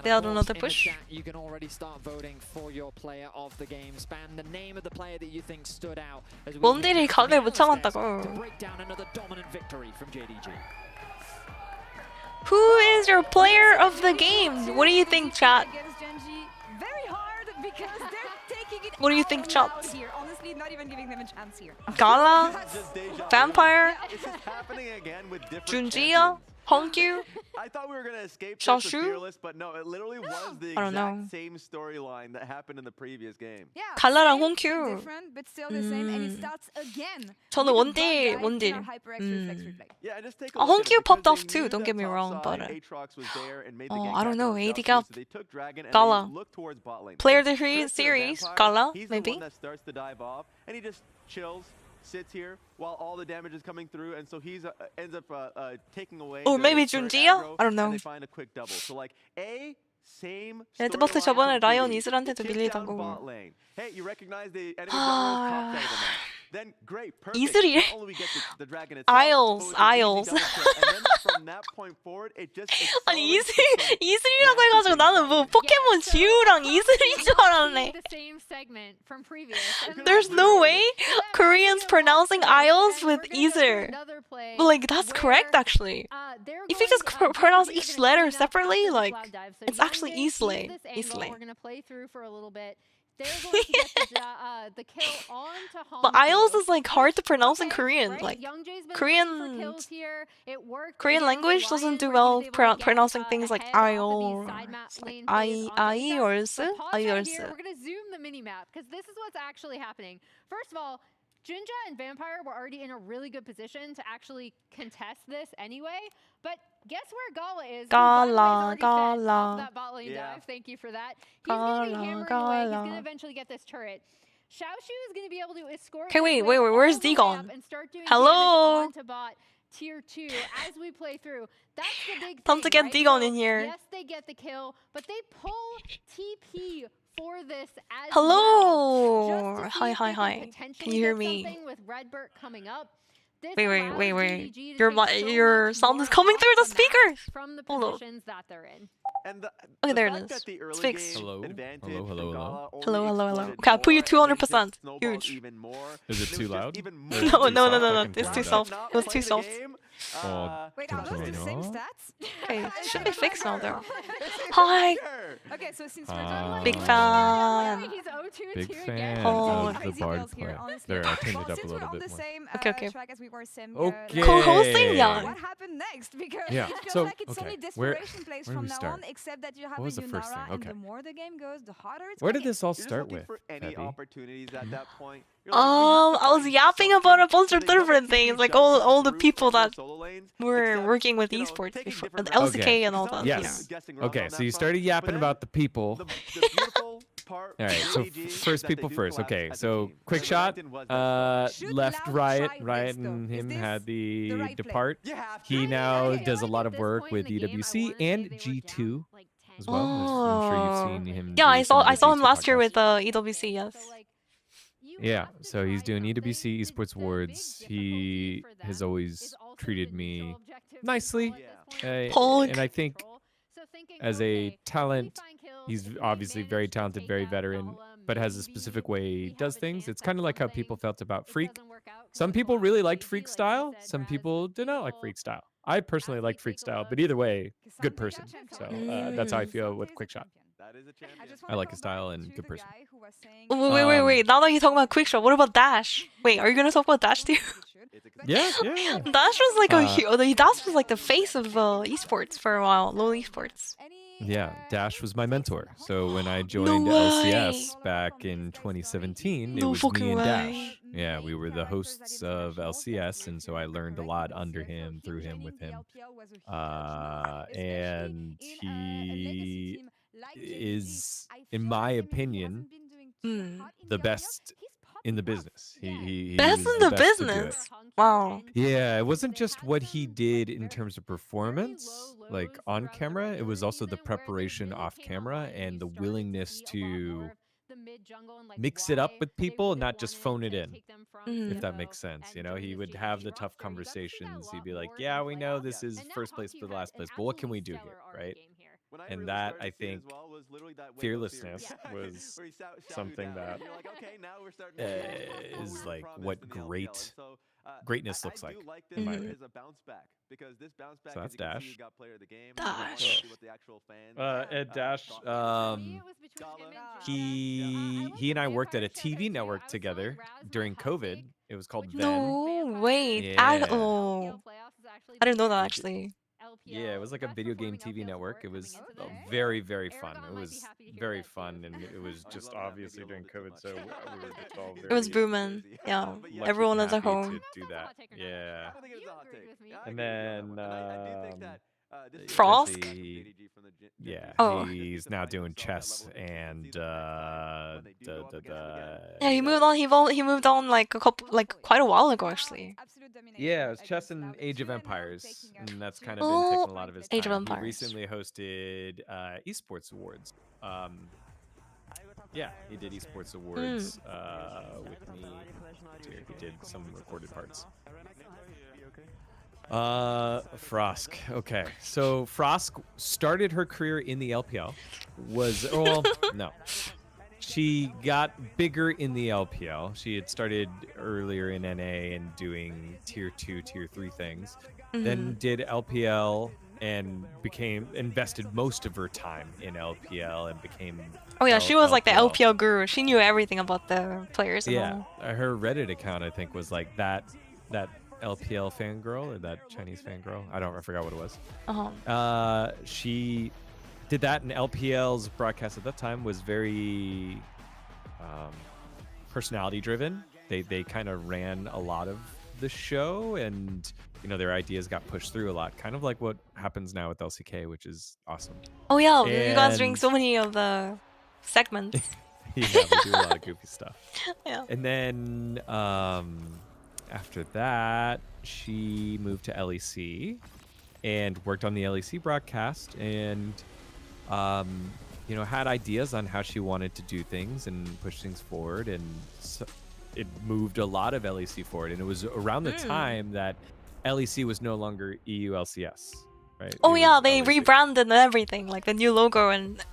They had another push. You can already start voting for your player of the game. Spam the name of the player that you think stood out as we 원딜이 각을 못 참았다고. to break down another dominant victory from JDG. Who is your player of the game? What do you think, chat? Very hard because they're taking it. What do you think, chat? Here, honestly, not even giving them a chance here. Gala? Vampire? It's just happening again with different Junjia? Hongyu? I thought we were gonna escape this with Xiaoshu? Fearless, but no, it literally was the I don't know. exact same storyline that happened in the previous game. Yeah, 갈라랑 same, 홍큐. different, but still the same, and it starts again. 저는 with the 원딜, bad guy 원딜. HyperX reflex replay. Yeah, and just take a Oh, look at it, Hongyu popped because off they too, knew don't that get me top wrong, side, but Aatrox was there and made the oh, gank I don't know, happen AD themselves, gap. so they took Dragon and Gala. they looked towards bot lane. Player And of the Chris, their series, Vampire, Gala, he's maybe? the one that starts to dive off, and he just chills, sits here while all the damage is coming through, and so he's ends up taking away. Or the maybe current Junjia? aggro, I don't know. And they find a quick double. So like same. 레드버스 저번에 라이온 이슬한테도 밀리던 bot 거고. lane. Hey, you recognize the enemy jungle top side of the map. Then great, perfect. 이슬이래? Not only we get the dragon itself, Isles, but it's an easy Isles. double kill. And then from that point forward, it just 아니 이슬이라고 해가지고 나는 뭐 포켓몬 지우랑 이슬인 줄 알았네. The same segment from previous. There's no way Koreans pronouncing Isles with Isl. But like that's correct actually. If you just pronounce each letter separately, like it's actually Isle. Isle. We're gonna play through for a little bit. They're going to get the kill onto Hong. But Isles is like hard to pronounce in Korean. Right? Like Youngjae's been Korean for kills here. It worked Korean against language Lion, doesn't do where well he was able to get, pronouncing things like ahead off of Isle, these side map lane I plays onto the Iors, side. Pause right Iors. here. We're gonna zoom the mini map because this is what's actually happening. First of all, Jinja and Vampire were already in a really good position to actually contest this anyway. But guess where Gala is? Gala, Gala. Gala. That bot lane Yeah. dive. Thank you for that. He's gonna be Gala, hammering away. He's Gala. gonna eventually get this turret. Xiaoshu is gonna be able to escort. Okay, his wait, way wait, where's all the way Digon? up and start doing Hello? damage onto bot. tier 2 as we play through. That's the big Time to thing, get right? Digon So, in here. Yes, they get the kill, but they pull TP for this as Hello. well. Just to see Hi, if hi, they hi. potentially Can you hear get me? something with Redbird coming up. This Wait. allows JDG to Your take so your much sound more is coming off through the map speakers. from the Hold on. positions that they're in. And the Okay, there it fact is. that the early It's fixed. game Hello? advantage Hello, from hello, Gala Hello, only hello, hello. exploded Okay, I'll put you more, and they just 200%. snowballed Huge. even more. Is it And too was just loud? even Or more is it No, too no, soft? no, I no, can it's turn too it up. soft. not It was play too the soft. game, Oh, Wait, are those the same no. stats? Okay, it should be fixed now though. It's even Hi. bigger. Okay, so since Big we're fan. He's 0-2 Big again. fan Oh. of the crazy Bard girls here, play. honestly. There, I turned Well, it up a since we're little on bit the more. same Okay. track as we were Sim, Okay. Co-hosting, yeah. what happened next? Because Yeah, it feels so, like it's okay, only where- desperation plays where do from we now start? on, except that you have What was a the first thing? Yunara, and Okay. the more the game goes, the harder it's Where gonna did this all You're just start looking with, for any Febby? opportunities at that point. You're like, we have to I was find yapping about a something bunch so of they know that different TP things, like does come all the through people from their that solo lanes, were except, working with you know, esports taking before, different and routes. LCK Okay. and all Because that. some Yeah. Yes. guessing around Okay, on so that you front. started yapping But then about the people. the beautiful part All right, for so JDG is first that they people do first. collapse Okay, as a so team. quick The shot. Renekton was that Should Left, Loud Riot, try Riot, this, though? and Is him this had the the right play? depart. You have He to. now I feel does a like lot at of this work point with in the game, I EWC wanna say and they were G2 down, like, 10 as well. I'm sure you've seen him. Yeah, do I some of his saw him G2 last year podcasts. with EWC. Yes. Yeah, so he's doing EWC Esports Awards. He has always treated me nicely, Pog. and I think as a talent, he's obviously very talented, very veteran, but has a specific way he does things. It's kind of like how people felt about Freak. Some people really liked Freak style. Some people did not like Freak style. I personally liked Freak style, but either way, good person. So that's how I feel with Quickshot. That is a champion. I like his style and good person. Wait. Now that you talk about Quickshot, what about Dash? Wait, are you gonna talk about Dash too? Yeah. Dash was like Dash was like the face of esports for a while. LoL esports. Yeah, Dash was my mentor. So when I joined way. LCS back in 2017, it No was fucking me and way. Dash. Yeah, we were the hosts of LCS, and so I learned a lot under him, through him, with him. And he is, in my opinion, the best in the business. He Best was in the the best to do it. business. Wow. Yeah, it wasn't just what he did in terms of performance, like on camera, it was also the preparation off camera and the willingness to mix it up with people and not just phone it in, if that makes sense. You know, he would have the tough conversations. He'd be like, yeah, we know this is first place for the last place, but what can we do here, right? And that, I think, fearlessness was something that is like what greatness looks like, in my opinion. So that's Dash. Dash. Ed Dash, he and I worked at a TV network together during COVID. It was called Then. No, wait. Yeah. I didn't know that actually. Yeah, it was like a video game TV network. It was very, very fun. It was very fun, and it was just obviously during COVID, so we were just all very It was booming. Yeah, lucky, everyone was at happy home. to do that. Yeah. And then Frost? yeah, Oh. he's now doing chess and Yeah, he moved on. He moved on like quite a while ago actually. yeah, it was chess and Age of Empires, and that's kind of been taking a lot of his time. Age of He Empires. recently hosted esports awards. Yeah, he did esports awards with me. He did some recorded parts. Frosk. Okay, so Frosk started her career in the LPL. No. She got bigger in the LPL. She had started earlier in NA and doing tier 2, tier 3 things. Then did LPL and invested most of her time in LPL and became. Oh yeah, she was like the LPL guru. She knew everything about the players. And Yeah, all. her Reddit account I think was like that LPL fangirl or that Chinese fangirl. I forgot what it was. She did that, and LPL's broadcast at that time was very personality driven. They kind of ran a lot of the show, and their ideas got pushed through a lot, kind of like what happens now with LCK, which is awesome. Oh yeah, you guys doing so many of the segments. Yeah, we do a lot of goofy stuff. Yeah. And then after that, she moved to LEC and worked on the LEC broadcast and, you know, had ideas on how she wanted to do things and push things forward. And so it moved a lot of LEC forward. And it was around the time that LEC was no longer EU LCS, right? Oh It yeah, was they LEC. rebranded and everything, like the new logo and.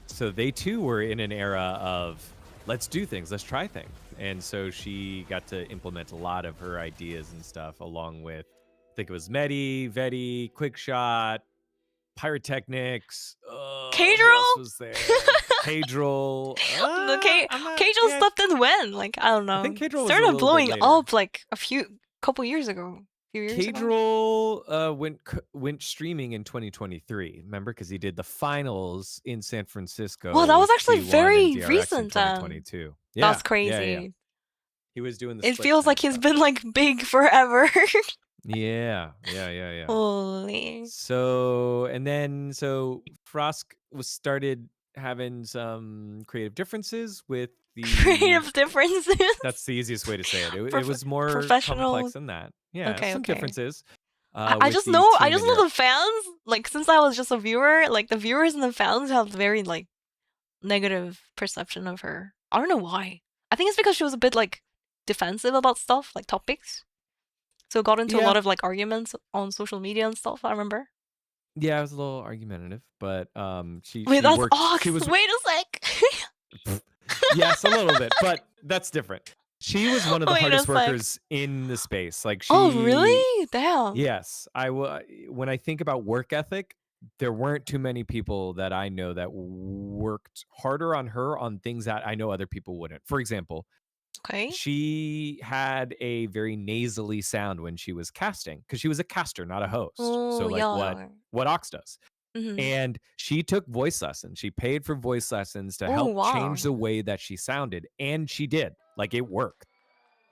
So they too were in an era of let's do things, let's try things. And so she got to implement a lot of her ideas and stuff along with, I think it was Medi, Vedi, Quickshot, Pyrotechnics. Kadril? Was there? Kadril. Kadril stepped in when? Like, I don't know. think Kadril was a started little bit blowing later. up like couple years ago. Few years ago. Kadril went streaming in 2023. Remember, because he did the finals in San Francisco. Well, that was with actually T1 and very DRX in recent. 2022. That's Yeah, crazy. yeah, yeah. He was doing the. It split feels time like he's stuff. been like big forever. Yeah. Holy. So Frosk started having some creative differences with the Creative differences. That's the easiest way to say it. It was more professional. complex than that. Yeah, Okay, some okay. differences. I with just the know team and their- the fans, like since I was just a viewer, like the viewers and the fans have very like negative perception of her. I don't know why. I think it's because she was a bit like defensive about stuff, like topics. So got into a lot of like arguments on social media and stuff, I remember. Yeah, it was a little argumentative, but she Wait, that's worked. Ox. She was Wait a sec. yes, a little bit, but that's different. She was one of the Wait a hardest sec. workers in the space. Like she. Oh really? Damn. Yes, when I think about work ethic, there weren't too many people that I know that worked harder on her on things that I know other people wouldn't. For example, Okay. she had a very nasally sound when she was casting because she was a caster, not a host. So Oh, like yeah. what Ox does. Mhm. And she took voice lessons. She paid for voice lessons to Oh, help wow. change the way that she sounded. And she did. Like it worked.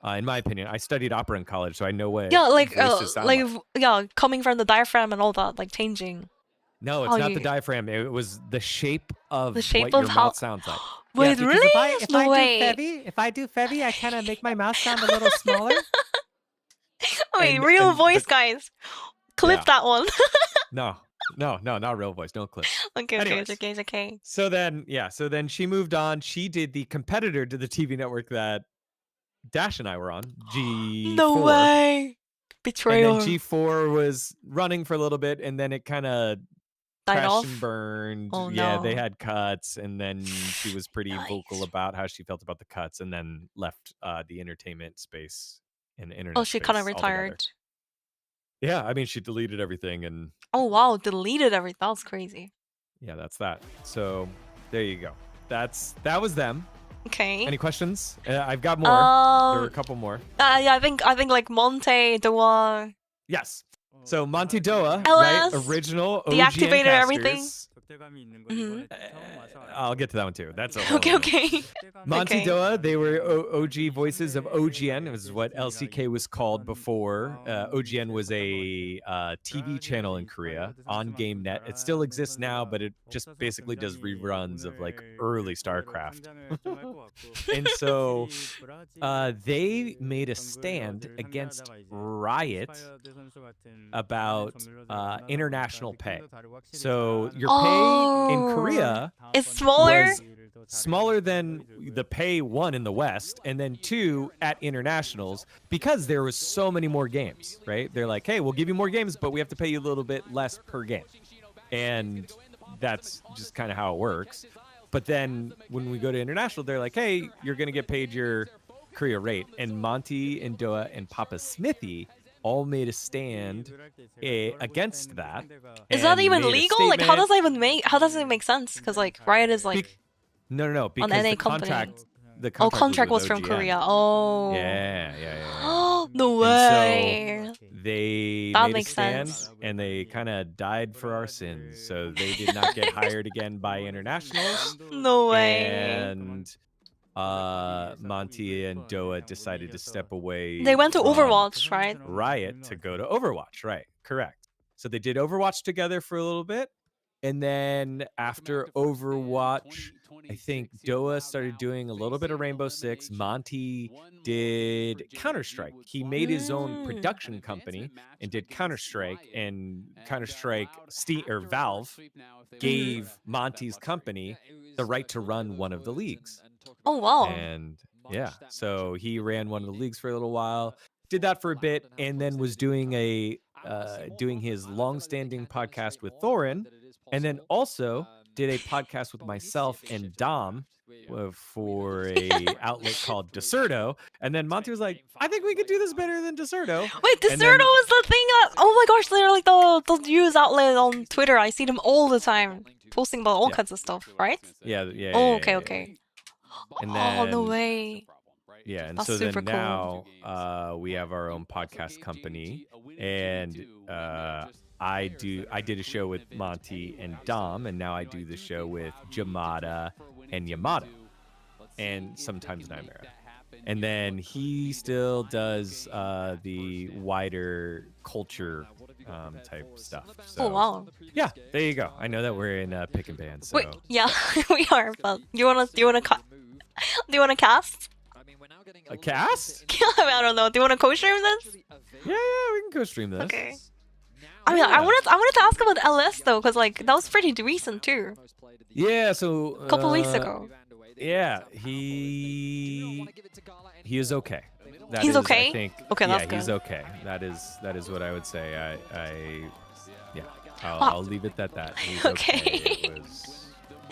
In my opinion, I studied opera in college, so I know what Yeah, like voices sound like. yeah, coming from the diaphragm and all that, like changing. No, it's how not you- the diaphragm. It was the shape of The shape what of your how- mouth sounds like. Wait, because really? If No I way. if I do Fevi, I kind of make my mouth sound a little smaller. Wait, And- real and voice, the- guys. Clip Yeah. that one. No, not real voice. Don't clip. Okay, Anyways. okay. So then she moved on. She did the competitor to the TV network that Dash and I were on, G4. No way. And Betrayal. then G4 was running for a little bit, and then it kind of Died crashed off? and burned. Oh, Yeah, no. they had cuts, and then she was pretty vocal about how she felt about the cuts, and then left the entertainment space and the internet. Oh, she kind of space altogether. retired. Yeah, I mean, she deleted everything, and Oh wow, deleted everything. That's crazy. yeah, that's that. So there you go. That was them. Okay. Any questions? I've got more. There were a couple more. Yeah, I think like Monte, Doa, Yes. So Monty Doa, LS, right? Original OG deactivated everything. casters. Mhm. I'll get to that one too. That's a Okay. Monty Okay. Doa, they were OG voices of OGN. It was what LCK was called before. OGN was a TV channel in Korea on GameNet. It still exists now, but it just basically does reruns of like early StarCraft. And so they made a stand against Riot about international pay. So your pay in Korea It's smaller. was smaller than the pay one in the West, and then two at internationals because there was so many more games, right? They're like, hey, we'll give you more games, but we have to pay you a little bit less per game. And that's just kind of how it works. But then when we go to international, they're like, hey, you're going to get paid your Korea rate. And Monty and Doa and Papa Smithy all made a stand against that. Is that and even made a legal? Like, how statement. does it make sense? Because like Riot is like No, because NA the company. contract was with from OGN. Korea. Oh. Yeah. Oh no And way. so they That made makes a stand, sense. and they kind of died for our sins. So they did not get hired again by internationals. No way. And Monty and Doa decided to step away. They went to from Overwatch, right? Riot to go to Overwatch, right? Correct. So they did Overwatch together for a little bit, And then after Overwatch, I think Doa started doing a little bit of Rainbow Six. Monty did Counter-Strike. He made his own production company and did Counter-Strike. And Counter-Strike, Valve gave Monty's company the right to run one of the leagues. Oh, wow. And yeah, so he ran one of the leagues for a little while, did that for a bit, and then was doing doing his long-standing podcast with Thorin, and then also did a podcast with myself and Dom for a outlet called Deserto. And then Monty was like, I think we could do this better than Deserto. Wait, Deserto is the thing that, oh my gosh, they're like the news outlet on Twitter. I see them all the time posting about all kinds of stuff, right? Yeah. Oh, okay. And then, oh, no way. Yeah, and That's so then super cool. now we have our own podcast company, and I did a show with Monty and Dom, and now I do the show with Jamada and Yamada, and sometimes Nightmare. And then he still does the wider culture type stuff. So, Oh, wow. Yeah, there you go. I know that we're in pick and ban. So. Wait, yeah, we are, but do you wanna cast? A cast? I don't know. Do you wanna co-stream this? Yeah, we can co-stream this. Okay. I mean, I wanted to ask about LS though, cause like that was pretty recent too. Yeah, so A couple weeks ago. Yeah, he is okay. That He's is, okay? I think, Okay, that's he's good. okay. That is what I would say. I'll leave it at that. He's okay.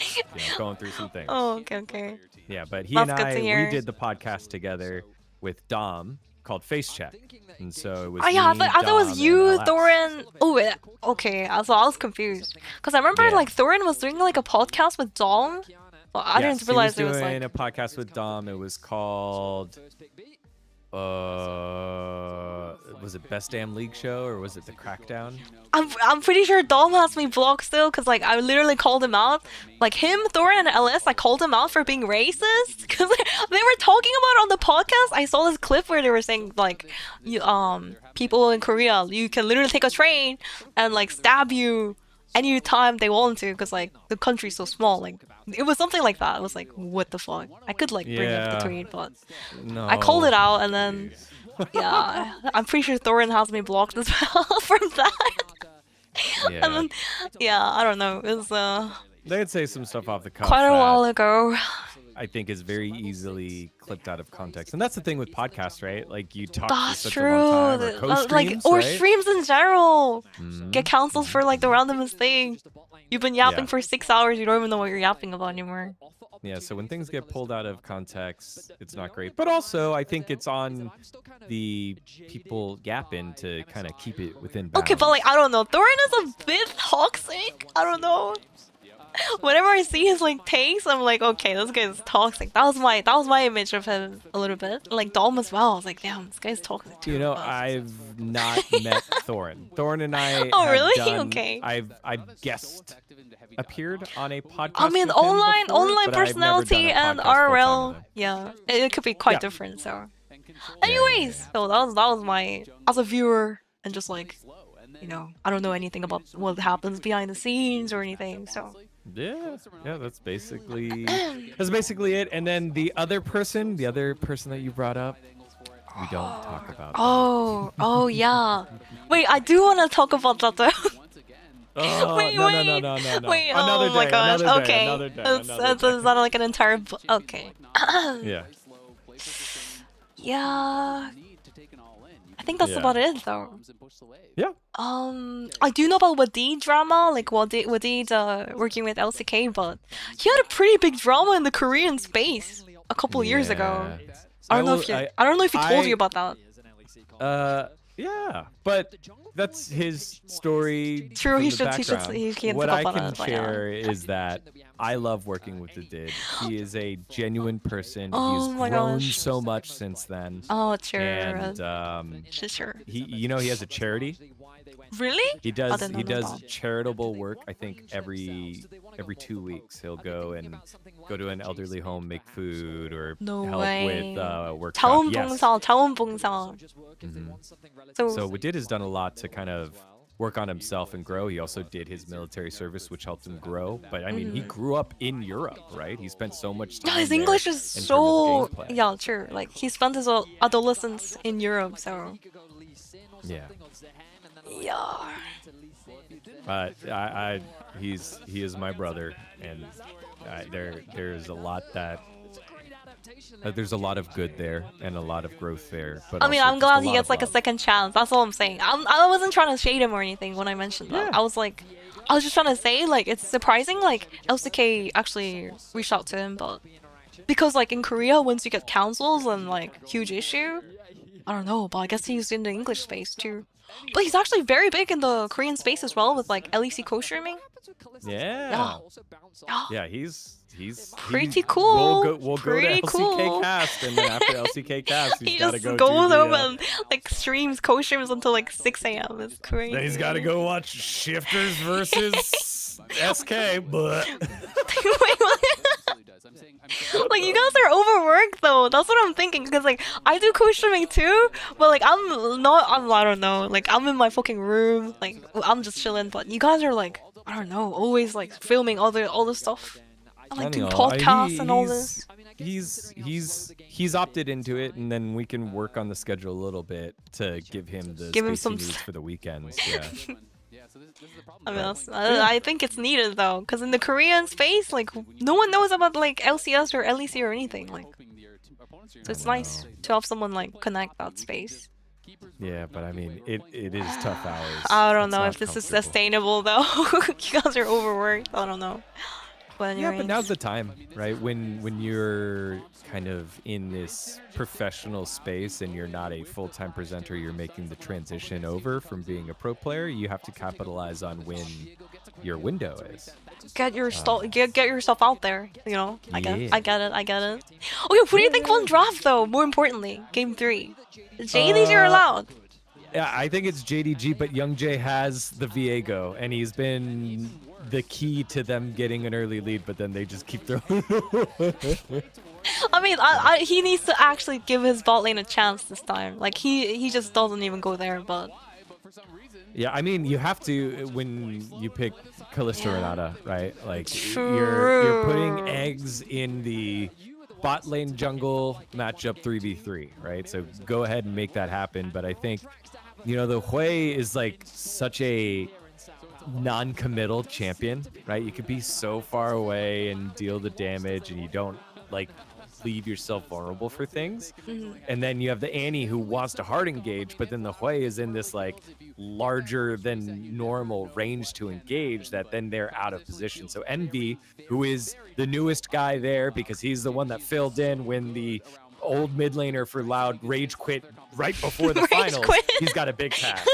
It was, going through some things. Oh, okay. Yeah, but he That's and good to hear. we did the podcast together with Dom called Face Check, and so it was. Oh yeah, I me, thought it Dom, was and you, Alex. Thorin. Oh, wait, okay. So I was confused because I remember like Thorin was doing like a podcast with Dom. Well, I Yes, didn't realize he it was was doing like. a podcast with Dom. It was called. Was it Best Damn League Show or was it the Crackdown? I'm pretty sure Dom has me blocked still because like I literally called him out, like him, Thorin, and LS. I called him out for being racist because they were talking about it on the podcast. I saw this clip where they were saying like, people in Korea, you can literally take a train and like stab you anytime they want to because like the country's so small. Like it was something like that. I was like, what the fuck? I could like bring up the tweet, but No. I called it out and then yeah, I'm pretty sure Thorin has me blocked as well from that. Yeah. And then, yeah, I don't know. It was They'd say some stuff off the cuff. quite a that while ago. I think is very easily clipped out of context, and that's the thing with podcasts, right? Like you talk That's for such true. a long time, or Like co-streams, or right? streams in general Mhm. get cancelled for like the randomest thing. You've been yapping Yeah. for 6 hours. You don't even know what you're yapping about anymore. Yeah, so when things get pulled out of context, it's not great. But also, I think it's on the people yapping to kind of keep it within bounds. Okay, but like I don't know. Thorin is a bit toxic. I don't know. Whenever I see his like takes, I'm like, okay, this guy's toxic. That was my image of him a little bit. Like Dom as well. I was like, damn, this guy's toxic too. You know, I've not met Thorin. Thorin and I. Oh, have really? done- Okay. I've guest appeared on a podcast. I mean, with him online before, but I've never done personality a and podcast full-time RL, with him. yeah, it could be quite Yeah. different. So, anyways, so that was my as a viewer and just like, you know, I don't know anything about what happens behind the scenes or anything. So, Yeah, that's basically it. And then the other person that you brought up, we don't talk about. oh yeah. Wait, I do want to talk about that though. Oh, wait, no, wait, no. wait. Another Oh my day, gosh. another day, Okay, another day, it's another not like an entire. Okay. Yeah. Yeah. I think that's Yeah. about it though. Yeah. I do know about Wadid drama, like Wadid working with LCK, but he had a pretty big drama in the Korean space a couple years ago. I don't know if he told you about that. Yeah, but that's his story. True, from he the should background. he can't What talk I about can it, but yeah. share is that I love working with the Did. He is a genuine person. Oh He's my grown gosh. so much since then. Oh, sure. And Sure. he has a charity. Really? He I does didn't know that. charitable work. I think every 2 weeks he'll go to an elderly home, make food, or No help way. with workshop. Yes. 자원봉사. So Wadid has done a lot to kind of work on himself and grow. He also did his military service, which helped him grow. But I mean, he grew up in Europe, right? He spent so much time. Yeah, his there English is in terms of so gameplay. yeah, true. Like he spent his adolescence in Europe, so Yeah. yeah. But he is my brother, and there's a lot that. There's a lot of good there and a lot of growth there. But I mean, also I'm just glad a he lot gets of like a love. second chance. That's all I'm saying. I wasn't trying to shade him or anything when I mentioned that. I was just trying to say like it's surprising like LCK actually reached out to him, but because like in Korea once you get councils and like huge issue, I don't know. But I guess he's in the English space too. But he's actually very big in the Korean space as well with like LEC co-streaming. Yeah. Yeah, he's Pretty cool. We'll Pretty go to cool. LCK Cast, and then after LCK Cast, He he's got to just go goes do over the, and like streams, co-streams until like 6 a.m. It's crazy. then he's got to go watch Shifters versus SK, but Like you guys are overworked though. That's what I'm thinking. Because like I do co-streaming too, but like I don't know. Like I'm in my fucking room. Like I'm just chilling. But you guys are like I don't know, always like filming all the stuff. And, like doing podcasts and all this. He's opted into it, and then we can work on the schedule a little bit to give him the space some he needs for the weekends. Yeah. I mean, I think it's needed though, because in the Korean space, like no one knows about like LCS or LEC or anything. Like, so it's nice to have someone like connect that space. Yeah, but I mean, it is tough hours. I don't It's know not if this is comfortable. sustainable though. You guys are overworked. I don't know. But Yeah, anyway. but now's the time, right? When you're kind of in this professional space and you're not a full-time presenter, you're making the transition over from being a pro player. You have to capitalize on when your window is. Get your get yourself out there. You know, I get it. Oh yeah, who do you think won draft though? More importantly, game 3. JDG are allowed. Yeah, I think it's JDG, but Young J has the Viego, and he's been the key to them getting an early lead, but then they just keep throwing. I mean, he needs to actually give his bot lane a chance this time. Like he just doesn't even go there, but. Yeah, I mean, you have to when you pick Kalista Renata, right? Like True. you're putting eggs in the bot lane jungle matchup 3v3, right? So go ahead and make that happen. But I think, you know, the Hui is like such a non-committal champion, right? You could be so far away and deal the damage, and you don't like leave yourself vulnerable for things. And then you have the Annie who wants to hard engage, but then the Hui is in this like larger than normal range to engage that then they're out of position. So Envy, who is the newest guy there because he's the one that filled in when the old mid laner for Loud rage quit right before the finals, he's got a big task.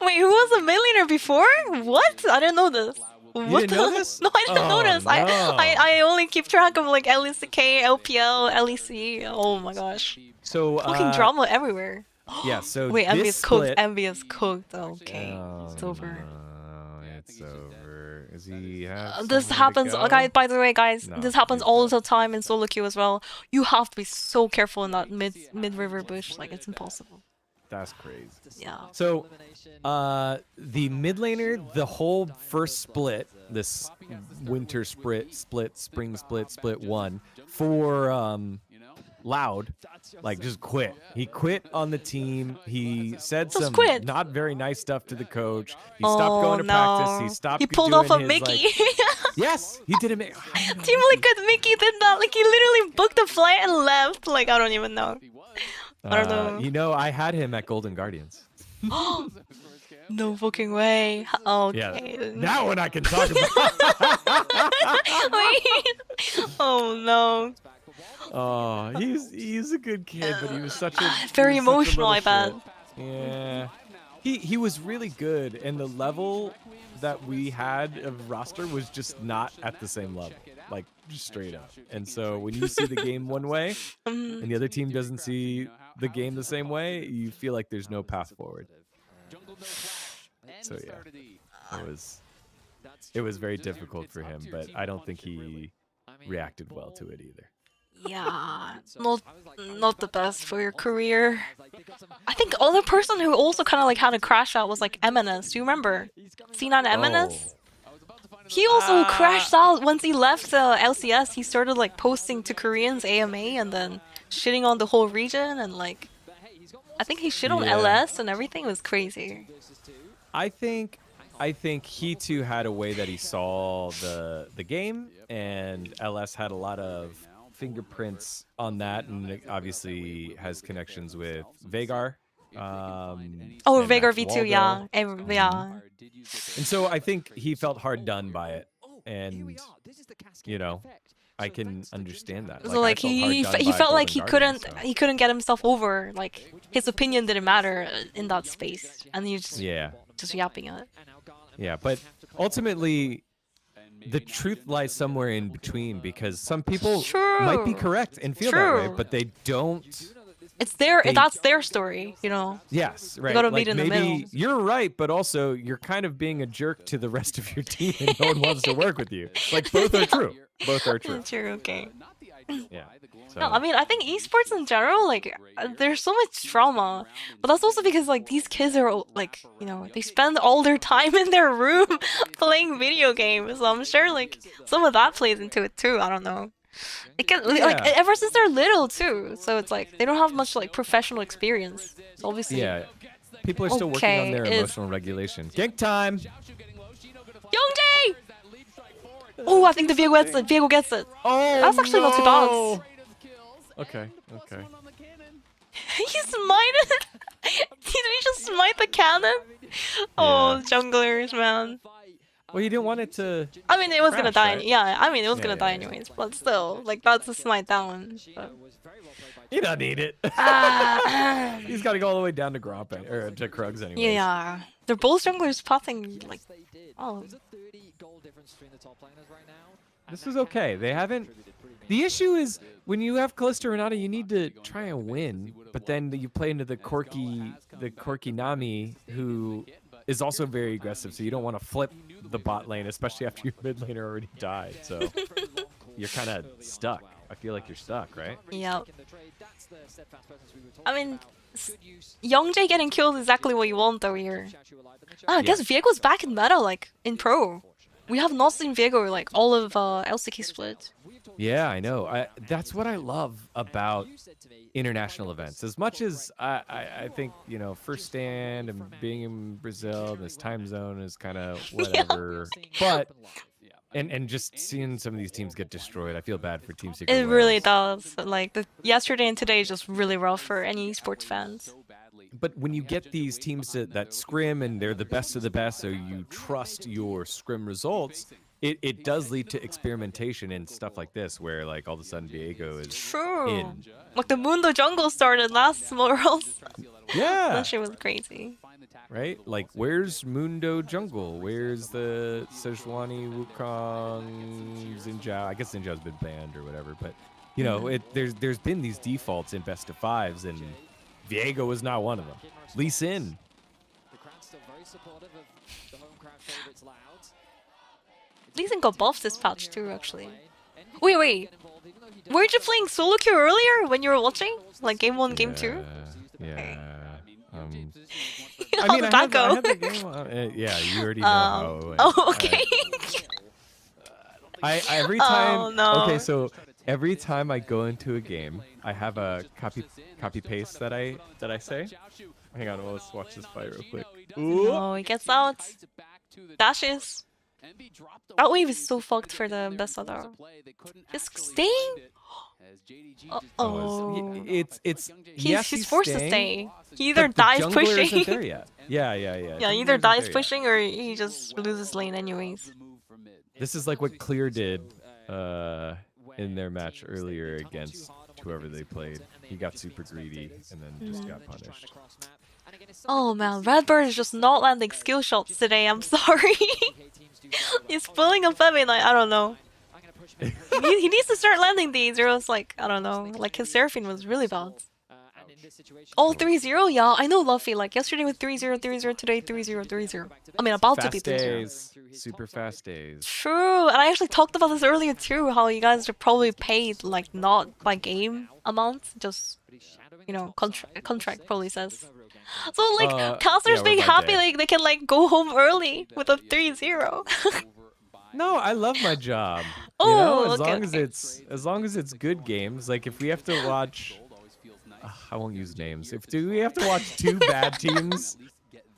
Wait, who was the mid laner before? What? I didn't know this. You didn't know this? No, I didn't know this. No. I only keep track of like LECK, LPL, LEC. Oh my gosh. So Fucking drama everywhere. Yeah, so wait, this Envy is cooked. split- Envy is cooked. Okay, it's over. No, it's over. Is he have This somewhere to happens, go? guys. By the way, guys, No, this happens all the time in solo queue as well. You have to be so careful in that mid river bush. Like it's impossible. That's crazy. Yeah. So, the mid laner, the whole first split, this winter split, spring split 1 for Loud, like just quit. He quit on the team. He said Just some quit. not very nice stuff to the coach. He stopped going to practice. He stopped. He pulled doing off a his, Mickey. like- yes, he did a Mickey. Team Liquid Mickey did that. Like he literally booked a flight and left. Like I don't even know. I don't know. You know, I had him at Golden Guardians. No fucking way. Okay. Yeah. Now when I can talk about. Wait. Oh no. Oh, he's a good kid, but he was such a Very he was such a emotional, I little bet. shit. Yeah. He was really good, and the level that we had of roster was just not at the same level, like just straight up. And so when you see the game one way, and the other team doesn't see the game the same way, you feel like there's no path forward. So yeah, it was very difficult for him, but I don't think he reacted well to it either. Yeah, not the best for your career. I think the other person who also kind of like had a crash out was like MNS. Do you remember? C9 MNS? He also crashed out once he left LCS. He started like posting to Koreans AMA and then shitting on the whole region and like I think he shit on LS and everything. It was crazy. I think he too had a way that he saw the game, and LS had a lot of fingerprints on that, and it obviously has connections with Veigar. Oh, Veigar V2, yeah. Yeah. And so I think he felt hard done by it, and you know, I can understand that. So like he felt like he couldn't get himself over. Like his opinion didn't matter in that space, and he just yapping at it. Yeah, but ultimately, the truth lies somewhere in between, because some people might be correct and feel that way, but they don't. It's that's their story, you know. Yes, right. You gotta like meet in the maybe middle. you're right, but also you're kind of being a jerk to the rest of your team, and no one wants to work with you. Like both are true. Both are true. True. Okay. Yeah. So. No, I mean, I think esports in general, like, there's so much trauma, but that's also because like these kids are like, you know, they spend all their time in their room playing video games. So I'm sure like some of that plays into it too. I don't know. It can like ever since they're little too, so it's like they don't have much like professional experience. So obviously, people are still working on their emotional regulation. Gank time. Youngjae! Oh, I think the Viego gets it. Viego gets it. Oh, that's actually not too bad. Okay. He smited. Did he just smite the cannon? Oh, junglers, man. Well, you didn't want it to. I mean, it was gonna die. Right? Yeah, I mean, it was gonna die anyways. But still, like that's a smite down. But... You don't need it. He's got to go all the way down to Gromp or to Krugs anyway. Yeah, they're both junglers passing like. Oh. This is okay. They haven't. The issue is when you have Callisto Renata, you need to try and win, but then you play into the Corky Nami, who is also very aggressive. So you don't want to flip the bot lane, especially after your mid laner already died. So you're kind of stuck. I feel like you're stuck, right? Yeah. I mean, Youngjae getting killed is exactly what you want though here. I guess Viego's back in meta, like in pro. We have not seen Viego like all of LCK split. Yeah, I know. That's what I love about international events. As much as I think, you know, first stand and being in Brazil, this time zone is kind of whatever. But and just seeing some of these teams get destroyed, I feel bad for Team Secret. It really does. Like yesterday and today is just really rough for any esports fans. But when you get these teams that scrim and they're the best of the best, so you trust your scrim results, it does lead to experimentation and stuff like this, where like all of a sudden Viego is in. Like the Mundo jungle started last Worlds. Yeah. That shit was crazy. Right? Like, where's Mundo jungle? Where's the Sejuani, Wukong, Xinjiao? I guess Xinjiao's been banned or whatever, but you know, there's been these defaults in best of fives, and Viego was not one of them. Lee Sin. Lee Sin got buffed this patch too, actually. Wait. Weren't you playing solo queue earlier when you were watching? Like game 1, game 2? Yeah. How did that go? I have the game yeah, you already know how it went. Oh, okay. Every time. Oh, no. Okay, so every time I go into a game, I have a copy paste that I say. Hang on, well, let's watch this fight real quick. Ooh. Oh, he gets out. Dashes. That wave is so fucked for the best of them. Is staying? Oh. He's forced to stay. He either dies pushing. Yeah. Yeah, either dies pushing or he just loses lane anyways. This is like what Clear did in their match earlier against whoever they played. He got super greedy and then just got punished. Oh man, Redbird is just not landing skill shots today, I'm sorry. He's pulling a feviknight, I don't know. He needs to start landing these or else like, I don't know, like his Seraphine was really bad. Oh, 3-0? Yeah, I know Luffy. Like, yesterday with 3-0, 3-0, today 3-0, 3-0. I mean, about to be Fast 3-0. days. Super fast days. True, and I actually talked about this earlier too, how you guys are probably paid, like, not by game amount, just, you know, contract probably says. So, like, casters yeah, being we're by happy, day. like, they can, like, go home early with a 3-0. No, I love my job. Oh, you know, as okay, long as it's good games. Like if we have to watch, I won't use names. We have to watch two bad teams,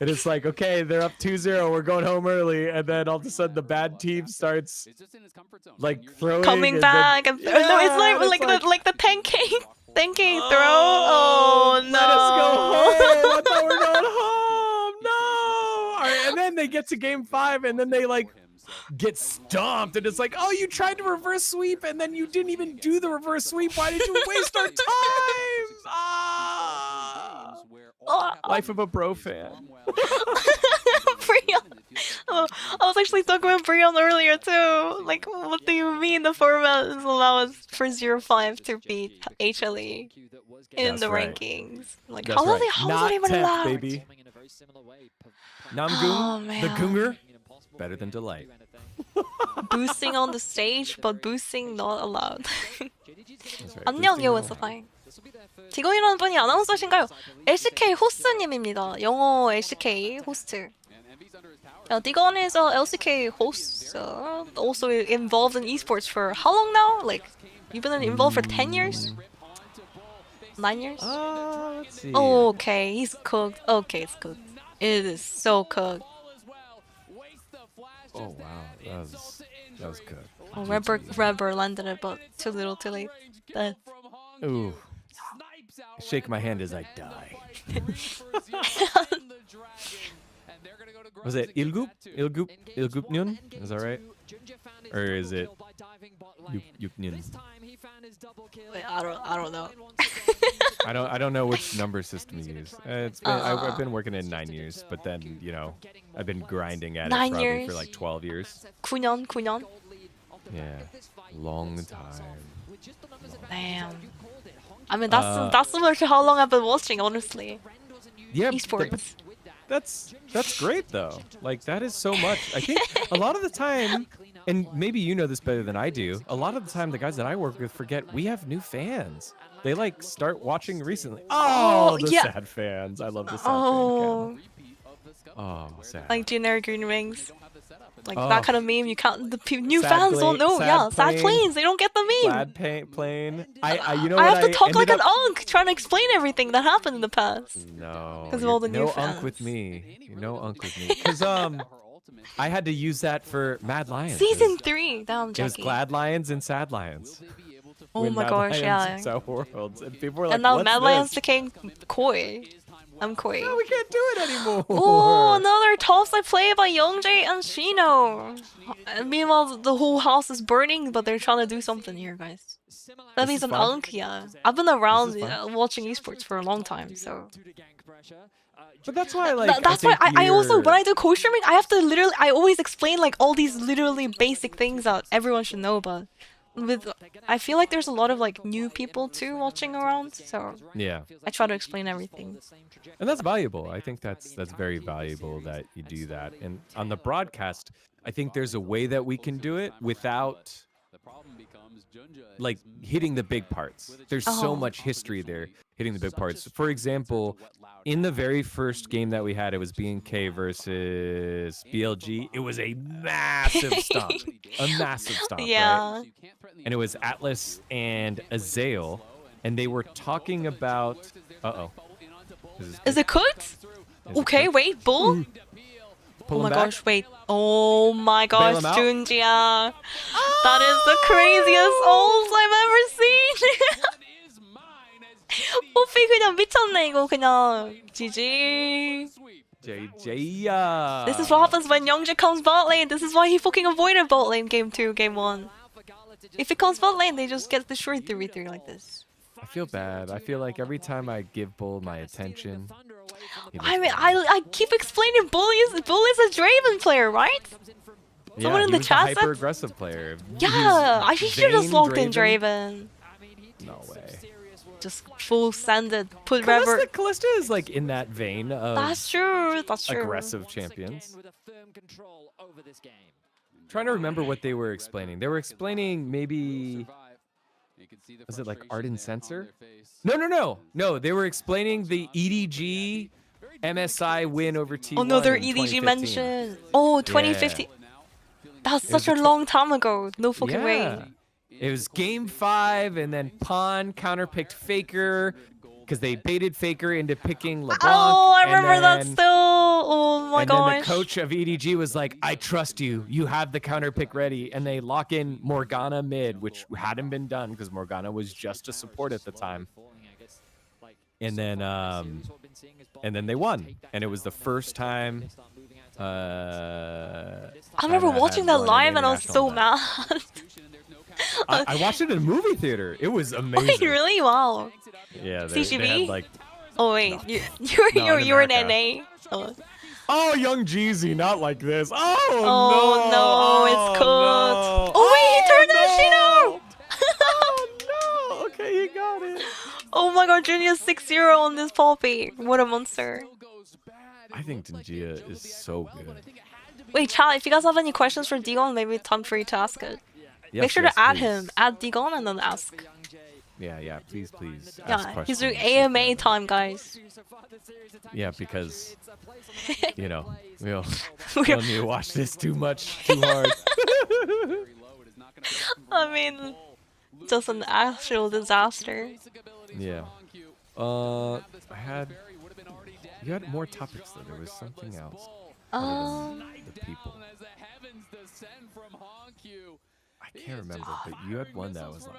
and it's like, okay, they're up 2-0, we're going home early, and then all of a sudden the bad team starts like throwing, Coming back, and no, it's like the 10k throw. Oh no! Let us go home. I thought we were going home. No. All right, and then they get to game 5, and then they like get stomped, and it's like, oh, you tried to reverse sweep, and then you didn't even do the reverse sweep. Why did you waste our time? Life of a pro fan. Breon. Oh, I was actually talking about Breon earlier too. Like, what do you mean the format is allows for 0-5 to beat HLE in the rankings? Like, That's how right. is Not that even tech, allowed? baby. Namgoon, Oh, the man. Goonger, better than Delight. Boosting on the stage, but boosting not allowed. That's right. 안녕, Boosting yo, all. what's fine. 직원이라는 분이 아나운서신가요? LCK 호스트님입니다. 영어 LCK 호스트. Digon is a LCK host, also involved in esports for how long now? Like, you've been involved for 10 years? 9 years? Let's see. Oh, okay, he's cooked. Okay, it's cooked. It is so cooked. Oh wow, that was good. Oh, Redbird landed it, but too little, too late. Ooh. Shake my hand as I die. Was it Ilgup? Ilgupnyun? Is that right? Or is it Yuknyun? Wait, I don't know. I don't know which number system you use. I've been working in 9 years, but then I've been grinding at it 9 probably years? for like 12 years. 9년? Yeah, long time. Damn. I mean, that's similar to how long I've been watching, honestly. Yeah, esports. That's great though. Like that is so much. I think a lot of the time, and maybe you know this better than I do, a lot of the time the guys that I work with forget we have new fans. They like start watching recently. Oh, the yeah. sad fans. I love the sad Oh, fan cam. Oh, sad. like generic green wings. Like Oh. that kind of meme. You can't. New Sad fans don't know. sad Yeah, sad plane. planes. They don't get the meme. Glad plane. You know I what have to talk like ended an up- unk, trying to explain everything that happened in the past. No. 'Cause of all the no new unk fans. with me. No unk with me. Because I had to use that for Mad Lions. Season 3. Damn, It was Jackie. Glad Lions and Sad Lions. Oh When my Mad gosh, Lions yeah. and Sad Worlds, and people were like, And now "What's Mad this?" Lions became koi. I'm koi. No, we can't do it anymore. Oh, another topside play by Youngjae and Shino. And meanwhile, the whole house is burning, but they're trying to do something here, guys. That means is an fun. unk, yeah. I've been around fun. watching esports for a long time, so. But that's why, like, That's why think I also, you're- when I do co-streaming, I have to literally, I always explain like all these literally basic things that everyone should know about. I feel like there's a lot of like new people too watching around, so Yeah. I try to explain everything. And that's valuable. I think that's very valuable that you do that. And on the broadcast, I think there's a way that we can do it without like hitting the big parts. There's so Oh. much history there hitting the big parts. For example, in the very first game that we had, it was B&K versus BLG. It was a massive stomp. A massive stomp, Yeah. right? And it was Atlas and Azael, and they were talking about... Uh-oh. Is it cooked? Okay, wait, bull. Pull Oh my him back. gosh, wait. Oh my gosh, him out? Junjia. That is the craziest ult I've ever seen. 뽀삐 그냥 미쳤네 이거 그냥. GG. JJ. This is what happens when Youngjae comes bot lane. This is why he fucking avoided bot lane game 2, game 1. If he comes bot lane, they just get destroyed 3v3 like this. I feel bad. I feel like every time I give Bull my attention... he I looks mean, bad. I keep explaining Bull is a Draven player, right? Yeah, Someone in he the was chat the said- hyper-aggressive player. Yeah, he should have Vayne logged in Draven. No way. just full sended, put reverb. Callista is like in that vein of That's true. That's true. aggressive champions. Trying to remember what they were explaining. They were explaining maybe. Was it like Arden Sensor? No. They were explaining the EDG MSI win over T1. Oh no, their in EDG 2015. mention. Oh, 2015. That's such a long time ago. No fucking way. It was game 5, and then Pawn counterpicked Faker because they baited Faker into picking LeBlanc. Oh, I remember that still. Oh my gosh. And then the coach of EDG was like, I trust you. You have the counterpick ready. And they lock in Morgana mid, which hadn't been done because Morgana was just a support at the time. And then they won. And it was the first time. I remember watching that live and I was so mad. I watched it in a movie theater. It was amazing. Wait, really? Wow. Yeah, CGV? they had like. Oh wait, No. you were in NA. Oh, young Jeezy, not like this. Oh no, it's cooked. No. Oh wait, he turned Ashino. No. Okay, he got it. Oh my god, Junior's 6-0 on this Poppy. What a monster. I think Dingia is so good. Wait, chat, if you guys have any questions for Digon, maybe it's time for you to ask it. Yes, Make sure yes, to add please. him. Add Digon and then ask. Yeah, please. Ask Yeah, he's doing questions. AMA time, guys. Yeah, because, you know, we don't We're- need to watch this too hard. I mean, just an actual disaster. Yeah. You had more topics though. There was something else. Other than the people. I can't remember, but you had one that was like,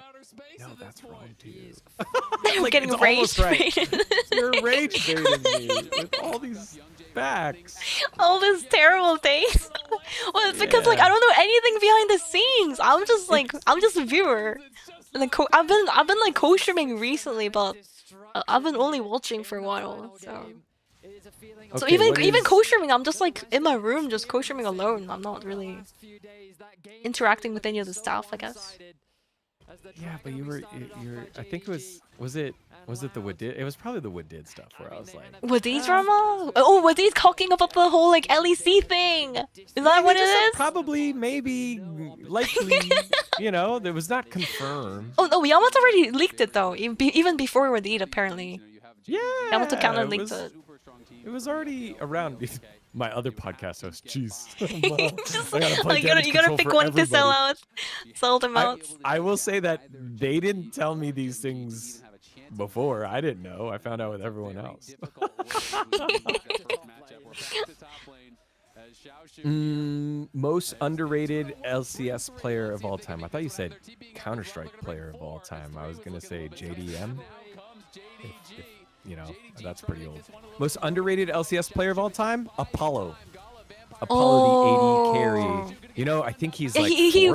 no, that's wrong too. I'm getting it's rage almost right. baited. You're rage baiting me with all these facts. All these terrible things. Well, it's because like I don't know anything behind the scenes. I'm just a viewer. And then I've been like co-streaming recently, but I've been only watching for a while. So Okay, even co-streaming, I'm just like in my room, just co-streaming alone. I'm not really interacting with any of the staff, I guess. Yeah, but you're. I think it was it the Woodid? It was probably the Woodid stuff where I was like, Woodid drama? Oh, Woodid talking about the whole like LEC thing. Is that what it is? Probably, maybe, likely. You know, it was not confirmed. Oh no, Yamato already leaked it though. Even before Woodid, apparently. Yeah. Yamato kind of leaked it. It was already around. My other podcast host, jeez. You gotta pick one to sell out. Sell them out. I will say that they didn't tell me these things before. I didn't know. I found out with everyone else. Most underrated LCS player of all time. I thought you said Counter-Strike player of all time. I was going to say JDM. If, you know, that's pretty old. Most underrated LCS player of all time? Apollo. Apollo the AD carry. You know, I think he's like he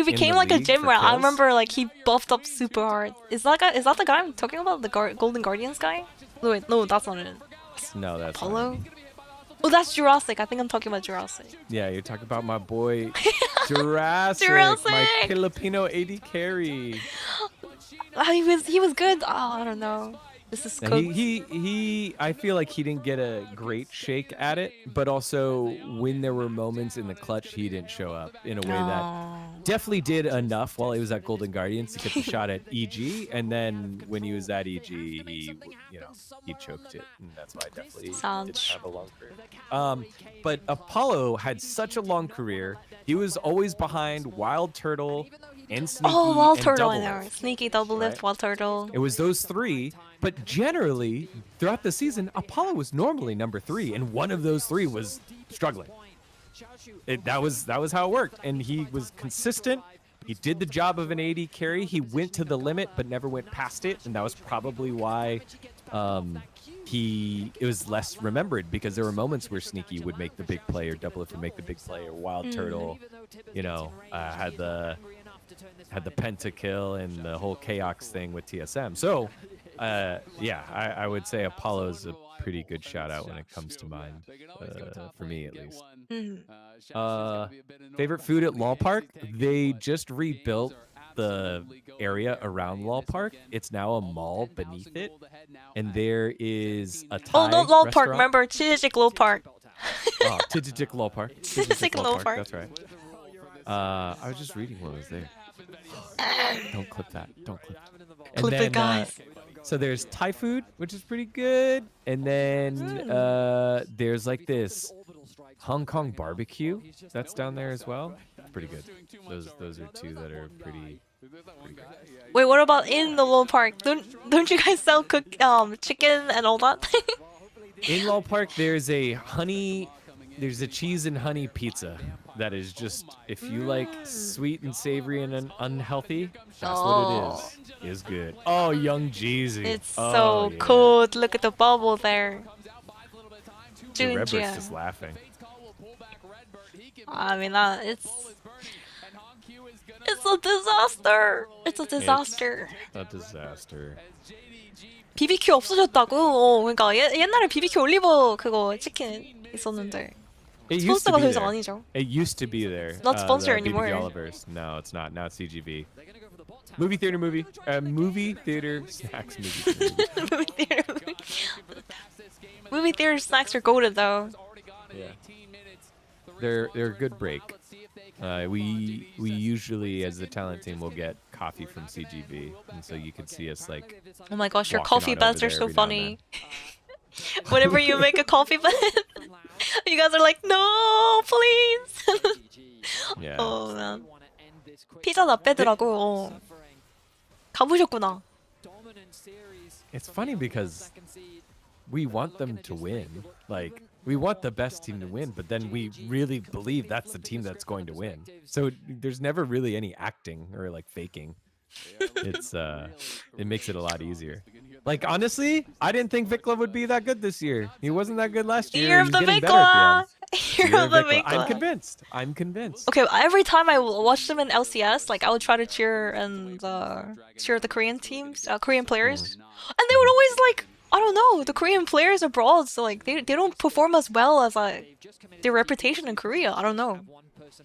became like a gym rat. I kills. remember like he buffed up super hard. Is that the guy I'm talking about? The Golden Guardians guy? No, wait, no, that's not it. No, that's Apollo. not it. Oh, that's Jurassic. I think I'm talking about Jurassic. Yeah, you're talking about my boy Jurassic, Jurassic! my Filipino AD carry. He was good. Oh, I don't know. This is And cooked. he I feel like he didn't get a great shake at it, but also when there were moments in the clutch, he didn't show up in a way that definitely did enough while he was at Golden Guardians to get the shot at EG, and then when he was at EG, he choked it, and that's why I definitely didn't have a long career. But Apollo had such a long career. He was always behind Wild Turtle and Sneaky. Oh, Wild and Turtle Double in there. Lift. Sneaky, Double Lift, Right. Wild Turtle. It was those three, but generally throughout the season, Apollo was normally number 3, and one of those 3 was struggling. That was how it worked, and he was consistent. He did the job of an AD carry. He went to the limit, but never went past it, and that was probably why it was less remembered, because there were moments where Sneaky would make the big play, or Double Lift would make the big play, or Wild Turtle, had the pentakill and the whole Chaos thing with TSM. So, I would say Apollo's a pretty good shout out when it comes to mind, for me at least. Favorite food at Law Park? They just rebuilt the area around LOL Park. It's now a mall beneath it, and there is a Thai not LOL Park. restaurant. Remember, JDG LOL Park. Oh, Tijijik LOL Park. Tijijik LOL Park. That's right. I was just reading what was there. Don't clip that. Don't clip that. Clip it, guys. So there's Thai food, which is pretty good. And then there's like this Hong Kong barbecue that's down there as well. Pretty good. Those are two that are pretty good. Wait, what about in the LOL Park? Don't you guys sell chicken and all that? In LOL Park, there's a cheese and honey pizza that is just, if you like sweet and savory and unhealthy, that's what it is good. Oh, Young Jeezy. It's so cool. Look at the bubble there. The Redbird's just laughing. I mean, it's a disaster. It's a disaster. A disaster. BBQ 없어졌다고? 그러니까 옛날에 BBQ 올리브 그거 치킨 있었는데. It used to 스폰서가 be 더 이상 there. 아니죠. It used to be there. Not sponsor the anymore. BBQ Oliver's. No, it's not. Now it's CGV. Movie theater movie. Movie theater snacks movie. Movie theater snacks are golden though. Yeah. They're a good break. We usually, as the talent team, will get coffee from CGV, and so you can see us like. Oh my gosh, your walking coffee on beds over are there so every now and funny. Whenever you make a coffee bed, you guys are like, no, please. then. Yeah. Oh man. 피자 다 빼더라고. 가보셨구나. It's funny because we want them to win. Like, we want the best team to win, but then we really believe that's the team that's going to win. So there's never really any acting or like faking. It's it makes it a lot easier. Like, honestly, I didn't think Vikla would be that good this year. He wasn't that good last year. Year of He's the getting better at the end. Year of the Vikla. Vikla. I'm convinced. Okay, every time I watched them in LCS, like I would try to cheer and cheer the Korean teams, Korean players, and they would always like, I don't know, the Korean players abroad, so like they don't perform as well as their reputation in Korea. I don't know.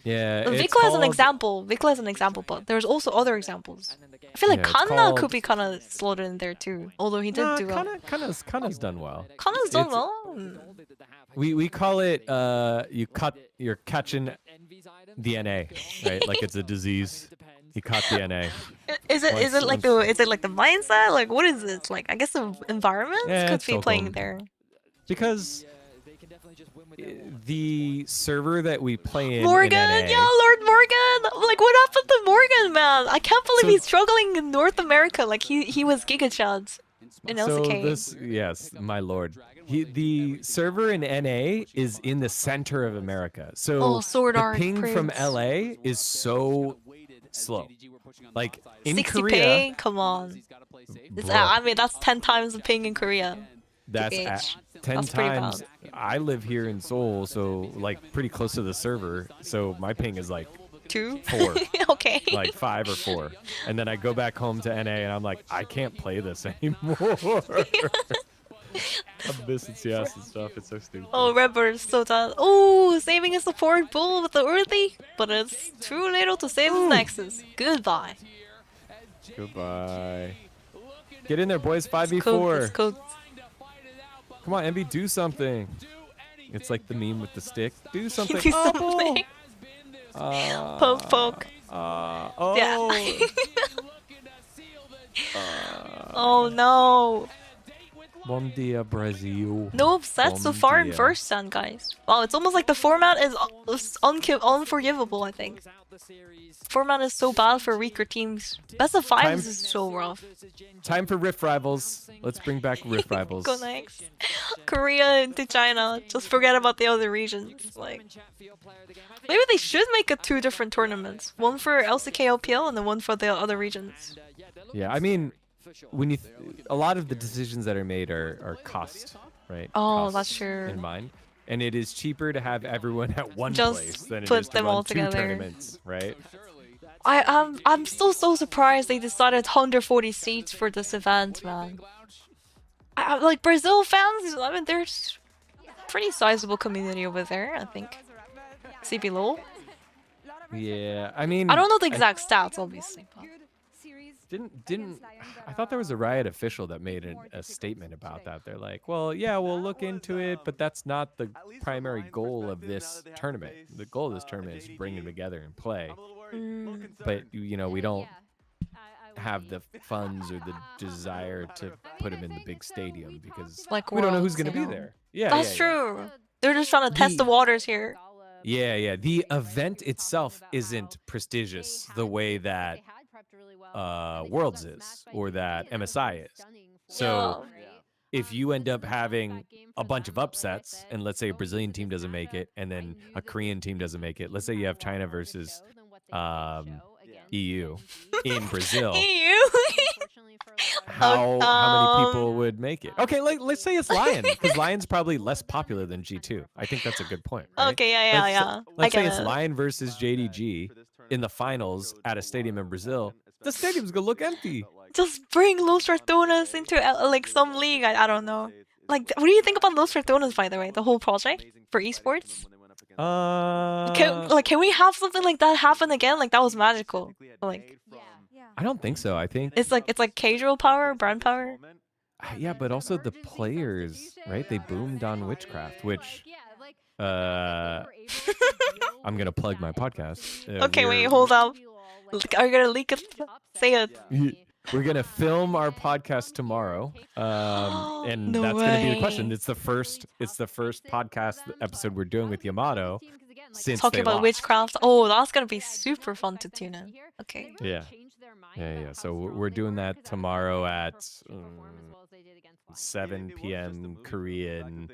Yeah. Vikla is an example. Vikla is an example, but there's also other examples. I feel like Kanna could be kind of slaughtered in there too, although he did do well. Kanna's done well. Kanna's done well. We call it you're catching the NA, right? Like it's a disease. He caught the NA. Is it like the mindset? Like what is it? Like I guess the environment could be playing there. Because the server that we play in Morgan, NA, yeah, Lord Morgan. Like what happened to Morgan, man? I can't believe he's struggling in North America. Like he was Giga Chads in LCK. So yes, my lord. The server in NA is in the center of America. So Sword the Art ping from Prince. LA is so slow. Like in 60 Korea, ping? Come on. I mean, that's 10 times the ping in Korea. that's TBH. 10 That's pretty times. bad. I live here in Seoul, so like pretty close to the server. So my ping is like 2? 4. Okay. Like 5 or 4. And then I go back home to NA and I'm like, I can't play this anymore. I'm missing CS and stuff. It's so stupid. Oh, Redbird is so done. Oh, saving his support bull with the earthy, but it's too little to save his Nexus. Goodbye. Goodbye. Get in there, boys. 5v4. It's cooked. Come on, Envy, do something. It's like the meme with the stick. Do something. Do something. Poke, poke. Oh. Yeah. Oh no. Bom dia, Brazil. No upset so Bom far in dia. first stand, guys. Wow, it's almost like the format is unforgivable, I think. Format is so bad for weaker teams. Best of 5 is so rough. Time for Rift Rivals. Let's bring back Rift Rivals. Go next. Korea into China. Just forget about the other regions. Like, maybe they should make 2 different tournaments. One for LCK LPL and then one for the other regions. Yeah, I mean, when you a lot of the decisions that are made are cost, right? Oh, Cost that's true. in mind. And it is cheaper to have everyone at one Just place than it put is to them run all 2 together. tournaments, right? I'm still so surprised they decided 140 seats for this event, man. Like Brazil fans, I mean, there's pretty sizable community over there, I think. CB LOL. Yeah, I mean, I don't know the exact stats, obviously. But Didn't I thought there was a Riot official that made a statement about that. They're like, well, yeah, we'll look into it, but that's not the primary goal of this tournament. The goal of this tournament is to bring them together and play. But you know, we don't have the funds or the desire to put them in the big stadium because Like we don't know who's Worlds, going to you be know. there. Yeah, That's true. They're just trying to test the waters here. Yeah. The event itself isn't prestigious the way that Worlds is or that MSI is. So if you end up having a bunch of upsets, and let's say a Brazilian team doesn't make it, and then a Korean team doesn't make it, let's say you have China versus EU in Brazil. EU? How many people would make it? Okay, let's say it's Lion, because Lion's probably less popular than G2. I think that's a good point. Right? Okay, yeah. Let's I say get it's it. Lion versus JDG in the finals at a stadium in Brazil. The stadium's gonna look empty. Just bring Los Ratonas into like some league. I don't know. Like, what do you think about Los Ratonas, by the way? The whole project for esports? Can we have something like that happen again? Like, that was magical. Like, I don't think so. I think it's like casual power, brand power. yeah, but also the players, right? They boomed on Witchcraft, which I'm gonna plug my podcast. Okay, wait, hold up. Are you gonna leak it? Say it. We're gonna film our podcast tomorrow, and No that's gonna be the way. question. It's the first podcast episode we're doing with Yamato since Talking they about lost. witchcraft. Oh, that's gonna be super fun to tune in. Okay. Yeah. So we're doing that tomorrow at 7 p.m. Korean.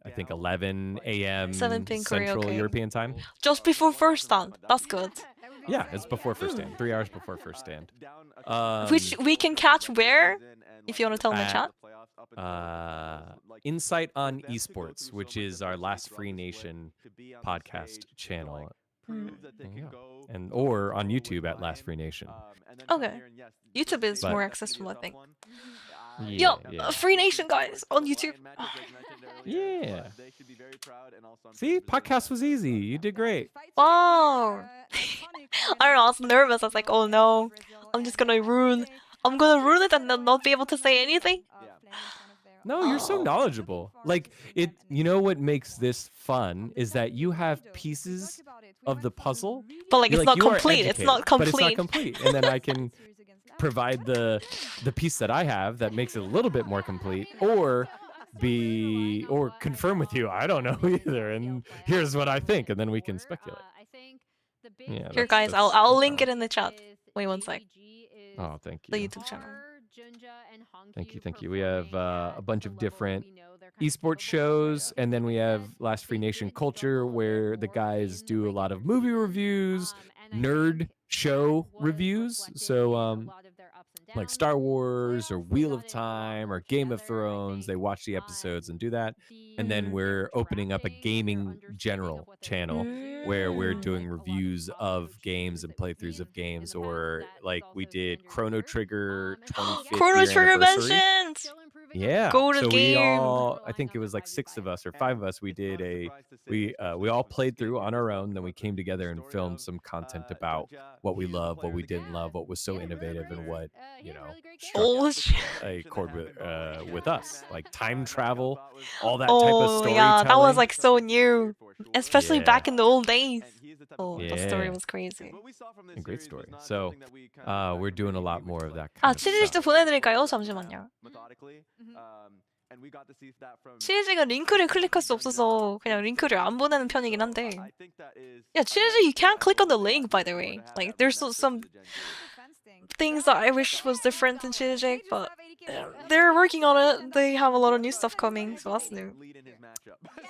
I think 11 a.m. 7 p.m. Korea, Central okay. European time. Just before first stand. That's good. Yeah, it's before first stand. 3 hours before first stand. Which we can catch where? If you want to tell in the chat. Insight on Esports, which is our Last Free Nation podcast channel. And or on YouTube at Last Free Nation. Okay. YouTube is But- more accessible, I think. Yeah, Free Nation, guys, on YouTube. Yeah. See, podcast was easy. You did great. Wow. I don't know, I was nervous. I was like, oh no, I'm gonna ruin it and then not be able to say anything. No, you're so knowledgeable. Like it, you know what makes this fun is that you have pieces of the puzzle, But like, You're it's not you are complete. It's not educated, but it's complete. not complete. And then I can provide the piece that I have that makes it a little bit more complete, or confirm with you. I don't know either, and here's what I think, and then we can speculate. Yeah, Here, guys, I'll link it in the chat. Wait one sec. Oh, thank The you. YouTube channel. Thank you. We have a bunch of different esports shows, and then we have Last Free Nation Culture, where the guys do a lot of movie reviews, nerd show reviews. So, like Star Wars or Wheel of Time or Game of Thrones, they watch the episodes and do that. And then we're opening up a gaming general channel where we're doing reviews of games and playthroughs of games, or like we did Chrono Trigger 25th Chrono year Trigger anniversary. mentioned. Yeah. Go to so game. we all, I think it was like 6 of us or 5 of us. We did we all played through on our own. Then we came together and filmed some content about what we love, what we didn't love, what was so innovative, and what struck a chord with us, like time travel, all that type of Oh storytelling. yeah, that was like so new, especially Yeah. back in the old days. Oh, the story Yeah. was crazy. A great story. So we're doing a lot more of that kind 아, of stuff. 치즈리스트 보내드릴까요? 잠시만요. 치즈가 링크를 클릭할 수 없어서 그냥 링크를 안 보내는 편이긴 한데. Yeah, 치즈, you can't click on the link, by the way. Like, there's some things that I wish was different in Chizik, but they're working on it. They have a lot of new stuff coming, so that's new.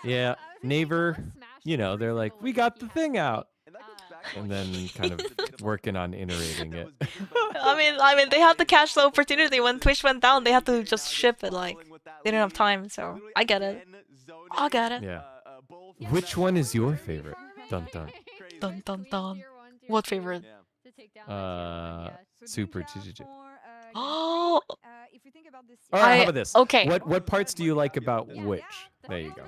Yeah, Naver, they're like, we got the thing out. And then kind of working on iterating it. I mean, they had to catch the opportunity when Twitch went down. They had to just ship it. Like, they didn't have time. So I get it. I get it. Yeah. Which one is your favorite? Dun dun. Dun dun dun. What favorite? Super GGG. Oh. All right, how about this? Okay. What parts do you like about which? There you go.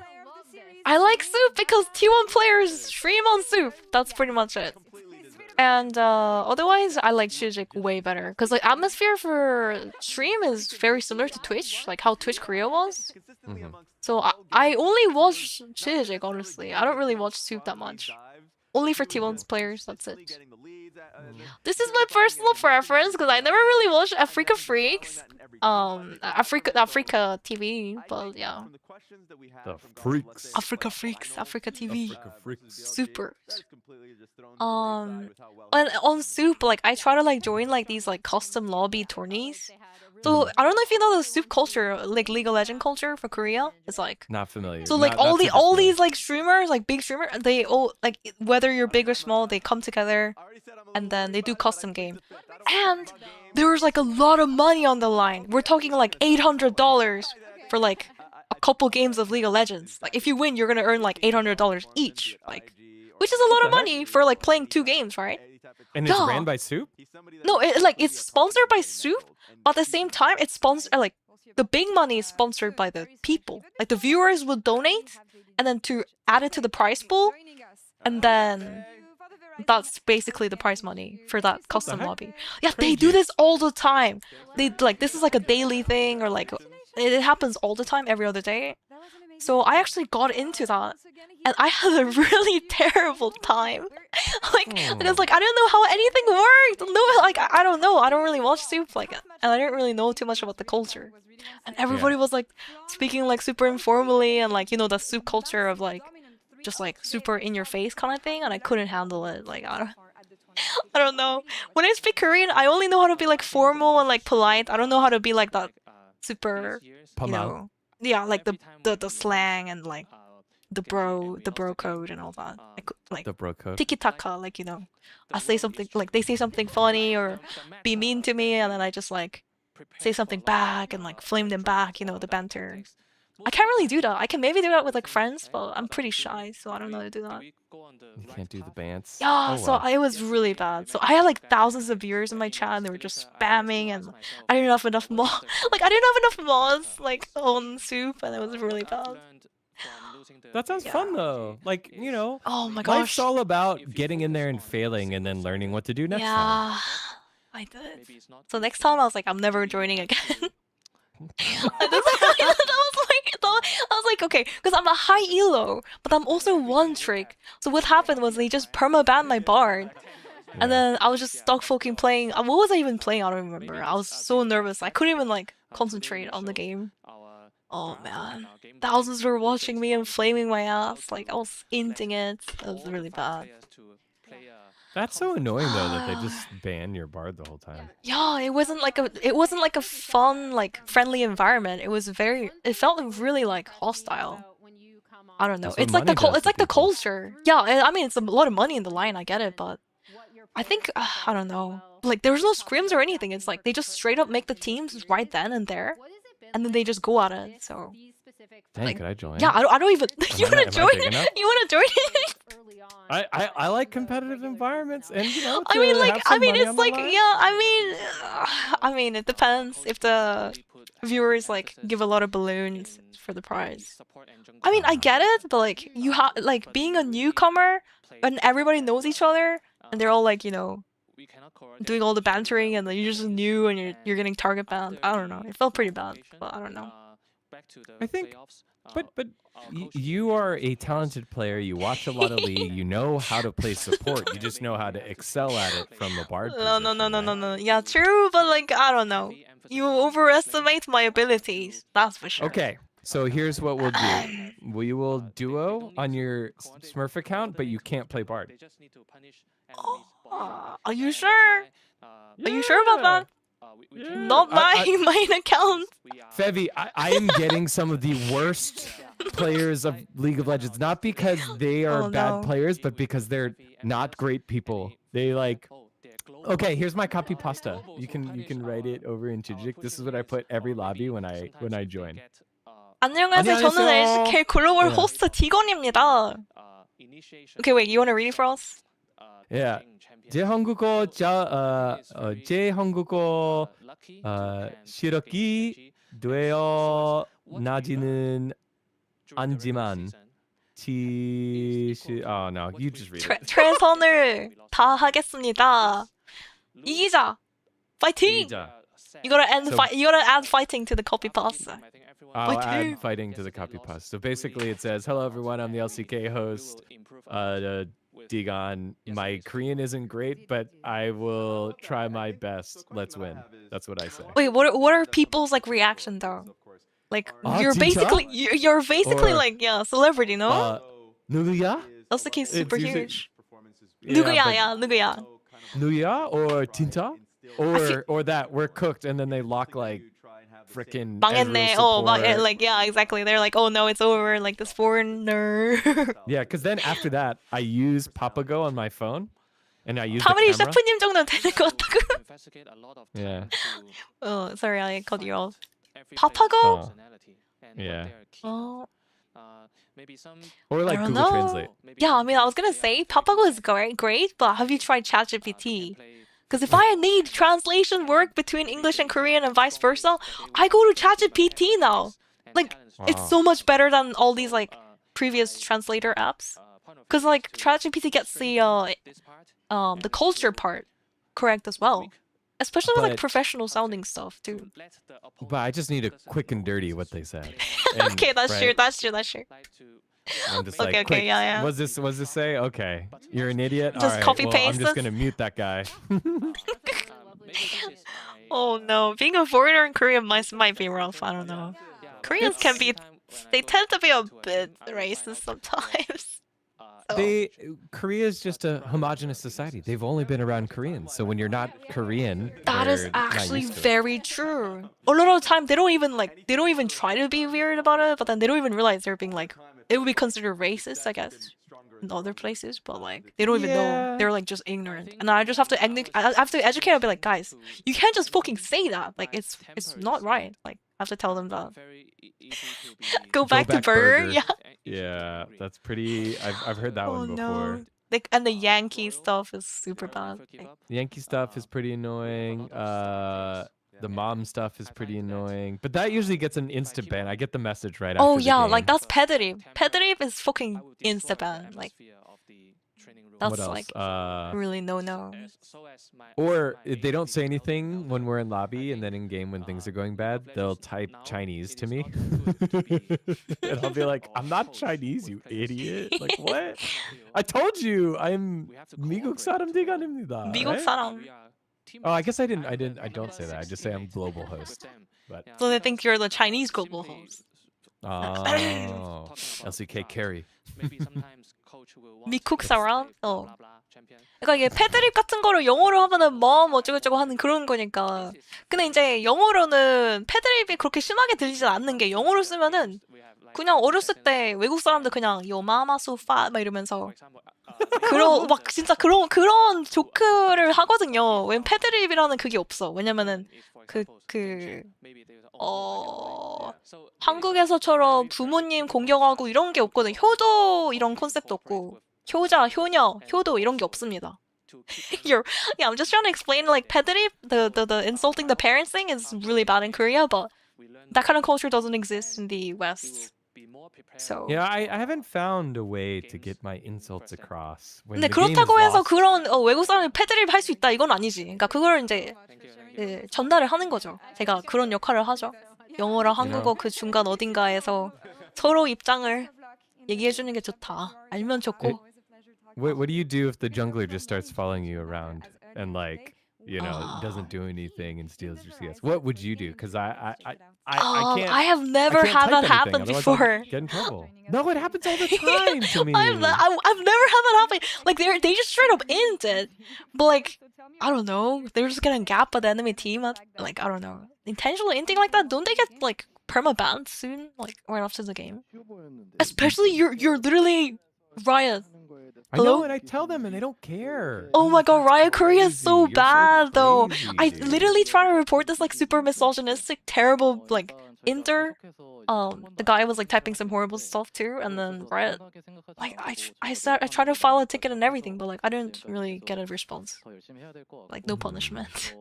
I like Soup because T1 players stream on Soup. That's pretty much it. And otherwise, I like CHIJIK way better because like atmosphere for stream is very similar to Twitch, like how Twitch Korea was. So I only watch CHIJIK honestly. I don't really watch Soup that much. Only for T1's players, that's it. This is my personal preference because I never really watched Africa Freaks. Africa TV, but yeah. The freaks. Africa Freaks, Africa TV. Africa freaks. Super. And on Soup, like I try to like join like these like custom lobby tourneys. So I don't know if you know the Soup culture, like League of Legends culture for Korea. It's like Not familiar. so like Not all super these like streamers, like big streamers, they all like whether you're big or small, they come together and then they do custom game. And there was like a lot of money on the line. We're talking like $800 for like a couple games of League of Legends. Like if you win, you're gonna earn like $800 each, like which is a lot of money for like playing 2 games, right? And it's ran by Soup? No, it's sponsored by Soup, but at the same time, it's sponsored like the big money is sponsored by the people. Like the viewers will donate, and then to add it to the prize pool, and then that's basically the prize money for that custom lobby. Yeah, they do this all the time. They like this is like a daily thing, or like it happens all the time, every other day. So I actually got into that, and I had a really terrible time. Because like I didn't know how anything worked. No, like I don't know. I don't really watch Soup like, and I didn't really know too much about the culture. And everybody was like speaking like super informally, and like the Soup culture of like just like super in your face kind of thing, and I couldn't handle it. Like I don't know. When I speak Korean, I only know how to be like formal and like polite. I don't know how to be like that super, yeah, like the slang and like the bro code and all that. Like The bro code. tiki taka, like I say something like they say something funny or be mean to me, and then I just like say something back and like flame them back. The banter. I can't really do that. I can maybe do that with like friends, but I'm pretty shy, so I don't know how to do that. You can't do the bants. Yeah, so it was really bad. So I had like thousands of viewers in my chat, and they were just spamming, and I didn't have enough mods. Like I didn't have enough mods like on Soup, and it was really bad. That sounds fun though. Like, Oh my life's gosh. all about getting in there and failing and then learning what to do next time. Yeah, I did. So next time I was like, I'm never joining again. I was like, okay, because I'm a high elo, but I'm also one trick. So what happened was they just perma-banned my bard. And then I was just stuck fucking playing. What was I even playing? I don't remember. I was so nervous. I couldn't even like concentrate on the game. Oh man. Thousands were watching me and flaming my ass. Like I was inting it. It was really bad. That's so annoying though that they just ban your bard the whole time. Yeah, it wasn't like a fun, like friendly environment. It felt really like hostile. I don't know. That's what It's like money does it's to like the people. culture. Yeah, I mean it's a lot of money in the line, I get it, but I think I don't know. Like there's no scrims or anything. It's like they just straight up make the teams right then and there, and then they just go at it. So Dang, could I join? yeah, I don't even. You wanna Am I join? big enough? You wanna join? I like competitive environments, and I mean, to like, have some money it's on the like, line. yeah, I mean, it depends if the viewers like give a lot of balloons for the prize. I mean, I get it, but like, you have like being a newcomer and everybody knows each other, and they're all like, doing all the bantering, and then you're just new and you're getting target banned. I don't know. It felt pretty bad, but I don't know. I think, but you are a talented player. You watch a lot of League. You know how to play support. You just know how to excel at it from a bard. No. Yeah, true, but like, I don't know. You overestimate my abilities. That's for sure. Okay, so here's what we'll do. We will duo on your Smurf account, but you can't play bard. Are you sure? Are you sure about that? Not my main account. Fevi, I am getting some of the worst players of League of Legends, not because they are bad players, but because they're not great people. They like. Okay, here's my copy pasta. You can write it over in CHIJIK. This is what I put every lobby when I join. 안녕하세요. 저는 LCK 글로벌 호스트 디건입니다. Okay, wait. You want to read it for us? Yeah. 제 한국어 실력이 되어 나지는 않지만 Oh no, you just read it. 최선을 다하겠습니다. 이기자. Fighting. 이기자. You gotta end So- you gotta add fighting to the copy pasta. I'll add fighting to the copy paste. So basically it says, hello everyone, I'm the LCK host, Digon. My Korean isn't great, but I will try my best. Let's win. That's what I say. Wait, what are people's like reaction though? Like you're 진짜? basically you're basically Or, like celebrity, no? 누구야? LCK is super usually- huge. Yeah, 누구야, but- 야, 누구야? 누구야 or 진짜? Or that we're cooked and then they lock like freaking 망했네. Oh, like yeah, exactly. They're like, oh no, it's over. Like this foreigner. Yeah, because then after that I use Papago on my phone and I use the 타브리 camera. 셰프님 정도는 되는 것 같다고. Yeah. Oh, sorry, I cut you off. Papago? Yeah. Oh. Or like I don't Google know. Translate. Yeah, I mean, I was gonna say Papago is great, but have you tried ChatGPT? Because if I need translation work between English and Korean and vice versa, I go to ChatGPT now. Like, it's Wow. so much better than all these like previous translator apps. Because like ChatGPT gets the culture part correct as well, especially with like But- professional sounding stuff too. But I just need a quick and dirty what they said. And, Okay, that's right, true. That's true. That's true. I'm just Okay, like, okay, quick, yeah, yeah. What's this say? Okay, you're an idiot. Just All right, copy well, I'm paste just this? gonna mute that guy. Oh no, being a foreigner in Korea might be rough. I don't know. Koreans can be, they tend to be a bit racist sometimes. Korea is just a homogenous society. They've only been around Koreans, so when you're not Korean, That is they're not actually used to it. very true. A lot of the time, they don't even try to be weird about it, but then they don't even realize they're being like, it would be considered racist, I guess, in other places, but like, they don't even know. Yeah. They're like just ignorant. And I just have to, I have to educate and be like, guys, you can't just fucking say that. Like, it's not right. Like, I have to tell them that. Go back to burger. Yeah. Yeah, that's pretty. I've heard that one before. No. Like, and the Yankee stuff is super bad. Like, Yankee stuff is pretty annoying. The mom stuff is pretty annoying, but that usually gets an instant ban. I get the message right after oh the yeah, game. like that's Pedrip. Pedrip is fucking insta ban. Like, that's What else? like really no. Or if they don't say anything when we're in lobby, and then in game when things are going bad, they'll type Chinese to me, and I'll be like, "I'm not Chinese, you idiot!" Like what? I told you I'm 미국 사람 대가입니다. 미국 사람. Oh, I guess I don't say that. I just say I'm global host. But So they think you're the Chinese global host. oh, LCK carry. 미국 사람? 그러니까 이게 패드립 같은 거를 영어로 하면은 뭐 어쩌고저쩌고 하는 그런 거니까. 근데 이제 영어로는 패드립이 그렇게 심하게 들리진 않는 게 영어로 쓰면은 그냥 어렸을 때 외국 사람들 그냥 Yo mama so fat 막 이러면서 그런 막 진짜 그런 조크를 하거든요. 왜냐면 패드립이라는 그게 없어. 왜냐면은 한국에서처럼 부모님 공격하고 이런 게 없거든. 효도 이런 컨셉도 없고 효자, 효녀, 효도 이런 게 없습니다. Yeah, I'm just trying to explain like 패드립, the insulting the parents thing is really bad in Korea, but that kind of culture doesn't exist in the West. So Yeah, I haven't found a way to get my insults across. When 근데 the game is 그렇다고 해서 lost. 그런 외국 사람이 패드립 할 수 있다 이건 아니지. 그러니까 그걸 이제 전달을 하는 거죠. 제가 그런 역할을 하죠. 영어랑 한국어 그 중간 어딘가에서 서로 입장을 얘기해 주는 게 좋다. 알면 좋고. What do you do if the jungler just starts following you around and like, you know, doesn't do anything and steals your CS? What would you do? Because I can't. I have never had that happen before. Get in trouble. No, it happens all the time to me. I've never had that happen. Like they just straight up int it, but like I don't know, they're just getting gap by the enemy team. Like I don't know, intentionally inting like that. Don't they get like perma-banned soon? Like right after the game. Especially you're literally Riot. I know, and I tell them, and they don't care. Oh my god, Riot Korea is so You're so bad though. crazy, I dude. literally try to report this like super misogynistic, terrible like inter. The guy was like typing some horrible stuff too, and then Riot. Like I tried to file a ticket and everything, but like I didn't really get a response. Like no punishment.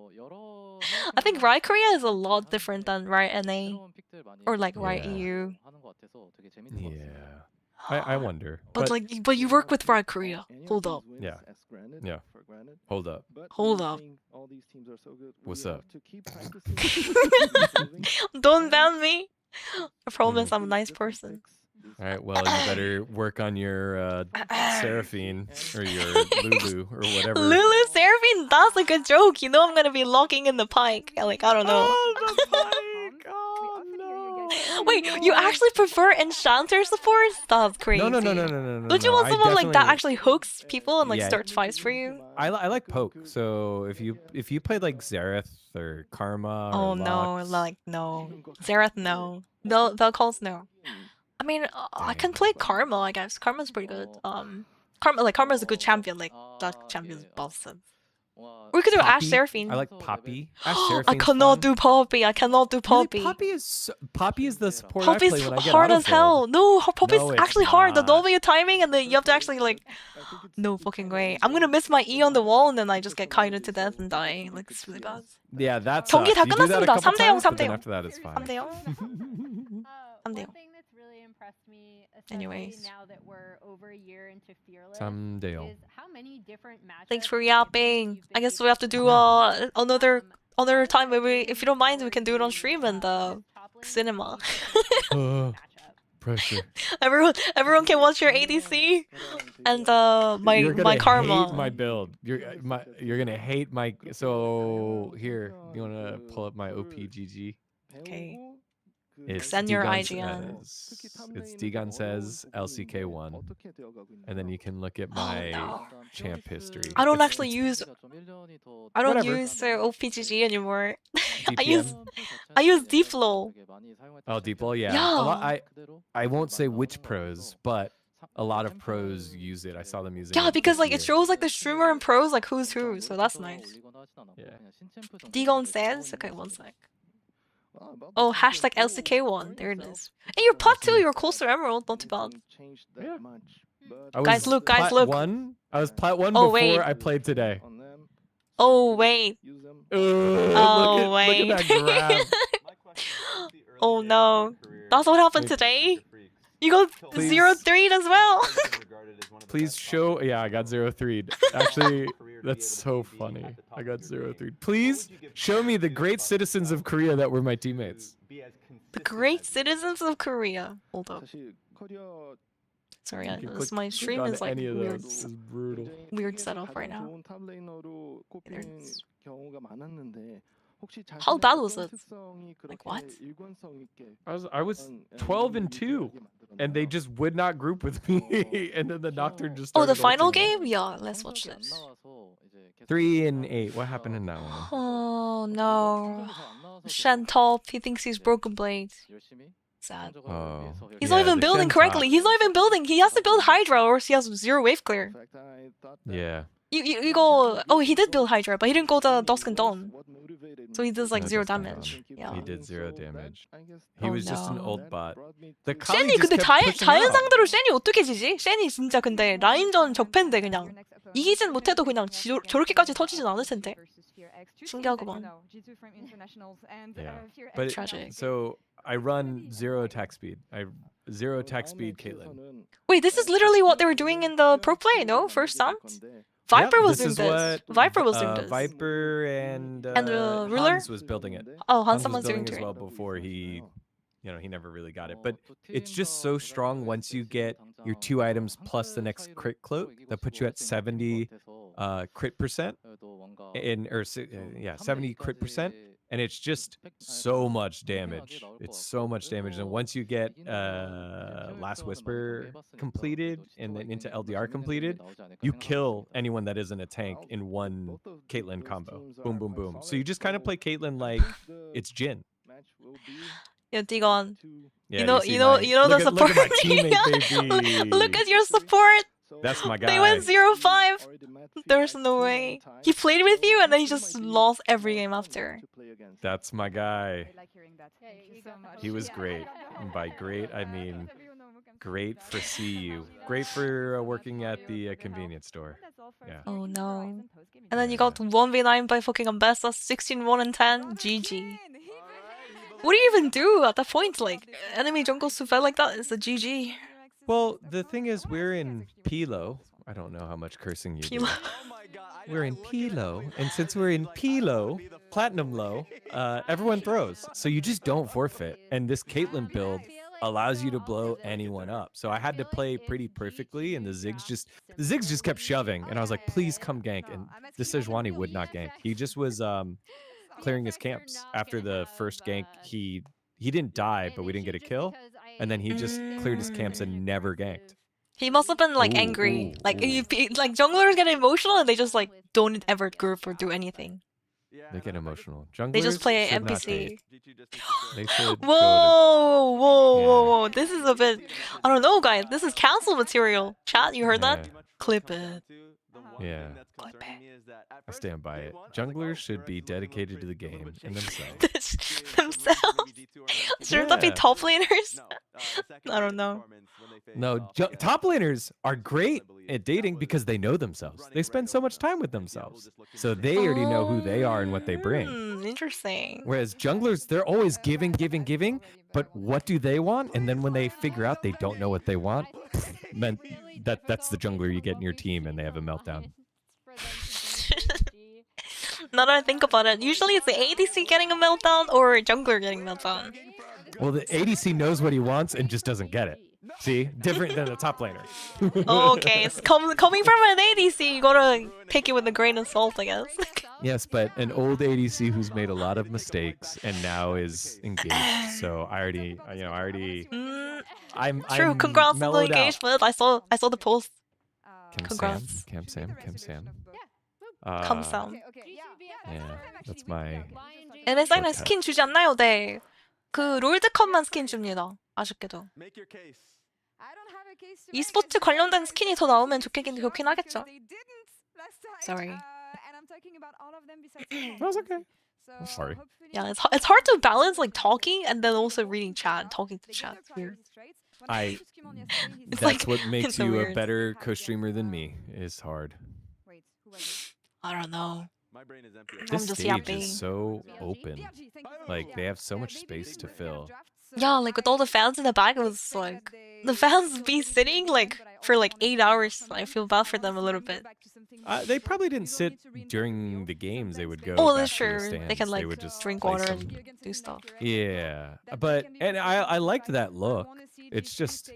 I think Riot Korea is a lot different than Riot NA or like Riot EU. Yeah. I wonder. But but you work with Riot Korea. Hold up. Yeah. Yeah. Hold up. Hold up. What's up? Don't ban me. I promise I'm a nice person. All right, well, you better work on your Seraphine or your Lulu or whatever. Lulu Seraphine, that's a good joke. You know I'm gonna be locking in the pike. Like, I don't know. Wait, you actually prefer enchanter supports? That's crazy. No. Don't you want someone like that actually hooks people and like starts fights for you? I like poke. So if you played like Zareth or Karma. Oh or no, Lux, like no. Zareth, no. Vel'Koz, no. I mean, I can play Karma, I guess. Karma's pretty good. Karma's a good champion. Like that champion's busted. We could do Poppy. Ash Seraphine. I like Poppy. Ash I Seraphine's cannot fun. do Poppy. I cannot do Poppy. Really, Poppy is the support Poppy's I play when I get hard as autofilled. hell. No, Poppy's No, it's actually hard. The not. W timing and then you have to actually like. No fucking way. I'm gonna miss my E on the wall and then I just get kited to death and die. Like it's really bad. Yeah, that's. 경기 다 You do that a 끝났습니다. couple 3대0, times, but then 3대0. after that, it's fine. 3대0. One thing that's really impressed me, especially Anyways. now that we're over a year into Fearless, 3대0. is how many different matchups. Thanks for yapping. I guess we have to do another time. Maybe if you don't mind, we can do it on stream and cinema. Pressure. Everyone can watch your ADC and my Karma. Hate my build. You're gonna hate my. So here, you wanna pull up my OPGG? Okay. It's Send your Digon IGN. says- It's Digon says LCK1, and then you can look at my champ history. I don't It's- actually use. I don't Whatever. use OPGG anymore. I DPM. use Deepflow. Oh, Deepol, yeah. Yeah. I won't say which pros, but a lot of pros use it. I saw them using Yeah, it because this like it year. shows like the streamer and pros like who's who, so that's nice. Yeah. Digon says, okay, one sec. Oh, hashtag LCK1. There it is. And you're plat 2, you're close to Emerald, not too bad. I was Guys, look, plat 1. I was plat 1 Oh, before wait. I played today. Oh, wait. Oh, wait. Look at that grab. Oh no. That's what happened today? You got Please. 0-3 as well? Please show. Yeah, I got 0-3. Actually, that's so funny. I got 0-3. Please show me the great citizens of Korea that were my teammates. The great citizens of Korea. Hold up. Sorry, You can my click stream on is like any of weird, those. This is brutal. weird setup right now. There it is. How bad was it? Like what? I was 12-2, and they just would not group with me. And then the Nocturne just. Oh, the started final ulting me. game? Yeah, let's watch this. 3-8. What happened in that one? Oh no. Shantop, he thinks he's Broken Blade. Sad. Oh, He's yeah, not even the building Shen correctly. top. He's not even building. He has to build Hydra or else he has 0 wave clear. Yeah. You go. Oh, he did build Hydra, but he didn't go to Dusk and Dawn. So he does like No, 0 Dusk and damage. Dawn. Yeah. He did 0 damage. He Oh, was just an no. old bot. The Kali 쉔이 just 근데 kept pushing 자연 out. 상대로 쉔이 어떻게 지지? 쉔이 진짜 근데 라인전 적팬데 그냥 이기진 못해도 그냥 저렇게까지 터지진 않을 텐데. 신기하구만. Yeah, but Tragic. so I run 0 attack speed. 0 attack speed, Caitlyn. Wait, this is literally what they were doing in the pro play, no? First round? Viper Yep, was this doing is this. what, Viper was doing this. Viper and Ruler? Hans was building it. Oh, Hans Hans was doing building as it. well before he, he never really got it. But it's just so strong once you get your 2 items plus the next crit cloak that puts you at 70 crit percent, 70 crit percent, and it's just so much damage. It's so much damage, and once you get Last Whisper completed and then into LDR completed, you kill anyone that isn't a tank in one Caitlyn combo. Boom, boom, boom. So you just kind of play Caitlyn like it's Jhin. Yeah, Digon. Yeah, you know see the look support. At my teammate, baby. Look at your support. That's my guy. They went 0-5. There's no way. He played with you and then he just lost every game after. That's my guy. He was great. And by great, I mean great for CU. Great for working at the convenience store. Yeah. Oh no. And then you got 1v9 by fucking Ambessa, 16-1-10. GG. What do you even do at that point? Like, enemy jungle Sufel like that is a GG. Well, the thing is, we're in Pilo. I don't know how much cursing you do. Pilo. We're in Pilo, and since we're in Pilo, Platinum Low, everyone throws. So you just don't forfeit. And this Caitlyn build allows you to blow anyone up. So I had to play pretty perfectly, and the Ziggs just kept shoving, and I was like, please come gank. And the Sejuani would not gank. He just was clearing his camps. After the first gank, he didn't die, but we didn't get a kill. And then he just cleared his camps and never ganked. He must have been like angry. Like junglers get emotional and they just like don't ever group or do anything. They get emotional. Junglers They just play should not NPC. date. They should Whoa. This is a bit. I don't know, guys. This is cancel material. Chat, you heard that? Clip it. Yeah. I stand by it. Junglers should be dedicated to the game and Themselves. Shouldn't that be top laners? I don't know. No, top laners are great at dating because they know themselves. They spend so much time with themselves. So they already know who they are and what they bring. Interesting. Whereas junglers, they're always giving. But what do they want? And then when they figure out they don't know what they want, then that's the jungler you get in your team and they have a meltdown. Now that I think about it, usually it's the ADC getting a meltdown or jungler getting a meltdown. Well, the ADC knows what he wants and just doesn't get it. See? Different than the top laner. Okay, so coming from an ADC, you gotta take it with a grain of salt, I guess. Yes, but an old ADC who's made a lot of mistakes and now is engaged. So I already, I'm True. Congrats on the engagement. I saw the post. Congrats. Cam Sam. 감상. Yeah, that's my. NSI는 스킨 주지 않나요? 네. 그 롤드컵만 스킨 줍니다. 아쉽게도. e스포츠 관련된 스킨이 더 나오면 좋긴 하겠죠. Sorry. That's okay. I'm sorry. Yeah, it's hard to balance like talking and then also reading chat, talking to chat. Weird. That's what makes you a better co-streamer than me. It's hard. I don't know. This stage is so open. Like, they have so much space to fill. Yeah, like with all the fans in the back, it was like the fans be sitting like for like 8 hours. I feel bad for them a little bit. They probably didn't sit during the games. They would go. Oh, back that's to true. the stands. They can like They would just drink play water some- and do stuff. Yeah, but I liked that look. It's just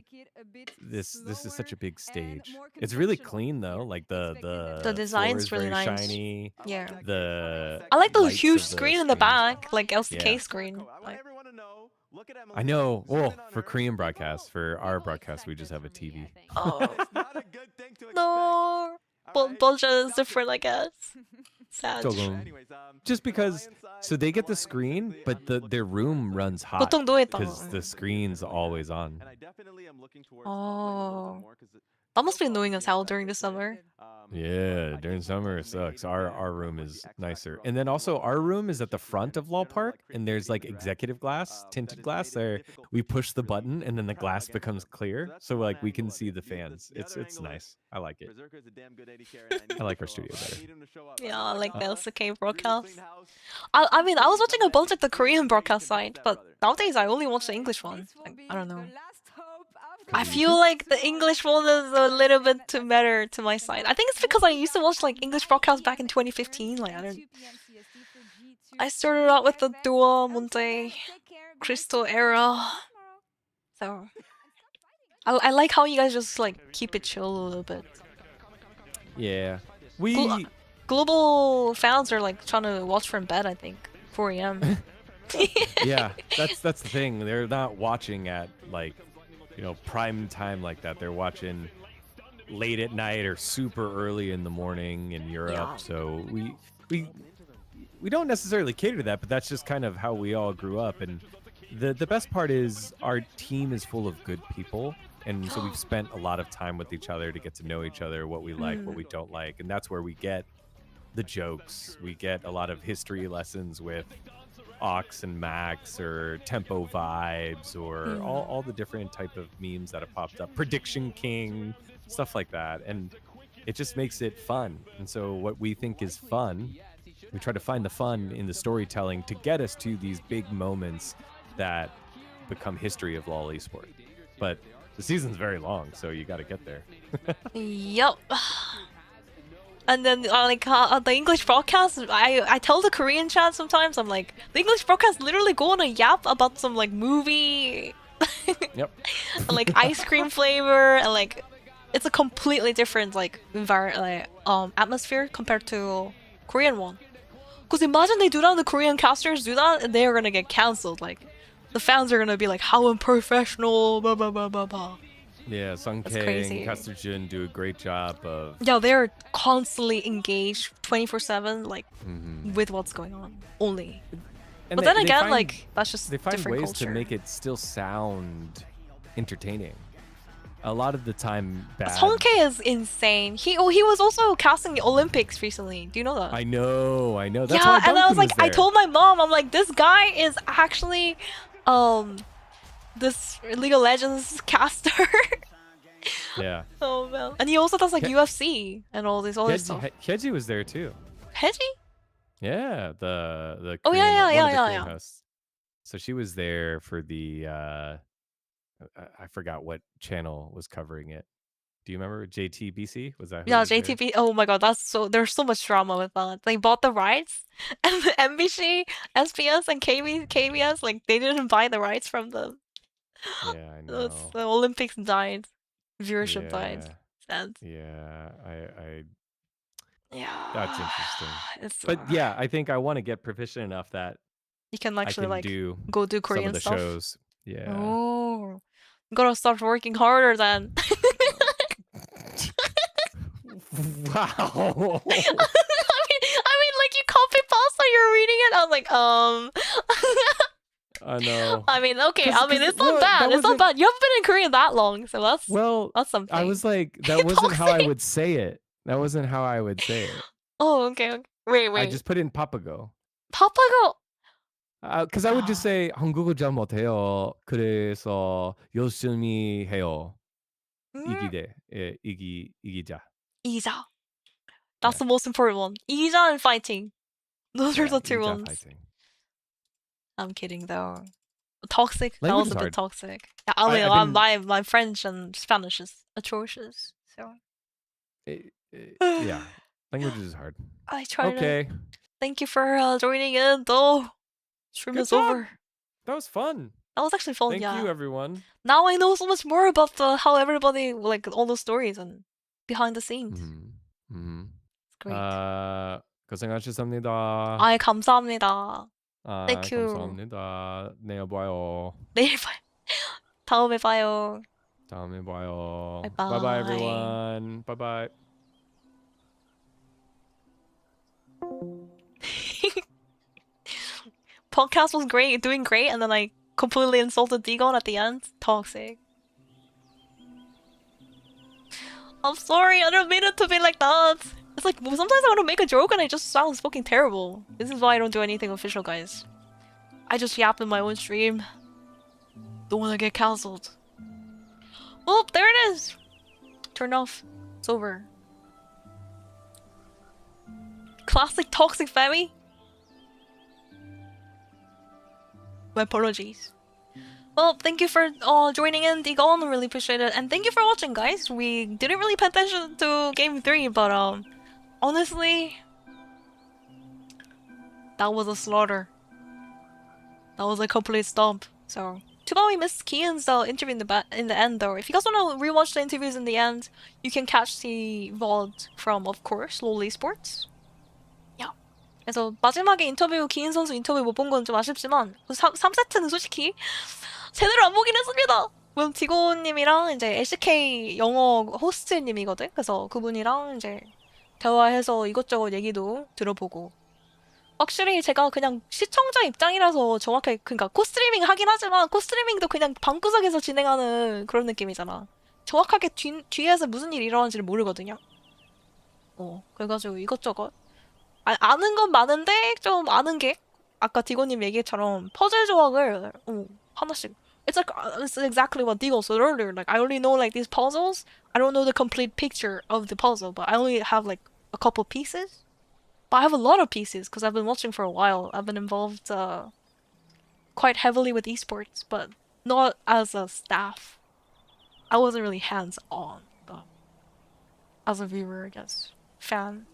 this is such a big stage. It's really clean though. Like the design's floor is really very nice. shiny. Yeah. The I like the lights huge of the screen in the back, like LCK Yeah. screen. Like, I know. Well, for Korean broadcast, for our broadcast, we just have a TV. no, budget is different, I guess. Sad. Just because, so they get the screen, but their room runs hot 보통 노예다. because the screen's always on. Oh, that must be annoying as hell during the summer. Yeah, during summer it sucks. Our room is nicer, and then also our room is at the front of LOL Park, and there's like executive glass, tinted glass. There, we push the button, and then the glass becomes clear, so like we can see the fans. It's nice. I like it. I like our studio better. Yeah, I like the LCK broadcast. I mean, I was watching a bunch of the Korean broadcast site, but nowadays I only watch the English one. Like, I don't know. I feel like the English one is a little bit too better to my side. I think it's because I used to watch like English broadcasts back in 2015. Like I started out with the Dua, Monte, Crystal era. So I like how you guys just like keep it chill a little bit. Yeah, Global fans are like trying to watch from bed. I think 4 a.m. Yeah, that's the thing. They're not watching at like, prime time like that. They're watching late at night or super early in the morning in Europe. Yeah. So we don't necessarily cater to that, but that's just kind of how we all grew up. And the best part is our team is full of good people. And so we've spent a lot of time with each other to get to know each other, what we like, what we don't like. And that's where we get the jokes. We get a lot of history lessons with Ox and Max, or Tempo Vibes, or all the different type of memes that have popped up. Prediction King, stuff like that. And it just makes it fun. And so what we think is fun, we try to find the fun in the storytelling to get us to these big moments that become history of LoL eSport. But The season's very long, so you got to get there. Yup. And then the English broadcast, I tell the Korean chat sometimes, I'm like, the English broadcast literally go on a yap about some like movie, Yep. and, like ice cream flavor, and like it's a completely different like atmosphere compared to Korean one. Cause imagine they do that, and the Korean casters do that, and they're gonna get cancelled. Like the fans are gonna be like, how unprofessional, blah blah blah blah blah. Yeah, Sung That's K crazy. and Caster Jun do a great job of. Yeah, they're constantly engaged 24/7, like Mhm. with what's going on only. And But they- then they again, find- like that's just they find different ways culture. to make it still sound entertaining. A lot of the time, bad. Song K is insane. He was also casting the Olympics recently. Do you know that? I know. That's yeah, why and I Duncan was like, I there. told my mom, I'm like, this guy is actually, this League of Legends caster. Yeah. Oh man, and he also does like UFC and all this other stuff. Hyeji was there too. Heji? Yeah, the Oh, yeah, Korean- yeah, one of yeah, the yeah, Korean yeah. hosts. So she was there for the I forgot what channel was covering it. Do you remember JTBC? Was that who Yeah, was there? JTB. Oh my god, there's so much drama with that. They bought the rights, and the MBC, SBS, and KBS like they didn't buy the rights from them. Yeah, I know. The Olympics died, viewership died. Yeah. Sad. Yeah, I Yeah, that's interesting. It's But yeah, I think I want to get proficient enough that you can I actually can like do go do some Korean of the stuff. shows. Yeah. Oh, you gotta start working harder then. Wow. I mean, like you copy pasta, you're reading it. I was like, I know. I mean, okay. 'Cause- I mean, 'cause- it's not well, bad. that It's not wasn't- bad. You haven't been in Korea that long, so that's something. I was like, that wasn't how I would say it. That wasn't how I would say it. Oh, okay. Wait. I just put in papago. Papago. Because I would just say 한국어 잘 못해요. 그래서 열심히 해요. 이기대. 예, 이기자. 이자. That's the most important one. 이자 and fighting. Those are the two 이기자 ones. fighting. I'm kidding though. Toxic. That Language was is a bit hard. toxic. Yeah, I mean, I've been- my French and Spanish is atrocious. So Yeah, language is hard. I try to. Okay, Thank you for joining in though. Stream Good is job. over. that was fun. That was actually fun. Thank yeah. you, everyone. Now I know so much more about how everybody like all the stories and behind the scenes. Great. 고생하셨습니다. 아이 감사합니다. 아, Thank you. 감사합니다. 내일 봐요. 내일 봐요. 다음에 봐요. 다음에 봐요. Bye Bye bye, bye. everyone. Bye bye. Podcast was great, doing great, and then I completely insulted Digon at the end. Toxic. I'm sorry, I didn't mean it to be like that. It's like sometimes I want to make a joke and it just sounds fucking terrible. This is why I don't do anything official, guys. I just yap in my own stream. Don't want to get cancelled. Oh, there it is. Turn off. It's over. Classic toxic Femi. My apologies. Well, thank you for joining in, Digon. I really appreciate it. And thank you for watching, guys. We didn't really pay attention to Game 3, but honestly, that was a slaughter. That was a complete stomp. So, too bad we missed Kian's interview in the end, though. If you guys want to rewatch the interviews in the end, you can catch the VOD from, of course, LOL Esports. 그래서 마지막에 인터뷰 기인 선수 인터뷰 못 본 건 좀 아쉽지만 3세트는 솔직히 제대로 안 보긴 했습니다. 물론 디고님이랑 이제 SK 영어 호스트님이거든. 그래서 그분이랑 이제 대화해서 이것저것 얘기도 들어보고 확실히 제가 그냥 시청자 입장이라서 정확하게 그러니까 코스트리밍 하긴 하지만 코스트리밍도 그냥 방구석에서 진행하는 그런 느낌이잖아. 정확하게 뒤에서 무슨 일이 일어나는지를 모르거든요. 그래가지고 이것저것 아는 건 많은데 좀 아는 게 아까 디고님 얘기처럼 퍼즐 조각을 하나씩 it's exactly what Digo said earlier. Like I only know like these puzzles. I don't know the complete picture of the puzzle, but I only have like a couple pieces. But I have a lot of pieces because I've been watching for a while. I've been involved quite heavily with esports, but not as a staff. I wasn't really hands-on, but as a viewer, I guess, fan.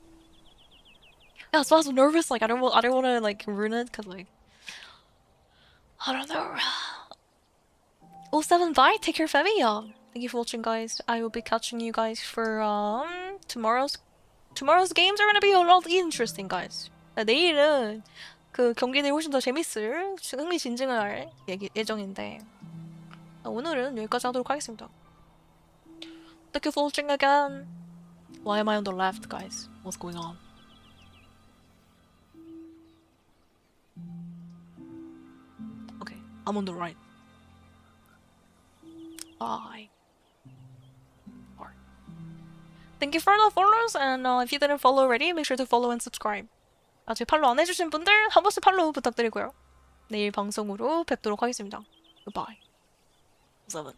Yeah, so I was nervous. Like I don't want to like ruin it, cause like I don't know. 07 bye. Take care, Fevi. Thank you for watching, guys. I will be catching you guys for tomorrow's games are gonna be a lot interesting, guys. 내일은 그 경기들이 훨씬 더 재밌을 흥미진진할 예정인데 오늘은 여기까지 하도록 하겠습니다. Thank you for watching again. Why am I on the left, guys? What's going on? Okay, I'm on the right. Bye. Thank you for the follows, and if you didn't follow already, make sure to follow and subscribe. 아직 팔로우 안 해주신 분들 한 번씩 팔로우 부탁드리고요. 내일 방송으로 뵙도록 하겠습니다. Goodbye. 7.